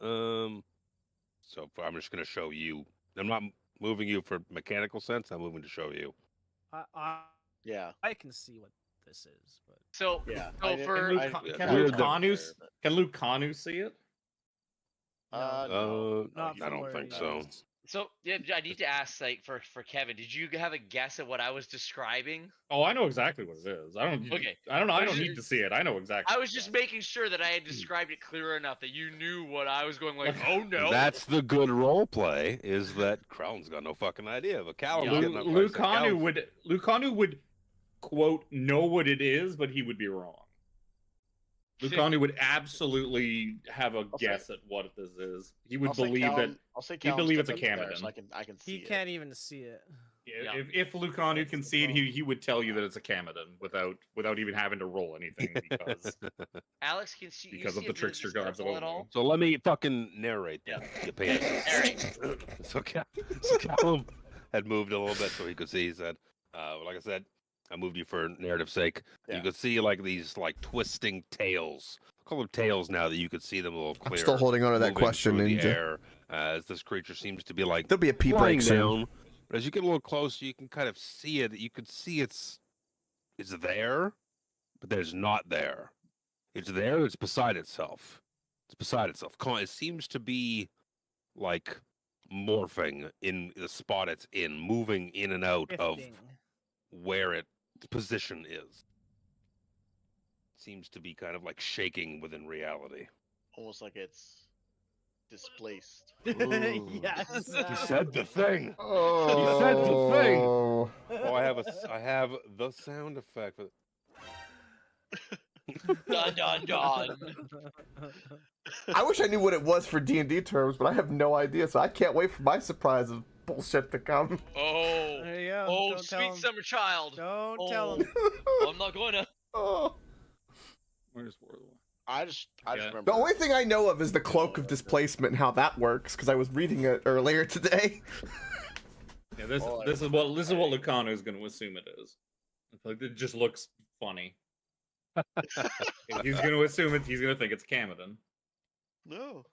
So I'm just gonna show you. I'm not moving you for mechanical sense. I'm moving to show you. Yeah. I can see what this is, but So, Yeah. so for Can Weird Luke that- Kanu see it? No. not I from don't where think he so. is. so yeah, I need to ask like for Kevin, did you have a guess at what I was describing? Oh, I know exactly what it is. I don't. Okay. I don't need to see it. I know exactly. I was just making sure that I had described it clear enough that you knew what I was going like. Oh no! That's the good role play. Is that Crown's got no fucking idea, but Callum's Yeah. getting up there and saying, Callum, Lucanu would quote know what it is, but he would be wrong. Lucanu would absolutely have a guess at what this is. He would believe that. I'll say he'd believe Callum's it's a up there, so Kamadan. I can see He it. can't even see it. Yeah. If Lucanu That's can the see it, problem. he would tell you that it's a Kamadan without even having to roll anything because Alex, can see because you of see the if this trickster is gods of purple at Odin. all? So let me fucking narrate that. You penises. so Callum had moved a little bit so he could see. He said, like I said, I moved you for narrative's sake. Yeah. You could see like these like twisting tails. Call them tails now that you could see them a little clearer. I'm still holding on to that moving question, through the Ninja. air, as this creature seems to be like There'll be a pee flying break soon. down. But as you get a little closer, you can kind of see it. You could see it's there, but there's not there. It's there. It's beside itself. It's beside itself. It seems to be like morphing in the spot it's in, moving in and out of Shifting. where its position is. Seems to be kind of like shaking within reality. Almost like it's displaced. Yes. He said the thing. Oh. He said the thing. Oh, I have the sound effect. Dun dun dun. I wish I knew what it was for D&D terms, but I have no idea, so I can't wait for my surprise of bullshit to come. Oh, There you go. oh, Don't tell sweet him. summer child. Don't Oh. tell him. I'm not going to. Oh. Where's Warlock? I just Yeah. remember. The only thing I know of is the cloak of displacement and how that works, because I was reading it earlier today. Yeah, this Oh, this is what Lucanu is going to assume it is. It's like it just looks funny. He's going to assume it. He's going to think it's Kamadan. No.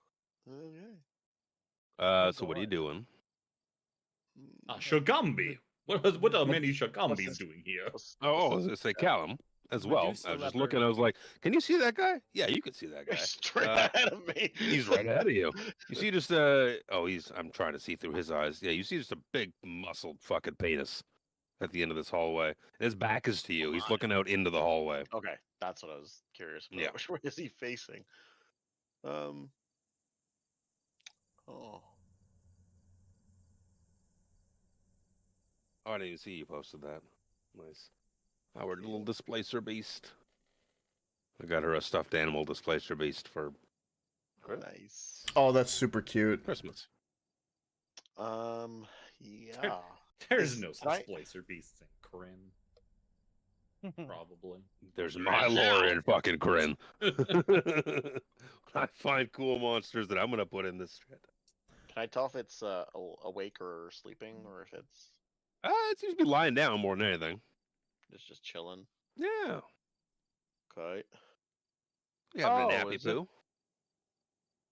Okay. So what are you doing? Shagambi. What are many what's Shagambis this- doing here? Oh, I was gonna say Callum as well. I was Medusa just leopard. looking. I was like, "Can you see that guy? Yeah, you can see that guy. Straight Uh, ahead of me. He's right ahead of you. You see just I'm trying to see through his eyes. Yeah, you see just a big muscled fucking penis at the end of this hallway. And his back is to you. He's looking out into the hallway. Okay, that's what I was curious about. Yeah. Which way is he facing? Oh. Oh, I didn't even see you posted that. Nice. Our little displacer beast. I got her a stuffed animal displacer beast for Nice. Oh, that's super cute. Christmas. Yeah. There's Is- no can I- such placer beasts in Kryn. Probably. There's my lore in fucking Corinne. I find cool monsters that I'm gonna put in this shit. Can I tell if it's awake or sleeping, or if it's It seems to be lying down more than anything. just chilling? Yeah. Okay. You having Oh, a nappy is it- poo?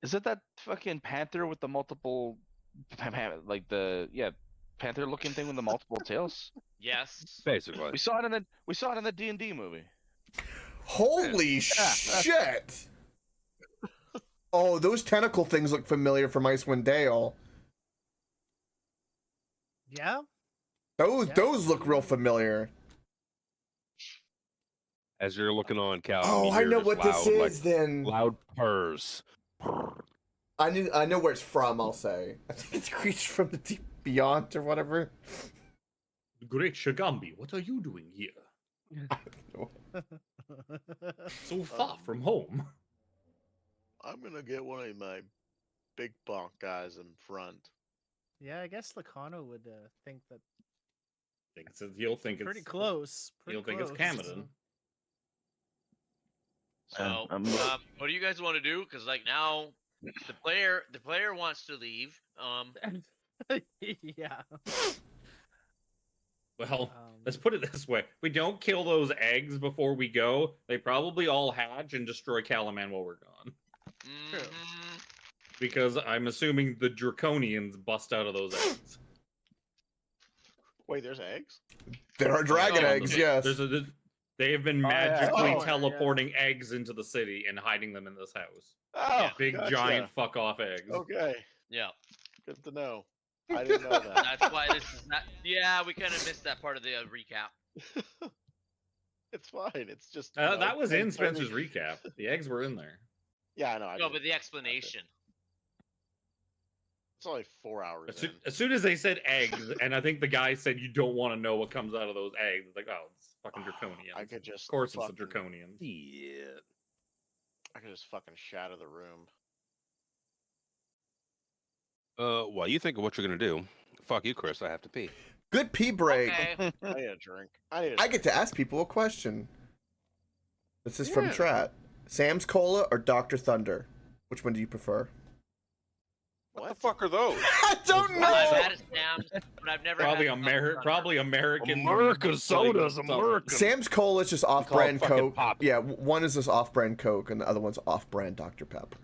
Is it that fucking panther with the multiple, like the panther looking thing with the multiple tails? Yes. Basically. We saw it in the D&D movie. Holy shit! Oh, those tentacle things look familiar from Icewind Dale. Yeah. Those look real familiar. As you're looking on, Cal. Oh, you I hear know just what this loud, is then. Loud purrs. I know where it's from, I'll say. I think it's a creature from the deep beyond or whatever. Great Shagambi, what are you doing here? So far from home. I'm gonna get one of my big bonk guys in front. Yeah, I guess Lacano would think that He'll think pretty it's close. He'll think it's close. Kamadan. So, what do you guys want to do? Because like now, the player wants to leave. Yeah. Well, let's put it this way: we don't kill those eggs before we go. They probably all hatch and destroy Calaman while we're gone. True. Because I'm assuming the Draconians bust out of those eggs. Wait, there's eggs? There are dragon Oh, eggs, yes. They have been Oh, yeah. magically Oh, yeah. teleporting eggs into the city and hiding them in this house. Oh, Big gotcha. giant fuck off eggs. Okay, Yeah. good to know. I didn't know that. That's why this is not. Yeah, we kind of missed that part of the recap. It's fine. It's just That was in eggs Spencer's turning- recap. The eggs were in there. Yeah, I know. No, but the explanation. It's only 4 hours. As soon as they said eggs, and I think the guy said you don't want to know what comes out of those eggs. It's like, oh, it's fucking draconian. I could just Of course, it's a fucking- draconian. Yeah. I could just fucking shatter the room. Well, you think of what you're gonna do. Fuck you, Chris. I have to pee. Good pee break. Okay. I need a drink. I get to ask people a question. This is from Yeah. Trat. Sam's Cola or Dr. Thunder? Which one do you prefer? What the fuck are those? I don't I've know. had it, Sam's, but I've never Probably had Thunder. Probably American. American sodas, American. Sam's Cola is just off-brand fucking Coke. pop. Yeah, one is just off-brand Coke, and the other one's off-brand Dr. Pepper.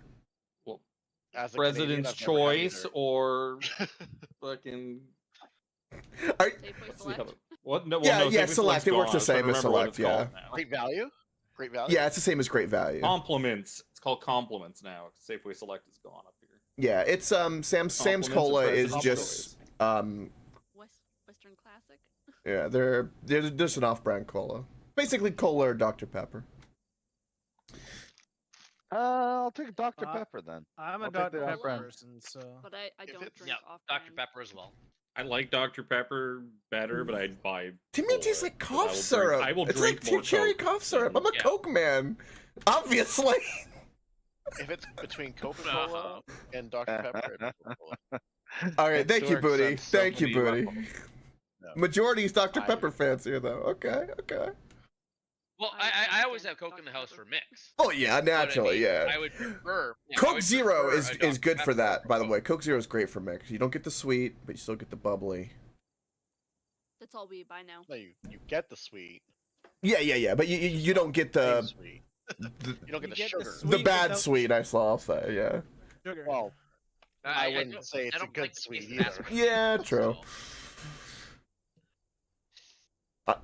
As a President's Canadian, I've never had choice either. or fucking. Safeway Let's see how Select. the- What? No, Yeah, no, yeah, Safeway Select. Select's It works gone. the I was trying same to as remember what Select, it's called now. Great value. Great value. Yeah, it's the same as Great Value. Compliments. It's called Compliments now. Safeway Select is gone up here. Yeah, it's Sam's Compliments of Cola is President's just Western Classic. yeah, they're just an off-brand cola. Basically cola or Dr. Pepper. I'll take Dr. Pepper then. I'm a I'll take the Dr. Pepper off-brand. person, so. But I If don't it's- drink Yeah, off Dr. Pepper as well. I like Dr. Pepper better, but I'd buy. To me, it tastes Cola, like but cough syrup. I will it's drink like more cherry Coke cough syrup. I'm a Yeah. Coke man, obviously. If it's between Coca-Cola and Dr. Pepper, it's Coca-Cola. All right, That thank you, works Booty. on so Thank you, many Booty. levels. No. Majority's Dr. I- Pepper fans here, though. Okay, okay. Well, I always have Coke in the house for mix. Oh yeah, But I naturally, mean, yeah. I would prefer. Yeah, I Coke would Zero prefer is a Dr. good for Pepper that, by the over way. Coke Zero is great for mix. You don't get the sweet, but you still get the bubbly. That's all we buy now. No, you get the sweet. Yeah. But you don't get plain the sweet. the, You don't get You the get the sugar. sweet- the Sweet bad without- sweet. I'll say, yeah. Sugar. Well, I wouldn't don't- say it's I a don't good like the sweet taste of either. mascarpone. Yeah, true.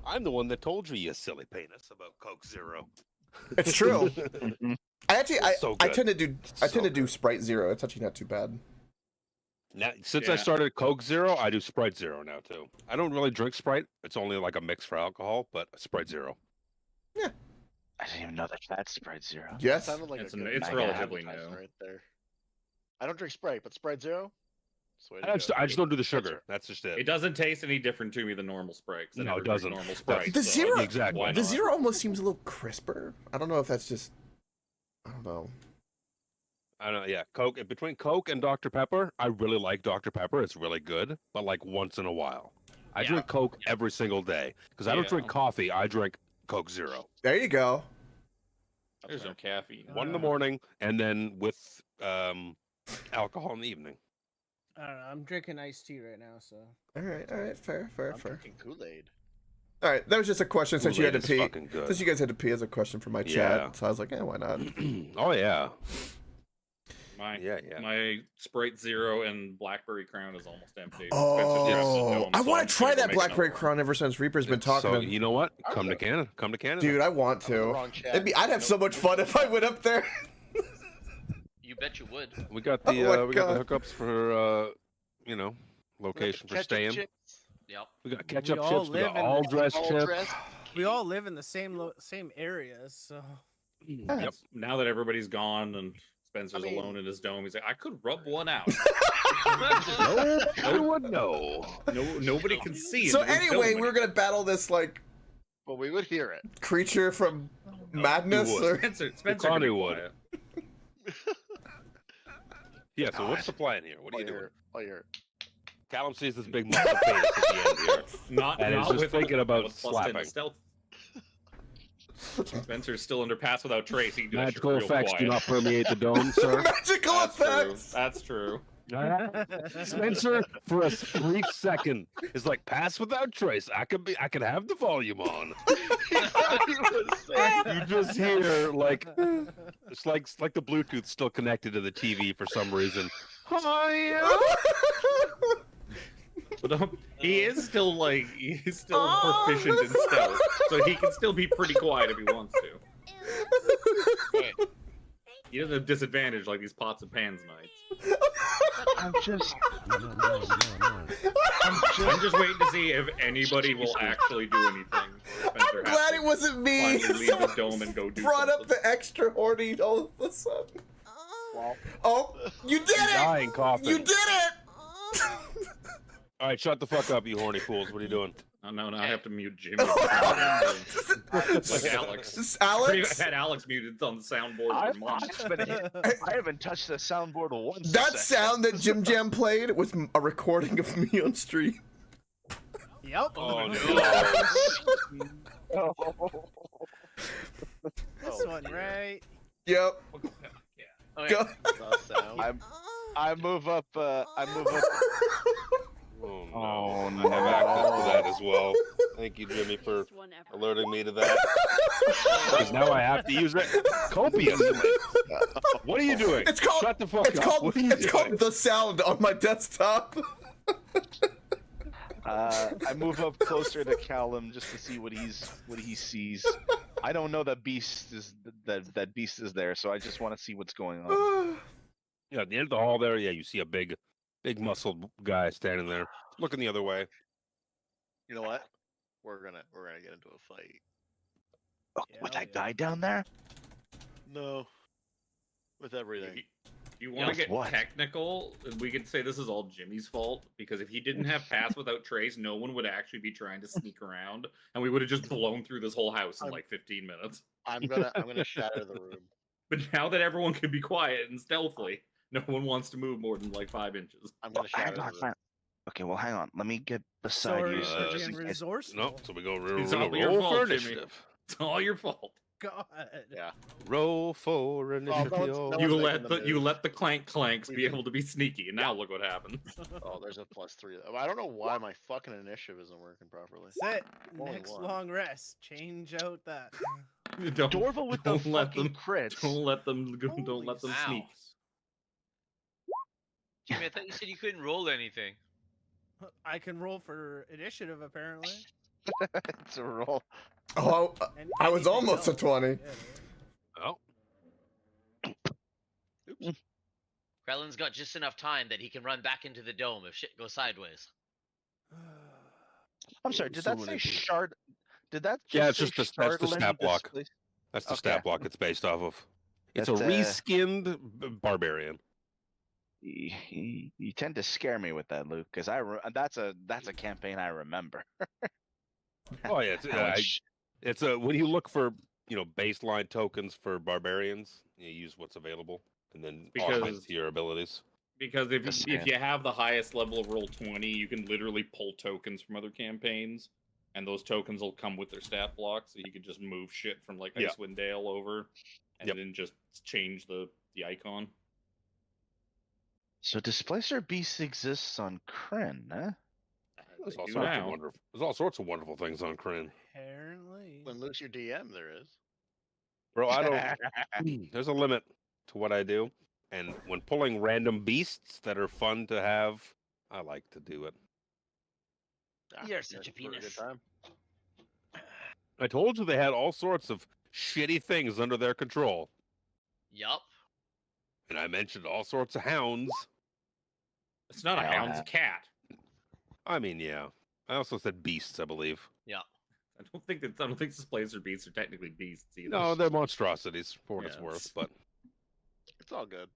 I'm the one that told you, you silly penis, about Coke Zero. It's true. I So I good. tend to do So good. Sprite Zero. It's actually not too bad. Now, since I Yeah. started Coke Zero, I do Sprite Zero now too. I don't really drink Sprite. It's only like a mix for alcohol, but Sprite Zero. I didn't even know that's Sprite Zero. Yes. Sounded like It's a an- good it's mega relatively advertisement new. right there. I don't drink Sprite, but Sprite Zero. That's the way to I just go. don't do the sugar. That's just it. It doesn't taste any different to me than normal Sprite. 'cause I No, never it drink doesn't. Normal Sprite. The so Zero- Exactly. why The not? Zero almost seems a little crisper. I don't know if that's just. I don't know. I don't know. Yeah, Coke. Between Coke and Dr. Pepper, I really like Dr. Pepper. It's really good, but like once in a while. I Yeah. drink Coke every single day because I don't drink Yeah. coffee. I drink Coke Zero. There you go. That's There's fair. no caffeine. One in the morning, and then with alcohol in the evening. I don't know. I'm drinking iced tea right now, so. All right. Fair. I'm drinking Kool-Aid. All right, that was just a question since you had to Kool-Aid is pee. fucking good. Since you guys had to pee as a question for my Yeah. chat, so I was like, why not? Oh yeah. My Sprite Zero and Blackberry Crown is almost empty. Oh, I want to try that Blackberry Crown. Crown ever since Reaper's been talking. So to you know what? How's Come to that? Canada. Come to Canada. Dude, I want I'm in the to. wrong chat. I'd have so much fun if I went up there. You bet you would. We got Oh the my we got the God. hookups for location for Ketchup staying. chips. Yep. We got ketchup all chips. We got live in all the- dressed All chips. dressed. We all live in the same areas, so. Yep. Now that everybody's gone and Spencer's I mean- alone in his dome, he's like, I could rub one out. No one know. Nobody can see. So into his anyway, dome we're gonna battle this like But we would hear it. creature from madness. would. Or... Spencer Connie can be would. quiet. Yeah. So what's God. the plan here? What are you doing? While you're Callum sees this big muscle penis at the end here. Not, And he's not just with thinking about with plus 10 to slapping. stealth. Spencer's still under pass without trace. He can do that shit Magical real effects do quiet. not permeate the dome, sir. Magical That's true. effects. That's true. Spencer, for a brief second, is like, pass without trace. I could have the volume on. You just hear like it's like the Bluetooth still connected to the TV for some reason. Hiya! But he is still proficient in stealth, so he can still be pretty quiet if he wants to. He doesn't have disadvantage like these pots and pans knights. I'm just waiting to see if anybody will actually do anything. I'm glad it wasn't me. Finally leave this dome and go do Brought something. up the extra horny all of a sudden. Oh, you did it! Dying coughing. You did it! All right, shut the fuck up, you horny fools. What are you doing? Oh, no, I have to mute Jimmy. Like Alex. Alex? I've had Alex muted on the soundboard for months. I haven't touched the soundboard once. That sound that Jim Jam played was a recording of me on stream. Yep. Oh no! This one, right? Yep. Okay. Go. I move up. Oh no! I have access to that as well. Thank you, Jimmy, for Biggest one ever. alerting me to that. Because now I have to use it copiously. What are you doing? It's called. Shut the fuck It's up. called. What are you It's doing? called the sound on my desktop. I move up closer to Callum just to see what he sees. I don't know that Beast is that Beast is there, so I just want to see what's going on. Yeah, at the end of the hall there, yeah, you see a big muscled guy standing there, looking the other way. You know what? We're gonna get into a fight. Oh, with that guy down there? No. With everything. If you want to get what? technical, we could say this is all Jimmy's fault, because if he didn't have pass without trace, no one would actually be trying to sneak around, and we would have just blown through this whole house in like 15 minutes. I'm gonna shatter the room. But now that everyone can be quiet and stealthily, no one wants to move more than like 5 inches. I'm gonna shatter the room. Okay, well, hang on. Let me get beside Sorry, you. for just being in case- resourceful. No, so we go It's roll all your for fault, Jimmy. initiative. It's all your fault. God. Yeah. Roll for initiative. no one's You making let the the you move. let the clanks be able to be sneaky, and now look what happens. Oh, there's a +3. I don't know why my fucking initiative isn't working properly. That's it. Only Next one. long rest. Change out that. Don't, Dorval with the don't let fucking them crits. don't let them Holy don't let them sneak. Jimmy, I thought you said you couldn't roll anything. I can roll for initiative apparently. It's a roll. Oh, And I was anything almost a else. 20. Yeah. Oh, Krellin's got just enough time that he can run back into the dome if shit goes sideways. I'm sorry. Did that say Facility. shard? Did that? Yeah, it's say just that's the Shardlin stat block. displace- that's the Okay. stat block it's based off of. It's a That's, reskinned barbarian. You tend to scare me with that, Luke, because that's a campaign I remember. Oh yeah, it's a when you look for baseline tokens for barbarians, you use what's available and then augment Because- to your abilities. Because if Just if you have the highest level of roll 20, you can literally pull tokens from other campaigns, and those tokens will come with their stat block, so you could just move shit from like Yeah. Icewind Dale over, and Yep. then just change the icon. So Displacer Beast exists on Kryn, huh? There's They all, do sorts of now. there's all sorts of wonderful things on Kryn. Apparently. When Luke's your DM, there is. Bro, I don't there's a limit to what I do. And when pulling random beasts that are fun to have, I like to do it. You're such a For good penis. time. I told you they had all sorts of shitty things under their control. Yup. And I mentioned all sorts of hounds. It's not a Hell, hound, it's a cat. I mean, yeah. I also said beasts, I believe. I don't think Displacer beasts are technically beasts either. No, they're monstrosities for what it's Yeah, worth, it's- but It's all good.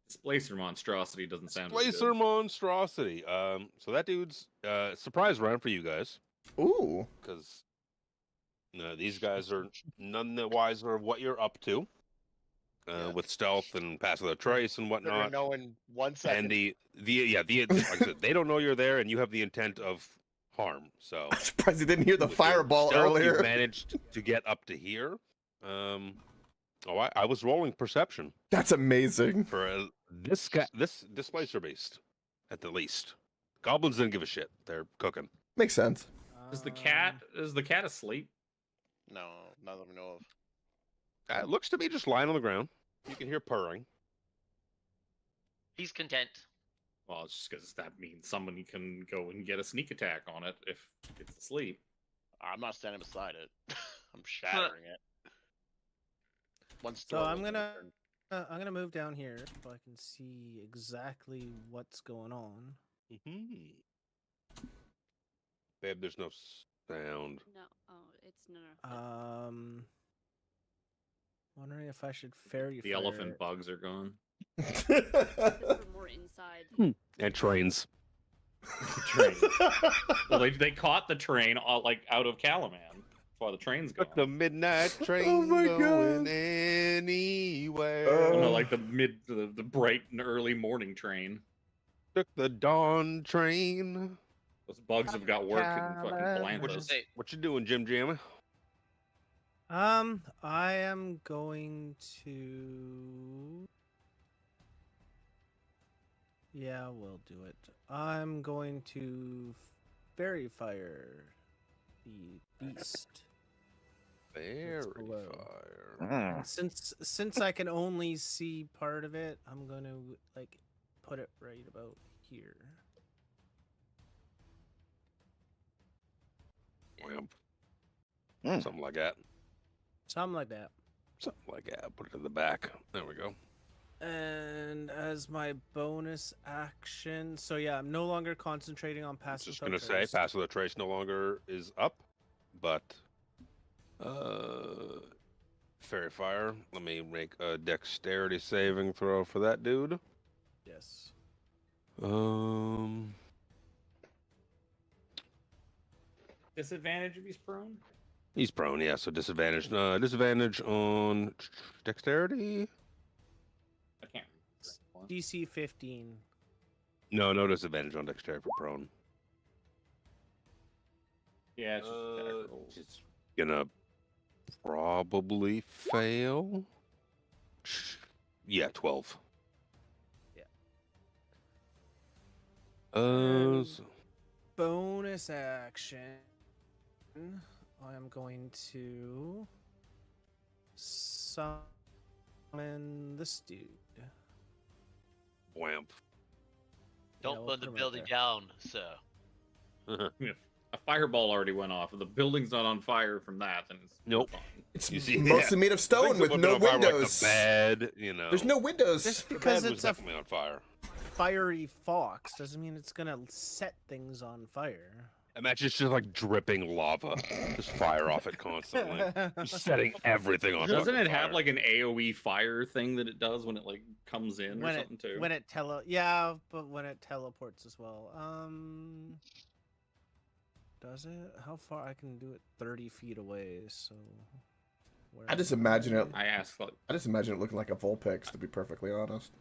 Displacer monstrosity doesn't sound really Displacer good. monstrosity. So that dude's surprise round for you guys, Ooh. because these guys are none the wiser of what you're up to, Yeah. with stealth and pass without trace and They're gonna whatnot. know in 1 second. And like I said, they don't know you're there, and you have the intent of harm. So I'm surprised you didn't hear the with your fireball stealth, earlier. You managed to get up to here. I was rolling perception That's amazing. for This displacer beast, at the least. Goblins didn't give a shit. They're cooking. Makes sense. Is the cat asleep? No, not that we know of. It looks to be just lying on the ground. You can hear purring. He's content. Well, it's just because that means somebody can go and get a sneak attack on it if it's asleep. I'm not standing beside it. I'm shattering it. Once So I'm gonna move down here so I can see exactly what's going on. Babe, there's no sound. No, it's no. Wondering if I should fairy The fire elephant it. bugs are gone. Because we're more inside. And trains. Trains. Well, they caught the train like out of Calaman before the train's gone. Took the midnight train Oh my going God. anywhere. Oh, no, like the bright and early morning train. Took the dawn train. Those bugs have got work in fucking What you Galanthus. say? What you doing, Jim Jam? I am going to. Yeah, we'll do it. I'm going to fairy fire the beast. Fairy below. fire. And since I can only see part of it, I'm going to like put it right about here. Something like that. Something like that. Something like that. Put it in the back. There we go. And as my bonus action, so yeah, I'm no longer concentrating on I was passive. just gonna say, passive without trace no longer is up, but fairy fire. Let me make a dexterity saving throw for that dude. Yes. Disadvantage if he's prone? He's prone, yeah. So disadvantage. Disadvantage on dexterity. I can't remember. DC 15. No disadvantage on dexterity for prone. Yeah, it's just attack rolls. It's gonna probably fail. Yeah, 12. Yeah. Uh, Bonus action. I am going to summon this dude. whamp. Don't we'll burn put the him right building there. down, sir. A fireball already went off. If the building's not on fire from that, then it's Nope. fine. It's You see, mostly made of stone Things that with would've been no on fire were, like, windows. the bed, you know. There's no windows. Just The because bed was it's a definitely on fire. fiery fox doesn't mean it's gonna set things on fire. Imagine it's just like dripping lava, just fire off it constantly, just setting everything on. Doesn't fucking it have fire. like an AOE fire thing that it does when it like comes in or When something too? when it yeah, but when it teleports as well. Does it? How far? I can do it 30 feet away. So. Where I just imagine it. I asked like I just imagine it looking like a Vulpix, to be perfectly honest.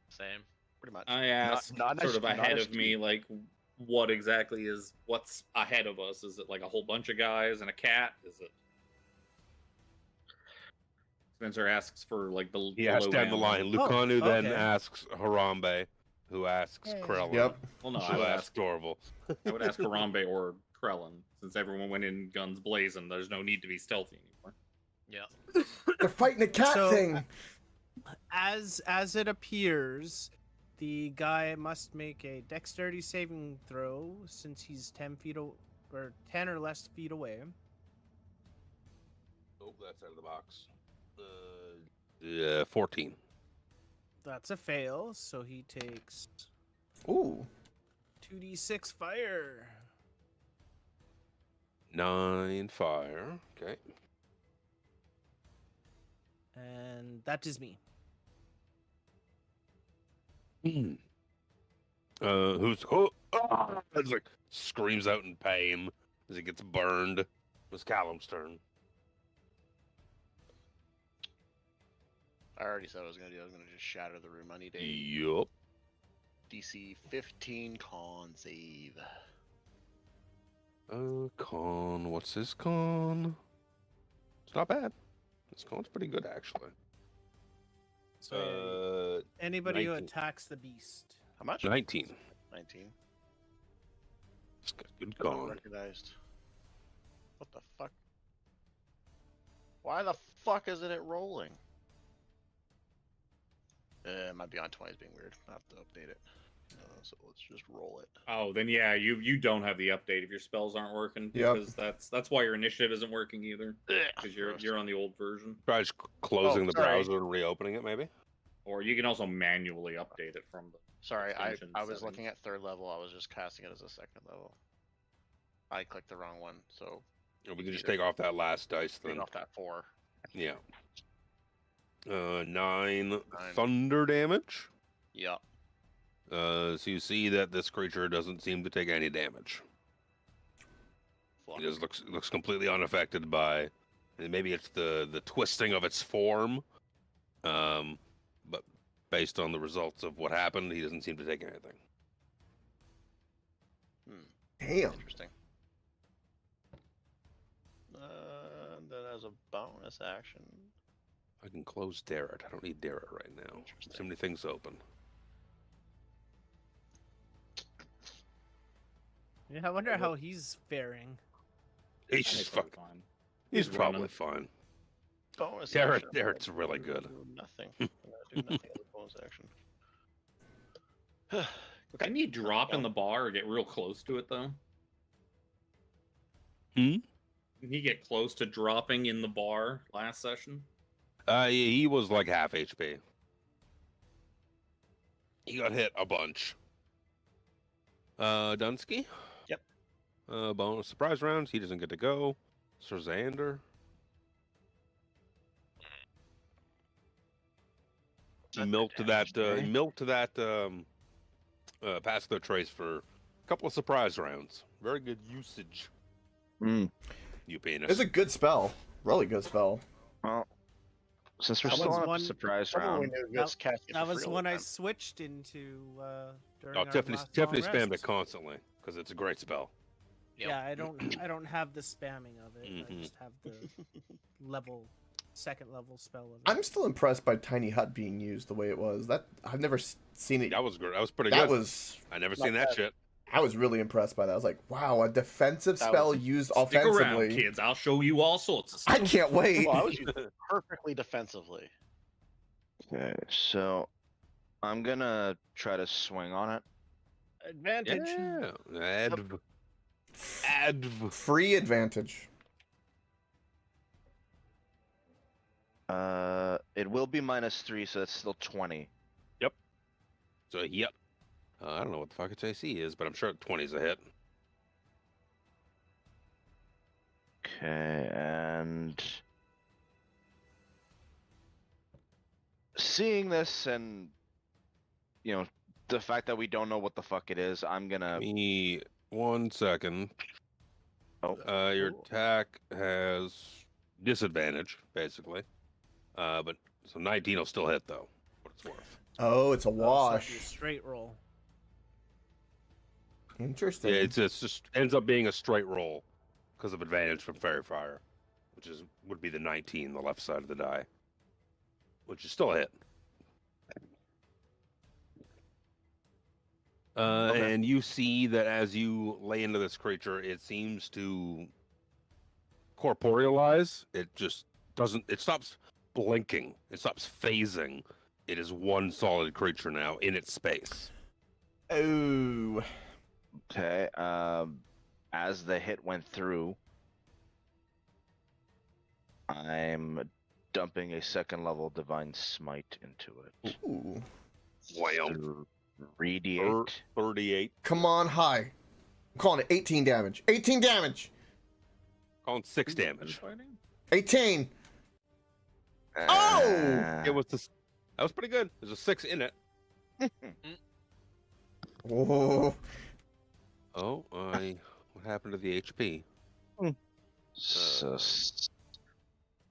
Same. Pretty much. I asked not sort as- of not ahead as of me, cheap. like what exactly is what's ahead of us? Is it like a whole bunch of guys and a cat? Is it? Spencer asks for like the He asks low down the end. line. Lucanu then okay. asks Harambe, who asks Yay. Krellin, Yep. Well, no, who I would asks ask Dorval. I would ask Harambe or Krellin, since everyone went in guns blazing. There's no need to be stealthy anymore. Yeah. They're fighting a cat So- thing. As it appears, the guy must make a dexterity saving throw since he's 10 feet or 10 or less feet away. Oh, that's out of the box. 14. That's a fail, so he takes Ooh. 2d6 fire. 9 fire. Okay. And that is me. Who's it's like screams out in pain as he gets burned. It's Callum's turn. I already said what I was gonna do. I was gonna just shatter the room. I need a Yup. DC 15 con save. Con. What's his con? It's not bad. His con's pretty good, actually. So anybody who 19. attacks the beast. How much? 19. 19. It's got good con. Unrecognized. What the fuck? Why the fuck isn't it rolling? It might be on 20 is being weird. I'll have to update it. So let's just roll it. Oh, then yeah, you don't have the update if your spells aren't working. Yep. Because that's why your initiative isn't working either. Because Gross. you're on the old version. Try just closing Oh, the sorry. browser and reopening it, maybe. Or you can also manually update it from the. Sorry, extension I was settings. looking at 3rd level. I was just casting it as a 2nd level. I clicked the wrong one, so Or we can just take off that last dice take then. off that 4. Yeah. 9 thunder damage. Yep. So you see that this creature doesn't seem to take any damage. Fuck. It just looks completely unaffected by, and maybe it's the twisting of its form, but based on the results of what happened, he doesn't seem to take anything. Damn. Interesting. Then as a bonus action. I can close Darrett. I don't need Darrett right now. Interesting. So many things open. Yeah, I wonder how he's faring. He's He's just probably fuck. fine. He's He's probably running. fine. Bonus Darrett, action. Darrett's really good. Do nothing. I'm gonna do nothing as a bonus action. Can you drop in the bar or get real close to it though? Hmm? Did he get close to dropping in the bar last session? He was like half HP. He got hit a bunch. Dunsky? Yep. Bonus surprise rounds. He doesn't get to go. Sir Xander. Milked that pass the trace for a couple of surprise rounds. Very good usage. You penis. It's a good spell. Really good spell. Well, since we're That still was on a one- surprise Probably round, knew this casting That for was free all one the I time. switched into during Oh, our Tiffany last Tiffany long spammed it rest. constantly because it's a great spell. Yep. Yeah, I don't have the spamming of it. I Mhm. just have the second level spell of it. I'm still impressed by Tiny Hut being used the way it was. That I've never seen it. That was good. That was pretty That good. was. I never not seen that bad. shit. I was really impressed by that. I was like, wow, a defensive That spell was- used Stick offensively. around, kids. I'll show you all sorts of stuff. I can't wait. Well, I was using it perfectly defensively. okay, so I'm gonna try to swing on it. Advantage. Yeah. Adv. Free advantage. It will be -3, so that's still 20. So yep. I don't know what the fuck its AC is, but I'm sure 20 is a hit. Okay, and seeing this and the fact that we don't know what the fuck it is, I'm gonna Give me 1 second. Oh. Your attack has disadvantage, basically. But so 19 will still hit though. What it's worth. Oh, it's a Oh, so it'd be a wash. straight roll. Interesting. Yeah, it's just ends up being a straight roll because of advantage from Fairy Fire, which would be the 19, the left side of the die, which is still a hit. Okay. And you see that as you lay into this creature, it seems to corporealize. It just doesn't. It stops blinking. It stops phasing. It is one solid creature now in its space. Oh. Okay. As the hit went through, I'm dumping a 2nd level Divine Smite into it. Ooh. Wham! 3d8. 38. Come on, high. I'm calling it 18 damage. 18 damage. Calling 6 damage. 18. Oh! It was that was pretty good. There's a 6 in it. Oh. Oh, what happened to the HP? So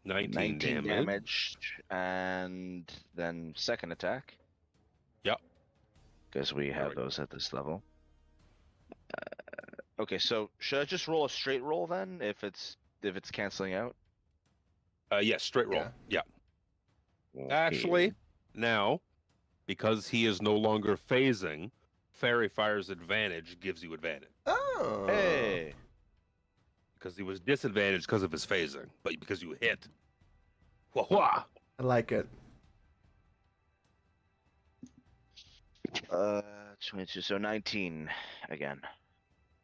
19 damage, and then 2nd attack. Yep. Because we have Alright. those at this level. Okay, so should I just roll a straight roll then, if it's canceling out? Yes, straight roll. Yeah. Yeah. Actually, Now, because he is no longer phasing, Fairy Fire's advantage gives you advantage. Oh. Hey. Because he was disadvantaged because of his phasing, but because you hit. Wah wah! I like it. 22, so 19 again.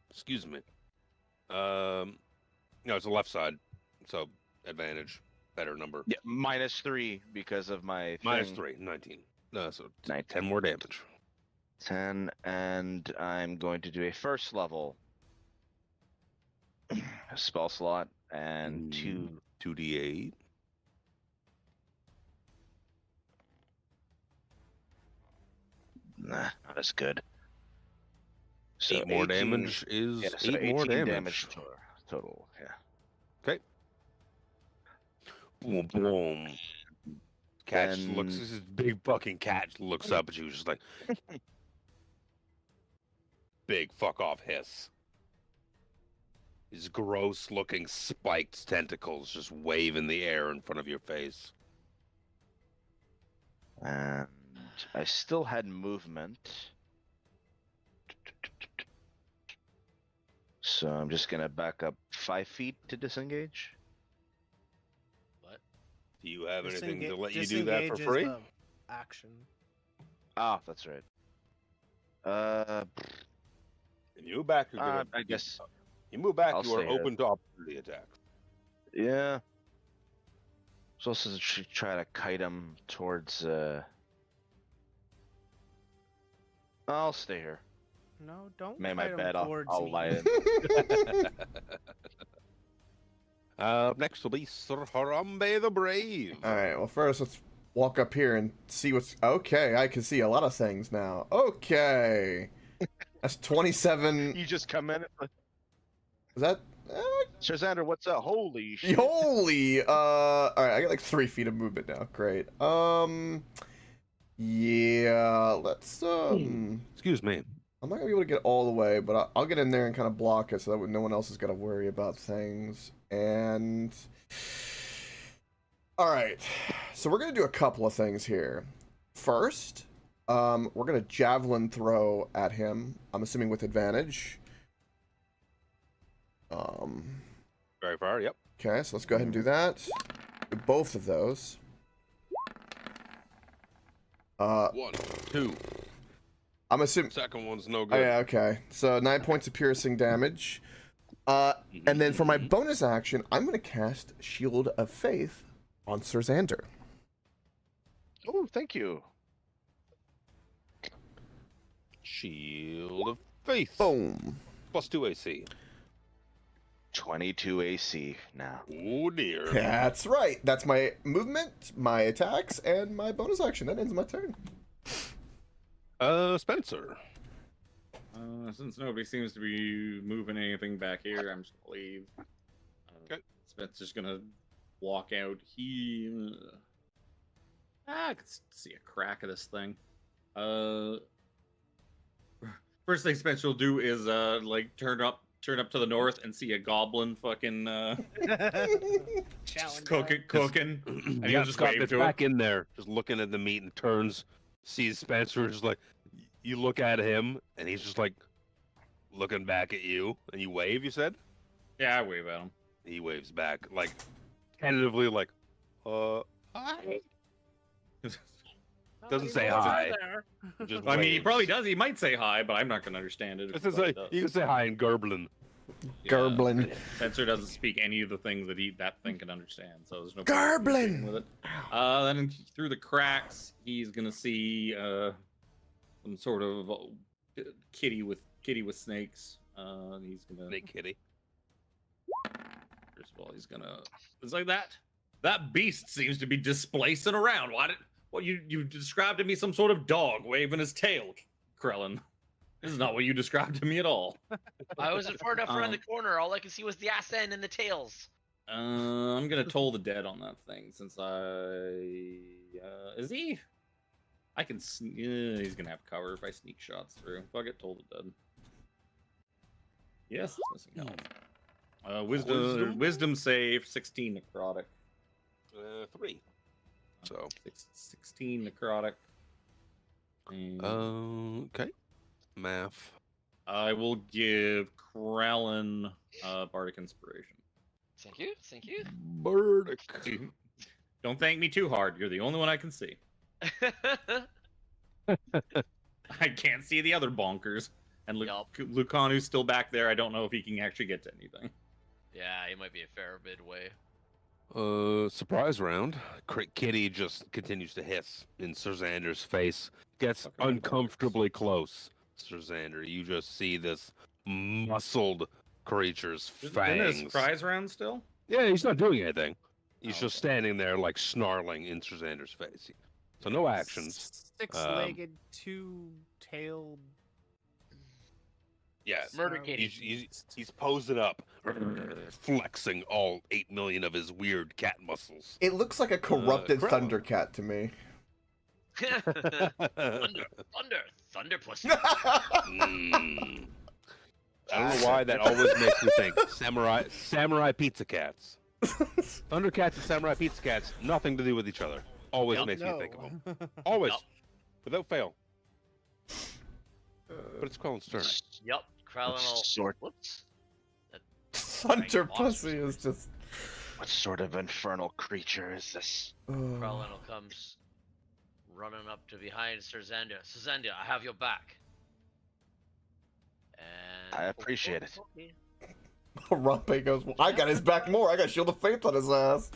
Excuse me. No, it's the left side, so advantage, better number. Yeah, -3 because of my Minus thing. 3, 19. No, so 19. 10 more damage. 10, and I'm going to do a first level spell slot and 2d8. Nah, not as good. So 8 more 18 damage is Yeah, so 8 more 18 damage. total. Yeah. Okay. Boom, boom. Cat just looks. Then- This big fucking cat looks up at you, just like big fuck off hiss. These gross-looking spiked tentacles just wave in the air in front of your face. And I still had movement. So I'm just gonna back up 5 feet to disengage. Do you have anything to Disenge- let you do that for disengage is free? the action. Ah, that's right. If you move back, you're gonna, I guess. you move back, I'll you are stay here. open to opportunity attacks. Yeah. So also try to kite him towards. I'll stay here. No, don't Made my kite 'em bed. towards I'll me. lie in. Next will be Sir Harambe the Brave. All right. Well, first let's walk up here and see what's. Okay, I can see a lot of things now. Okay, that's 27. You just come in. Is that? Shazander, what's up? Holy shit! Holy. All right. I got like 3 feet of movement now. Great. Yeah. Let's. Excuse me. I'm not gonna be able to get all the way, but I'll get in there and kind of block it so that no one else is gonna worry about things. And all right, so we're gonna do a couple of things here. First, we're gonna javelin throw at him. I'm assuming with advantage. Very far. Yep. Okay, so let's go ahead and do that. Do both of those. 1, 2. I'm assuming. Second one's no Oh good. yeah, okay. So 9 points of piercing damage. And then for my bonus action, I'm going to cast Shield of Faith on Sir Xander. Oh, thank you. Shield of Faith. Boom. +2 AC. 22 AC now. Oh dear. That's right. That's my movement, my attacks, and my bonus action. That ends my turn. Spencer. Since nobody seems to be moving anything back here, I'm just gonna leave. Okay. Spencer's gonna walk out. I can see a crack of this thing. First thing Spencer will do is like turn up to the north and see a goblin fucking Challenge cooking. And he'll just Scott wave gets to back in there, just looking at the meat and turns, sees Spencer, just like, you look at him, and he's just like, looking back at you, and you wave, you said? Yeah, I wave at him. He waves back, like, tentatively, like, hi. Doesn't say hi. Just I mean, he waves. probably does. He might say hi, but I'm not going to understand it. Just to say, you can say hi in Gerblin. Gerblin. Spencer doesn't speak any of the things that thing can understand, so there's no Gerblin! communicating with it. Then through the cracks, he's gonna see some sort of kitty with snakes. He's gonna Snake kitty. First of all, he's gonna. It's like that. That beast seems to be displacing around. What you described to me some sort of dog waving his tail, Krellin. This is not what you described to me at all. I wasn't far enough around the corner. All I could see was the ass end and the tails. I'm gonna toll the dead on that thing since is he? I can. He's gonna have cover if I sneak shots through. Fuck it, toll the dead. Yes, it's missing health. Wisdom save 16 necrotic. 3. So 16 necrotic. And okay, math. I will give Krellin Bardic Inspiration. Thank you. Thank you. Burdick. Don't thank me too hard. You're the only one I can see. I can't see the other bonkers. And Lucanu's still back there. I don't know if he can actually get to anything. Yeah, he might be a fair bit away. Surprise round. Kitty just continues to hiss in Sir Xander's face. Gets uncomfortably close. Sir Xander, you just see this muscled creature's fangs. Isn't it a surprise round still? Yeah, he's not doing anything. He's just standing there, like, snarling in Sir Xander's face. So no actions. Six-legged, two-tailed. Yeah, Murder Kitty. He's posed up, flexing all 8 million of his weird cat muscles. It looks like a corrupted Krellin. Thundercat to me. Thunder pussy. Mm. I don't know why that always makes me think samurai pizza cats. Thundercats and samurai pizza cats, nothing to do with each other. Always makes me think of them. Always, without fail. But it's Quellen's turn. Yep, Krellin will... Sort. Whoops. Thunder pussy is just. What sort of infernal creature is this? Krellin will come running up to behind Sir Xander. Sir Xander, I have your back. And... I appreciate it. Okay. Rampe goes, well, I got his back more. I got Shield of Faith on his ass.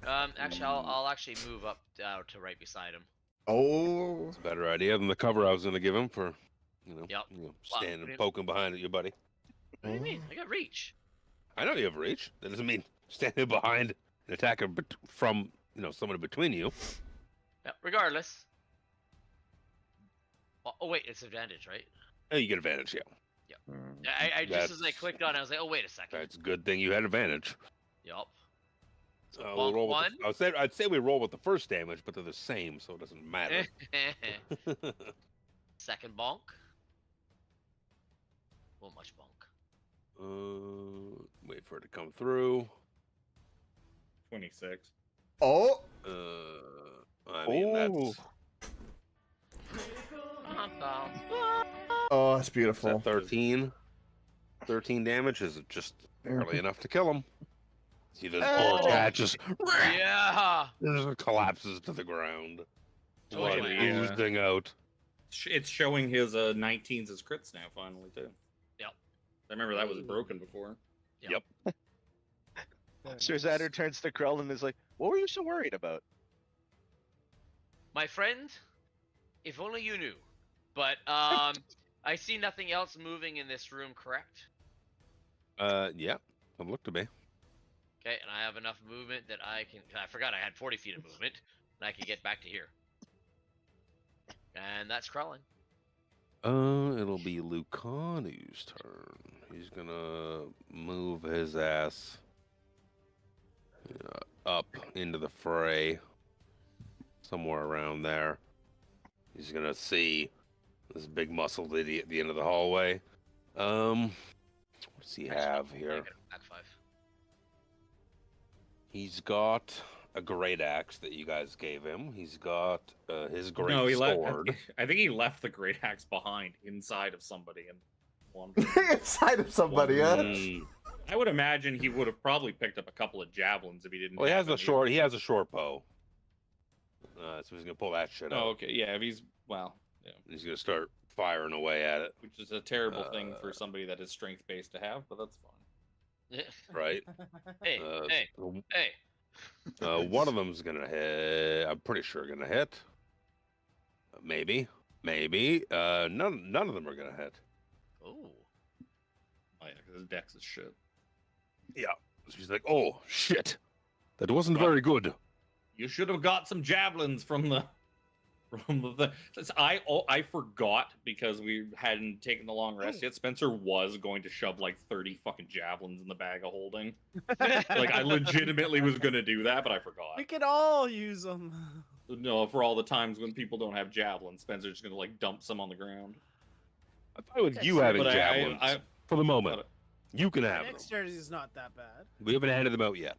Actually, I'll actually move up to right beside him. Oh. It's a better idea than the cover I was going to give him for, Yep. standing poking behind you, buddy. What do you mean? I got reach. I know you have reach. That doesn't mean standing behind an attacker from, someone between you. Yeah, regardless. Oh, wait, it's advantage, right? Oh, you get advantage, yeah. I just as I clicked on it, I was like, oh, wait a second. That's a good thing you had advantage. Yup. So We'll roll one. I'd say we roll with the first damage, but they're the same, so it doesn't matter. Second bonk. Well, much bonk. Wait for it to come through. 26. Oh. I mean, that's... Oh, that's Is beautiful. that 13? 13 damage is just barely enough to kill him. See this poor cat just Yeah. just collapses to the ground. Blood yeah. oozing out. It's showing his 19s as crits now, finally, too. Yep. I remember that was broken before. Yep. Sir Xander turns to Krell and is like, what were you so worried about? My friend, if only you knew. But I see nothing else moving in this room, correct? Yeah. It looked to be. Okay, and I have enough movement that I can... I forgot I had 40 feet of movement, and I can get back to here. And that's crawling. It'll be Lucanu's turn. He's gonna move his ass up into the fray. Somewhere around there. He's gonna see this big muscled idiot at the end of the hallway. What does he have here? Back 5. He's got a great axe that you guys gave him. He's got his great No, sword. I think he left the great axe behind inside of somebody and one. Inside of somebody, yeah. Mm. I would imagine he would have probably picked up a couple of javelins if he didn't. Well, he have has a any. short. He has a short bow. So he's gonna pull that shit out. Oh, okay, yeah. If he's yeah, He's gonna start firing away at it. which is a terrible thing for somebody that is strength based to have, but that's fine. Right. Hey, Uh, hey, hey. One of them's gonna hit. I'm pretty sure gonna hit. Maybe. None of them are gonna hit. Oh. Oh yeah, because his dex is shit. Yeah. She's like, oh shit, that wasn't very good. You should have got some javelins from the I forgot because we hadn't taken the long rest yet. Spencer was going to shove like 30 fucking javelins in the bag of holding. Like I legitimately was gonna do that, but I forgot. We could all use them. No, for all the times when people don't have javelins, Spencer's just gonna like dump some on the ground. I thought with you having But javelins for the moment, you can have them. Dexterity is not that bad. We haven't handed them out yet.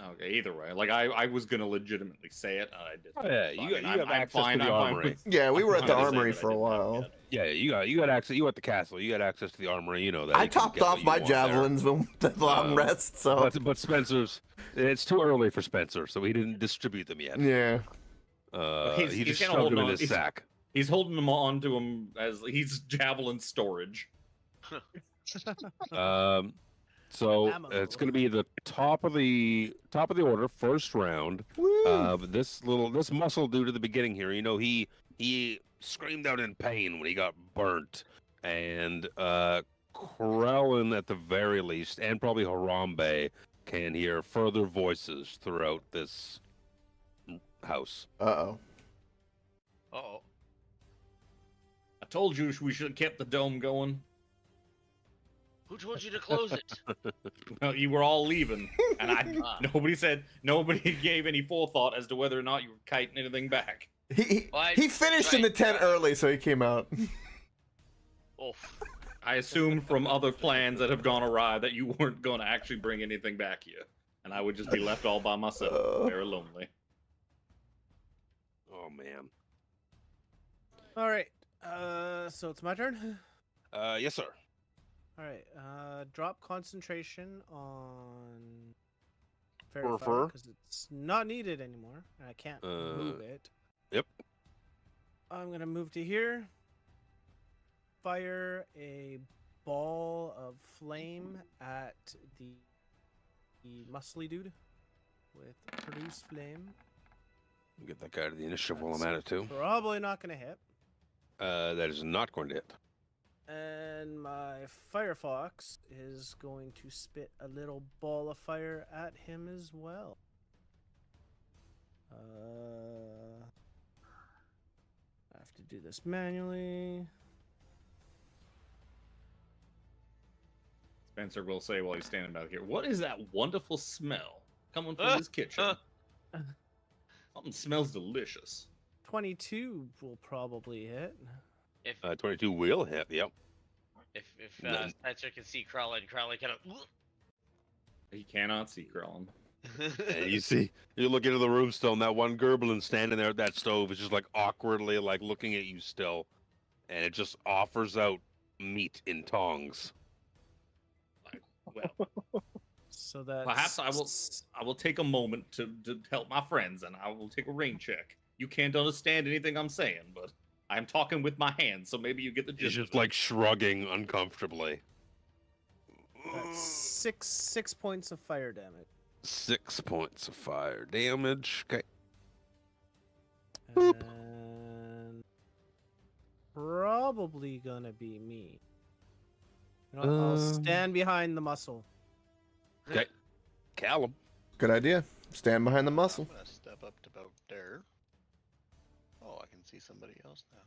Okay, either way, like I was gonna legitimately say it. I did. Oh, yeah, you have access to the armory. Yeah, we were at the I'm fine to say armory that I for a didn't have it while. yet. Yeah, you got access. You at the castle. You got access to the armory. You know that. I You can topped get what off you my want there. javelins when the long rest, so But Spencer's. It's too early for Spencer, so he didn't distribute them yet. yeah. He just kinda shoved holding them in on. his sack. He's holding them on to him as he's javelin storage. So Ammo. it's going to be the top of the order, first round. Woo. This muscle dude at the beginning here, you know, he screamed out in pain when he got burnt, and Krellin at the very least, and probably Harambe can hear further voices throughout this house. Uh-oh. Uh-oh. I told you we should have kept the dome going. Who told you to close it? Well, you were all leaving, and nobody gave any forethought as to whether or not you were kiting anything back. He finished in the tent early, so he came out. Oof. I assumed from other plans that have gone awry that you weren't going to actually bring anything back here, and I would just be left all by myself, very lonely. Oh man. All right. So it's my turn. Yes, sir. All right. Drop concentration on Fur. because it's not needed anymore. I can't move it. Yep. I'm gonna move to here. Fire a ball of flame at the muscly dude with produce flame. Get that guy to the initiative while I'm at it too. Probably not gonna hit. That is not going to hit. And my Firefox is going to spit a little ball of fire at him as well. I have to do this manually. Spencer will say while he's standing back here, "What is that wonderful smell coming from this kitchen? Something smells delicious." 22 will probably hit. If 22 will hit. Yep. if Then- Spencer can see Crowley kind of. He cannot see Krellin. And you look into the room still, and that one Gerblin standing there at that stove is just like awkwardly like looking at you still, and it just offers out meat in tongs. Well, So that perhaps I will take a moment to help my friends, and I will take a rain check. You can't understand anything I'm saying, but I'm talking with my hands, so maybe you get the He's gist. just like shrugging uncomfortably. That's six points of fire damage. 6 points of fire damage. Okay. And probably gonna be me. You know, I'll stand behind the muscle. Okay. Callum. Good idea. Stand behind the muscle. I'm gonna step up to about there. Oh, I can see somebody else now.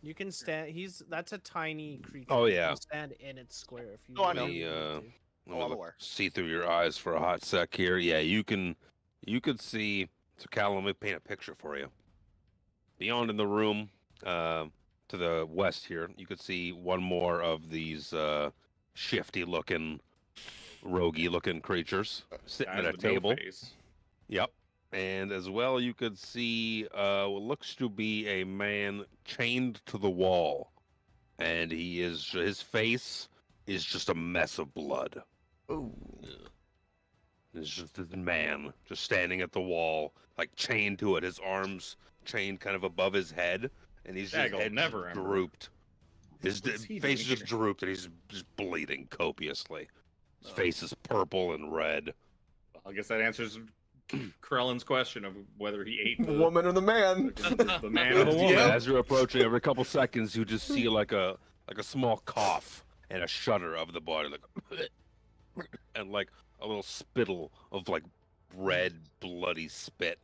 You can stand. That's a tiny creature. Oh, You yeah. can stand in its square if you. Oh, I know. really want to. Let me I'm look- aware. see through your eyes for a hot sec here. Yeah, you could see. So Callum, let me paint a picture for you. Beyond in the room, to the west here, you could see one more of these shifty-looking, roguey-looking creatures sitting Guys at a with no table. face. Yep. And as well, you could see what looks to be a man chained to the wall, and his face is just a mess of blood. Ooh. It's just this man just standing at the wall, like chained to it. His arms chained kind of above his head, and he's just Daggone head never, just Emperor. drooped. His What's he face is doing just here? drooped, and he's just bleeding copiously. His Oh. face is purple and red. I guess that answers Krellin's question of whether he ate The woman or the man? the man or the woman. Yeah, as you're approaching, every couple seconds, you just see like a small cough and a shudder of the body, like, and like a little spittle of like red, bloody spit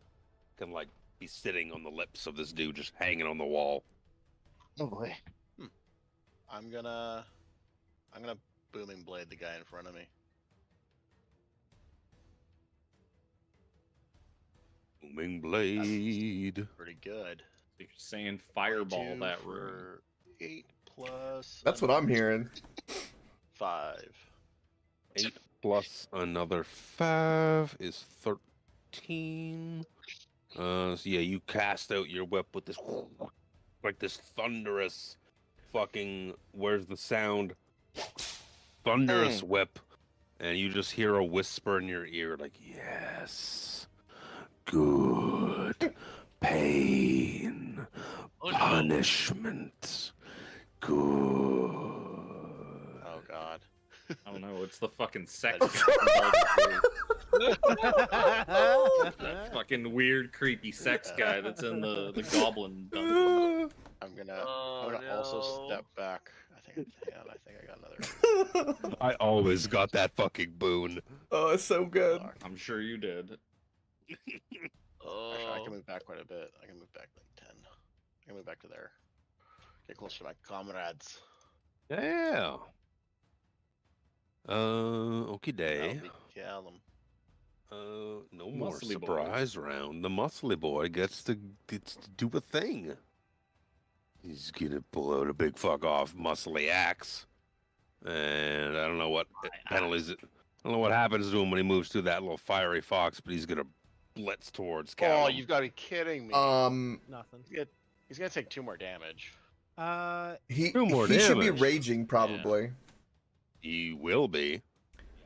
can like be sitting on the lips of this dude, just hanging on the wall. Oh boy. I'm gonna booming blade the guy in front of me. Booming blade. Pretty good. You're saying fireball 22 that room. for 8 plus. That's what I'm hearing. 5. 8 plus another 5 is 13. So yeah, you cast out your whip with this like this thunderous fucking where's the sound? Thunderous whip. And you just hear a whisper in your ear like, yes, good, pain, Oh, no. punishment, good. Oh God. I don't know. It's the fucking sex. That's- That fucking weird, creepy sex guy that's in the goblin dungeon. I'm gonna Oh, also no. step back. I think I got another. I always got that fucking boon. Oh, it's so good. I'm sure you did. Actually, I Oh. can move back quite a bit. I can move back like 10. I can move back to there. Get closer to my comrades. Yeah. Okie That'll day. be Callum. No more Muscly boy. surprise round. The muscly boy gets to do a thing. He's gonna pull out a big fuck off muscly axe, and I don't know what penalties. I don't know what happens to him when he moves through that little fiery fox, but he's gonna blitz towards Callum. Oh, you've got to be kidding me. Nothing. He's gonna take 2 more damage. He Two more should be damage. raging probably. He will be.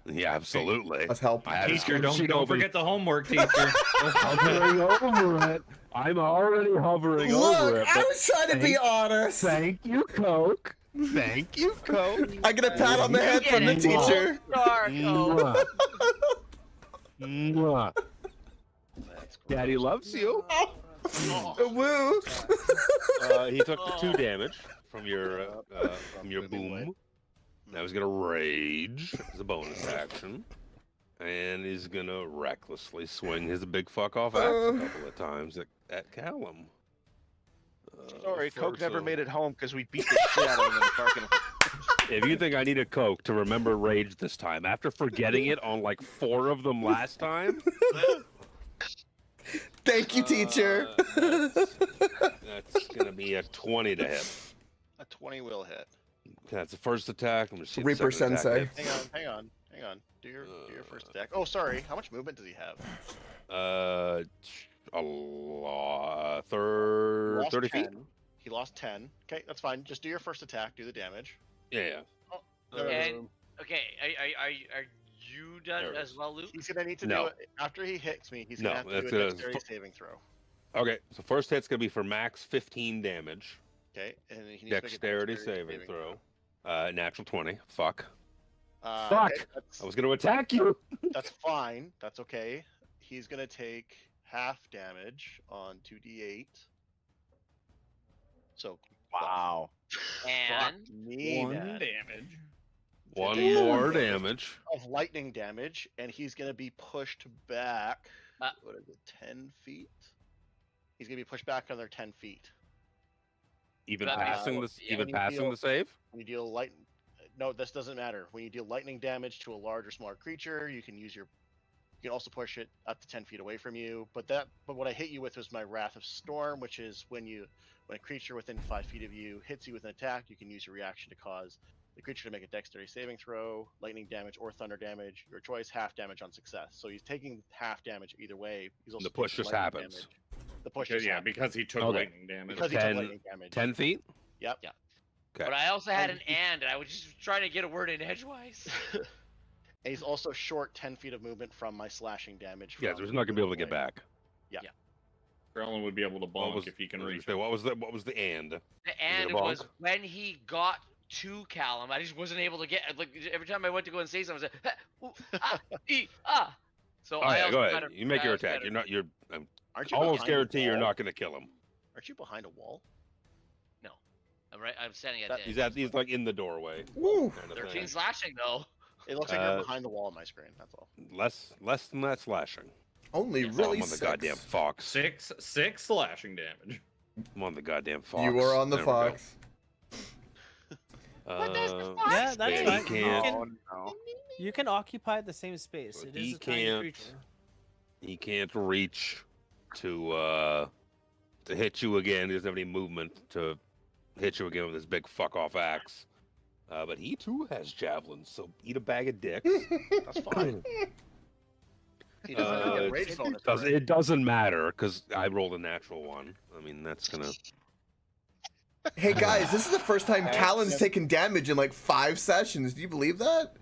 Yeah, absolutely. Let's help. I have Teacher, his sheet don't open. forget the homework, teacher. Hovering over it. I'm already hovering over Look, it. I but was trying to be honest. Thank you, Coke. Thank you, Coke. I get a pat on the head from the Get it. teacher. Star, oh. Mwah. Mwah. That's Daddy gross. loves you. Woo. He took the 2 damage from your Moving boom. away. Now he's gonna rage as a bonus action, and he's gonna recklessly swing his big fuck off axe a couple of times at Callum. Sorry, Coke first, never so- made it home because we beat the shit out of him in the parking lot. If you think I need a Coke to remember rage this time, after forgetting it on like 4 of them last time, Thank you, teacher. that's gonna be a 20 to hit. A 20 will hit. That's the first attack. I'm gonna see if the Reaper second attack Sensei. hits. Hang on. Do your first attack. Oh, sorry. How much movement does he have? A lot. 30 feet. 10. He lost 10. Okay, that's fine. Just do your first attack. Do the damage. Yeah. And okay, are you done There it as is. well, Luke? He's gonna need to No. do it after he hits me. He's No, gonna have to that's do a a- dexterity saving throw. Okay, so first hit's gonna be for max 15 damage. Okay, and then he needs to make a Dexterity saving throw. Natural 20. Fuck. Okay, I was gonna attack you. that's fine. That's okay. He's gonna take half damage on 2d8. So Wow. And fuck me, 1 man. damage. One Damn. more damage. Of lightning damage, and he's gonna be pushed back. Uh. What is it? 10 feet. He's gonna be pushed back another 10 feet. Even Uh, passing yeah, this, when even you passing deal- the save. When you deal no, this doesn't matter. When you deal lightning damage to a large or smaller creature, you can use your. You can also push it up to 10 feet away from you. But what I hit you with was my Wrath of Storm, which is when a creature within 5 feet of you hits you with an attack, you can use your reaction to cause the creature to make a dexterity saving throw, lightning damage or thunder damage, your choice, half damage on success. So he's taking half damage either way. He's also The push taking just lightning happens. damage. The push Yeah, just happens. because he took Okay. lightning damage. Because he 10 took lightning damage. 10 feet. Yep. Yeah. Okay. but I also had an And and I was just trying to get a word in edgewise. And he's also short 10 feet of movement from my slashing damage. Yeah, from so he's not gonna be able to get moving away. back. Krellin would be able to bonk if he can reach. What was the and? The and bonk? was when he got to Callum. I just wasn't able to get like every time I went to go and say something, I was like, ooh, ah, ah. So Oh I yeah, also go got ahead. a- You make I your also attack. got a- You're not. You're. I'm Aren't you almost behind a guarantee you're wall? not gonna kill him. Aren't you behind a wall? I'm right. I'm standing at That- the He's like in the doorway. Woo. Kind of 13 thing. slashing though. It looks like Uh, you're behind the wall on my screen. That's all. Less than that slashing. Only Yes, really I'm on the 6. goddamn fox. Six slashing damage. I'm on the goddamn fox. You were on the There we go. fox. What does the Uh, fox Yeah, that's yeah, he fine. can't. Oh, no. You can occupy the same space. It is He a tiny can't. creature. He can't reach to hit you again. He doesn't have any movement to hit you again with his big fuck off axe. But he too has javelins, so eat a bag of dicks. That's fine. He doesn't Uh, get rage bonus. It doesn't matter because I rolled a natural one. I mean, that's gonna. Hey guys, this is the first time Callan's Yes. taken damage in like 5 sessions. Do you believe that?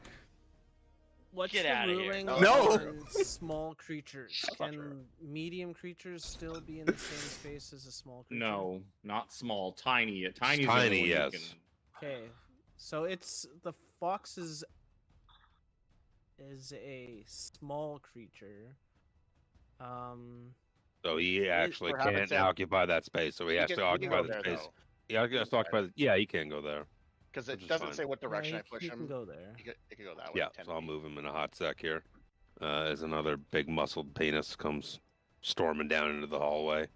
What's Get the outta here. ruling No. on small creatures? That's not true. Can medium creatures still be in the same space as a small creature? No, not small, tiny. Tiny, Tiny, yes. Okay, so it's the fox is a small creature. So he actually for having can't said- occupy that space. So he has to he can occupy go the there, space. though. He has to occupy. Yeah, he can go there. Because Which it is doesn't fine. say what direction Yeah, I push he him. can go there. It could go that way. Yeah, 10 so I'll feet. move him in a hot sec here. As another big muscled penis comes storming down into the hallway.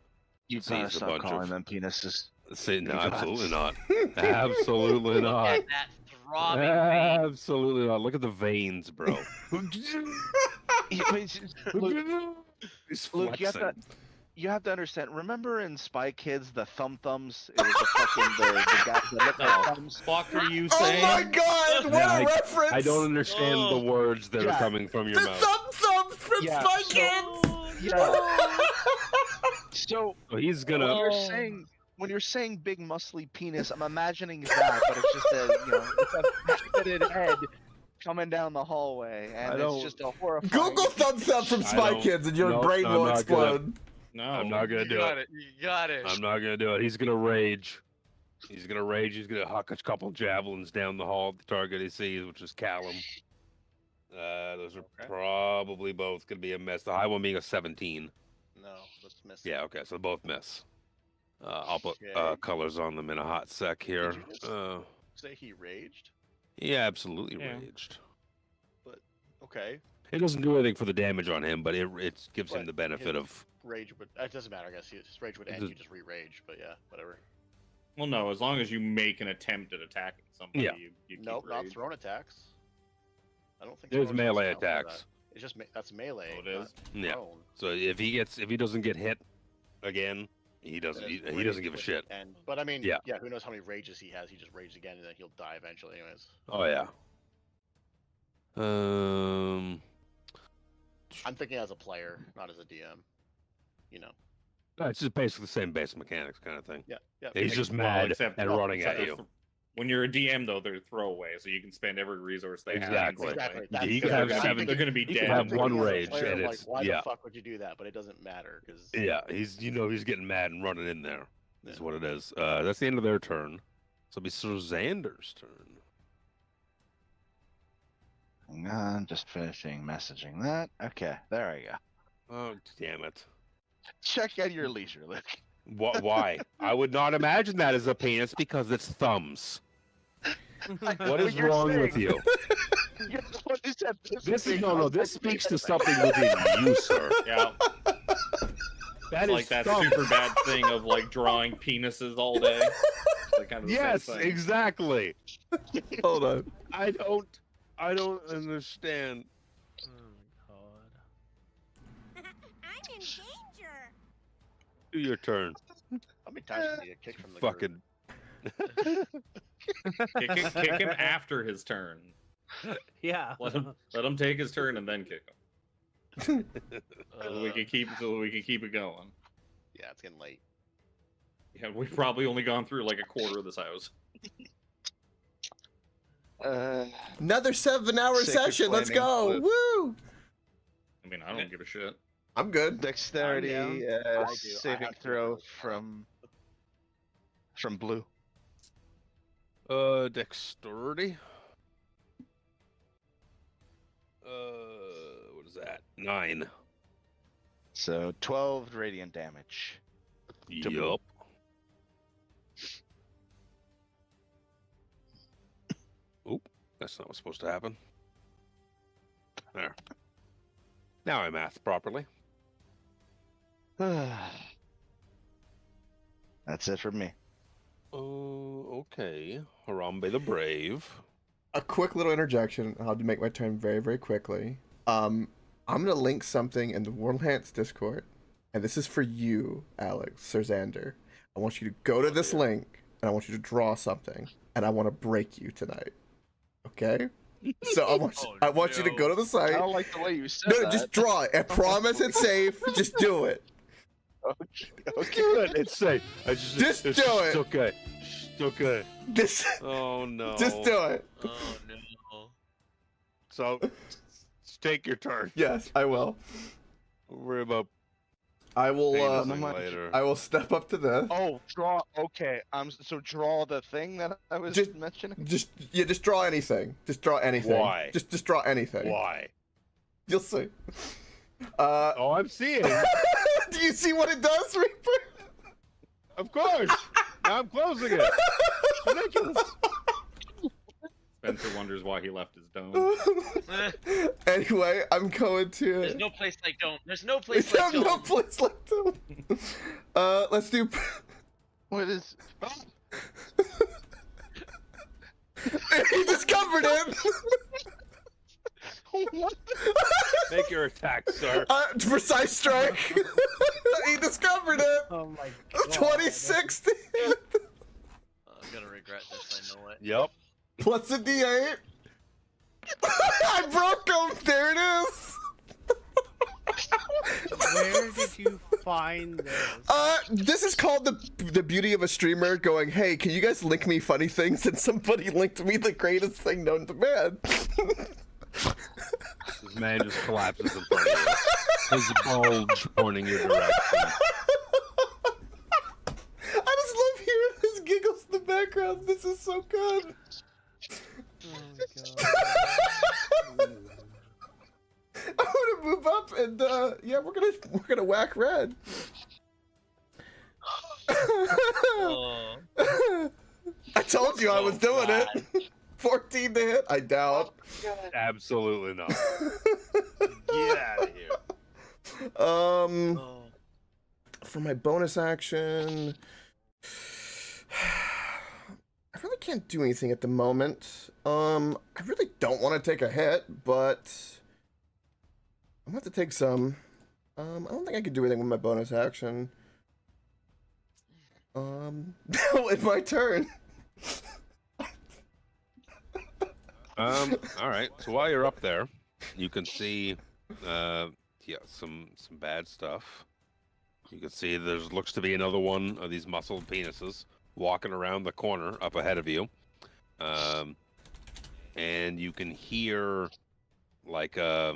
You Sees gotta a stop bunch calling of- them penises. See, no, Peanuts. absolutely not. Absolutely Look not. at that throbbing vein. Absolutely not. Look at the veins, bro. He's Luke, flexing. you have to understand. Remember in Spy Kids, the thumb-thumbs? It was the fucking the guys that looked like thumbs. Fuck are you Oh saying? my god, what Yeah, a reference! I don't understand the Oh. words that are Yeah. coming from your The mouth. thumb from Yeah, Spy so- Kids! Yeah. So So he's gonna. when you're saying big muscly penis, I'm imagining that, but it's just it's a fitted head coming down the hallway, I and don't- it's just a horrifying. Google thumbs up from I Spy don't- Kids and your no, brain I'm will not explode. No, I'm not gonna You do got it. it. You got it. I'm not gonna do it. He's gonna rage. He's gonna rage. He's gonna huck a couple javelins down the hall at the target he sees, which is Callum. Those are Okay. probably both gonna be a miss. The high one being a 17. No, that's missing. Yeah, okay, so both miss. I'll put Okay. colors on them in a hot sec here. Did you just- Say he raged? Yeah, absolutely Yeah. raged. Okay. It doesn't do anything for the damage on him, but it gives him But the benefit his- of. Rage would. It doesn't matter, I guess. His rage would It end. does- You just re-rage, but yeah, whatever. well, no. As long as you make an attempt at attacking somebody, Yeah. you keep Nope, not rage. thrown attacks. I don't think There's thrown melee attacks count for attacks. that. It's just that's melee. Oh, it is? not Yeah. thrown. So if he doesn't get hit again, he doesn't Then he, it's he doesn't rage give a would shit. end. But I mean, Yeah. who knows how many rages he has? He just rages again, and then he'll die eventually, anyways. Oh yeah. I'm thinking as a player, not as a DM. You know. No, it's just basically the same basic mechanics kind of thing. Yeah. Yeah. He's like- just Well, mad except- and well, running except at they're you. When you're a DM, though, they're throwaway, so you can spend every resource they have. Exactly. Exactly. Yeah, you because can have I'm seven- thinking- They're going to be you dead. can have I'm one thinking as a rage, player, and like, it's- why yeah. the fuck would you do that? But it doesn't matter because Yeah, he's getting mad and running in there. Is what it is. That's the end of their turn. So it'll be Sir Xander's turn. Hang on, just finishing messaging that. Okay, there I go. Oh damn it! Check at your leisure, Luke. Why? I would not imagine that as a penis because it's thumbs. What is You're wrong with saying- you? You're the one who said This is big no. muscly This speaks to penis. something within you, sir. Yeah, That it's is like that thumbs. super bad thing of like drawing penises all day. It's like kind of the same Yes, thing. exactly. Hold on. I don't understand. Oh my god. I'm in danger. Do your turn. how many times did he get kicked from the Fucking. Kick him after his turn. Yeah. Let him take his turn and then kick him. So we can keep it going. Yeah, it's getting late. Yeah, we've probably only gone through like a quarter of this house. Another 7-hour Sick session. Let's go. explaining. Woo! I mean, I don't give a shit. I'm good. Dexterity I'm down. I do. I saving have to throw roll. from blue. Dexterity. What is that? 9. So 12 radiant damage. To blue. Yup. Oop, that's not what's supposed to happen. There. Now I math properly. That's it for me. Oh, okay. Harambe the Brave. A quick little interjection. I'll make my turn very, very quickly. I'm gonna link something in the Warlance Discord, and this is for you, Alex, Sir Xander. I want you to go to this link, and I want you to draw something, and I want to break you tonight. Okay. So I want you to go to the I site. don't like the way you said No, that. just draw it. I promise it's safe. Just do it. Okay. Good. It's safe. Just do it. It's okay. It's okay. Just, Oh no. just do it. Oh no. So, take your turn. Yes, I will. Don't worry about I will. painting later. I will step up to this. Oh, draw. Okay. So draw the thing that I was Just- mentioning. Just draw anything. Just draw anything. Why? Just draw anything. Why? You'll see. Oh, I'm seeing. Do you see what it does, Reaper? Of course. Now I'm closing it. It's ridiculous. Spencer wonders why he left his dome. Anyway, I'm going to. There's no place like Dome. There's no place There's like no Dome. place like Dome. Let's do. What is? He discovered it. What? Make your attack, sir. Precise strike. He discovered it. Oh my god. 2060 I'm gonna regret this. I know it. Yep. plus a D8. I broke him. There it is. Where did you find this? This is called the beauty of a streamer going, hey, can you guys link me funny things? And somebody linked me the greatest thing known to man. This man just collapses in front of you. His bulge pointing your direction. I just love hearing his giggles in the background. This is so good. Oh god. I'm gonna move up and yeah, we're gonna whack red. Oh. I told you I was doing it. 14 to hit. I doubt. Absolutely not. Get out of here. Oh. For my bonus action, I really can't do anything at the moment. I really don't want to take a hit, but I'm gonna have to take some. I don't think I can do anything with my bonus action. Now it's my turn. All right. So while you're up there, you can see, yeah, some bad stuff. You can see there's looks to be another one of these muscled penises walking around the corner up ahead of you, and you can hear like a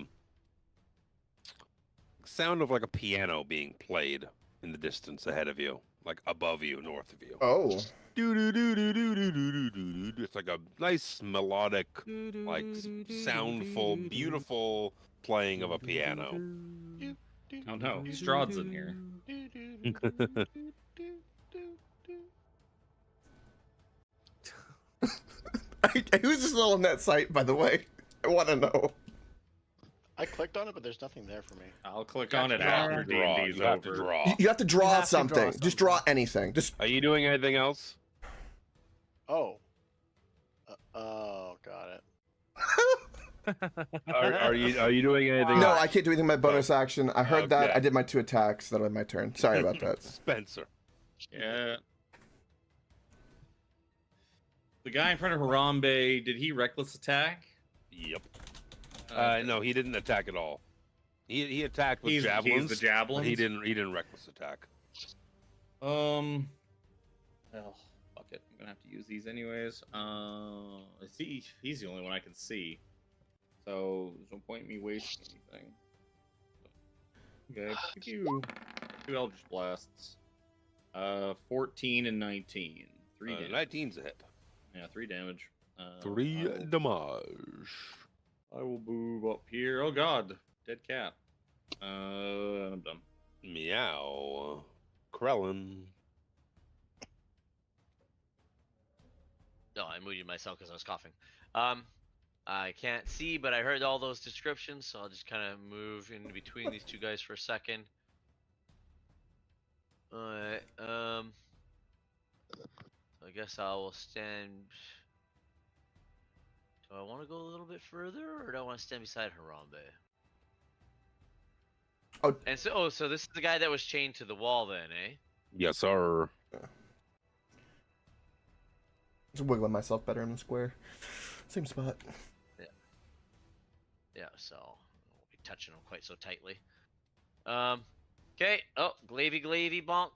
sound of like a piano being played in the distance ahead of you, like above you, north of you. Oh. It's like a nice melodic, like soundful, beautiful playing of a piano. Oh no, Strahd's in here. Who's just on that site, by the way? I want to know. I clicked on it, but there's nothing there for me. I'll click on it after D&D's You have to over. draw. You have to draw have to draw something. Just draw anything. Just Are you doing anything else? Oh. Oh, got it. Are you doing anything no, else? I can't do anything with my bonus action. I heard that. Okay. I did my 2 attacks. That'll be my turn. Sorry about that. Spencer. Yeah. The guy in front of Harambe, did he reckless attack? Yep. Okay. No, he didn't attack at all. He attacked with He's javelins. the but javelins. He didn't reckless attack. Well, fuck it. I'm gonna have to use these anyways. He's the only one I can see. So there's no point in me wasting anything. Okay, pew. 2 Eldritch Blasts. 14 and 19. 3 damage. 19's a hit. Yeah, 3 damage. 3 I will- damage. I will move up here. Oh god, dead cat. I'm done. Meow. Krellin. No, I muted myself because I was coughing. I can't see, but I heard all those descriptions, so I'll just kind of move in between these two guys for a second. Alright, I guess I will stand. Do I want to go a little bit further, or do I want to stand beside Harambe? Oh. And so, so this is the guy that was chained to the wall, then, eh? Yes, sir. Just wiggling myself better in the square. Same spot. Yeah, so won't be touching them quite so tightly. Okay. Oh, glavy bonk.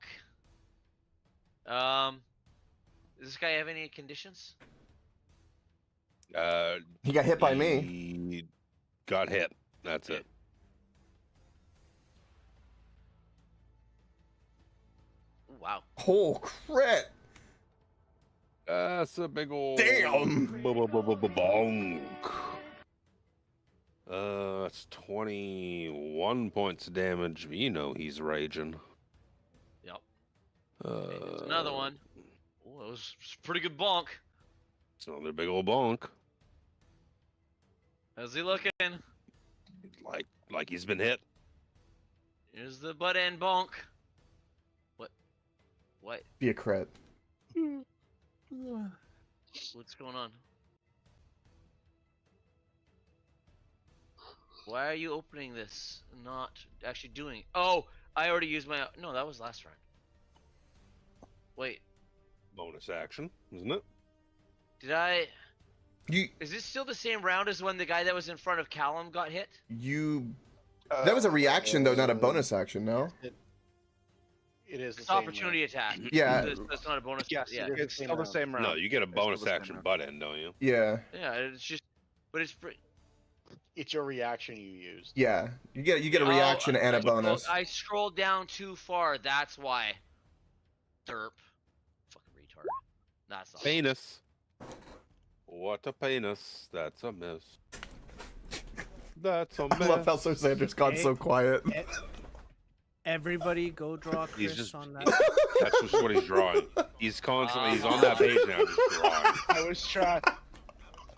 Does this guy have any conditions? He got hit by me. He got hit. That's it. Ooh, wow. Oh, crit. That's a big old Damn. bonk. That's 21 points of damage. You know he's raging. Yep. Okay, there's another one. Oh, that was a pretty good bonk. It's another big old bonk. How's he looking? Like he's been hit. Here's the butt end bonk. What? Be a crit. What's going on? Why are you opening this? Not actually doing it? Oh, I already used my. No, that was last round. Wait, Bonus action, isn't it? did I? You Is this still the same round as when the guy that was in front of Callum got hit? that was a reaction though, not a bonus action. No. It is the It's same opportunity attack. Yeah. That's not a bonus. Yes, Yeah. it's still the same round. No, you get a It's still bonus the same action round. butt end, don't you? Yeah. Yeah, it's just, but it's pretty. It's your reaction you used. Yeah. You get a Oh, reaction and a bonus. I scrolled down too far. That's why. Derp. Fucking retard. That's not. Penis. What a penis. That's a miss. That's a I miss. love how Sir Sanders gone so quiet. Everybody go draw He's Chris just- on that. That's just what he's drawing. He's constantly, he's on that page now, just drawing.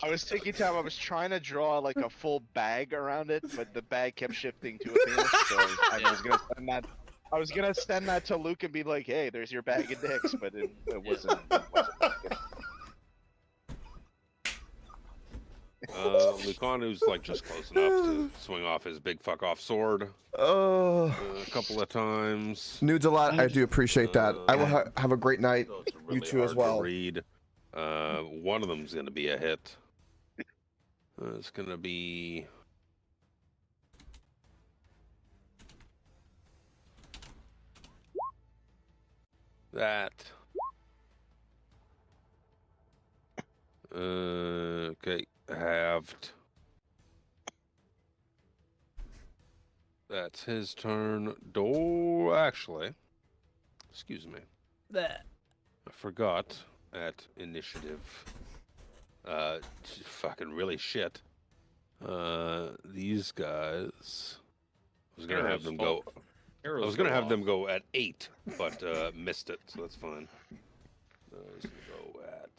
I was taking time. I was trying to draw like a full bag around it, but the bag kept shifting to a penis. So I was gonna send that. I was gonna send that to Luke and be like, "Hey, there's your bag of dicks," but it wasn't. Lucanu's like just close enough to swing off his big fuck off sword Oh, a couple of times. nudes a lot. I do appreciate that. I will have a great night. So it's You really too as hard to well. read. One of them's gonna be a hit. It's gonna be. That. Okay, halved. That's his turn. Actually, excuse me. That. I forgot at initiative. Fucking really shit. These guys. I was gonna have them go. I was gonna have them go at 8, but missed it, so that's fine. He's gonna go at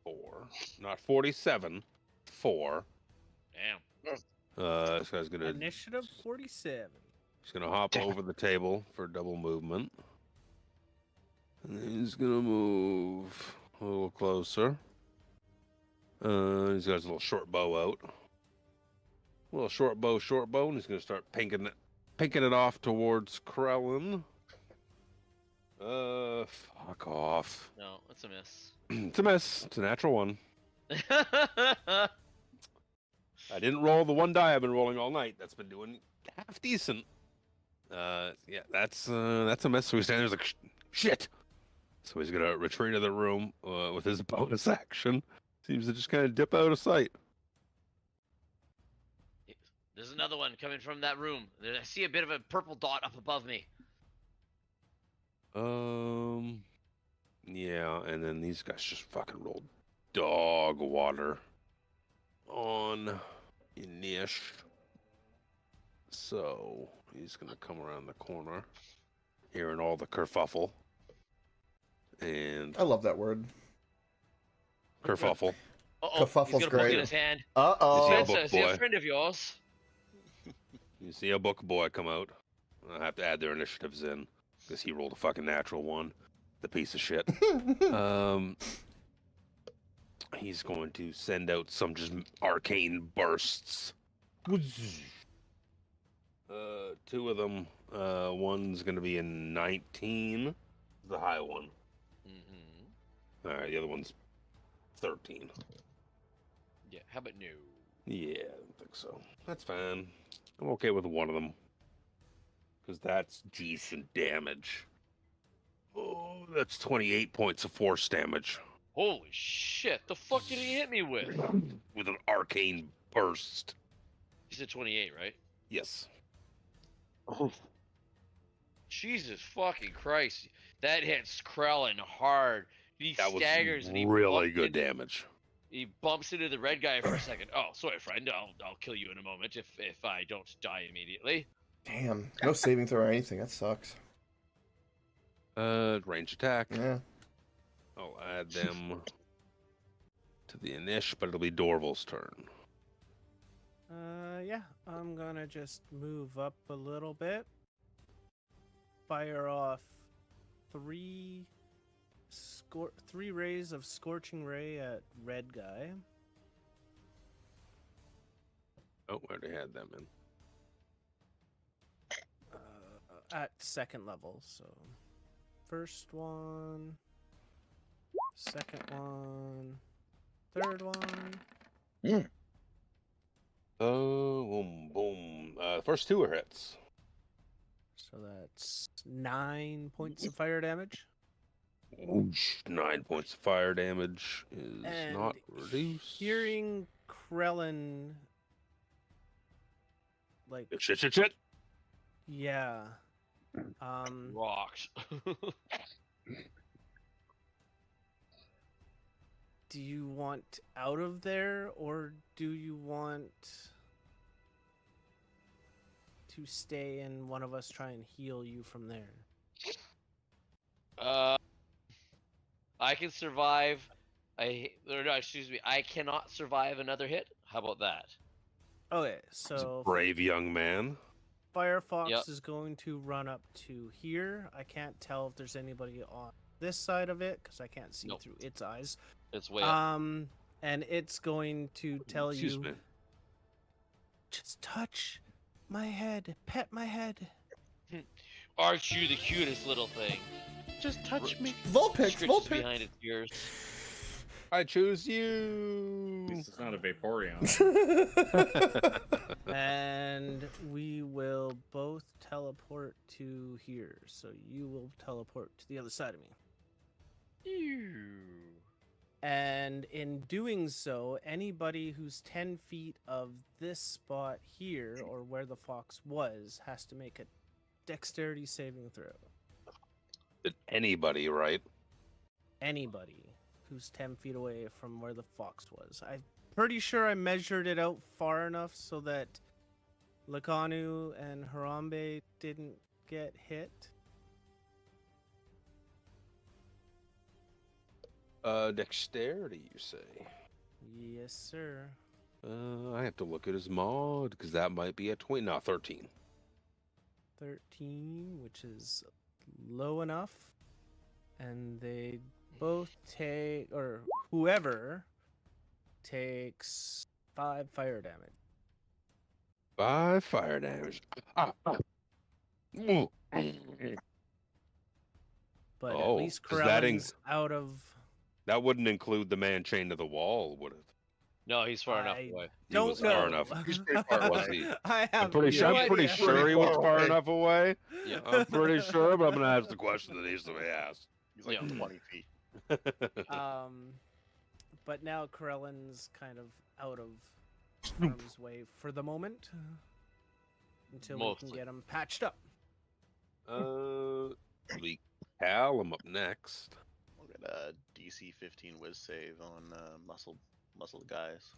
4, not 47. 4. Damn. This guy's gonna. Initiative 47. He's gonna hop over the table for double movement. And he's gonna move a little closer. He's got his little short bow out. A little short bow, and he's gonna start pinking it off towards Krellin. Fuck off. No, that's a miss. It's a miss. It's a natural one. I didn't roll the one die I've been rolling all night. That's been doing half decent. Yeah, that's a miss. So he's standing there like, shit. So he's gonna retreat to the room with his bonus action. Seems to just kind of dip out of sight. There's another one coming from that room. I see a bit of a purple dot up above me. Yeah, and then these guys just fucking rolled dog water on Inish. So he's gonna come around the corner, hearing all the kerfuffle. And I love that word. kerfuffle. Uh-oh, Kerfuffle's he's got a book great. in his hand. Uh-oh. Yeah, That's book is he a boy. friend of yours? You see a book boy come out. I have to add their initiatives in because he rolled a fucking natural one. The piece of shit. He's going to send out some just arcane bursts. Two of them. One's going to be in 19, the high one. Mm-hmm. All right, the other one's 13. Yeah. How about no? Yeah, I don't think so. That's fine. I'm okay with one of them. Because that's decent damage. Oh, that's 28 points of force damage. Holy shit! The fuck did he hit me with? With an arcane burst. You said 28, right? Yes. Jesus fucking Christ! That hits Krellin hard. He That was staggers and he really good damage. He bumps into the red guy for a second. Oh, sorry, friend. I'll kill you in a moment if I don't die immediately. Damn. No saving throw or anything. That sucks. Range attack. Yeah. I'll add them to the Inish, but it'll be Dorval's turn. Yeah, I'm gonna just move up a little bit. Fire off three rays of scorching ray at red guy. Oh, I already had them in. At second level, so first one, second one, third one. Oh, boom, boom. First two are hits. So that's 9 points of fire damage. Oosh, 9 points of fire damage is And not reduced. Hearing Krellin, like, Shit. yeah. Rocks. Do you want out of there, or do you want to stay and one of us try and heal you from there? I can survive. I cannot survive another hit. How about that? Okay, He's a so brave young man. Firefox Yep. is going to run up to here. I can't tell if there's anybody on this side of it because I can't see Nope. through its eyes. It's way up. And it's going to tell Excuse you, me. just touch my head, pet my head. Aren't you the cutest little thing? Just touch me. Vulpix, Scritches Vulpix. behind its ears. I choose you. At least it's not a Vaporeon. And we will both teleport to here. So you will teleport to the other side of me. And in doing so, anybody who's 10 feet of this spot here, or where the fox was, has to make a dexterity saving throw. Anybody, right? Anybody who's 10 feet away from where the fox was. I'm pretty sure I measured it out far enough so that Lakanu and Harambe didn't get hit. Dexterity, you say? Yes, sir. I have to look at his mod because that might be a 20. No, 13. 13, which is low enough. And they both take, or whoever takes 5 fire damage. 5 fire damage. Ooh. But Oh, at least does that Krellin's out of. That wouldn't include the man chained to the wall, would it? No, he's far enough I away. He Don't was know. far enough. He's pretty far Was away. he? I have I'm pretty no sure idea. he was far far away. enough away. Yeah. I'm pretty sure, but I'm gonna ask the question that needs to be asked. He's like Yeah. 20 feet. But now Krellin's kind of out of harm's way for the moment, until we Mostly. can get him patched up. We Cal, I'm up next. I'll get a DC 15 whiz save on muscle guys.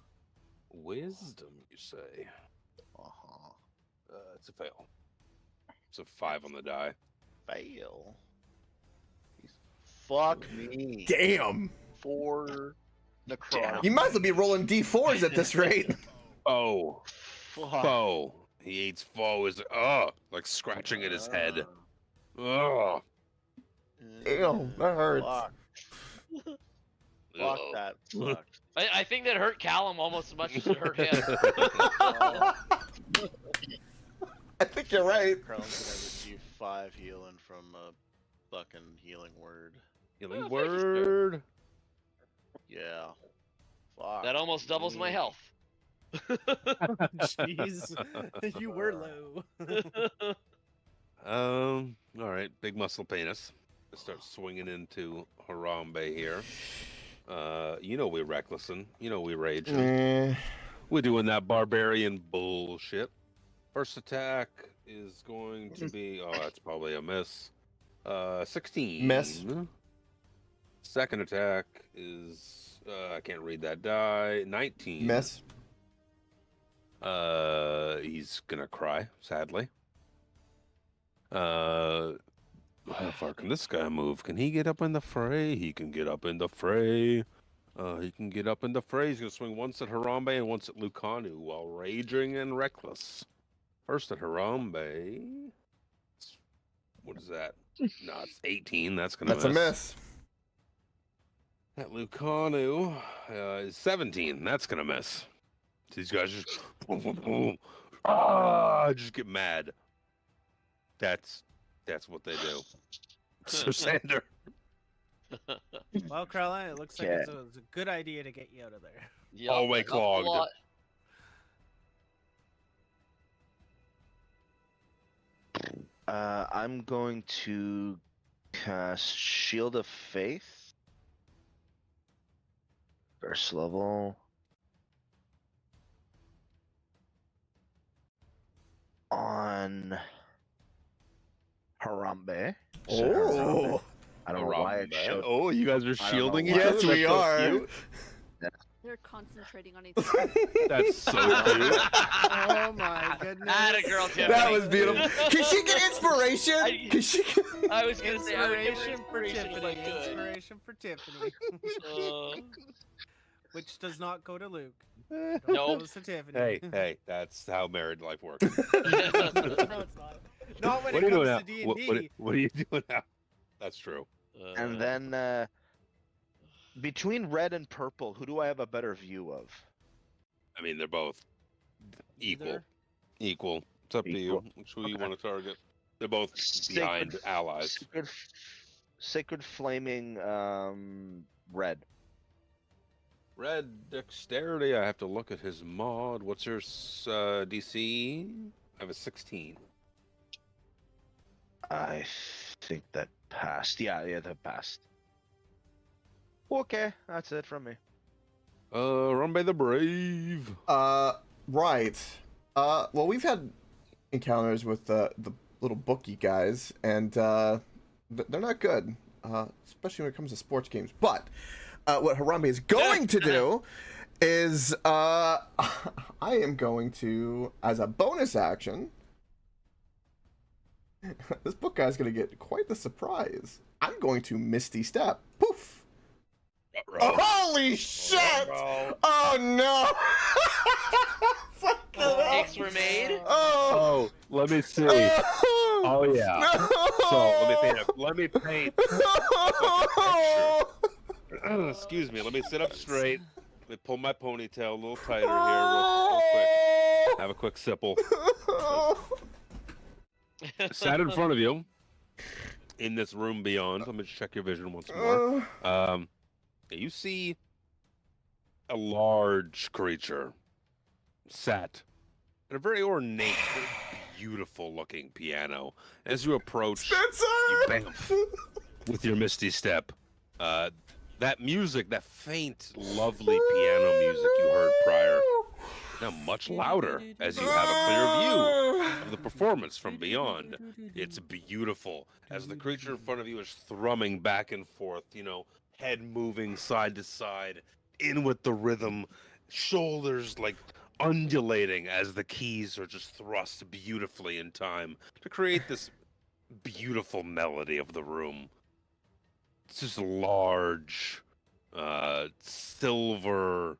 Wisdom, you say? Uh-huh. It's a fail. It's a 5 on the die. Fail. Fuck me. Damn. 4 necrotic. You might as well be rolling D4s at this rate. Oh, Fuck. foe. He eats foe. Is like scratching at his head. Oh, Ew, that hurts. Fuck. Fuck that. Sucked. I think that hurt Callum almost as much as it hurt him. I think you're right. Crown's gonna receive 5 healing from a fucking healing word. healing Oh, thank you, sir. word. Yeah. Fuck That almost doubles my me. health. Jeez, you were low. All right, big muscle penis. Let's start swinging into Harambe here. You know we recklessing. You know we raging. We're doing that barbarian bullshit. First attack is going to be. Oh, that's probably a miss. 16. Miss. Second attack is. I can't read that die. 19. Miss. He's gonna cry, sadly. How far can this guy move? Can he get up in the fray? He can get up in the fray. He can get up in the fray. He's gonna swing once at Harambe and once at Lucanu while raging and reckless. First at Harambe. What is that? No, it's 18. That's gonna That's a miss. At Lucanu is 17. That's gonna miss. These guys just just get mad. That's what they do. Sir Sander. Well, Caroline, it looks like it's a good idea to get you out of there. Yeah, Hallway that's a lot. clogged. I'm going to cast Shield of Faith. First level. On Harambe. Oh. I don't know why it showed. Oh, you guys are I don't know shielding each why. other? Yes, That's we so are. cute. They're concentrating on each other. That's so cute. Oh my goodness. Atta girl, Tiffany. That was beautiful. Can she get inspiration? Can she? I was gonna say I would give her Inspiration for inspiration if I Tiffany. could. Inspiration for Tiffany. Which does not go to Luke. It Nope. goes to Tiffany. Hey, that's how married life works. No, it's not. Not when What it are you doing comes now? to D&D. What are you doing now? That's true. And then between red and purple, who do I have a better view of? I mean, they're both equal. Either. Equal. It's up to you. Equal. Which who you Okay. want to target. They're both behind allies. Sacred Flaming red. Red dexterity. I have to look at his mod. What's your DC? I have a 16. I think that passed. Yeah, that passed. Okay, that's it from me. Rumbe the Brave. Right. Well, we've had encounters with the little bookie guys, and they're not good, especially when it comes to sports games. But what Harambe is going to do is I am going to, as a bonus action, this book guy's going to get quite the surprise. I'm going to Misty Step. Poof. Oh, holy shit! Oh no! Fucking hell. Cakes were made. Oh. Let me see. Oh, Oh yeah. no. So let me paint a picture. Excuse me. Let me sit up straight. Let me pull my ponytail a little tighter here, real quick. Have a quick sipple. Sat in front of you in this room beyond. Let me just check your vision once more. You see a large creature sat at a very ornate, very beautiful looking piano. As you approach, you bamf with your misty step. That music, that faint, lovely piano music you heard prior, now much louder as you have a clear view of the performance from beyond. It's beautiful as the creature in front of you is thrumming back and forth, head moving side to side, in with the rhythm, shoulders like undulating as the keys are just thrust beautifully in time to create this beautiful melody of the room. It's just large, silver,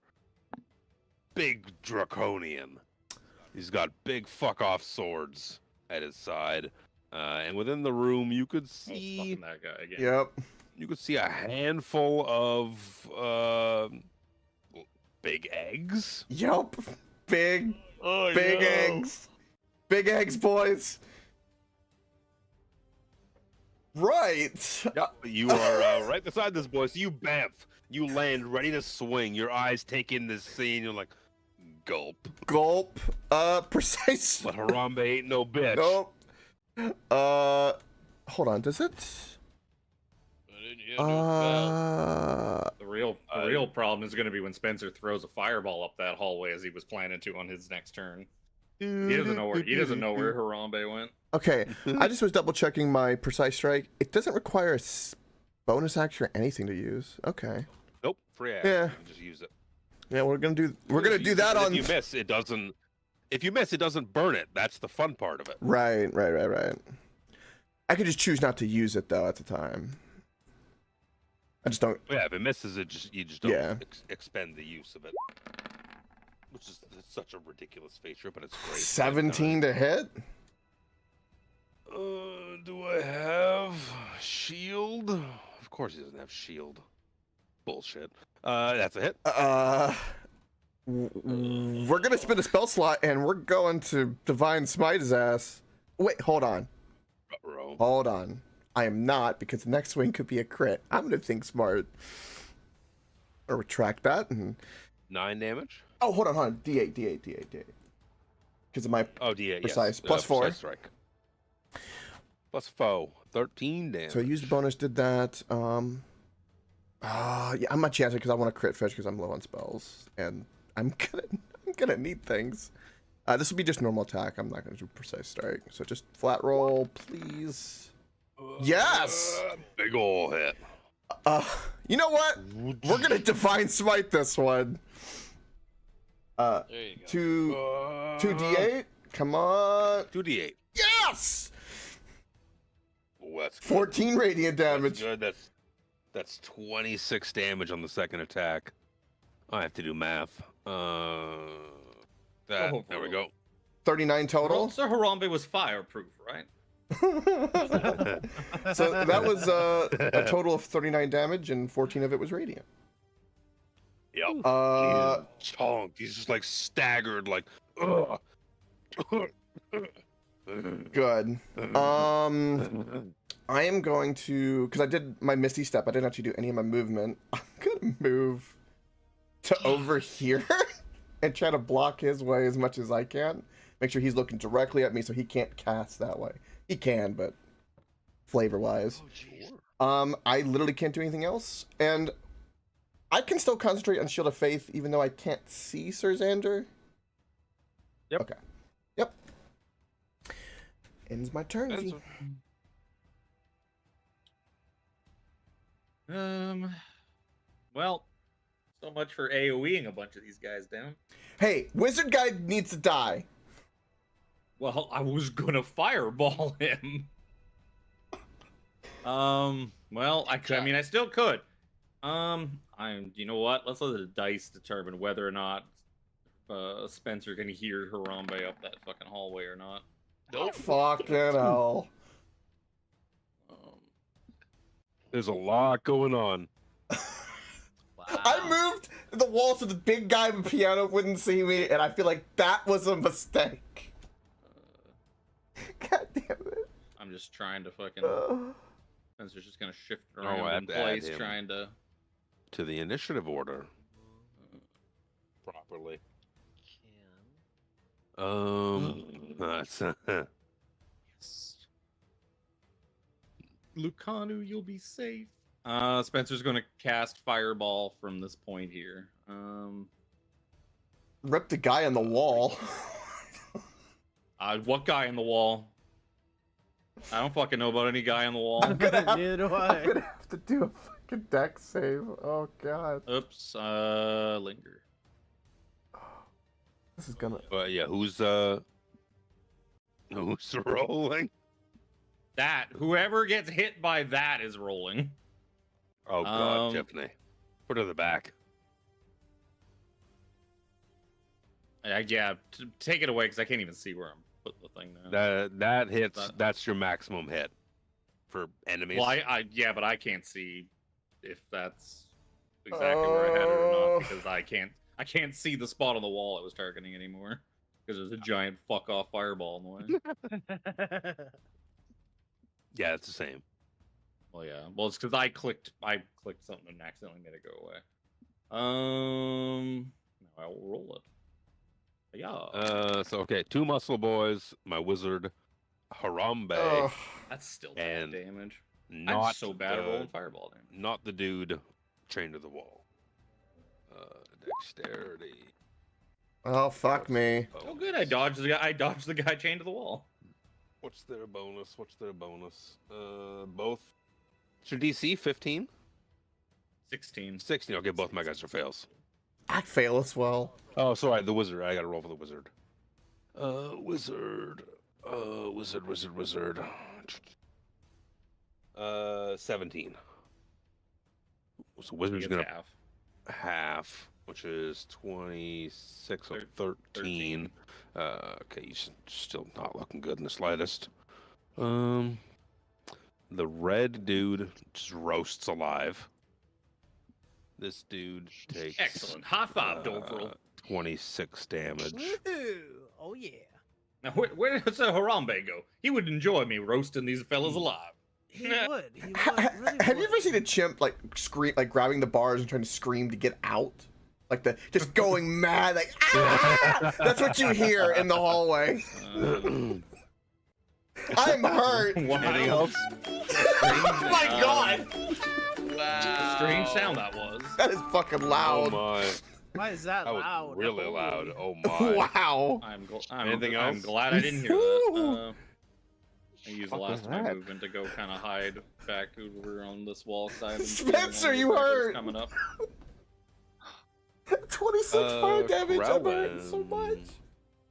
big draconian. He's got big fuck off swords at his side. And within the room you could see that guy again. Yep. you could see a handful of big eggs. Yep. Big eggs. Big eggs, boys. Right. Yeah, you are right beside this boy. So you bamf. You land ready to swing. Your eyes take in this scene. You're like, gulp. Gulp. Precise. But Harambe ain't no bitch. Nope. Hold on. Does it? The real problem is going to be when Spencer throws a fireball up that hallway as he was planning to on his next turn. He doesn't know where Harambe went. Okay, I just was double checking my precise strike. It doesn't require a bonus action or anything to use. Okay. Nope, free action. Yeah. You can just use it. Yeah, we're gonna do that on. If you miss, it doesn't. If you miss, it doesn't burn it. That's the fun part of it. Right. I could just choose not to use it though at the time. I just don't. Yeah, if it misses, you just don't expend the use of it. Which is such a ridiculous feature, but it's great. 17 to hit. Do I have shield? Of course he doesn't have shield. Bullshit. That's a hit. We're gonna spin a spell slot and we're going to Divine Smite his ass. Wait, hold on. Ruh-roh. Hold on. I am not, because the next swing could be a crit. I'm gonna think smart. Or retract that and 9 damage. oh, hold on. D8. Because of my D8. precise. Yes. Plus 4. Precise strike. Plus foe. 13 damage. So I used the bonus, did that. Yeah, I'm not chancing because I want to crit fish because I'm low on spells, and I'm gonna need things. This will be just normal attack. I'm not gonna do precise strike. So just flat roll, please. Yes. Big ol' hit. You know what? We're gonna Divine Smite this one. There you go. 2d8. Come on. 2d8. Yes. Oh, that's good. 14 radiant damage. That's good. That's 26 damage on the second attack. I have to do math. There we go. 39 total. So Harambe was fireproof, right? So that was a total of 39 damage, and 14 of it was radiant. Yep. Chonk. He's just like staggered, like. Ugh. Good. I am going to, because I did my Misty Step, I didn't actually do any of my movement. I'm gonna move to over here and try to block his way as much as I can. Make sure he's looking directly at me so he can't cast that way. He can, but flavor-wise. I literally can't do anything else, and I can still concentrate on Shield of Faith even though I can't see Sir Xander. Yep. Okay. Yep. Ends my turn. Z. Well, so much for AoEing a bunch of these guys down. Hey, Wizard Guy needs to die. Well, I was gonna fireball him. Well, I could. I mean, I still could. You know what? Let's let the dice determine whether or not Spencer can hear Harambe up that fucking hallway or not. Nope. Fucking hell. There's a lot going on. I moved the wall so the big guy with the piano wouldn't see me, and I feel like that was a mistake. God damn it. I'm just trying to fucking... Spencer's just gonna shift I around have in to add place, him trying to... To the initiative order. Properly. That's... Yes. Lucanu, you'll be safe. Spencer's gonna cast Fireball from this point here. Rip the guy on the wall. What guy in the wall? I don't fucking know about any guy on the wall. Neither do I. I'm gonna have to do a fucking deck save. Oh god. Oops. Linger. This is gonna. yeah, who's rolling? That whoever gets hit by that is rolling. Oh god, Tiffany. Put her to the back. Yeah, take it away because I can't even see where I'm putting the thing now. That hits. That's your maximum hit for enemies. Well, yeah, but I can't see if that's exactly where I had it or not because I can't see the spot on the wall I was targeting anymore because there's a giant fuck off fireball in the way. Yeah, it's the same. Well, yeah. Well, it's because I clicked something and accidentally made it go away. Now I will roll it. Yeah. So okay, 2 muscle boys, my wizard, Harambe, Ugh. That's still and bad damage. not I'm so bad at the, rolling fireball damage. not the dude chained to the wall. Dexterity. Oh, fuck me. Oh, good. I dodged the guy. I dodged the guy chained to the wall. What's their bonus? Both. Should DC 15? 16. 16. Okay, both my guys are fails. I fail as well. Oh, sorry, the wizard. I gotta roll for the wizard. Wizard. 17. So wizard's He gonna gets half. half, which is 26 or 13. Okay, he's still not looking good in the slightest. The red dude just roasts alive. This dude takes Excellent. High five, Dobril. 26 damage. Woohoo! Oh yeah. Now, where does Harambe go? He would enjoy me roasting these fellas alive. He would. He would. Really Have you would. ever seen a chimp like scream, like grabbing the bars and trying to scream to get out? Like just going mad, like ah! That's what you hear in the hallway. I'm hurt. Wow. Anything else? Oh my god, Wow. Strange sound that was. that is fucking Oh loud. my. Why is that That was loud? really Holy- loud. Oh my. Wow. Anything I'm else? glad I didn't hear that. I used the Fuck last was of my that? movement to go kind of hide back over on this wall side. Spencer, you hurt. Coming up. 26 fire damage. I'm hurting so much.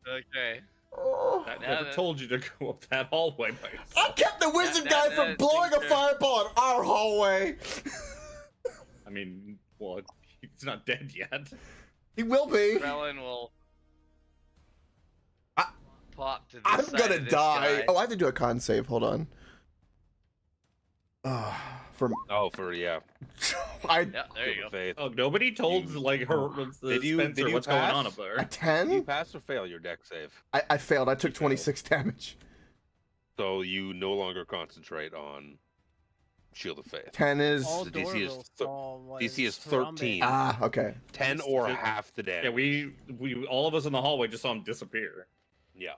Okay. Oh. I Now never that- told you to go up that hallway by I yourself. kept the wizard that- guy that from blowing a thing's fireball in our hallway. I mean, well, he's not dead yet. He will be. Krellin will I- pop to this I'm side gonna of this die. guy. Oh, I have to do a con save. Hold on. For Oh, for yeah. I Yeah, there you go. Faith. Oh, nobody told You- like her Did you- Spencer did you what's going pass? on up there. a 10. You pass or fail your deck save, I failed. I took You failed. 26 damage. so you no longer concentrate on Shield of Faith. 10 is All The DC is Dorville saw was DC is Harambe. 13. okay. 10 or half the damage. Yeah, we all of us in the hallway just saw him disappear. Yeah.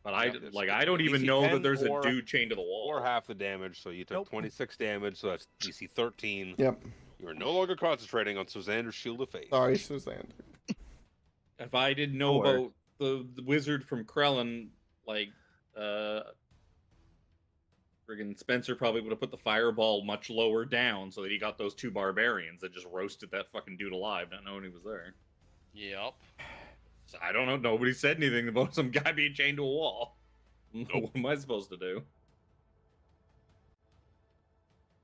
But I Yep, it's I don't even DC know 10 that there's or- a dude chained to the wall. Or half the damage, so you took Nope. 26 damage, so that's DC 13. Yep. You are no longer concentrating on Suzander's Shield of Faith. Sorry, Suzanne. If I didn't know Or- about the wizard from Krellin, like friggin' Spencer probably would have put the fireball much lower down so that he got those 2 barbarians that just roasted that fucking dude alive, not knowing he was there. Yep. So I don't know. Nobody said anything about some guy being chained to a wall. What am I supposed to do?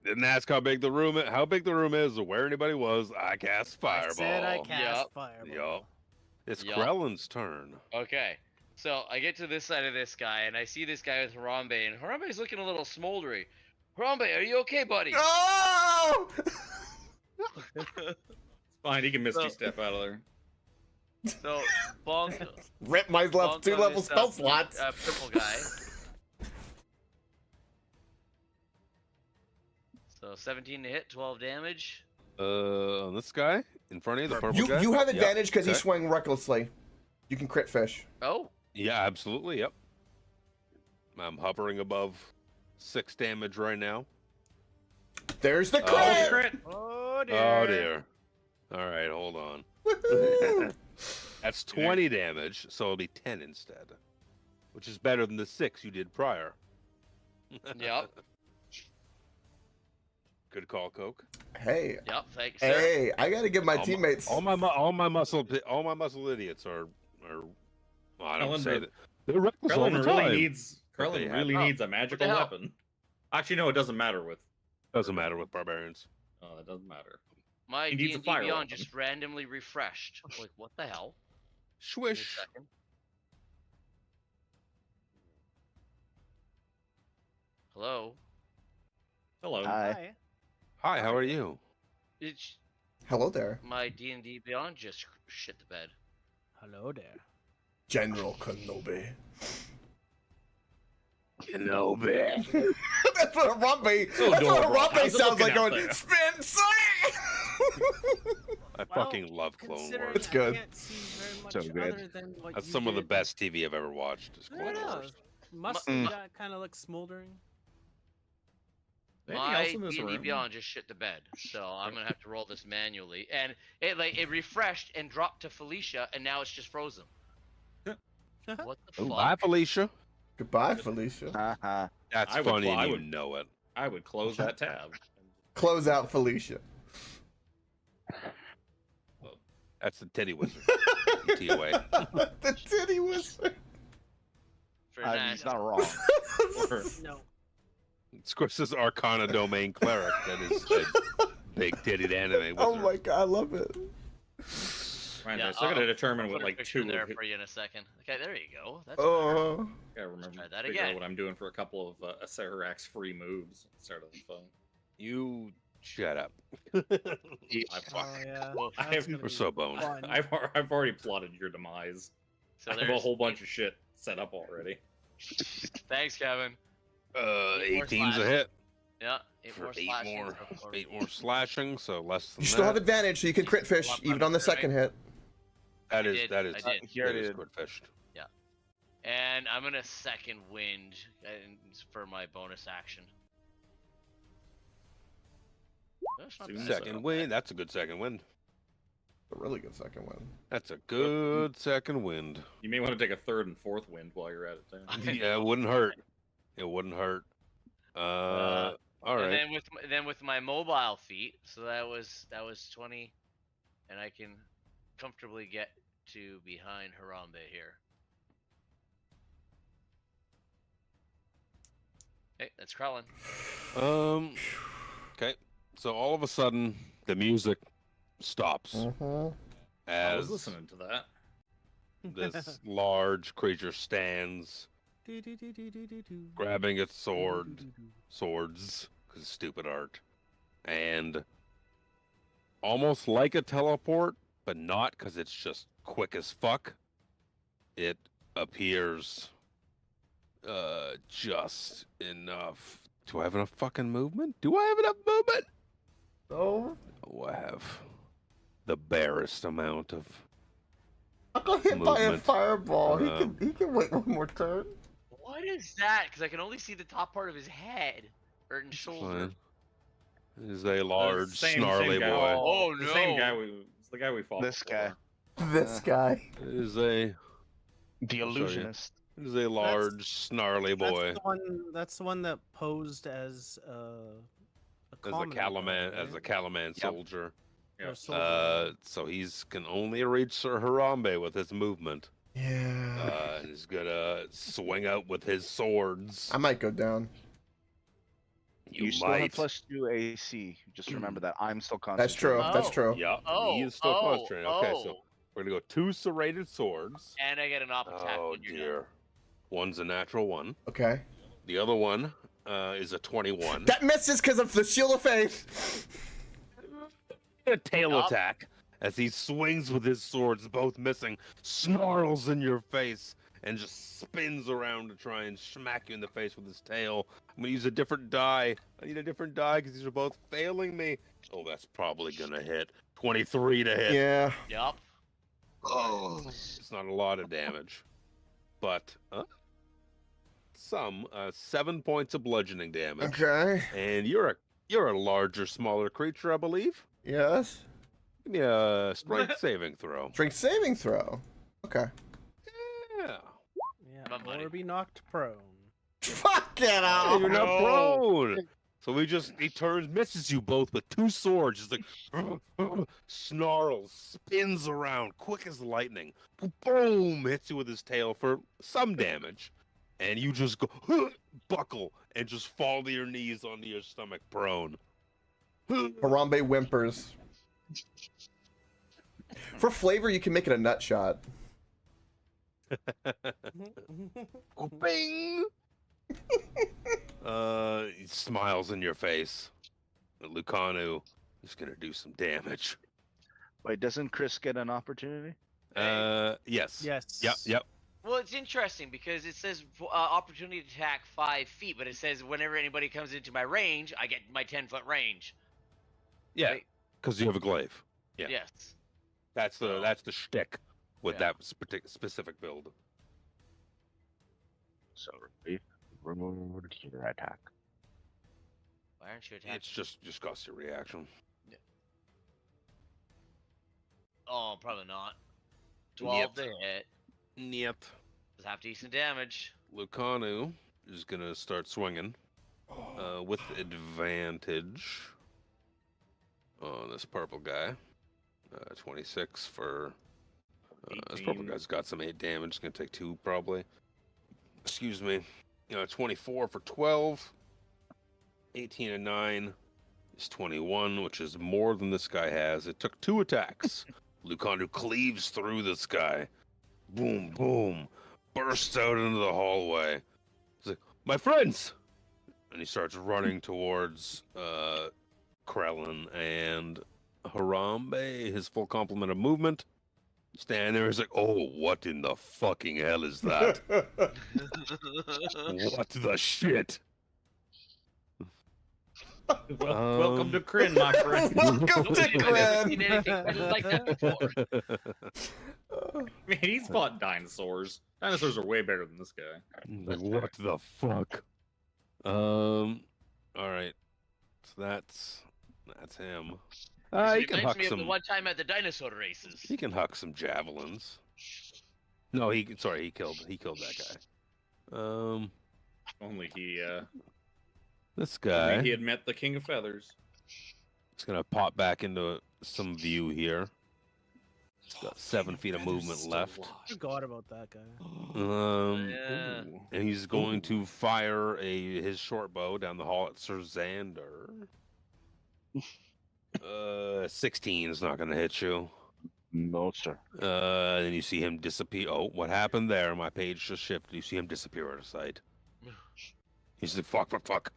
Didn't ask how big the room is or where anybody was. I cast Fireball. I said I cast Yup. fireball. Yup. It's Yup. Krellin's turn. Okay. So I get to this side of this guy, and I see this guy with Harambe, and Harambe's looking a little smoldery. Harambe, are you okay, buddy? Oh! Fine, he can misty So- step out of there. So, bonk. Rip my left bonk 2 on level this, spell slots. Purple guy. So 17 to hit, 12 damage. On this guy in front of you, the purple You guy. you have Yep, advantage because he okay. swung recklessly. You can crit fish. Oh, Yeah, absolutely. Yep. I'm hovering above 6 damage right now. There's the Oh, crit. Oh dear. Oh dear. All right, hold on. Woohoo! That's 20 damage, so it'll be 10 instead, which is better than the 6 you did prior. yep, Good call, Coke. Hey, yep. Thanks, sir. hey! I gotta give my All teammates. all my muscle idiots are. Well, I don't Krellin- say that. They're reckless all Krellin the really time. needs But they Krellin have- really Oh, needs a magical hell? weapon. Actually, no, it doesn't matter with. Doesn't matter with barbarians. Oh, that doesn't matter. My He needs a D&D fire Beyond weapon. just randomly refreshed. Like, what the hell? Give me a Swish. second. Hello. Hello. Hi. Hi, how are you? It's Hello there, my D&D Beyond just shit the bed. Hello there. General Kenobi. Kenobi. That's what Harambe. So That's what adorable. Harambe How's it sounds looking like out going. there? Spencer. I Well, fucking love Clone Considering Wars. It's good. I can't see very much So good. other than what That's you some of the did. best TV I've ever watched. Is I Clone don't know. Wars. Mustard that kind of looks smoldering. Anything My else in this D&D room? Beyond just shit the bed, so I'm gonna have to roll this manually. And it refreshed and dropped to Felicia, and now it's just frozen. What the Bye, fuck? Felicia. Goodbye, Felicia. Haha. That's I would funny, cl- and I you would- know it. I would close that tab. Close out Felicia. That's the titty wizard. TOA. The titty whisper. For I mean, nice. he's not wrong. Or- No. Squirts this Arcana Domain cleric that is a big titted anime wizard. Oh my god, I love it. Right, Yeah, I still gotta determine I'll what put a like picture two in there of his, for you in a second. Okay, there you go. That's better. Oh, gotta remember try that figure out again. what I'm doing for a couple of Acererak's free moves. Start of the phone. You shut up. I, Oh yeah. I have, We're so boned. Fun. I've already plotted your demise. So I have a there's whole bunch of shit set up already. Thanks, Kevin. 18's a slash. hit Yeah, eight for more eight slashing. more, so far. 8 more slashing, so less than you still have that. advantage, so you can crit fish Lot even on the better, right? second hit. That I is did, that is I did. He already that is did. crit fished. And I'm gonna second wind for my bonus action. That's not Soon bad. Second win. That's a good second wind. A really good second win. That's a good second wind. You may want to take a third and fourth wind while you're at it. There. Yeah, it wouldn't hurt. It wouldn't hurt. All And right. then with my mobile feat, so that was 20, and I can comfortably get to behind Harambe here. Hey, that's Krellin. Okay. So all of a sudden, the music stops Mm-hmm. I was as listening to that. this large creature stands, grabbing its swords, because stupid art, and almost like a teleport, but not, because it's just quick as fuck. It appears just enough. Do I have enough fucking movement? Do I have enough movement? Oh, Oh, I have the barest amount of. I got hit by a Movement. fireball. He can wait one more turn. What is that? Because I can only see the top part of his head or shoulder. Fine. Is a large, Same snarly guy. boy. Oh, The no. same guy it's the guy we fought. This before. guy. This guy. Is a The I'll show you. illusionist. is a large, snarly boy. That's the one that posed as a As a commoner, Calaman, right? as a Calaman soldier. Or Yeah. a soldier. So he's can only reach Sir Harambe with his movement. Yeah. And he's gonna swing out with his swords. I might go down. You still have might. +2 AC. Just remember that. I'm still That's true. concentrating. That's Oh. true. Yeah, Oh, he is still oh, concentrating. Okay, so oh. we're gonna go 2 serrated swords. And I get an op attack Oh when you're dear. done. One's a natural 1. Okay. The other one is a 21. That misses because of the shield of faith. A tail Yup. attack as he swings with his swords, both missing, snarls in your face, and just spins around to try and smack you in the face with his tail. I'm gonna use a different die. I need a different die because these are both failing me. Oh, that's probably gonna hit. 23 to hit. Yeah. Yup. Oh, it's not a lot of damage, but some 7 points of bludgeoning damage. Okay. And you're a larger, smaller creature, I believe. Yes. Give me a strength saving throw. Strength saving throw. Okay. Yeah. Yeah, My money. or be knocked prone. Fuck it Hey, out. you're not no. prone. So he turns, misses you both with 2 swords, just like snarls, spins around, quick as lightning. Boom! Hits you with his tail for some damage, and you just go buckle and just fall to your knees onto your stomach, prone. Harambe whimpers. For flavor, you can make it a nut shot. Bing! He smiles in your face. Lucanu is gonna do some damage. Wait, doesn't Chris get an opportunity? Yes. Yes. Yep. Well, it's interesting because it says opportunity to attack 5 feet, but it says whenever anybody comes into my range, I get my 10-foot range. Yeah, Right? because you have a glaive. Yeah. Yes. That's the shtick with Yeah. that specific build. So road attack. Why aren't you attacking? It's just cost your reaction. Oh, probably not. 12 to hit. Niet. Does half decent damage. Lucanu is gonna start swinging with advantage on this purple guy. 26 for this purple 18. guy's got some 8 damage. It's gonna take 2 probably. Excuse me. 24 for 12. 18 and 9 is 21, which is more than this guy has. It took 2 attacks. Lucanu cleaves through this guy. Boom, boom. Bursts out into the hallway. He's like, my friends! And he starts running towards Krellin and Harambe, his full complement of movement. Stand there, he's like, oh, what in the fucking hell is that? What the shit? Welcome to Kryn, my friend. Welcome to I've never seen Gren. anything quite like that before. Man, he's fought dinosaurs. Dinosaurs are way better than this guy. Like, what the fuck? All right. So that's him. He It can reminds huck me of the some. one time at the dinosaur races. He can huck some javelins. No, he killed that guy. Only he This only guy. he had met the King of Feathers. It's gonna pop back into some view here. It's got 7 feet of movement left. I forgot about that guy. Yeah. And he's going to fire his short bow down the hall at Sir Xander. 16 is not gonna hit you. No, sir. Then you see him disappear. Oh, what happened there? My page just shifted. You see him disappear out of sight. He's like, fuck.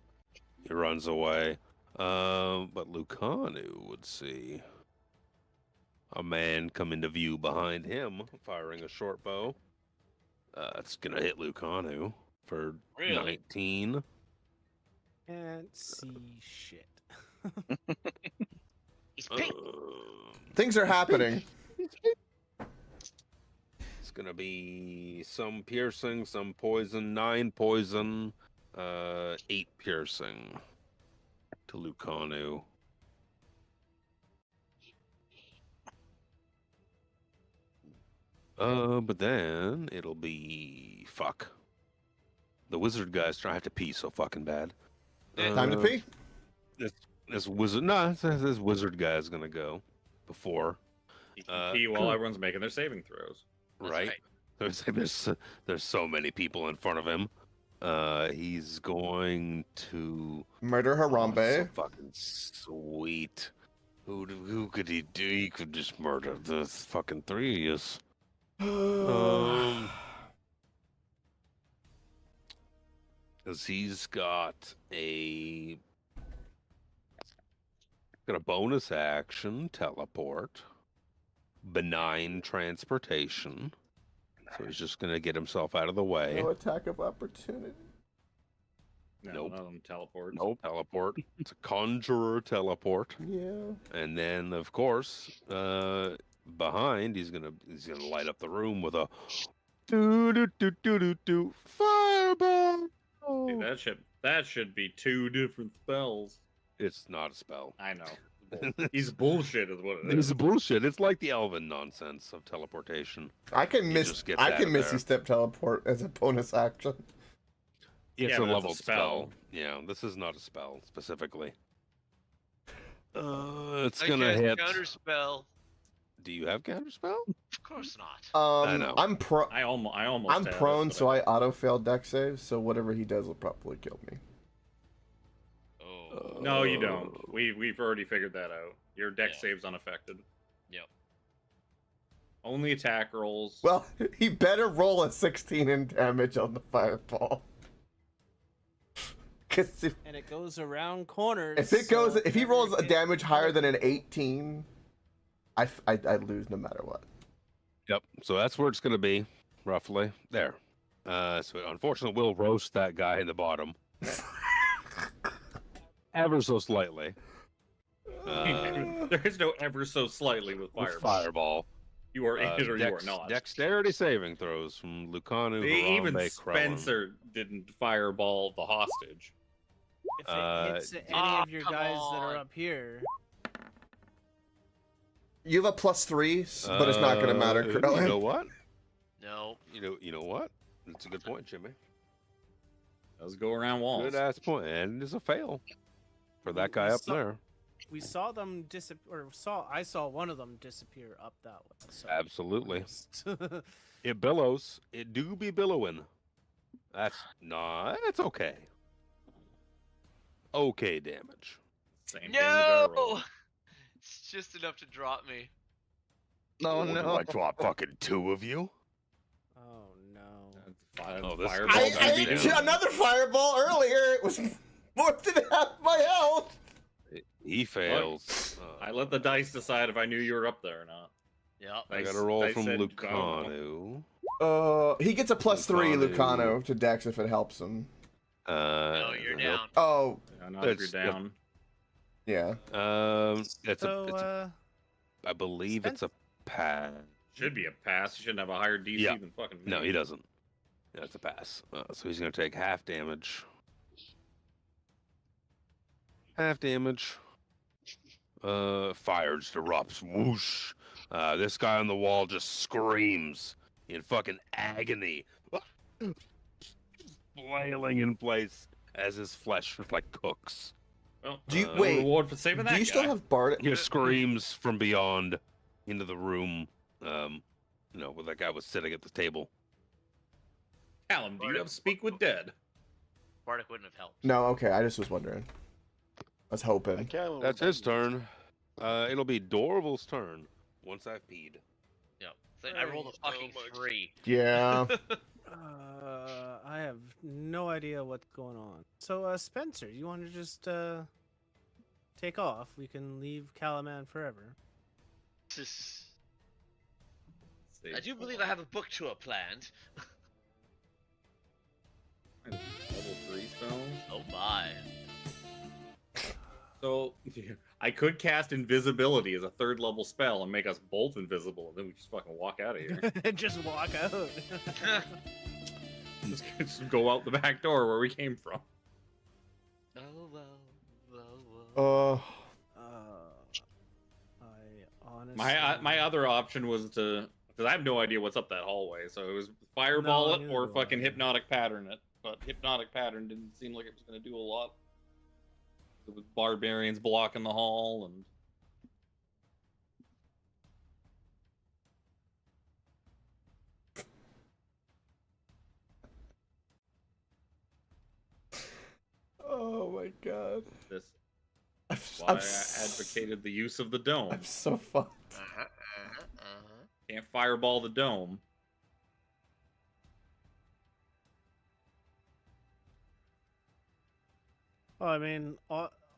He runs away. But Lucanu would see a man come into view behind him, firing a short bow. It's gonna hit Lucanu for Really? 19. Can't see shit. He's pink. Things are happening. It's gonna be some piercing, some poison, 9 poison, 8 piercing to Lucanu. But then it'll be fuck. The wizard guy's trying to pee so fucking bad. Time to pee. This wizard, this wizard guy's gonna go before, He can pee while everyone's making their saving throws. That's right? There's so many people in front of him. He's going to Murder so Harambe. fucking sweet. Who could he do? He could just murder the fucking 3 of us. Because he's got a bonus action, teleport, benign transportation. So he's just gonna get himself out of the way. No attack of opportunity. No, Nope. none of them teleport. Nope. Teleport. It's a conjurer teleport. Yeah. And then, of course, behind he's gonna light up the room with a do fireball. See, that should be 2 different spells. It's not a spell. I know. He's bullshit, is what it It's is. bullshit. It's like the elven nonsense of teleportation. I can He miss. just gets I out can of Misty there. Step teleport as a bonus action. It's Yeah, a but that's a leveled spell. spell. Yeah, this is not a spell specifically. It's I gonna cast hit. Counterspell. Do you have counterspell? Of course not. I know. I'm pro. I almost I'm have it, prone, but so I auto fail deck saves. So whatever he does will probably kill me. Oh. No, you don't. We've already figured that out. Your deck Yeah. save's unaffected. Yep. Only attack rolls. Well, he better roll a 16 in damage on the fireball. Because And it goes around corners. if he rolls a everything- damage higher than an 18, I lose no matter what. Yep. So that's where it's gonna be. roughly. There. So unfortunately, we'll roast that guy in the bottom. Ever so slightly. There is no ever so slightly with With Fireball. Fireball. You are in it or you are not. Dexterity saving throws from Lucanu, Even Harambe, Krellin. Spencer didn't fireball the hostage. If it hits any of your guys that are up here, You have a +3, but it's not going to matter, You Krellin. know what? No. You know what? That's a good point, Jimmy. Those go around walls. Good ass point, and it's a fail for that guy up there. we saw them disappear. I saw one of them disappear up that way. So Absolutely. just- It billows. It do be billowing. That's okay. Okay damage. Same damage I rolled. No! It's just enough to drop me. No, Do no. I drop fucking 2 of you? oh no. Oh, this- Fireball I damage. ate another fireball earlier. It was more than half my health. He fails. I let the dice decide if I knew you were up there or not. Yep. I got Dice- a roll dice from said, Lucanu. He gets a +3, Lucanu. Lucano, to Dex if it helps him. No, you're down. Oh, Not if It's- you're down. yeah. It's So a, I believe it's a pass. Should be a pass. You shouldn't have a higher DC Yeah. than fucking me. No, he doesn't. Yeah, it's a pass. So he's gonna take half damage. Half damage. Fire just erupts. Whoosh. This guy on the wall just screams in fucking agony. Flailing in place as his flesh like cooks. Well, Do you- no wait, reward for saving that Do you still guy. have Bard? He screams from beyond into the room. Where that guy was sitting at the table. Callum, do you have Speak with Dead? Bardic wouldn't have helped. No, okay. I just was wondering. I was I hoping. can't. That's his turn. It'll be Dorval's turn once I've peed. Yep. So I rolled a fucking 3. Yeah. I have no idea what's going on. So, Spencer, you want to just take off? We can leave Calaman forever. I do believe I have a book tour planned. Level 3 spell. Oh my. So I could cast invisibility as a 3rd level spell and make us both invisible, and then we just fucking walk out of here. Just walk out. just go out the back door where we came from. Oh well. I honestly. My other option was to, because I have no idea what's up that hallway, so it was fireball No, it neither or do fucking I. hypnotic pattern it. But hypnotic pattern didn't seem like it was going to do a lot. With barbarians blocking the hall and. Oh my god. This I'm, why I'm I advocated the use of the dome. I'm so fucked. Can't fireball the dome. Oh, I mean,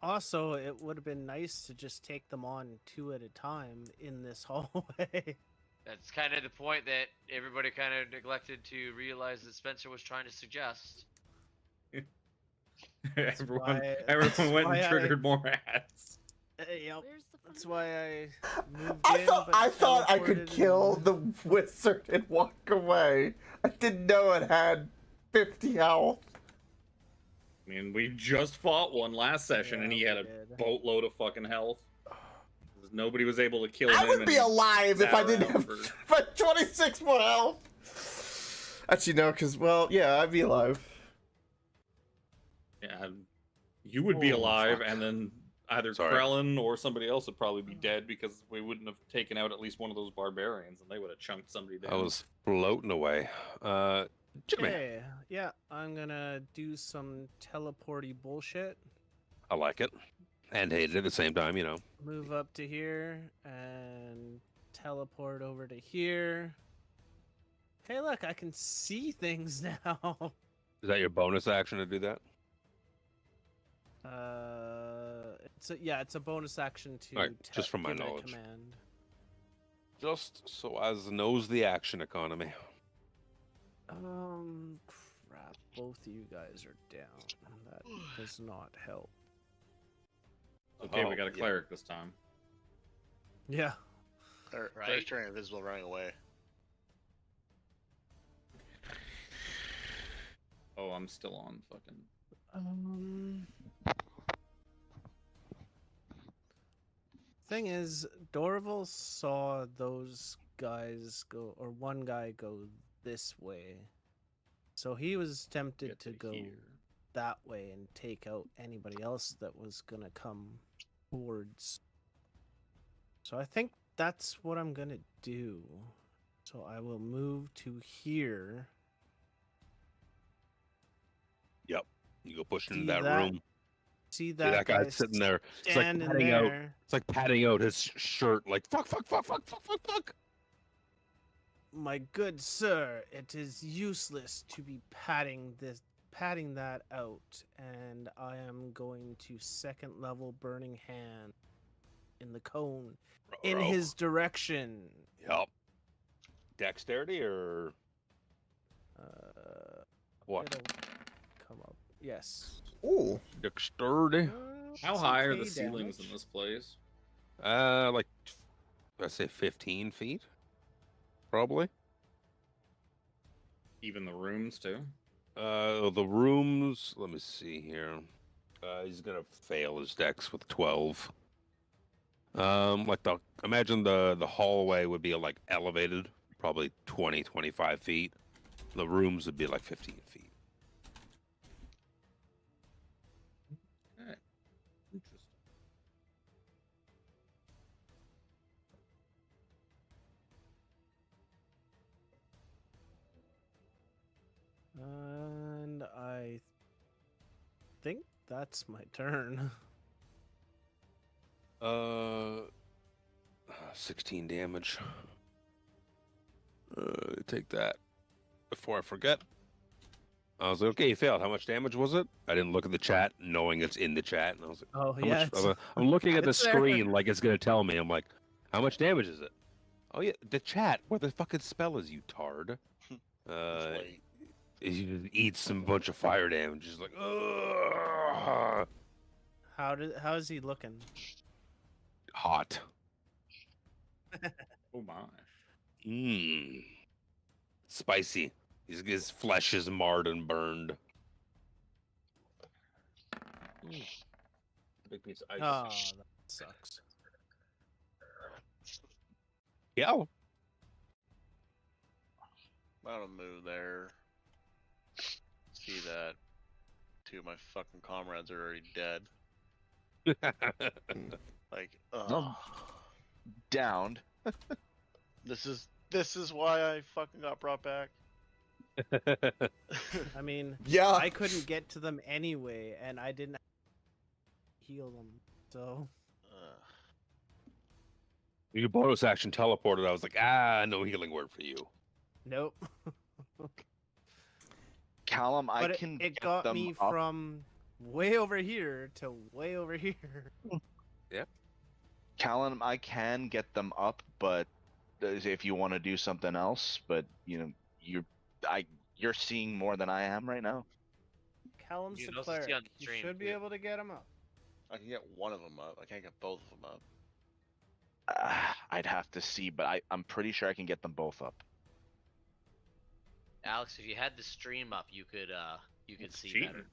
also, it would have been nice to just take them on 2 at a time in this hallway. That's kind of the point that everybody kind of neglected to realize that Spencer was trying to suggest. everyone why- everyone that's went why and I- triggered more hats. Yep. Where's the fun That's in why that? I moved I in. thought but I thought I could teleported kill and- the wizard and walk away. I didn't know it had 50 health. I mean, we just fought one last session, and he Yeah, had we a did. boatload of fucking health. Nobody was able to kill him. I would be and alive if I sat didn't around have for- if I had 26 more health. Actually, no, because, well, yeah, I'd be alive. Yeah, you would be Oh, alive, fuck. and then either Sorry. Krellin or somebody else would probably be dead because we wouldn't have taken out at least one of those barbarians, and they would have chunked somebody down. I was floating away. Jimmy, Okay, yeah, I'm gonna do some teleporty bullshit. I like it. And hate it at the same time, you know. Move up to here and teleport over to here. Hey, look, I can see things now. Is that your bonus action to do that? It's a bonus action to Alright, just from my give it a knowledge. command. Just so as knows the action economy. Crap. Both of you guys are down. That does not help. Okay, we Oh, got a yeah. cleric this time. Yeah. They're Right. turning invisible, running away. Oh, I'm still on fucking. Thing is, Dorval saw those guys go, or one guy go this way. So he was tempted Get to to go here. that way and take out anybody else that was gonna come towards. So I think that's what I'm gonna do. So I will move to here. Yep. You go push into See that, that- room. See See that, that guy guy sitting there. It's like standing patting out. there. It's like patting out his shirt. Like fuck, fuck, fuck, fuck, fuck, fuck, fuck. My good sir, it is useless to be patting that out, and I am going to second level burning hand in the cone in Bro. his direction. Yep. Dexterity or what? It'll come up. Yes. Ooh. Dexterity. How It's high are okay the ceilings damage. in this place? Like let's say 15 feet, probably. Even the rooms too. The rooms. Let me see here. He's gonna fail his dex with 12. Like imagine the hallway would be like elevated, probably 20, 25 feet. The rooms would be like 15 feet. Okay. Interesting. And I think that's my turn. 16 damage. Take that. Before I forget. I was like, okay, you failed. How much damage was it? I didn't look at the chat, knowing it's in the chat, and I was like, Oh how yeah. much? I'm looking at the it's there. screen like it's gonna tell me. I'm like, how much damage is it? Oh yeah, the chat. Where the fucking spell is, you tard? It's late. You just eat some bunch of fire damage. Just like, ugh. How is he looking? Hot. Oh my. Mmm. Spicy. His flesh is marred and burned. Big piece of ice. Oh, that sucks. Yeah. I'm gonna move there. See that two of my fucking comrades are already dead. Like, Downed. this is why I fucking got brought back. I mean, Yeah. I couldn't get to them anyway, and I didn't heal them. So You bonus action teleported. I was like, no healing word for you. nope. Callum, I But can it get got them me up. from way over here to way over here. Callum, I can get them up, but if you want to do something else, but you're seeing more than I am right now. Callum's You the can also see cleric. on the You stream, should be too. able to get him up. I can get one of them up. I can't get both of them up. I'd have to see, but I'm pretty sure I can get them both up. Alex, if you had the stream up, you could It's see cheating. better.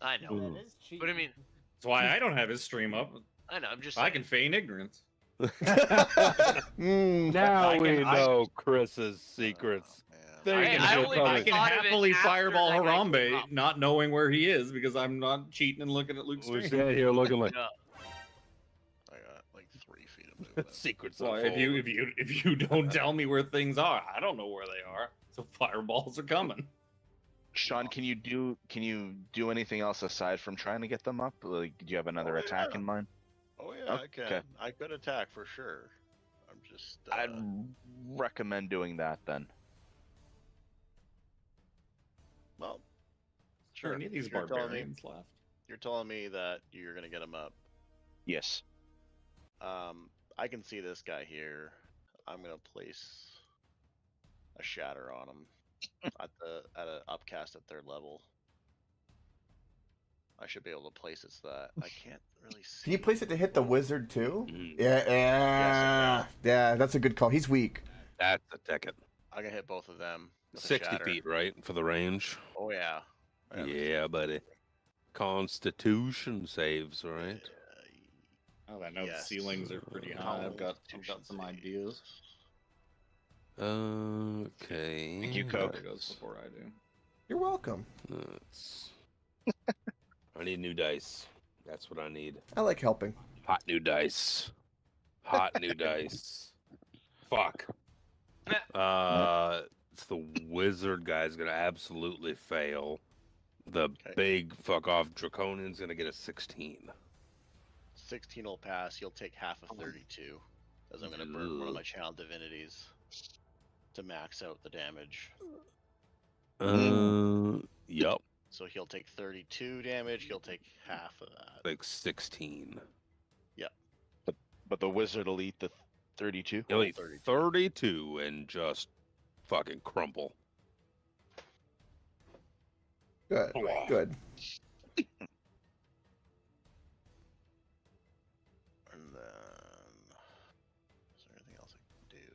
I know. Ooh. That is cheating. But I mean, That's why I don't have his stream up. I know. I'm just. I saying. can feign ignorance. Now I we can- know Chris's secrets. Man. There you I go. only I can thought of it happily after fireball that guy came Harambe, up. not knowing where he is because I'm not cheating and looking at Luke's We're stream. standing here looking like No. I got like 3 feet of movement. secrets. Well, unfold. if you don't tell me where things are, I don't know where they are. So fireballs are coming. Sean, can you do anything else aside from trying to get them up? Like, do you have another Oh, attack yeah. in mind? Oh yeah, I can. Okay. I could attack for sure. I'm just. I'd recommend doing that then. Well, Sure, sure. any of these You're telling me- barbarians left. You're telling me that you're gonna get them up. Yes. I can see this guy here. I'm gonna place a shatter on him. at an upcast at their level. I should be able to place it so that I can't really see. Can you place it to hit the wizard too? Mhm. Yeah, yeah, that's a good call. He's weak. That's a ticket. I can hit both of them. with a 60 shatter. feet, right, for the range? Oh yeah. Yeah, buddy. Constitution saves, right? Oh, I know the Yes. ceilings are pretty high. I've got some ideas. Okay. Thank you, Coke. He goes before I do. You're welcome. Let's... I need new dice. That's what I need. I like helping. Hot new dice. Hot new dice. Fuck. It's the wizard guy's gonna absolutely fail. The big fuck off draconian's gonna get a 16. 16 will pass. He'll take half of 32, as I'm gonna burn one of my channel divinities to max out the damage. Yup. So he'll take 32 damage. He'll take half of that. Like 16. But the wizard will eat the 32. He'll eat 32 and just fucking crumple. Good. Good. And then, is there anything else I can do?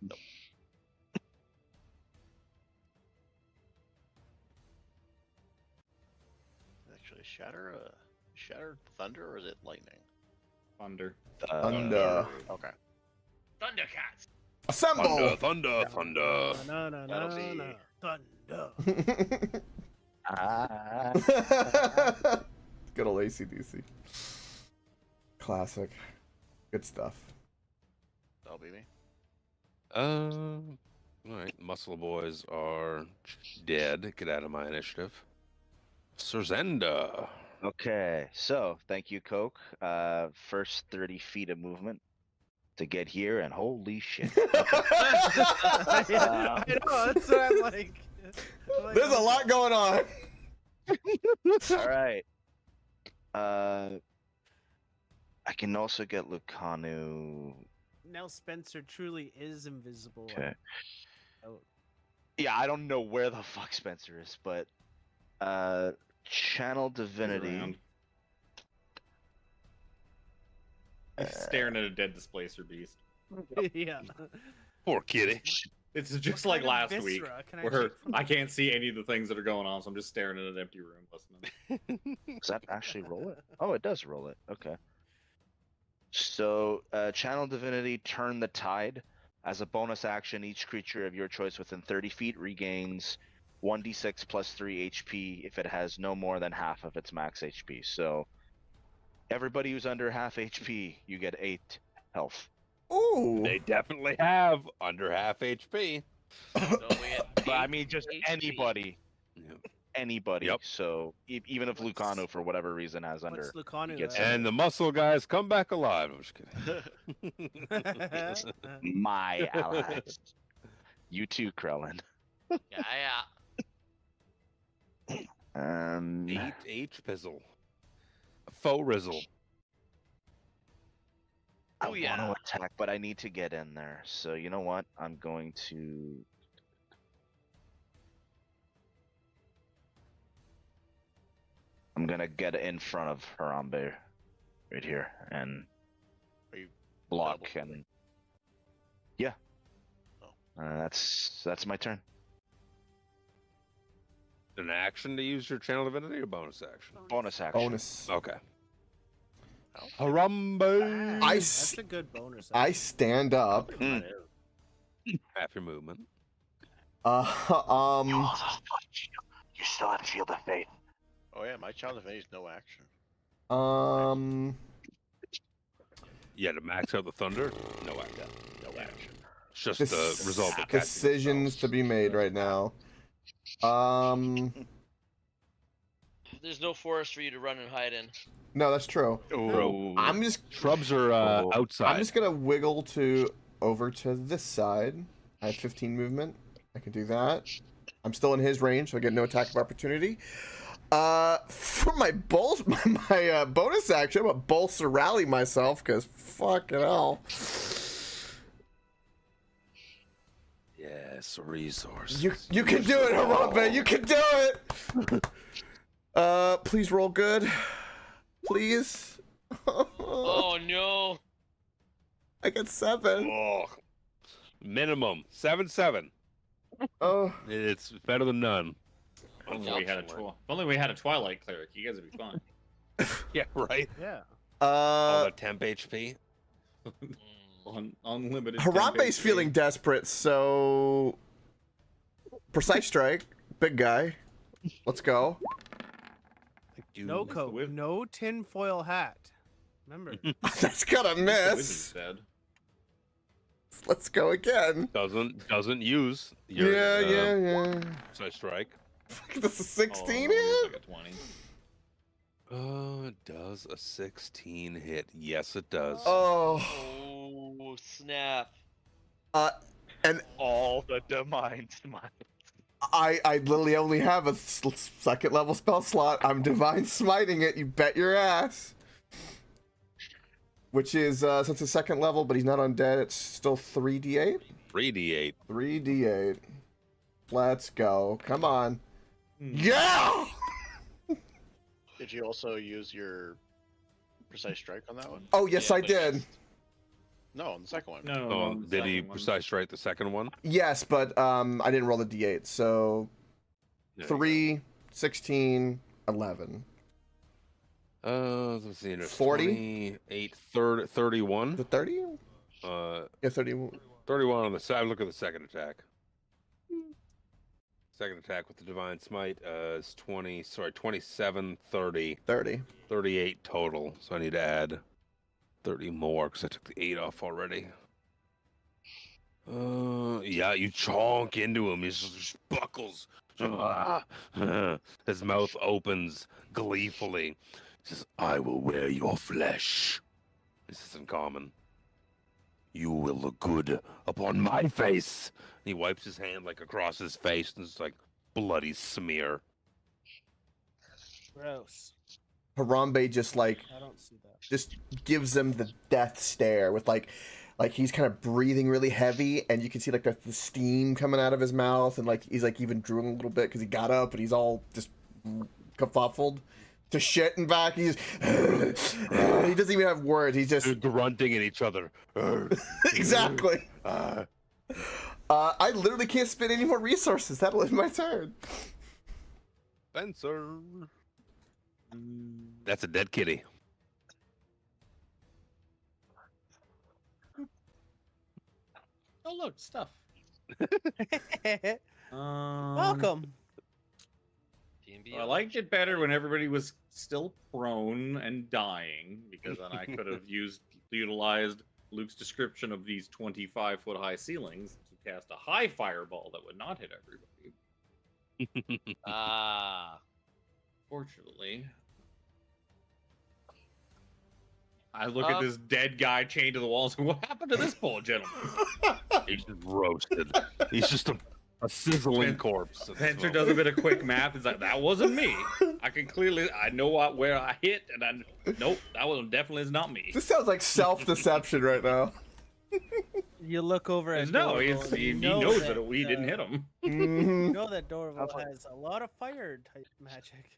Nope. Actually, shatter thunder, or is it lightning? Thunder. Thunder. Okay. Thundercats. Assemble! Thunder. No, no, That'll no, be- no. Thunder. Good old ACDC. Classic. Good stuff. That'll be me. Alright. Muscle boys are dead. Get out of my initiative. Serzenda. Okay, so thank you, Coke. First 30 feet of movement to get here, and holy shit. I know, that's what I'm like. There's a lot going on. All right. I can also get Lucanu. Now Spencer truly is invisible. Okay. Oh. Yeah, I don't know where the fuck Spencer is, but Channel Divinity. Around. He's staring at a dead displacer beast. Yeah. Poor kitty. It's just What like kind of last week, viscera can I where take from I can't see any of the things that are going on, so I'm just staring at an empty room listening. Does that actually roll it? Oh, it does roll it. Okay. So, Channel Divinity, Turn the Tide. As a bonus action, each creature of your choice within 30 feet regains 1d6 plus 3 HP if it has no more than half of its max HP. So, everybody who's under half HP, you get 8 health. Ooh. They definitely have under half HP. So we get But I 8 mean, just HP. anybody. Yep. Anybody. Yep. So, even if Lucano, for whatever reason, has under. What's Lucanu gets at? And the muscle guys come back alive. I'm just kidding. My allies. You too, Krellin. Yeah, yeah. 8 H pizzle. Faux rizzle. I Oh, yeah. want to attack, but I need to get in there. So you know what? I'm going to. I'm gonna get in front of Harambe, right here, and Are you block double and. Yeah. Oh. That's my turn. An action to use your channel divinity or bonus action? Bonus action. Bonus. Okay. Oh. Harambe. That's a good bonus. I stand up. Mm. Half your movement. You still have Shield of Faith. Oh yeah, my child of is no action. Yeah, to max out the thunder, no action. No action. It's just the result of casting decisions to be made right now. There's no forest for you to run and hide in. No, that's true. Oh. I'm just Shrubs are outside. I'm just gonna wiggle over to this side. I have 15 movement. I can do that. I'm still in his range, so I get no attack of opportunity. For my bonus action, I'm gonna bolster rally myself because fucking hell. Yes, resource. You can do it, Harambe. You can do it. Please roll good, please. Oh no. I got 7. Oh, minimum 7/7. Oh, It's better than none. If only we had a Twilight cleric. You guys would be fine. Yeah, right. Yeah. All the temp HP. Unlimited. Harambe's feeling desperate, so precise strike, big guy. Let's go. No coat, no tinfoil hat. Remember. That's gonna miss. Said. Let's go again. Doesn't use your Yeah. precise strike. This is 16 Oh, hit. like a 20. Does a 16 hit? Yes, it does. Oh. Oh snap. And All the divine smites. I literally only have a second level spell slot. I'm divine smiting it. You bet your ass. Which is since it's second level, but he's not undead. It's still 3d8. 3d8. 3d8. Let's go. Come on. Yeah. Did you also use your precise strike on that one? Oh yes, I did. No, on the second one. No. Oh, on the did he second one. precise strike the second one? Yes, but I didn't roll the d8. So There you go. 3, 16, 11. Let's see. 40? 28, 31. The 30? Uh, Yeah, 31. 31 on the side. Look at the second attack. Second attack with the divine smite is 27, 30, 30. 38 total. So I need to add 30 more because I took the 8 off already. Yeah, you chonk into him. He just buckles. His mouth opens gleefully. He says, "I will wear your flesh." This isn't common. "You will look good upon my face." He wipes his hand like across his face, and it's like bloody smear. Gross. Harambe just I don't see that. just gives him the death stare with like he's kind of breathing really heavy, and you can see like the steam coming out of his mouth, and like he's like even drooling a little bit because he got up and he's all just kerfuffled to shit and back. He's he doesn't even have words. He's They're just grunting at each other. exactly. I literally can't spend any more resources. That'll end my turn. Spencer. That's a dead kitty. Oh look, stuff. Welcome. I liked it better when everybody was still prone and dying, because then I could have utilized Luke's description of these 25-foot high ceilings to cast a high fireball that would not hit everybody. Ah. Fortunately, I look at this dead guy chained to the walls. What happened to this poor gentleman? He's just roasted. He's just a sizzling corpse. at this Spencer moment. does a bit of quick math. He's like, that wasn't me. I know where I hit, and nope, that one definitely is not me. This sounds like self-deception right now. You look over at No, Dorval, he and knows that we didn't hit him. You Mhm. know that Dorval has a lot of fire type magic.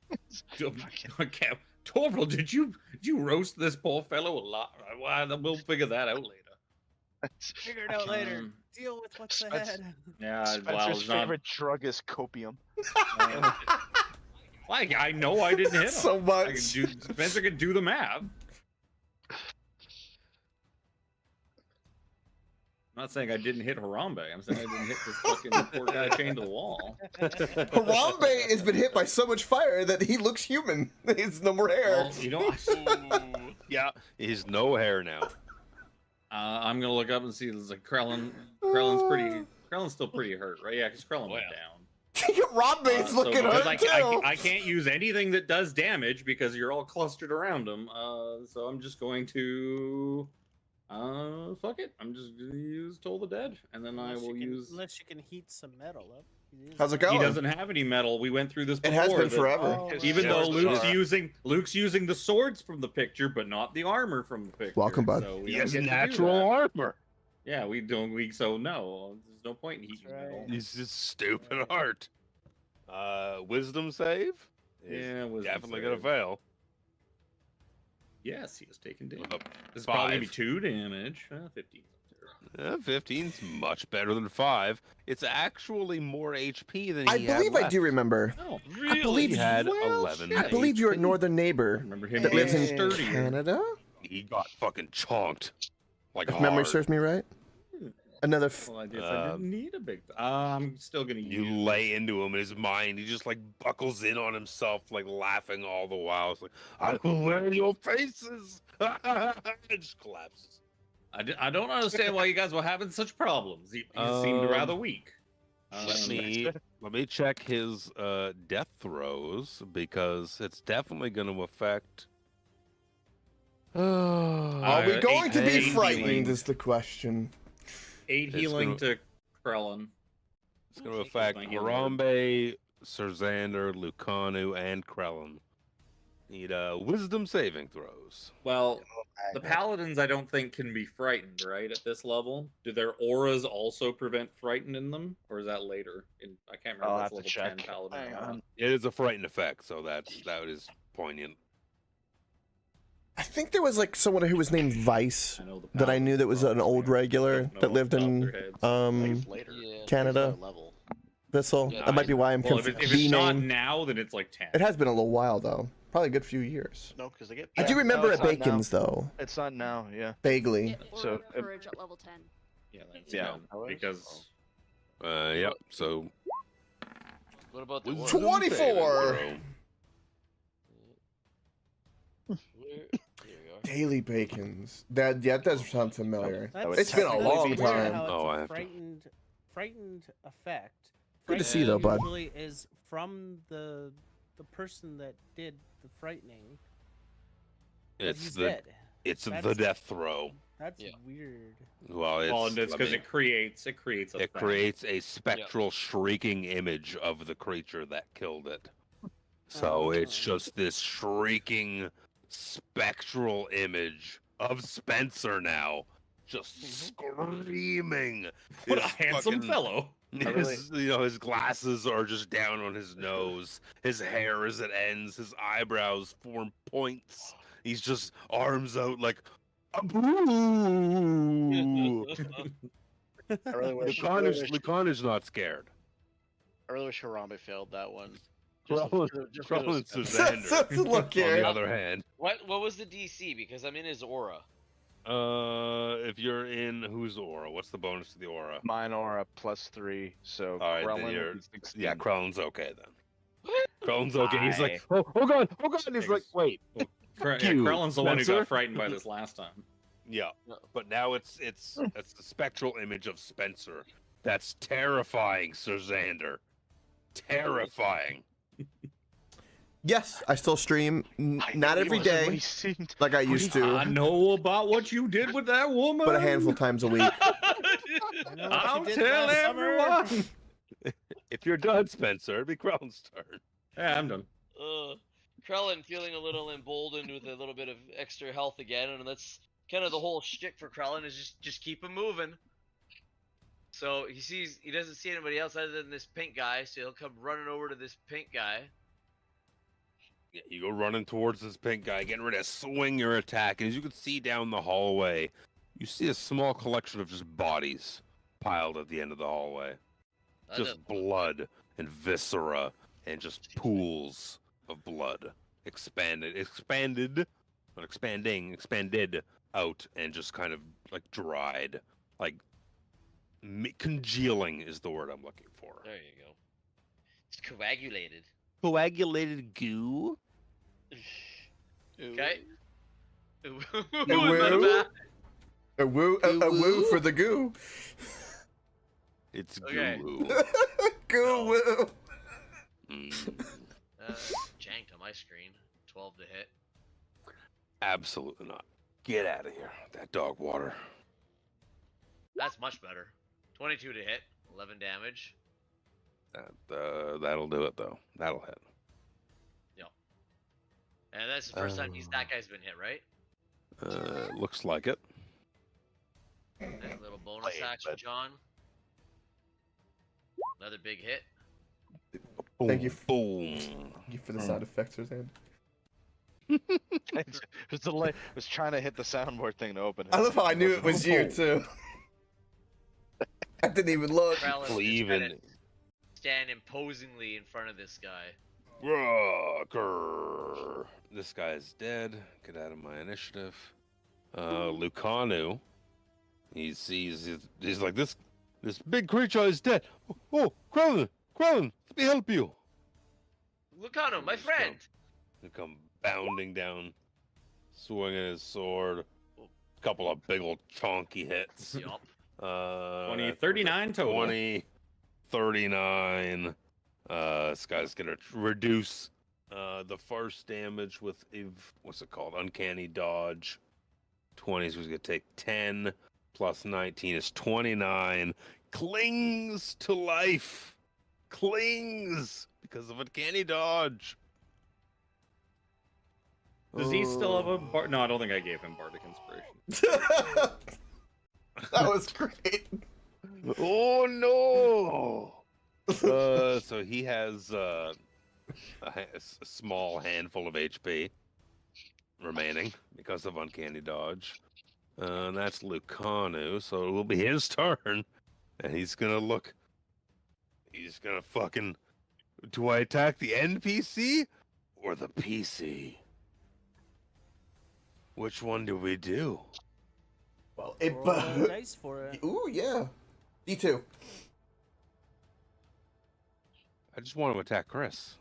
Okay, Torval, did you roast this poor fellow a lot? Well, we'll figure that out later. Figure it out later. Deal with what's ahead. Yeah, Spencer's well, it's not. favorite drug is copium. Like, I know I didn't hit him. So much. Spencer could do the math. I'm not saying I didn't hit Harambe. I'm saying I didn't hit this fucking poor guy chained to the wall. Harambe has been hit by so much fire that he looks human. He has no more hair. Well, you know, Yeah, he's no hair now. I'm gonna look up and see. It's like Krellin. Krellin's still pretty hurt, right? Yeah, because Krellin went down. Harambe's looking because hurt too. I can't use anything that does damage because you're all clustered around him. So I'm just going to. Fuck it. I'm just gonna use Toll the Dead, and then I will use. Unless you can heat some metal up. How's it going? He doesn't have any metal. We went through this It before. has been that- forever. Oh, Even Yeah, though it's Luke's using the swords from the picture, but not the armor from the picture. Welcome, bud. So we He don't has get to do natural that. armor. Yeah, we don't. So no, there's no point in heating metal. He's just stupid art. Wisdom save? Is Yeah, wisdom definitely save. gonna fail. Yes, he has taken damage. Uh, This is probably gonna be 5. 2 damage. 15. 15's much better than 5. It's actually more HP than I he had believe I do left. remember. Oh, I believe He had Well, 11. I believe your HP. northern I neighbor remember him that lives being in sturdier. Canada, He got fucking chonked. Like if hard. memory serves me right. Another. Well, I guess I didn't need a big. I'm still gonna You use. lay into him in his mind. He just like buckles in on himself, like laughing all the while. It's like, I will wear your faces. It just collapses. I don't understand why you guys were having such problems. You seemed rather weak. Let me check his death throws because it's definitely going to affect. Are we going to be 8 frightened? healing. Is the question. 8 It's healing gonna- to Krellin. It's going to Take affect my healing word. Harambe, Serzander, Lucanu, and Krellin. Need wisdom saving throws. Well, the paladins I don't think can be frightened, right? At this level, do their auras also prevent frightened in them, or is that later? I can't remember. I'll if have that's to level 10 check. paladin. Hang or not. on. It is a frightened effect, so that is poignant. I think there was like someone who was named Vice I know the that I knew that was an paladins old probably regular don't know that lived off in their heads. I think it's later. Yeah. Canada. It's level. Bissell. Yeah, That might be why I'm Well, if, confused. if it's not now, then it's like 10. It has been a little while though. Probably a good few years. No, because they get. I do Yeah, remember no, at it's not now. Bacon's though, It's not now, yeah. vaguely. Get So, Aura of Courage at level 10. Yeah, that's Yeah. 10, because Yep. So What about the wisdom aura? 24. saving There we are. Daily Bacon's. That does sound familiar. That's- It's been a that's long weird time. how it's Oh, a I have to- frightened effect. Good to see, Frightening though, bud. Usually is from the person that did the frightening. but It's he's the dead. it's the That's- death throw. That's Yeah. weird. Well, it's, it's I because mean, it creates a it friend. creates a spectral shrieking image of the creature that killed it. So it's Oh. just this shrieking spectral image of Spencer now, just screaming. What a His handsome fucking- fellow. His glasses are just down on his nose. His hair is at ends. His eyebrows form points. He's just arms out like a boo. I really wish. Lucan is not scared. I really wish Harambe failed that one. Krellin just- Suzander, Look on here. the other hand, What was the DC? Because I'm in his aura. if you're in whose aura? What's the bonus to the aura? Mine aura +3, so All right, then Krellin would you're- be 16. Yeah, Krellin's okay then. What? Krellin's okay. He's like, Aye. oh god. He's like, wait, Yeah, Krellin's the one who Spencer? got frightened by this last time. yeah. No. But now it's the spectral image of Spencer. That's terrifying, Sir Xander. Terrifying. Yes, I still stream. I Not know he every wasn't day, what he seemed. like I used I to, know about what you did with that woman. but a handful of times a week. I know what I'll you did tell last summer. everyone. If you're done, Spencer, it'd be Krellin's turn. Yeah, I'm done. Krellin feeling a little emboldened with a little bit of extra health again, and that's kind of the whole shtick for Krellin is just keep him moving. So he doesn't see anybody else other than this pink guy, so he'll come running over to this pink guy. Yeah, you go running towards this pink guy, getting ready to swing your attack, and as you can see down the hallway, you see a small collection of just bodies piled at the end of the hallway. That Just doesn't- blood and viscera and just pools of blood expanded out and just kind of like dried, like congealing is the word I'm looking for. There you go. It's coagulated. Coagulated goo. Okay. woo? A woo for the goo. It's Okay. goo. Goo woo. Janked on my screen. 12 to hit. Absolutely not. Get out of here. That dog water. That's much better. 22 to hit. 11 damage. That'll do it though. That'll hit. And that's the first time that guy's been hit, right? Looks like it. And a little bonus action, John. Another big hit. Thank you. Boom. Thank you for the sound effects, Suzanne. was trying to hit the soundboard thing to open it. I love how I knew it was you too. I didn't even look. Krellin just Even- kinda stand imposingly in front of this guy. Grr. This guy's dead. Get out of my initiative. Lucanu. He sees. He's like, this big creature is dead. Oh, Krellin, let me help you. Lucano, my friend. He come bounding down, swinging his sword. Couple of big old chonky hits. Yup. 20, 39 total. 20, 39. This guy's gonna reduce the first damage with what's it called? Uncanny dodge. 20, so he's gonna take 10 plus 19 is 29. Clings to life. Clings because of uncanny dodge. Does he still have a bar? No, I don't think I gave him bardic inspiration. That was great. Oh no! So he has a small handful of HP remaining because of uncanny dodge. That's Lucanu, so it will be his turn, and he's gonna look. He's gonna fucking. Do I attack the NPC or the PC? Which one do we do? Well, it. Roll a dice for it. Ooh, yeah. D2. I just want to attack Chris.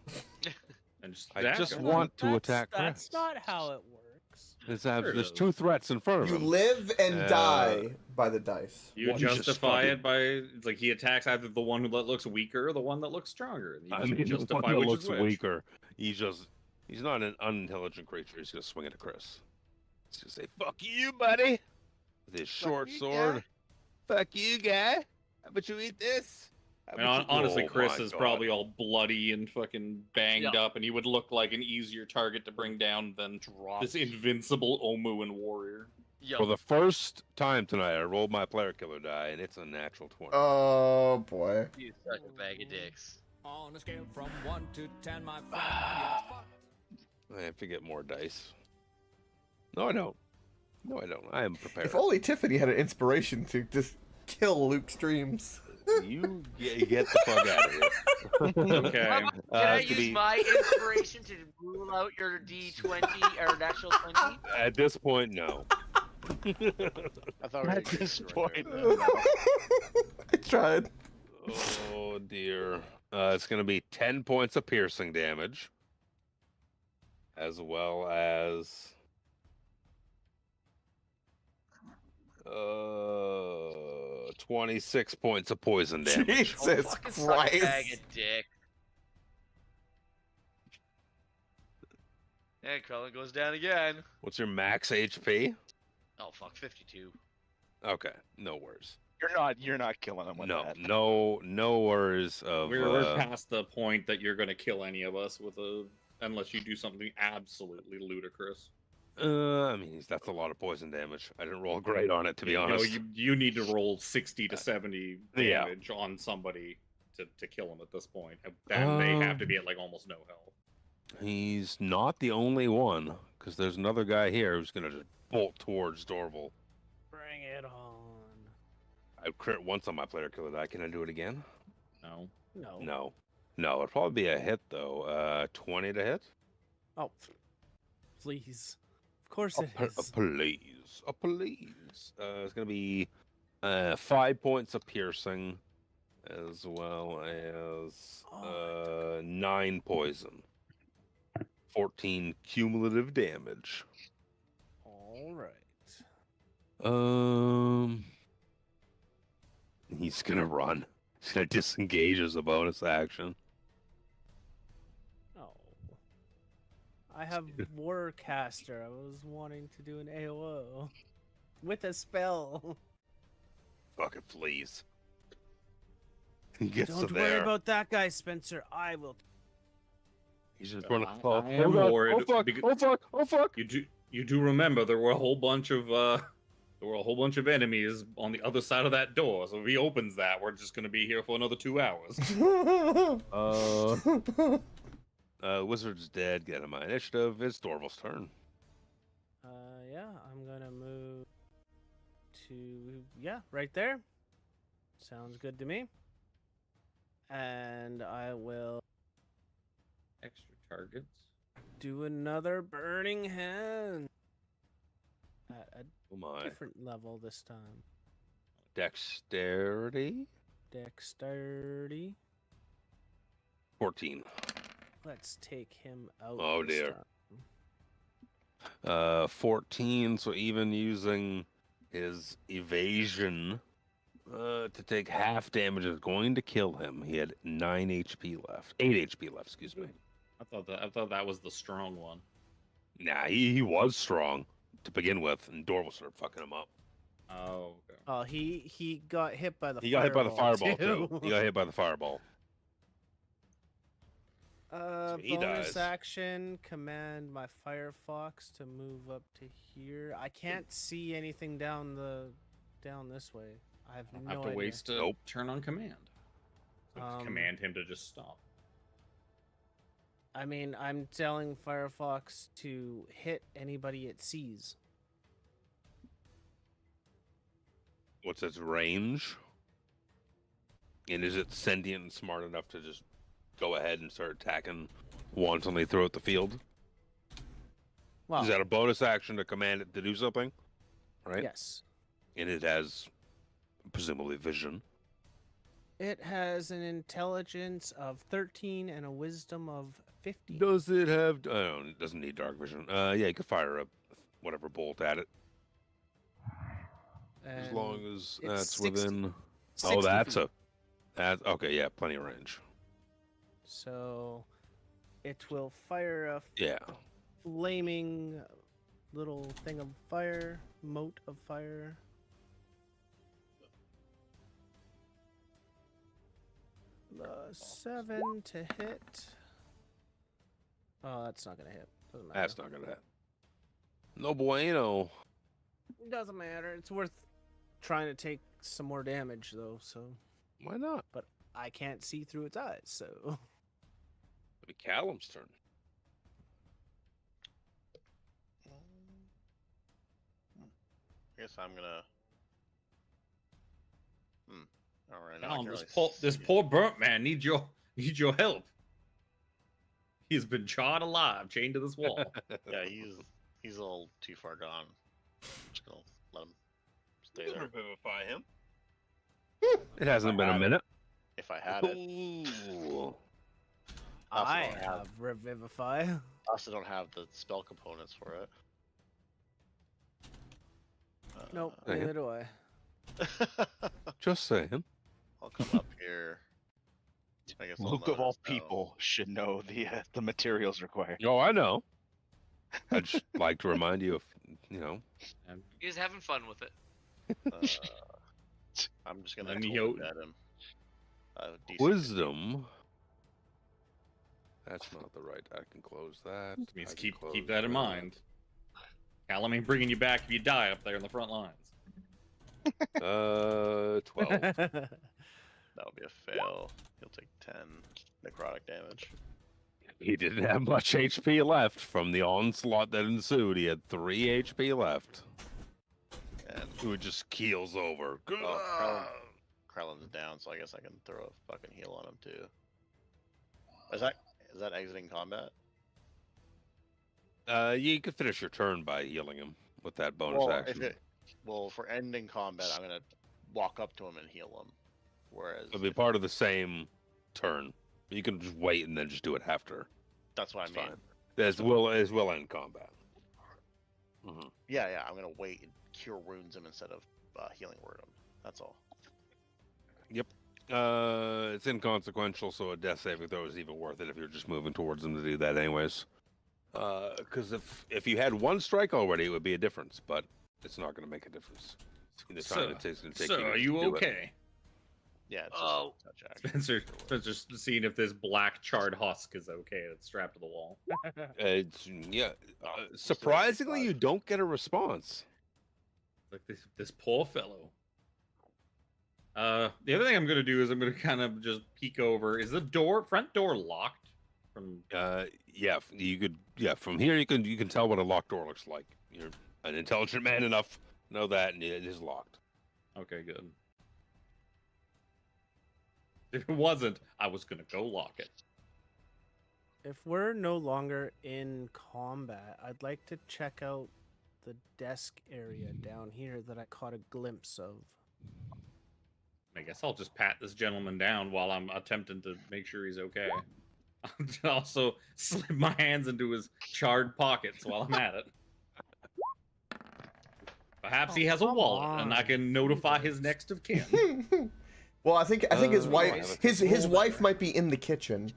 And just I attack just him. want to attack Chris. That's not how it works. There's two threats in front of You him. live and die by the dice. You Well, you just justify fucking- it by it's like he attacks either the one that looks weaker or the one that looks stronger. You I just mean, the justify one that which looks is which. weaker. He's not an unintelligent creature. He's gonna swing it at Chris. He's gonna say, "Fuck you, buddy," with his short you, sword. Fuck you, guy. How about you eat this? How And about you-" honestly, Oh Chris my is God. probably all bloody and fucking banged Yeah. up, and he would look like an easier target to bring down than this invincible Omuan warrior. Yo. For the first time tonight, I rolled my player killer die, and it's a natural 20. Oh boy. You such a bag of dicks. On a scale from 1 to 10, my friend. I have to get more dice. No, I don't. No, I don't. I am prepared. If only Tiffany had an inspiration to just kill Luke's dreams. You get the fuck out of here. Okay. Can I it's gonna use be- my inspiration to rule out your D20 or natural 20? At this point, no. I thought we were At gonna this surrender. point, I tried. Oh dear. It's gonna be 10 points of piercing damage, as well as 26 points of poison damage. Oh, Jesus fucking suck a bag Christ. of dick. And Krellin goes down again. What's your max HP? Oh fuck, 52. Okay, no worries. you're not killing him with No, that. no worries of. We're past the point that you're gonna kill any of us with unless you do something absolutely ludicrous. I mean, that's a lot of poison damage. I didn't roll great on it, to be honest. You need to roll 60 to 70 Yeah. damage on somebody to kill him at this point, and they have to be at like almost no health. He's not the only one, because there's another guy here who's gonna just bolt towards Dorval. Bring it on. I crit once on my player killer die. Can I do it again? No. No. No, it'd probably be a hit though. 20 to hit. Oh, please. Of course it is. Please. It's gonna be 5 points of piercing, as well as 9 poison. 14 cumulative damage. All right. He's gonna run. He's gonna disengage as a bonus action. Oh. I have Warcaster. I was wanting to do an AOO with a spell. Fucking fleas. He gets Don't to worry there. about that guy, Spencer. I will. He's just running. I am worried. Oh fuck! because Oh fuck! Oh fuck! You do remember there were a whole bunch of enemies on the other side of that door. So if he opens that, we're just gonna be here for another 2 hours. Wizard's dead. Get him my initiative. It's Dorval's turn. Yeah, I'm gonna move to right there. Sounds good to me. And I will Extra targets. do another burning hand at a Oh my. different level this time. Dexterity. Dexterity. 14. Let's take him out. Oh, this dear. time. 14. So even using his evasion to take half damage is going to kill him. He had 9 HP left. 8 HP left. Excuse me. I thought that was the strong one. Nah, he was strong to begin with, and Dorval started fucking him up. Oh, okay. Oh, he got hit by the. He got hit by the fireball too. too. He got hit by the fireball. he Bonus dies. action, command my Firefox to move up to here. I can't see anything down this way. I have I don't no have to idea. waste a Nope. turn on command. So just Um, command him to just stop. I mean, I'm telling Firefox to hit anybody it sees. What's its range? And is it sentient and smart enough to just go ahead and start attacking wantonly throughout the field? Well, Is that a bonus action to command it to do something? Right? yes. And it has presumably vision. It has an intelligence of 13 and a wisdom of 50. Does it have? Oh, it doesn't need dark vision. Yeah, you could fire a whatever bolt at it as And long as it's that's 60 within. 60 Oh, that's feet. That's okay. Yeah, plenty of range. So it will fire a Yeah. flaming little thing of fire, mote of fire. The 7 to hit. Oh, that's not gonna hit. Doesn't matter. That's not gonna hit. No bueno. Doesn't matter. It's worth trying to take some more damage though. So Why not? I can't see through its eyes. So It'll be Callum's turn. I guess I'm gonna. All right. Callum, this poor burnt man needs your help. He's been charred alive, chained to this wall. Yeah, he's a little too far gone. I'm just gonna let him stay there. Revivify him. It hasn't been a had it. minute. If I had it, Ooh. I don't have revivify. I also don't have the spell components for it. Nope, Yeah. neither do I. Just saying. I'll come up here. I guess I'll Luke of all notice now. people should know the materials required. Oh, I know. I'd just like to remind you of, He's having fun with it. I'm just gonna And look at him. DC wisdom. That's not the right. I can close that. Means I can keep close that in mind. Callum ain't bringing you back if you die up there in the front lines. 12. That would be a fail. He'll take 10 necrotic damage. He didn't have much HP left from the onslaught that ensued. He had 3 HP left. And Who just keels over. Krellin's down, so I guess I can throw a fucking heal on him too. Is that exiting combat? You could finish your turn by healing him with that bonus Well, action. for ending combat, I'm gonna walk up to him and heal him. Whereas It'll be part of the same turn. You can just wait and then just do it after. that's what It's I mean. fine. As will end combat. Mhm. Yeah, I'm gonna wait and cure wounds him instead of healing word him. That's all. Yep. It's inconsequential, so a death saving throw is even worth it if you're just moving towards them to do that anyways. Because if you had one strike already, it would be a difference, but it's not going to make a difference. The time it takes to take So, are to you do it. okay? Yeah, it's Oh. just a touch action. Spencer's seeing if this black charred husk is okay that's strapped to the wall. Yeah. Oh, Surprisingly, 65. you don't get a response. Like this poor fellow. The other thing I'm gonna do is I'm gonna kind of just peek over. Is the front door locked? From Yeah, you could. Yeah, from here you can tell what a locked door looks like. You're an intelligent man enough to know that, and it is locked. Okay, good. If it wasn't, I was gonna go lock it. If we're no longer in combat, I'd like to check out the desk area down here that I caught a glimpse of. I guess I'll just pat this gentleman down while I'm attempting to make sure he's okay. I'll also slip my hands into his charred pockets while I'm at it. Perhaps he has a come wallet, and I on, can notify his Jesus. next of kin. Well, I think his I wife have his wife might be in the kitchen.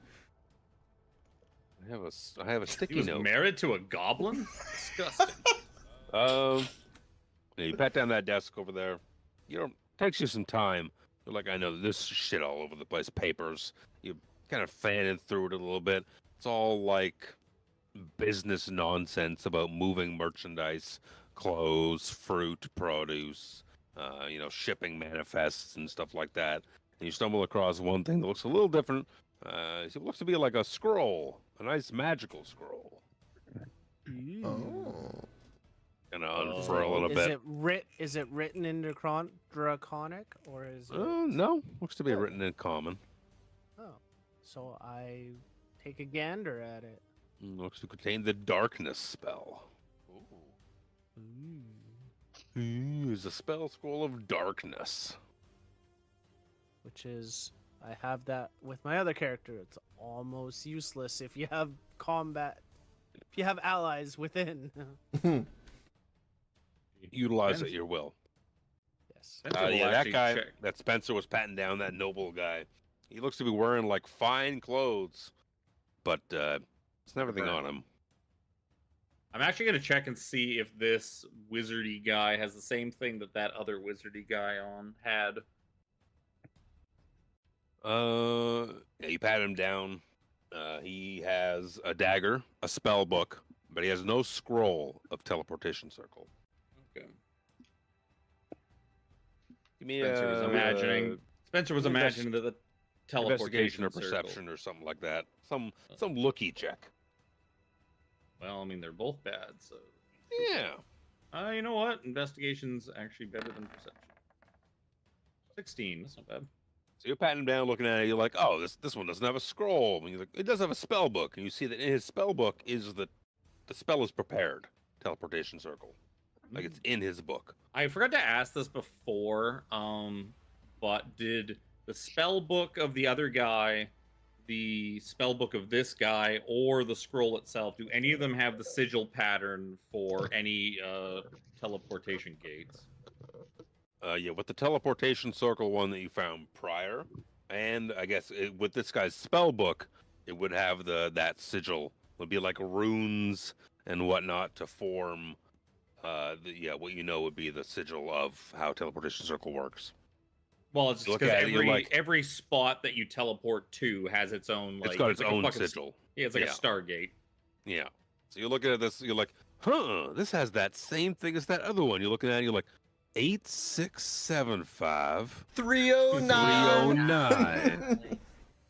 I have a He sticky was note. married to a goblin? Disgusting. Yeah, you pat down that desk over there. Takes you some time. You're like, I know this shit all over the place. Papers. You kind of fanning through it a little bit. It's all like business nonsense about moving merchandise, clothes, fruit, produce, shipping manifests and stuff like that. And you stumble across one thing that looks a little different. It looks to be like a scroll, a nice magical scroll. Oh. Gonna unfurl it a bit. Is it written in Draconic or is it? No, looks to be written in common. Oh, so I take a gander at it. Looks to contain the darkness spell. It's a spell scroll of darkness. Which is, I have that with my other character. It's almost useless if you have allies within. Utilize at your will. Yes. Spencer will Yeah, that actually guy check. that Spencer was patting down, that noble guy. He looks to be wearing like fine clothes, but it's everything on him. I'm actually going to check and see if this wizardy guy has the same thing that other wizardy guy had. Yeah, you pat him down. He has a dagger, a spell book, but he has no scroll of teleportation circle. Okay. Give me Spencer was imagining. Spencer was invest- imagining that the investigation teleportation or circle. perception or something like that. Some looky check. Well, I mean, they're both bad, so. Yeah. You know what? Investigation's actually better than perception. 16. That's not bad. So you're patting him down, looking at it. You're like, "Oh, this one doesn't have a scroll." And you're like, "It does have a spell book." And you see that in his spell book is the spell is prepared. Teleportation circle, like it's in his book. I forgot to ask this before, but did the spell book of the other guy, the spell book of this guy, or the scroll itself, do any of them have the sigil pattern for any teleportation gates? Yeah, with the teleportation circle one that you found prior, and I guess with this guy's spell book, it would have that sigil. It would be like runes and whatnot to form. What you know would be the sigil of how teleportation circle works. Well, it's You look because at it, you're like- every spot that you teleport to has its own. Like, It's got its like a own fucking sigil. Yeah, it's like Yeah. a Stargate. Yeah. So you're looking at this, you're like, this has that same thing as that other one. You're looking at it, you're like, 8675 309.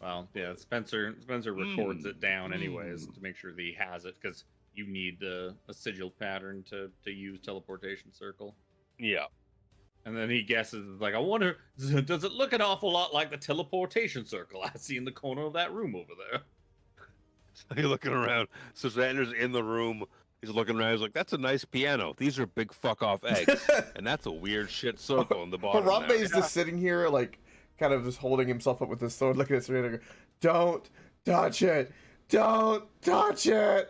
Well, yeah, Spencer records it down anyways to make sure that he has it because you need a sigil pattern to use teleportation circle. Yeah. And then he guesses, like, I wonder, does it look an awful lot like the teleportation circle I see in the corner of that room over there? So you're looking around. So Xander's in the room. He's looking around. He's like, that's a nice piano. These are big fuck off eggs. And that's a weird shit circle in the bottom. But Rambe there. is just sitting here, like, kind of just holding himself up with his sword, looking at Serena. Don't touch it. Don't touch it.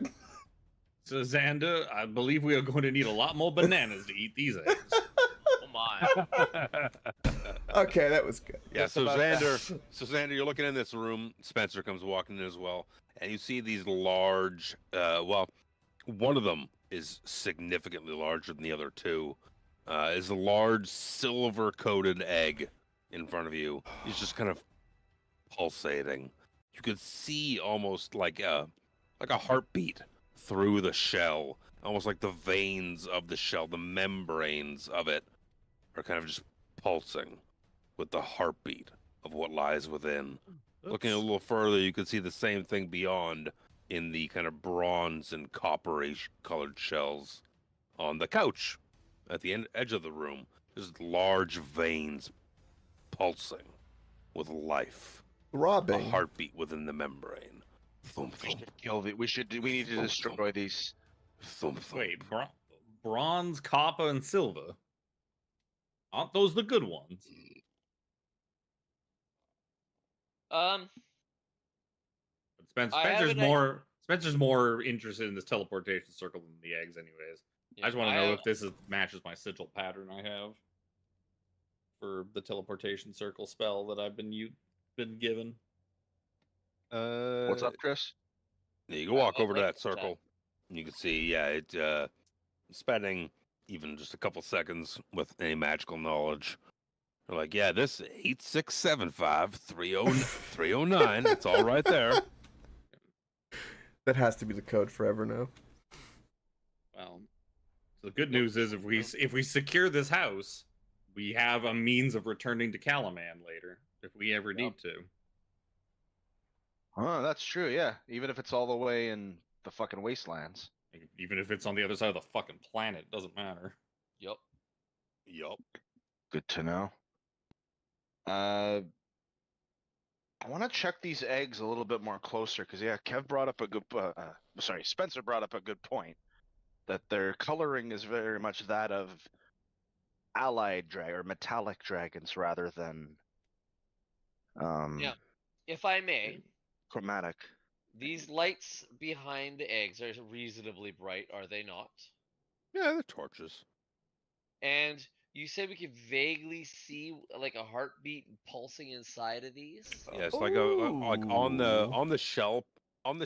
So Xander, I believe we are going to need a lot more bananas to eat these eggs. Oh my. Okay, that was good. Yeah, Just so about Xander, you're looking in this room. Spencer comes walking in as well, and you see these large. One of them is significantly larger than the other two. Is a large silver-coated egg in front of you is just kind of pulsating. You could see almost like a heartbeat through the shell, almost like the veins of the shell, the membranes of it are kind of just pulsing with the heartbeat of what lies within. Looking a little further, you could see the same thing beyond in the kind of bronze and copperish colored shells on the couch at the edge of the room. There's large veins pulsing with life. Throbbing. A heartbeat within the membrane. Thump, We thump, should kill the. We need to Thump, destroy thump. these. thump, thump. Wait, bronze, copper, and silver. Aren't those the good ones? Um, I have Spencer's more interested in this teleportation circle than the eggs, anyways. I just want to know if this matches my sigil pattern I have for the teleportation circle spell that I've been given. What's up, Chris? Yeah, you can walk over to like that circle, and you can see, spending even just a couple seconds with any magical knowledge. They're like, yeah, this 8675-309, it's all right there. That has to be the code forever now. Well, so the good news is if we secure this house, we have a means of returning to Calaman later if we ever need to. Oh, that's true. Yeah, even if it's all the way in the fucking wastelands. Even if it's on the other side of the fucking planet, doesn't matter. Yup. Good to know. I want to check these eggs a little bit more closer because Kev brought up a good. Spencer brought up a good point that their coloring is very much that of allied or metallic dragons rather than. Yeah. If I may, chromatic. these lights behind the eggs are reasonably bright, are they not? Yeah, the torches. And you said we could vaguely see like a heartbeat pulsing inside of these. Yeah, it's like like on the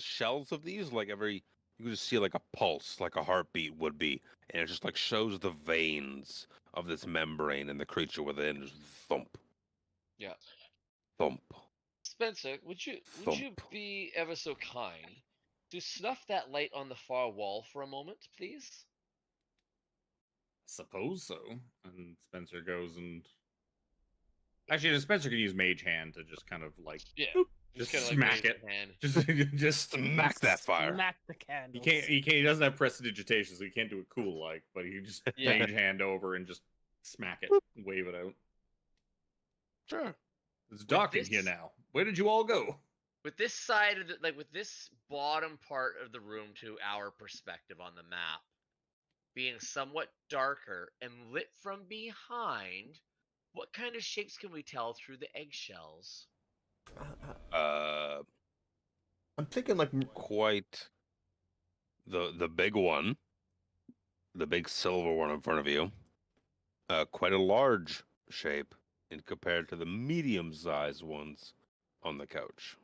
shells of these, like you can just see like a pulse, like a heartbeat would be, and it just like shows the veins of this membrane and the creature within just thump. Yeah. Thump. Spencer, would you be ever so kind to snuff that light on the far wall for a moment, please? Suppose so. And Spencer goes and actually, Spencer could use Mage Hand to just kind of like just smack it. Just smack that fire. Smack the candles. He doesn't have prestidigitation, so he can't do it cool like, but he just Mage Hand over and just smack it, wave it out. Sure. It's dark in here now. Where did you all go? With this side of with this bottom part of the room to our perspective on the map being somewhat darker and lit from behind, what kind of shapes can we tell through the eggshells? I'm thinking like quite the big one, the big silver one in front of you. Quite a large shape in compared to the medium-sized ones on the couch.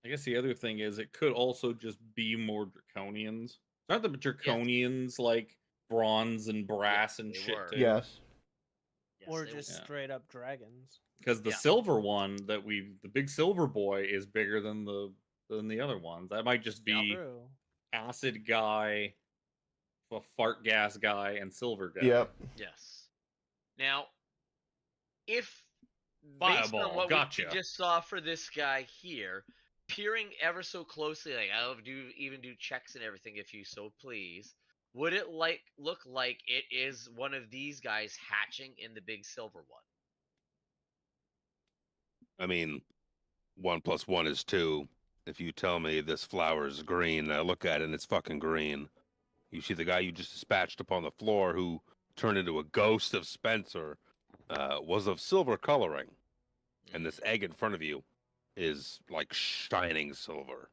I guess the other thing is it could also just be more draconians. Aren't the draconians like bronze and brass and shit too? Yes. Or just straight up dragons. Because the silver one the big silver boy is bigger than the other ones. That might just be acid guy, a fart gas guy, and silver guy. Yep. Yes. Now, if based Fireball, on what gotcha. we just saw for this guy here, peering ever so closely, like I'll even do checks and everything if you so please, would it look like it is one of these guys hatching in the big silver one? I mean, 1 + 1 is 2. If you tell me this flower is green, and I look at it and it's fucking green. You see the guy you just dispatched upon the floor who turned into a ghost of Spencer was of silver coloring. And this egg in front of you is like shining silver,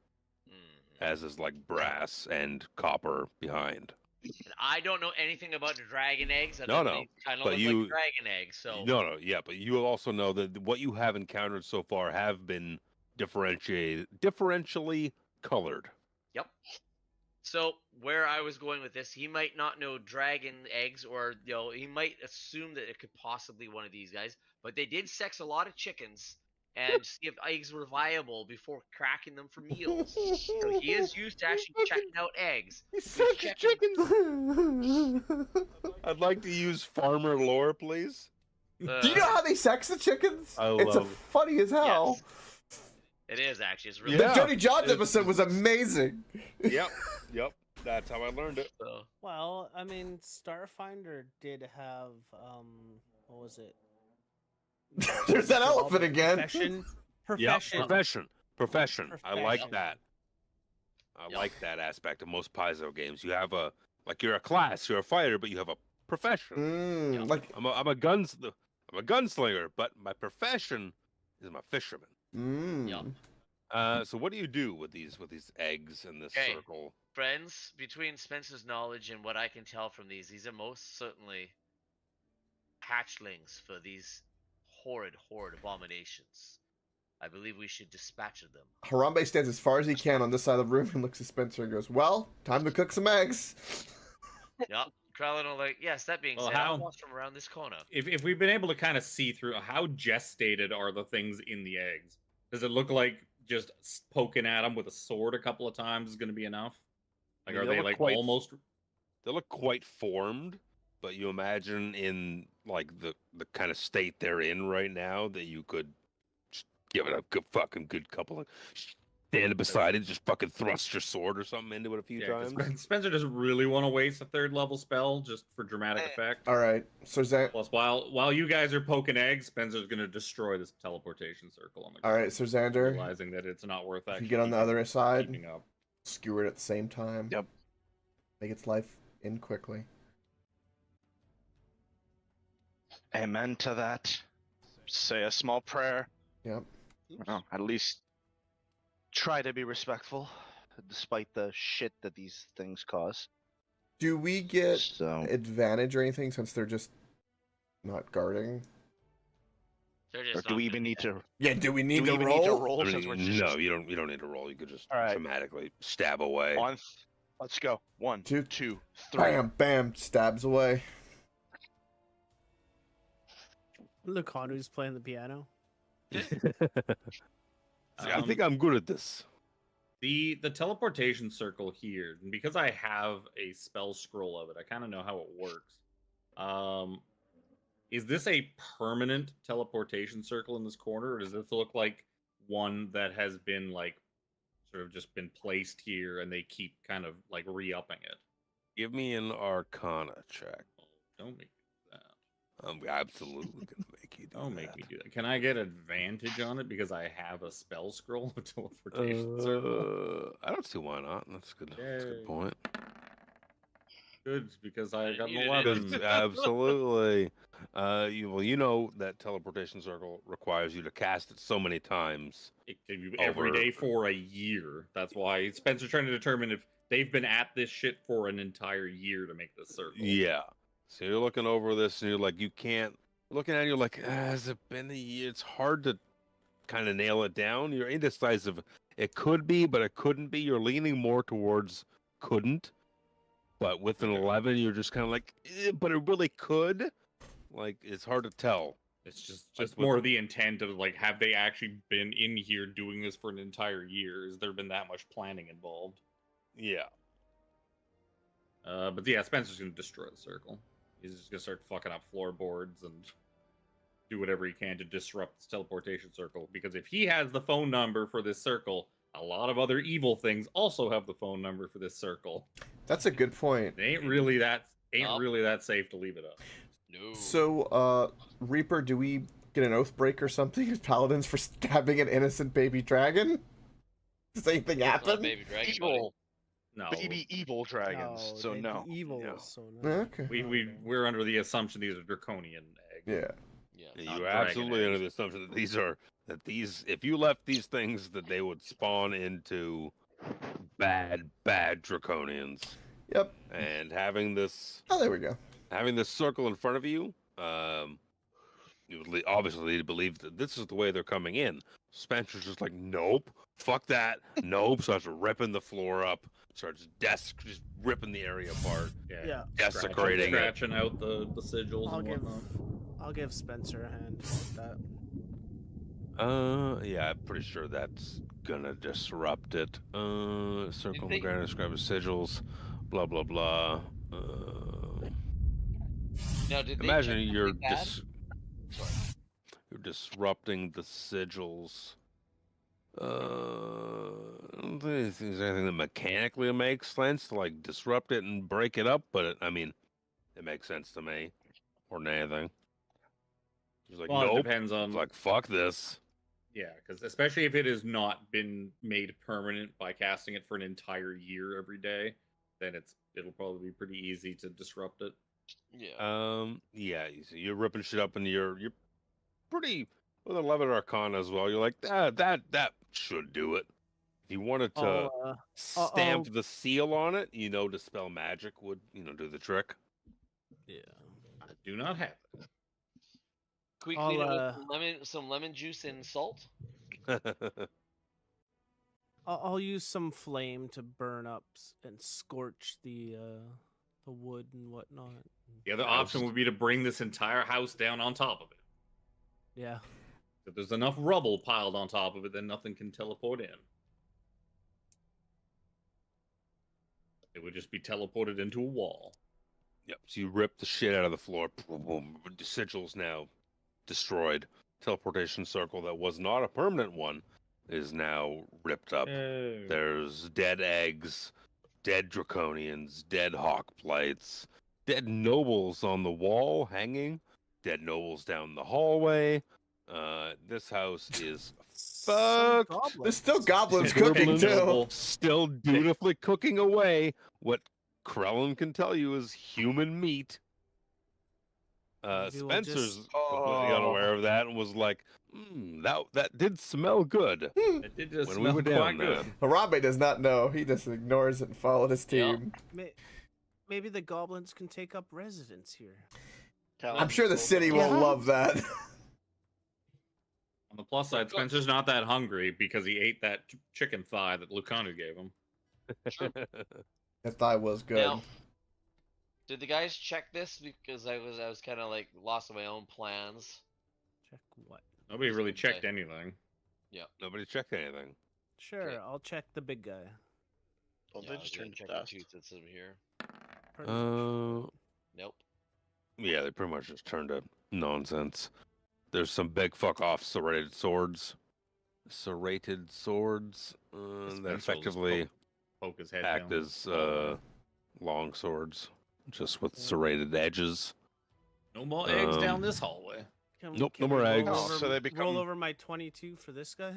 as is like brass and copper behind. And I don't know anything about dragon eggs. No, kind of but look like dragon eggs. So no, yeah, but you also know that what you have encountered so far have been differentially colored. Yep. So where I was going with this, he might not know dragon eggs, or he might assume that it could possibly one of these guys. But they did sex a lot of chickens and see if eggs were viable before cracking them for meals. So he is used to actually checking out eggs. He So he's sucks checking. chickens. I'd like to use farmer lore, please. Do you know how they sex the chickens? I It's love it. funny as hell. It is actually. It's really. The Yeah. Dirty Johns It's- episode was amazing. Yep. That's how I learned it. So, Well, I mean, Starfinder did have what was it? There's that Called elephant the again. Profession. Yep. Profession. Profession. I like Profession. that. I Yep. like that aspect of most Paizo games. You have you're a class, you're a fighter, but you have a profession. Yep. Like, I'm a gunslinger, but my profession is I'm a fisherman. Yep. So what do you do with these eggs in this Okay. circle? friends, between Spencer's knowledge and what I can tell from these are most certainly hatchlings for these horrid abominations. I believe we should dispatch of them. Harambe stands as far as he can on this side of the room and looks at Spencer and goes, "Well, time to cook some eggs." Yep. Krellin will yes, that being Well, said, I'll how- watch from around this corner. If we've been able to kind of see through, how gestated are the things in the eggs? Does it look like just poking at them with a sword a couple of times is going to be enough? Like, I mean, are they they look like quite- almost? They look quite formed, but you imagine in like the kind of state they're in right now that you could just give it a good couple of stand beside it, just fucking thrust your sword or something into it a few Yeah, 'cause times. Spencer doesn't really want to waste a third level spell just for dramatic effect. All right, so Plus, while you guys are poking eggs, Spencer's going to destroy this teleportation circle on the all ground. right, so Xander, Realizing that it's not worth if actually you get on the keeping- other side, keeping up. skewer it at the same time. Yep. Make its life in quickly. Amen to that. Say a small prayer. Yep. Well, at least try to be respectful, despite the shit that these things cause. Do we get So, advantage or anything since they're just not guarding? They're or just do not we gonna even need do to? Yeah, do we need Do we to even roll? need to roll? I Since we're mean, just no, you don't need to roll. You could just All right. dramatically stab away. on. Let's go. One, Two, two, three. Bam, bam, stabs away. Lucanu's playing the piano. I think I'm good at this. The teleportation circle here, and because I have a spell scroll of it, I kind of know how it works. Is this a permanent teleportation circle in this corner, or does this look like one that has been like sort of just been placed here and they keep kind of like re-upping it? Give me an Arcana check. Don't make me do that. I'm absolutely gonna make you do Don't that. make me do that. Can I get advantage on it because I have a spell scroll of teleportation circle? I don't see why not. That's a good. That's a good Yay. point. Good, because I got an needed it. 11. Absolutely. You know that teleportation circle requires you to cast it so many times. Every Over- day for a year. That's why Spencer's trying to determine if they've been at this shit for an entire year to make this circle. Yeah. So you're looking over this and you're like, you can't. Looking at it, you're like, has it been a year? It's hard to kind of nail it down. You're indecisive. It could be, but it couldn't be. You're leaning more towards couldn't. But with an 11, you're just kind of like, but it really could. Like, it's hard to tell. It's just Like more the intent of like, have they actually been in here doing this for an entire year? Has there been that much planning involved? Yeah. But yeah, Spencer's gonna destroy the circle. He's just gonna start fucking up floorboards and do whatever he can to disrupt this teleportation circle. Because if he has the phone number for this circle, a lot of other evil things also have the phone number for this circle. That's a good point. It ain't really that Nope. safe to leave it up. No. So, Reaper, do we get an oath break or something as paladins for stabbing an innocent baby dragon? Does anything It's not happen? baby dragon, buddy. Evil, No, baby, evil dragons. So they'd no. be evil. No. So no. Okay. we're under the assumption these are draconian eggs. Yeah. Yeah. Not You're dragon absolutely under eggs. the assumption that these, if you left these things, that they would spawn into bad draconians. Yep. And having this Oh, there we go. circle in front of you, you would obviously lead to believe that this is the way they're coming in. Spencer's just like, nope, fuck that, nope. Starts ripping the floor up, starts just ripping the area apart, Yeah. desecrating it. scratching out the sigils I'll and give whatnot. I'll give Spencer a hand with that. Yeah, I'm pretty sure that's gonna disrupt it. Circle they- the ground, describe the sigils, blah blah blah. Now, did they Imagine check you're something bad? you're disrupting the sigils. I don't think there's anything that mechanically makes sense to like disrupt it and break it up, but I mean, it makes sense to me more than anything. He's like, Well, it nope. depends on It's like, fuck this. Yeah, because especially if it has not been made permanent by casting it for an entire year every day, then it'll probably be pretty easy to disrupt it. Yeah. Yeah. You're ripping shit up, and you're pretty with 11 Arcana as well. You're like, that should do it. If you wanted to stamp the seal on it, dispel magic would do the trick. Yeah. I do not have it. Quick clean it with some lemon juice and salt. I'll use some flame to burn up and scorch the wood and whatnot. The other option would be to bring this entire house down on top of it. Yeah. If there's enough rubble piled on top of it, then nothing can teleport in. It would just be teleported into a wall. Yep. So you rip the shit out of the floor. Boom, boom. The sigil's now destroyed. Teleportation circle that was not a permanent one is now ripped up. There's dead eggs, dead draconians, dead hawk blights, dead nobles on the wall hanging, dead nobles down the hallway. This house is fucked. There's still goblins cooking too. Still dutifully cooking away what Krellin can tell you is human meat. Spencer's completely unaware of that and was like, that did smell good. It did just when smell we were down quite there. good. Harambe does not know. He just ignores it and followed his team. Maybe the goblins can take up residence here. I'm sure the city will love that. On the plus side, Spencer's not that hungry because he ate that chicken thigh that Lucanu gave him. That thigh was good. Now, did the guys check this? Because I was kind of like lost in my own plans. Check what? Nobody really checked anything. Yeah. Nobody checked anything. Sure, I'll check the big guy. Well, they just turned check fast. the tooth that's over here. Nope. Yeah, they pretty much just turned to nonsense. There's some big fuck off serrated swords. Serrated swords that effectively poke his head act down. as long swords, just with serrated edges. No more eggs down this hallway. Nope, no more eggs. So they become roll over my 22 for this guy.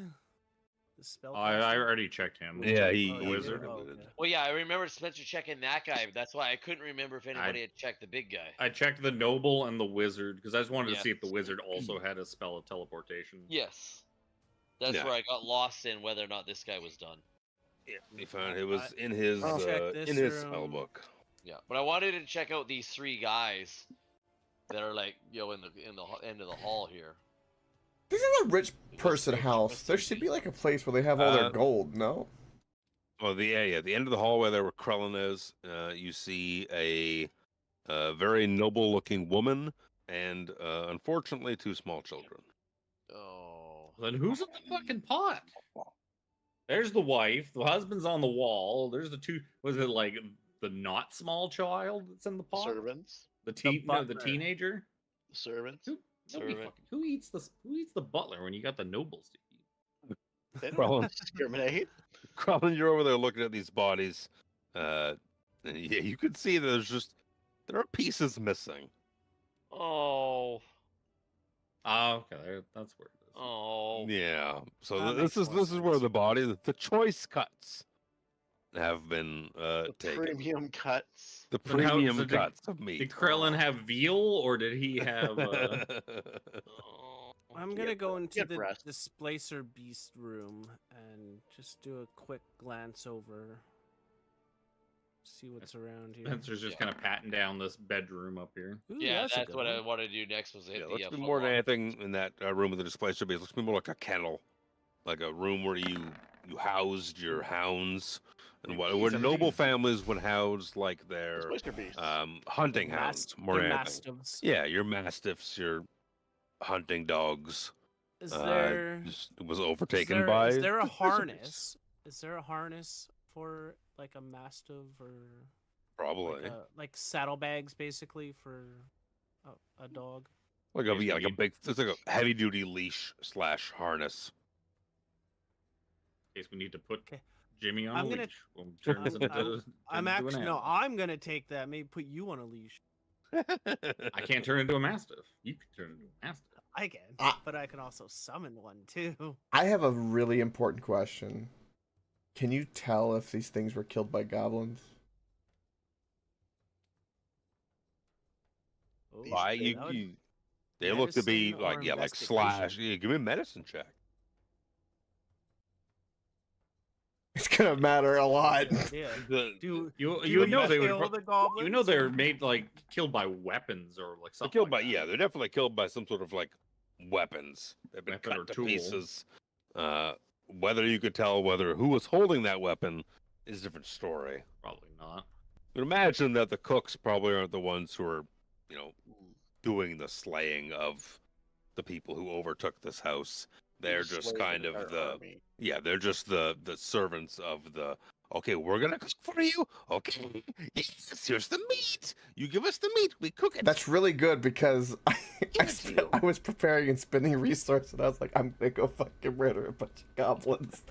The spell. I already checked him. Yeah, he wizard. Well, yeah, I remember Spencer checking that guy, but that's why I couldn't remember if anybody had checked the big guy. I checked the noble and the wizard because I just wanted to Yeah. see if the wizard also had a spell of teleportation. Yes. That's Yeah. where I got lost in whether or not this guy was done. Yeah, he found it was in his check this spell room. book. Yeah, but I wanted to check out these three guys that are like, in the end of the hall here. This is a rich person house. There should be like a place where they have all their gold, no? Well, the end of the hallway there where Krellin is, you see a very noble-looking woman and, unfortunately, 2 small children. Oh. Then who's in the fucking pot? There's the wife. The husband's on the wall. There's the two. Was it like the not small child that's in the pot? Servants. The butler. teenager. Servants. Who eats the butler when you got the nobles to eat? They Krellin. don't discriminate. Krellin, you're over there looking at these bodies. And yeah, you can see there are pieces missing. Oh. Oh, okay, that's where it is. Oh. Yeah. So That this makes is more where sense. the choice cuts have been taken. Premium cuts. The But how- premium so did- cuts of meat. Did Krellin have veal or did he have? Oh. I'm gonna go into get the breast. displacer beast room and just do a quick glance over. See what's around here. Spencer's just kind of patting down this bedroom up here. Ooh, Yeah, a that's good what I one. wanted to do next was hit Yeah, the looks to be full more than on. anything in that room with the displacer beast. Looks to be more like a kennel, like a room where you housed your hounds And what Bees, where I'm noble thinking families would house like It's their oyster bees. hunting hounds more They're than anything. mastiffs. Yeah, your mastiffs, your hunting dogs. Is there Just was overtaken by is there a just grizzlies. harness? Is there a harness for like a mastiff or Probably. like saddlebags basically for a dog? Like a big, it's like a heavy duty leash / harness. In case we need to put Okay. Jimmy on I'm a gonna- leash. We'll turn this into, I'm turn into an actually no. animal. I'm gonna take that. Maybe put you on a leash. I can't turn into a mastiff. You can turn into a mastiff. I can, Ah. but I can also summon one too. I have a really important question. Can you tell if these things were killed by goblins? Oh, Why that would- you they look to be medicine or like like investigation? slash. Yeah, give me a medicine check. It's gonna matter a lot. Yeah. The, Do You do you would know they would. kill the goblins? You know they're made like killed by weapons or like they're something. killed like by that. they're definitely killed by some sort of like weapons. They've been Weapon or cut to tool. pieces. Whether you could tell whether who was holding that weapon is a different story. Probably not. You'd imagine that the cooks probably aren't the ones who are, doing the slaying of the people who overtook this house. They're The just slave kind of entire the army. they're just the servants of the. Okay, we're gonna cook for you. Okay, yes, here's the meat. You give us the meat, we cook it. That's really good because Give it to you. I was preparing and spending resources, and I was like, I'm gonna go fucking murder a bunch of goblins.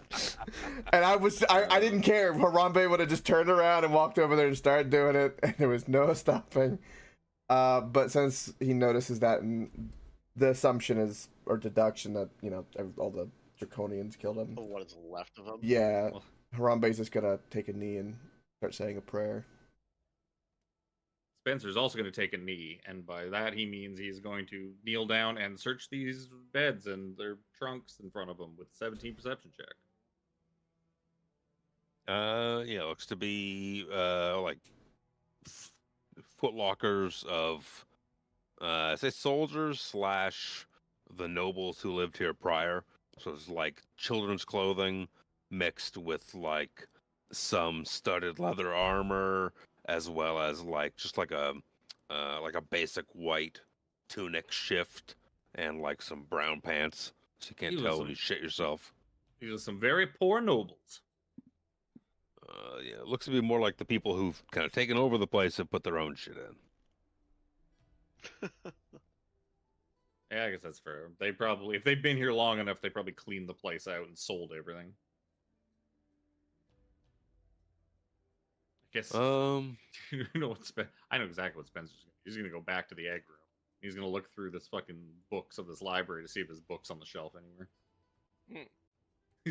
And I didn't care. Harambe would have just turned around and walked over there and started doing it, and there was no stopping. But since he notices that, and the assumption is, or deduction, that all the draconians killed him. What is left of them? Yeah, Well- Harambe's just gonna take a knee and start saying a prayer. Spencer's also going to take a knee, and by that he means he's going to kneel down and search these beds and their trunks in front of him with 17 perception check. Looks to be like footlockers of say soldiers / the nobles who lived here prior. So it's like children's clothing mixed with like some studded leather armor, as well as like just like a basic white tunic shift and like some brown pants, so you can't He was tell when some- you shit yourself. These are some very poor nobles. It looks to be more like the people who've kind of taken over the place and put their own shit in. Yeah, I guess that's fair. They probably, if they've been here long enough, they probably cleaned the place out and sold everything. I guess you know what I know exactly what Spencer's gonna do. He's gonna go back to the egg room. He's gonna look through this fucking books of this library to see if his book's on the shelf anywhere.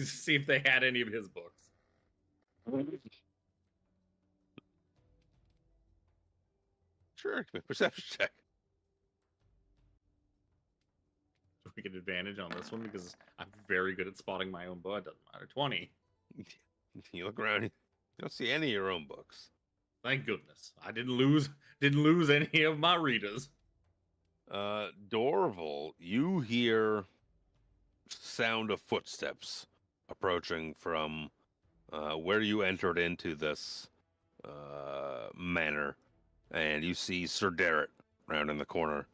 See if they had any of his books. Sure, give me a perception check. Do we get advantage on this one because I'm very good at spotting my own book. Doesn't matter. 20. You look around, you don't see any of your own books. Thank goodness. I didn't lose any of my readers. Dorval, you hear sound of footsteps approaching from where you entered into this manor, and you see Sir Derek round in the corner.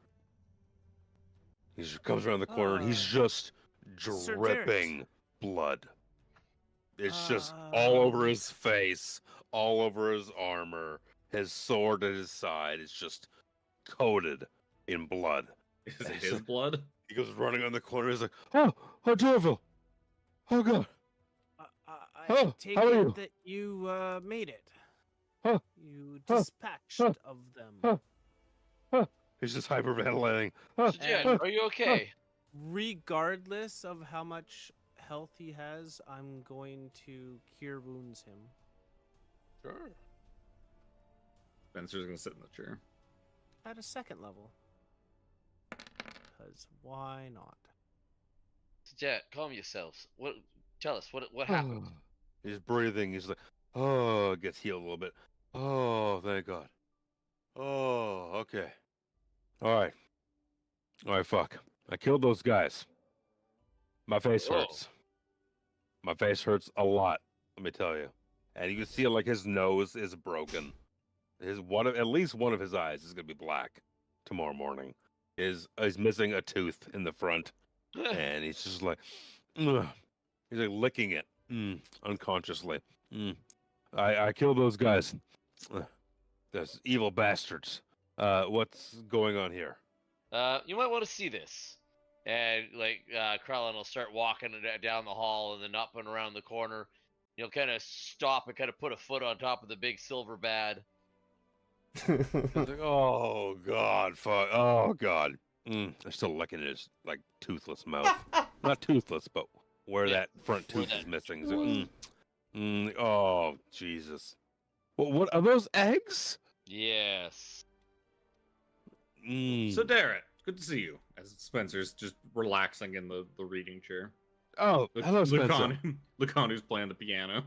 He just comes around the corner, and he's just Sir dripping blood. It's just all over his face, all over his armor. His sword at his side is just coated in blood. Is it his blood? He goes running on the corner. He's like, "Oh, Dorval! Oh God! I Huh, take how are it you? that you made it. Huh, You huh, dispatched huh, of them. He's just hyperventilating. So, Jen, are you okay? Regardless of how much health he has, I'm going to cure wounds him. Sure. Spencer's gonna sit in the chair. At a second level. Because why not? So, Jet, calm yourselves. Tell us what happened. He's breathing. He's like, oh, gets healed a little bit. Oh, thank God. Oh, okay. All right, fuck. I killed those guys. My face Whoa. hurts. My face hurts a lot, let me tell you. and you can see like his nose is broken. At least one of his eyes is gonna be black tomorrow morning. Is missing a tooth in the front, and he's just like, ugh. He's like licking it unconsciously. I killed those guys. Those evil bastards. What's going on here? You might want to see this. And like Krellin will start walking down the hall and then up and around the corner. You'll kind of stop and kind of put a foot on top of the big silver bad. He's like, oh god, fuck, oh god. They're still licking his like toothless mouth. Not toothless, but where that front tooth is missing. He's like, oh Jesus. What are those eggs? Yes. So Darren, good to see you. As Spencer's just relaxing in the reading chair. Oh, hello, Spencer. Look on who's playing the piano.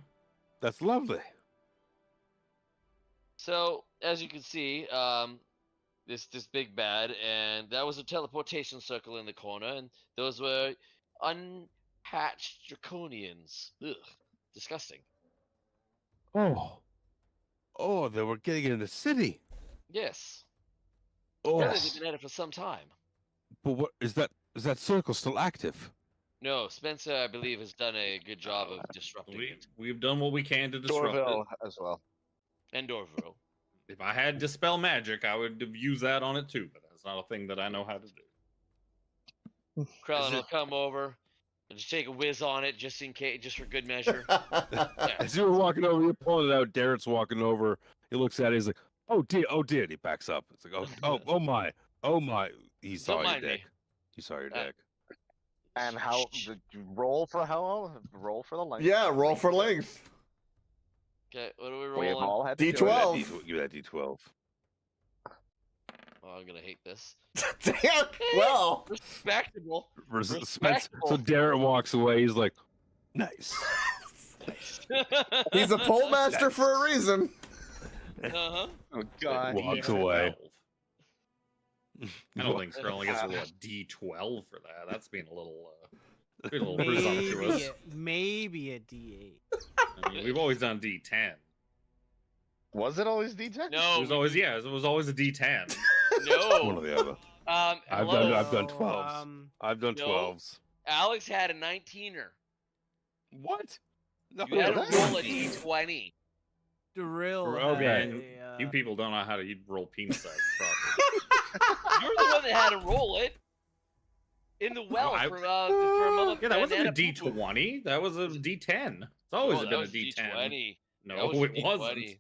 That's lovely. So as you can see, this big bad, and that was a teleportation circle in the corner, and those were unhatched draconians. Ugh, disgusting. Oh, they were getting in the city. Yes. Oh, Apparently they've been at it for some time. but what is that? Is that circle still active? No, Spencer, I believe, has done a good job of disrupting it. We've done what we can to disrupt Dorville it. as well. And Dorville. If I had Dispel Magic, I would have used that on it too, but that's not a thing that I know how to do. Krellin will come over and just take a whiz on it just in case, just for good measure. As you were walking over, you pulled it out. Darrett's walking over. He looks at it. He's like, "Oh dear!" He backs up. It's like, "Oh my!" He saw your mind dick. me. He saw your dick. And how roll for how? Roll for the length. Yeah, roll for length. Okay, what are we We've rolling? all had to do it. D12. Give that D12. Oh, I'm gonna hate this. Damn. Well. Respectable. So Darrett walks away. He's like, "Nice." He's a pole master for a reason. Uh-huh. Oh God. Walks away. I don't think Skrulling gets a D12 for that. That's being a little presumptuous. Maybe a D8. I mean, we've always done D10. Was it always D10? No. It was always a D10. No. One or the other. I've done 12s. I've done no. 12s. Alex had a 19er. What? No, You had to that's- roll a D20. Drill. Man, you people don't know how to roll penis size properly. You're the one that had to roll it. In the well for a moment. Yeah, that wasn't a D20. That was a D10. It's always been a D10. D20. No, That was it wasn't. D20.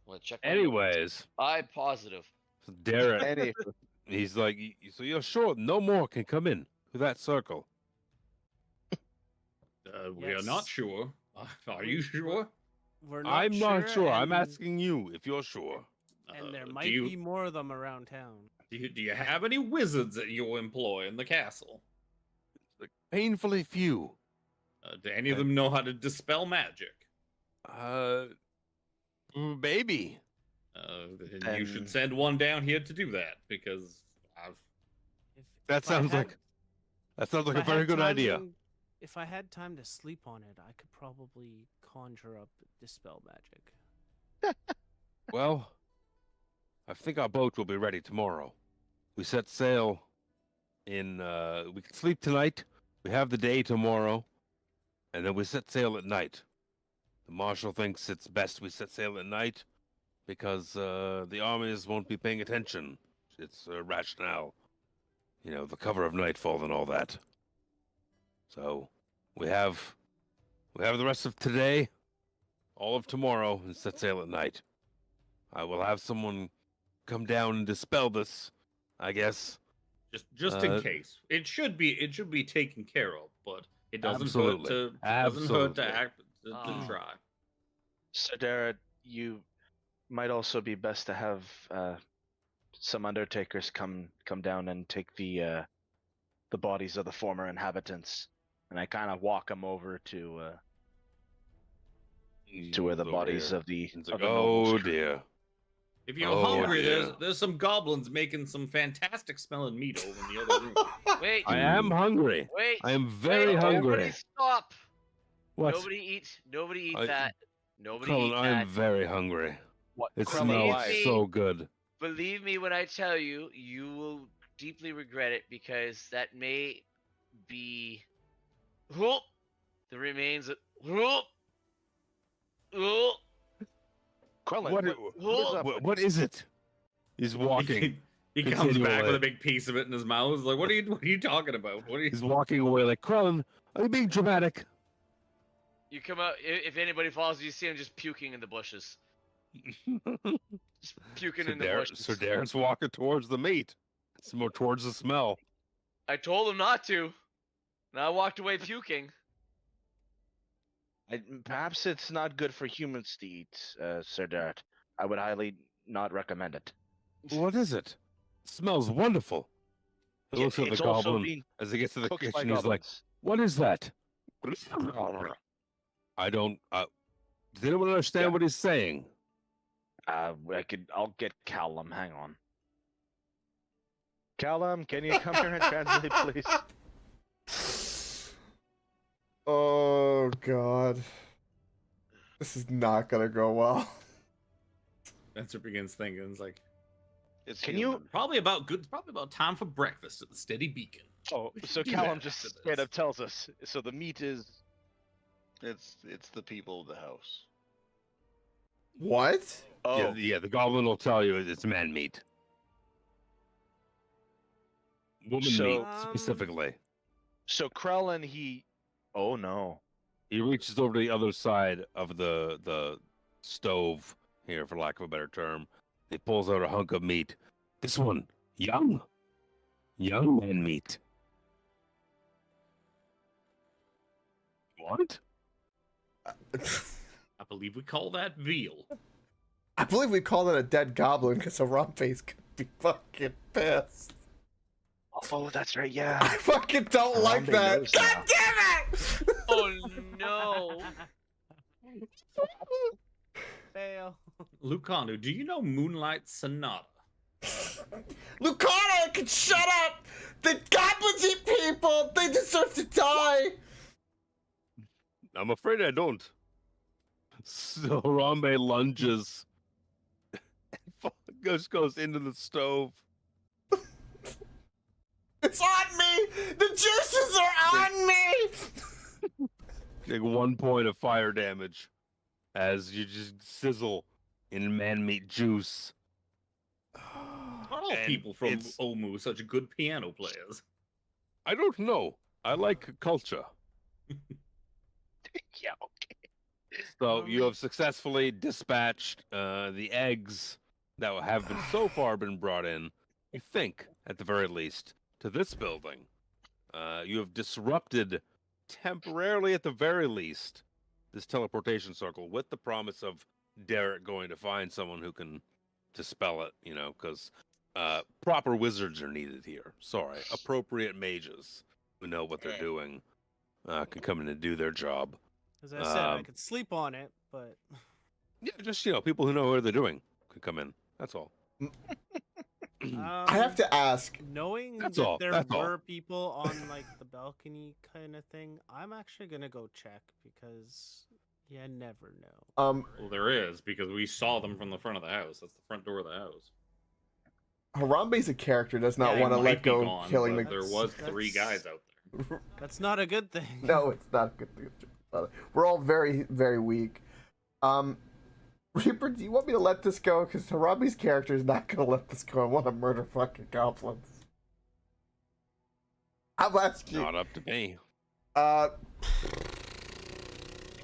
Well, check my Anyways, I'm positive. so Darrett, he's like, "So you're sure no more can come in to that circle?" We are not sure. Are you sure? We're not I'm not sure. I'm and- asking you if you're sure. And there do might you- be more of them around town. Do you have any wizards that you employ in the castle? Like, painfully few. Do any of them know how to dispel magic? Maybe. Then you should send one down here to do that because That sounds like a very good idea. If I had time to sleep on it, I could probably conjure up dispel magic. Well, I think our boat will be ready tomorrow. We set sail in, we can sleep tonight, we have the day tomorrow, and then we set sail at night. The marshal thinks it's best we set sail at night because the armies won't be paying attention. It's rationale. You know, the cover of nightfall and all that. So we have the rest of today, all of tomorrow, and set sail at night. I will have someone come down and dispel this, I guess. Just in case. It should be taken care of, but it doesn't Absolutely. hurt to act to try. So, Darrett, you might also be best to have some undertakers come down and take the bodies of the former inhabitants, and I kind of walk them over to where the bodies of the oh dear. If you're Oh, hungry, dear. there's some goblins making some fantastic smelling meat over in the other room. Wait. I am hungry. Wait. I am very wait, hungry. everybody Stop. What? Nobody eat I- that. Nobody Colin, eat I am that. very hungry. What? It Krellin, smells why? so good. Believe me when I tell you, you will deeply regret it because that may be whoop, the remains of whoop, whoop, Krellin, What, what is up? what is it? He's walking. He comes back with continually. a big piece of it in his mouth. He's like, what are you talking about? What are you? He's walking away like, Krellin, are you being dramatic? You come out. If anybody follows you, see him just puking in the bushes. Just puking in the bushes. So Darren's walking towards the meat. It's more towards the smell. I told him not to. And I walked away puking. Perhaps it's not good for humans to eat, Sir Dart. I would highly not recommend it. What is it? It smells wonderful. He looks at the It's also goblin being as he gets to the cooked by kitchen. He's like, goblins. what is that? I don't. Does anyone understand Yeah. what he's saying? I'll get Callum. Hang on. Callum, can you come here and translate, please? Oh god. This is not gonna go well. Spencer begins thinking, it's like, Can you? probably about time for breakfast at the Steady Beacon. Oh, so do Callum that just after straight this. up tells us. So the meat is. It's the people of the house. What? Oh, Yeah, the goblin will tell you it's man meat. Woman So- meat, specifically. so Krellin, he. Oh no. He reaches over to the other side of the stove here, for lack of a better term. He pulls out a hunk of meat. This one, young man meat. What? I believe we call that veal. I believe we call it a dead goblin because Harambe's gonna be fucking pissed. Oh, that's right. Yeah. I fucking don't like Harambe that. knows God now. damn it! Oh no! Fail. Lucano, do you know Moonlight Sonata? Lucano can shut up! The goblins eat people! They deserve to die! I'm afraid I don't. So Harambe lunges and just goes into the stove. It's on me! The juices are on me! Take 1 point of fire damage as you just sizzle in man meat juice. Not all And people from it's- Omu such good piano players. I don't know. I like culture. Yeah. Okay. So you have successfully dispatched the eggs that have been so far been brought in. I think, at the very least, to this building. You have disrupted temporarily, at the very least, this teleportation circle with the promise of Derek going to find someone who can dispel it. You know, because proper wizards are needed here. Sorry, appropriate mages who know what they're doing can come in and do their job. As I said, I could sleep on it, but Yeah, just people who know what they're doing could come in. That's all. I have to ask. Knowing That's that all, there that's all. were people on like the balcony kind of thing, I'm actually gonna go check because you never know. Well, there is, because we saw them from the front of the house. That's the front door of the house. Harambe's a character does not Yeah, want to he let might be go gone, killing but the. there was three guys out there. That's not a good thing. No, it's not good. We're all very, very weak. Reaper, do you want me to let this go? Because Harambe's character is not going to let this go. I want to murder fucking goblins. I'll ask you. Not up to me.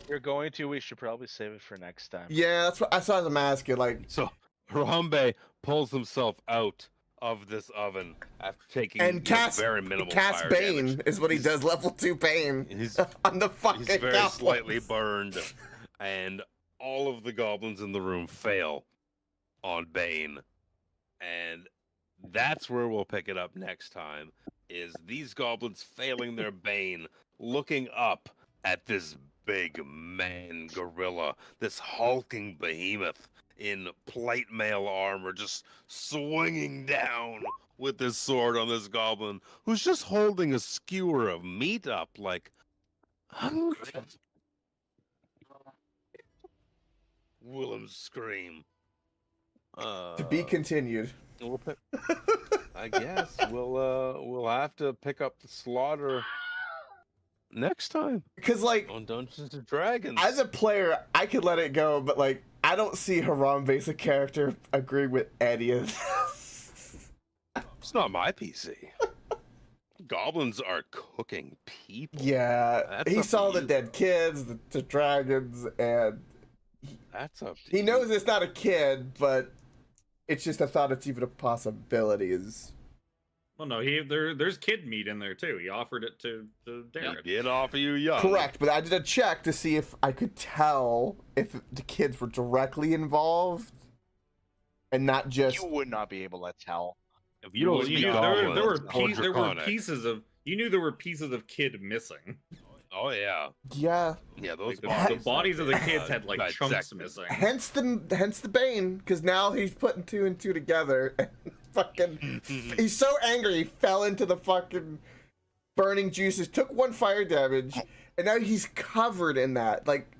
You're going to. We should probably save it for next time. Yeah, that's what I saw. I'm asking. Like, So Harambe pulls himself out of this oven after taking and cast very minimal cast fire Bane damage. is what he does. Level 2 Bane He's, on the fucking he's very goblins. slightly burned, and all of the goblins in the room fail on Bane, and that's where we'll pick it up next time. Is these goblins failing their Bane, looking up at this big man gorilla, this hulking behemoth in plate mail armor, just swinging down with his sword on this goblin, who's just holding a skewer of meat up, like, hungry. Willem's scream. To be continued. I guess we'll have to pick up the slaughter next time Because, like, on Dungeons and Dragons. as a player, I could let it go, but, like, I don't see Harambe as a character agree with any of this. It's not my PC. Goblins are cooking people. Yeah, That's he up to saw the you, dead kids, the dragons, and That's up to he you. knows it's not a kid, but it's just a thought it's even a possibility. Is Well, no, there's kid meat in there too. He offered it to He Derek. did offer you young. correct, but I did a check to see if I could tell if the kids were directly involved and not just. You would not be able to tell. If you don't Well, speak there goblin, were it's there were draconic. pieces of you knew there were pieces of kid missing. Oh yeah, Yeah, yeah. Those Like, the bodies, bodies of the kids had like chunks dissected. missing. hence the Bane, because now he's putting two and two together. And fucking, he's so angry he fell into the fucking burning juices, took one fire damage, and now he's covered in that. Like,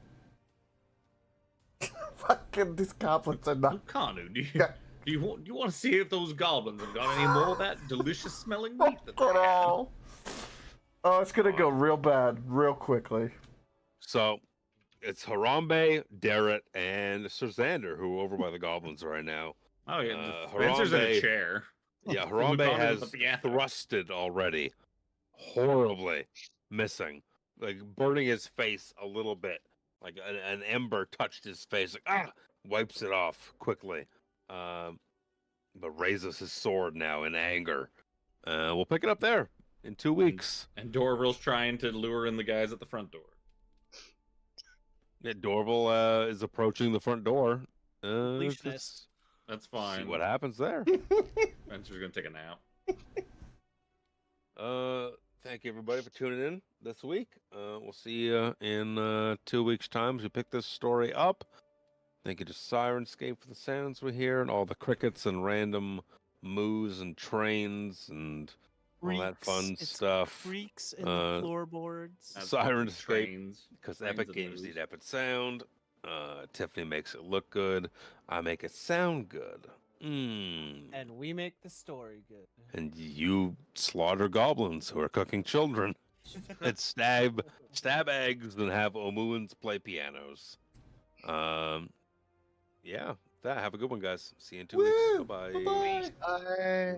fucking, these goblins are not. Kanu, do you, Yeah. do you want to see if those goblins have got any more of that delicious smelling meat that they Fucking had? hell. Oh, it's gonna go real bad, real quickly. So it's Harambe, Derek, and Sir Xander who are over by the goblins right now. Oh yeah, Uh, Spencer's in a Harambe- chair. Yeah, From the Harambe corner has of the piano. thrusted already, horribly missing, like burning his face a little bit, like an ember touched his face, like wipes it off quickly, but raises his sword now in anger. We'll pick it up there in 2 weeks. And Dorville's trying to lure in the guys at the front door. Yeah, Dorval is approaching the front door. Leashness. Let's That's see fine. what happens there. Spencer's gonna take a nap. Thank you everybody for tuning in this week. We'll see you in 2 weeks' time as we pick this story up. Thank you to Sirenscape for the sounds we hear and all the crickets and random moos and trains and all that fun It's stuff. Creaks in the floorboards. That's Sirenscape, trains, because trains Epic and Games moos. need epic sound. Tiffany makes it look good. I make it sound good. And we make the story good. And you slaughter goblins who are cooking children. And stab eggs and have Omuans play pianos. Yeah, have a good one, guys. See you in 2 weeks. Woo! Bye-bye. Bye-bye. I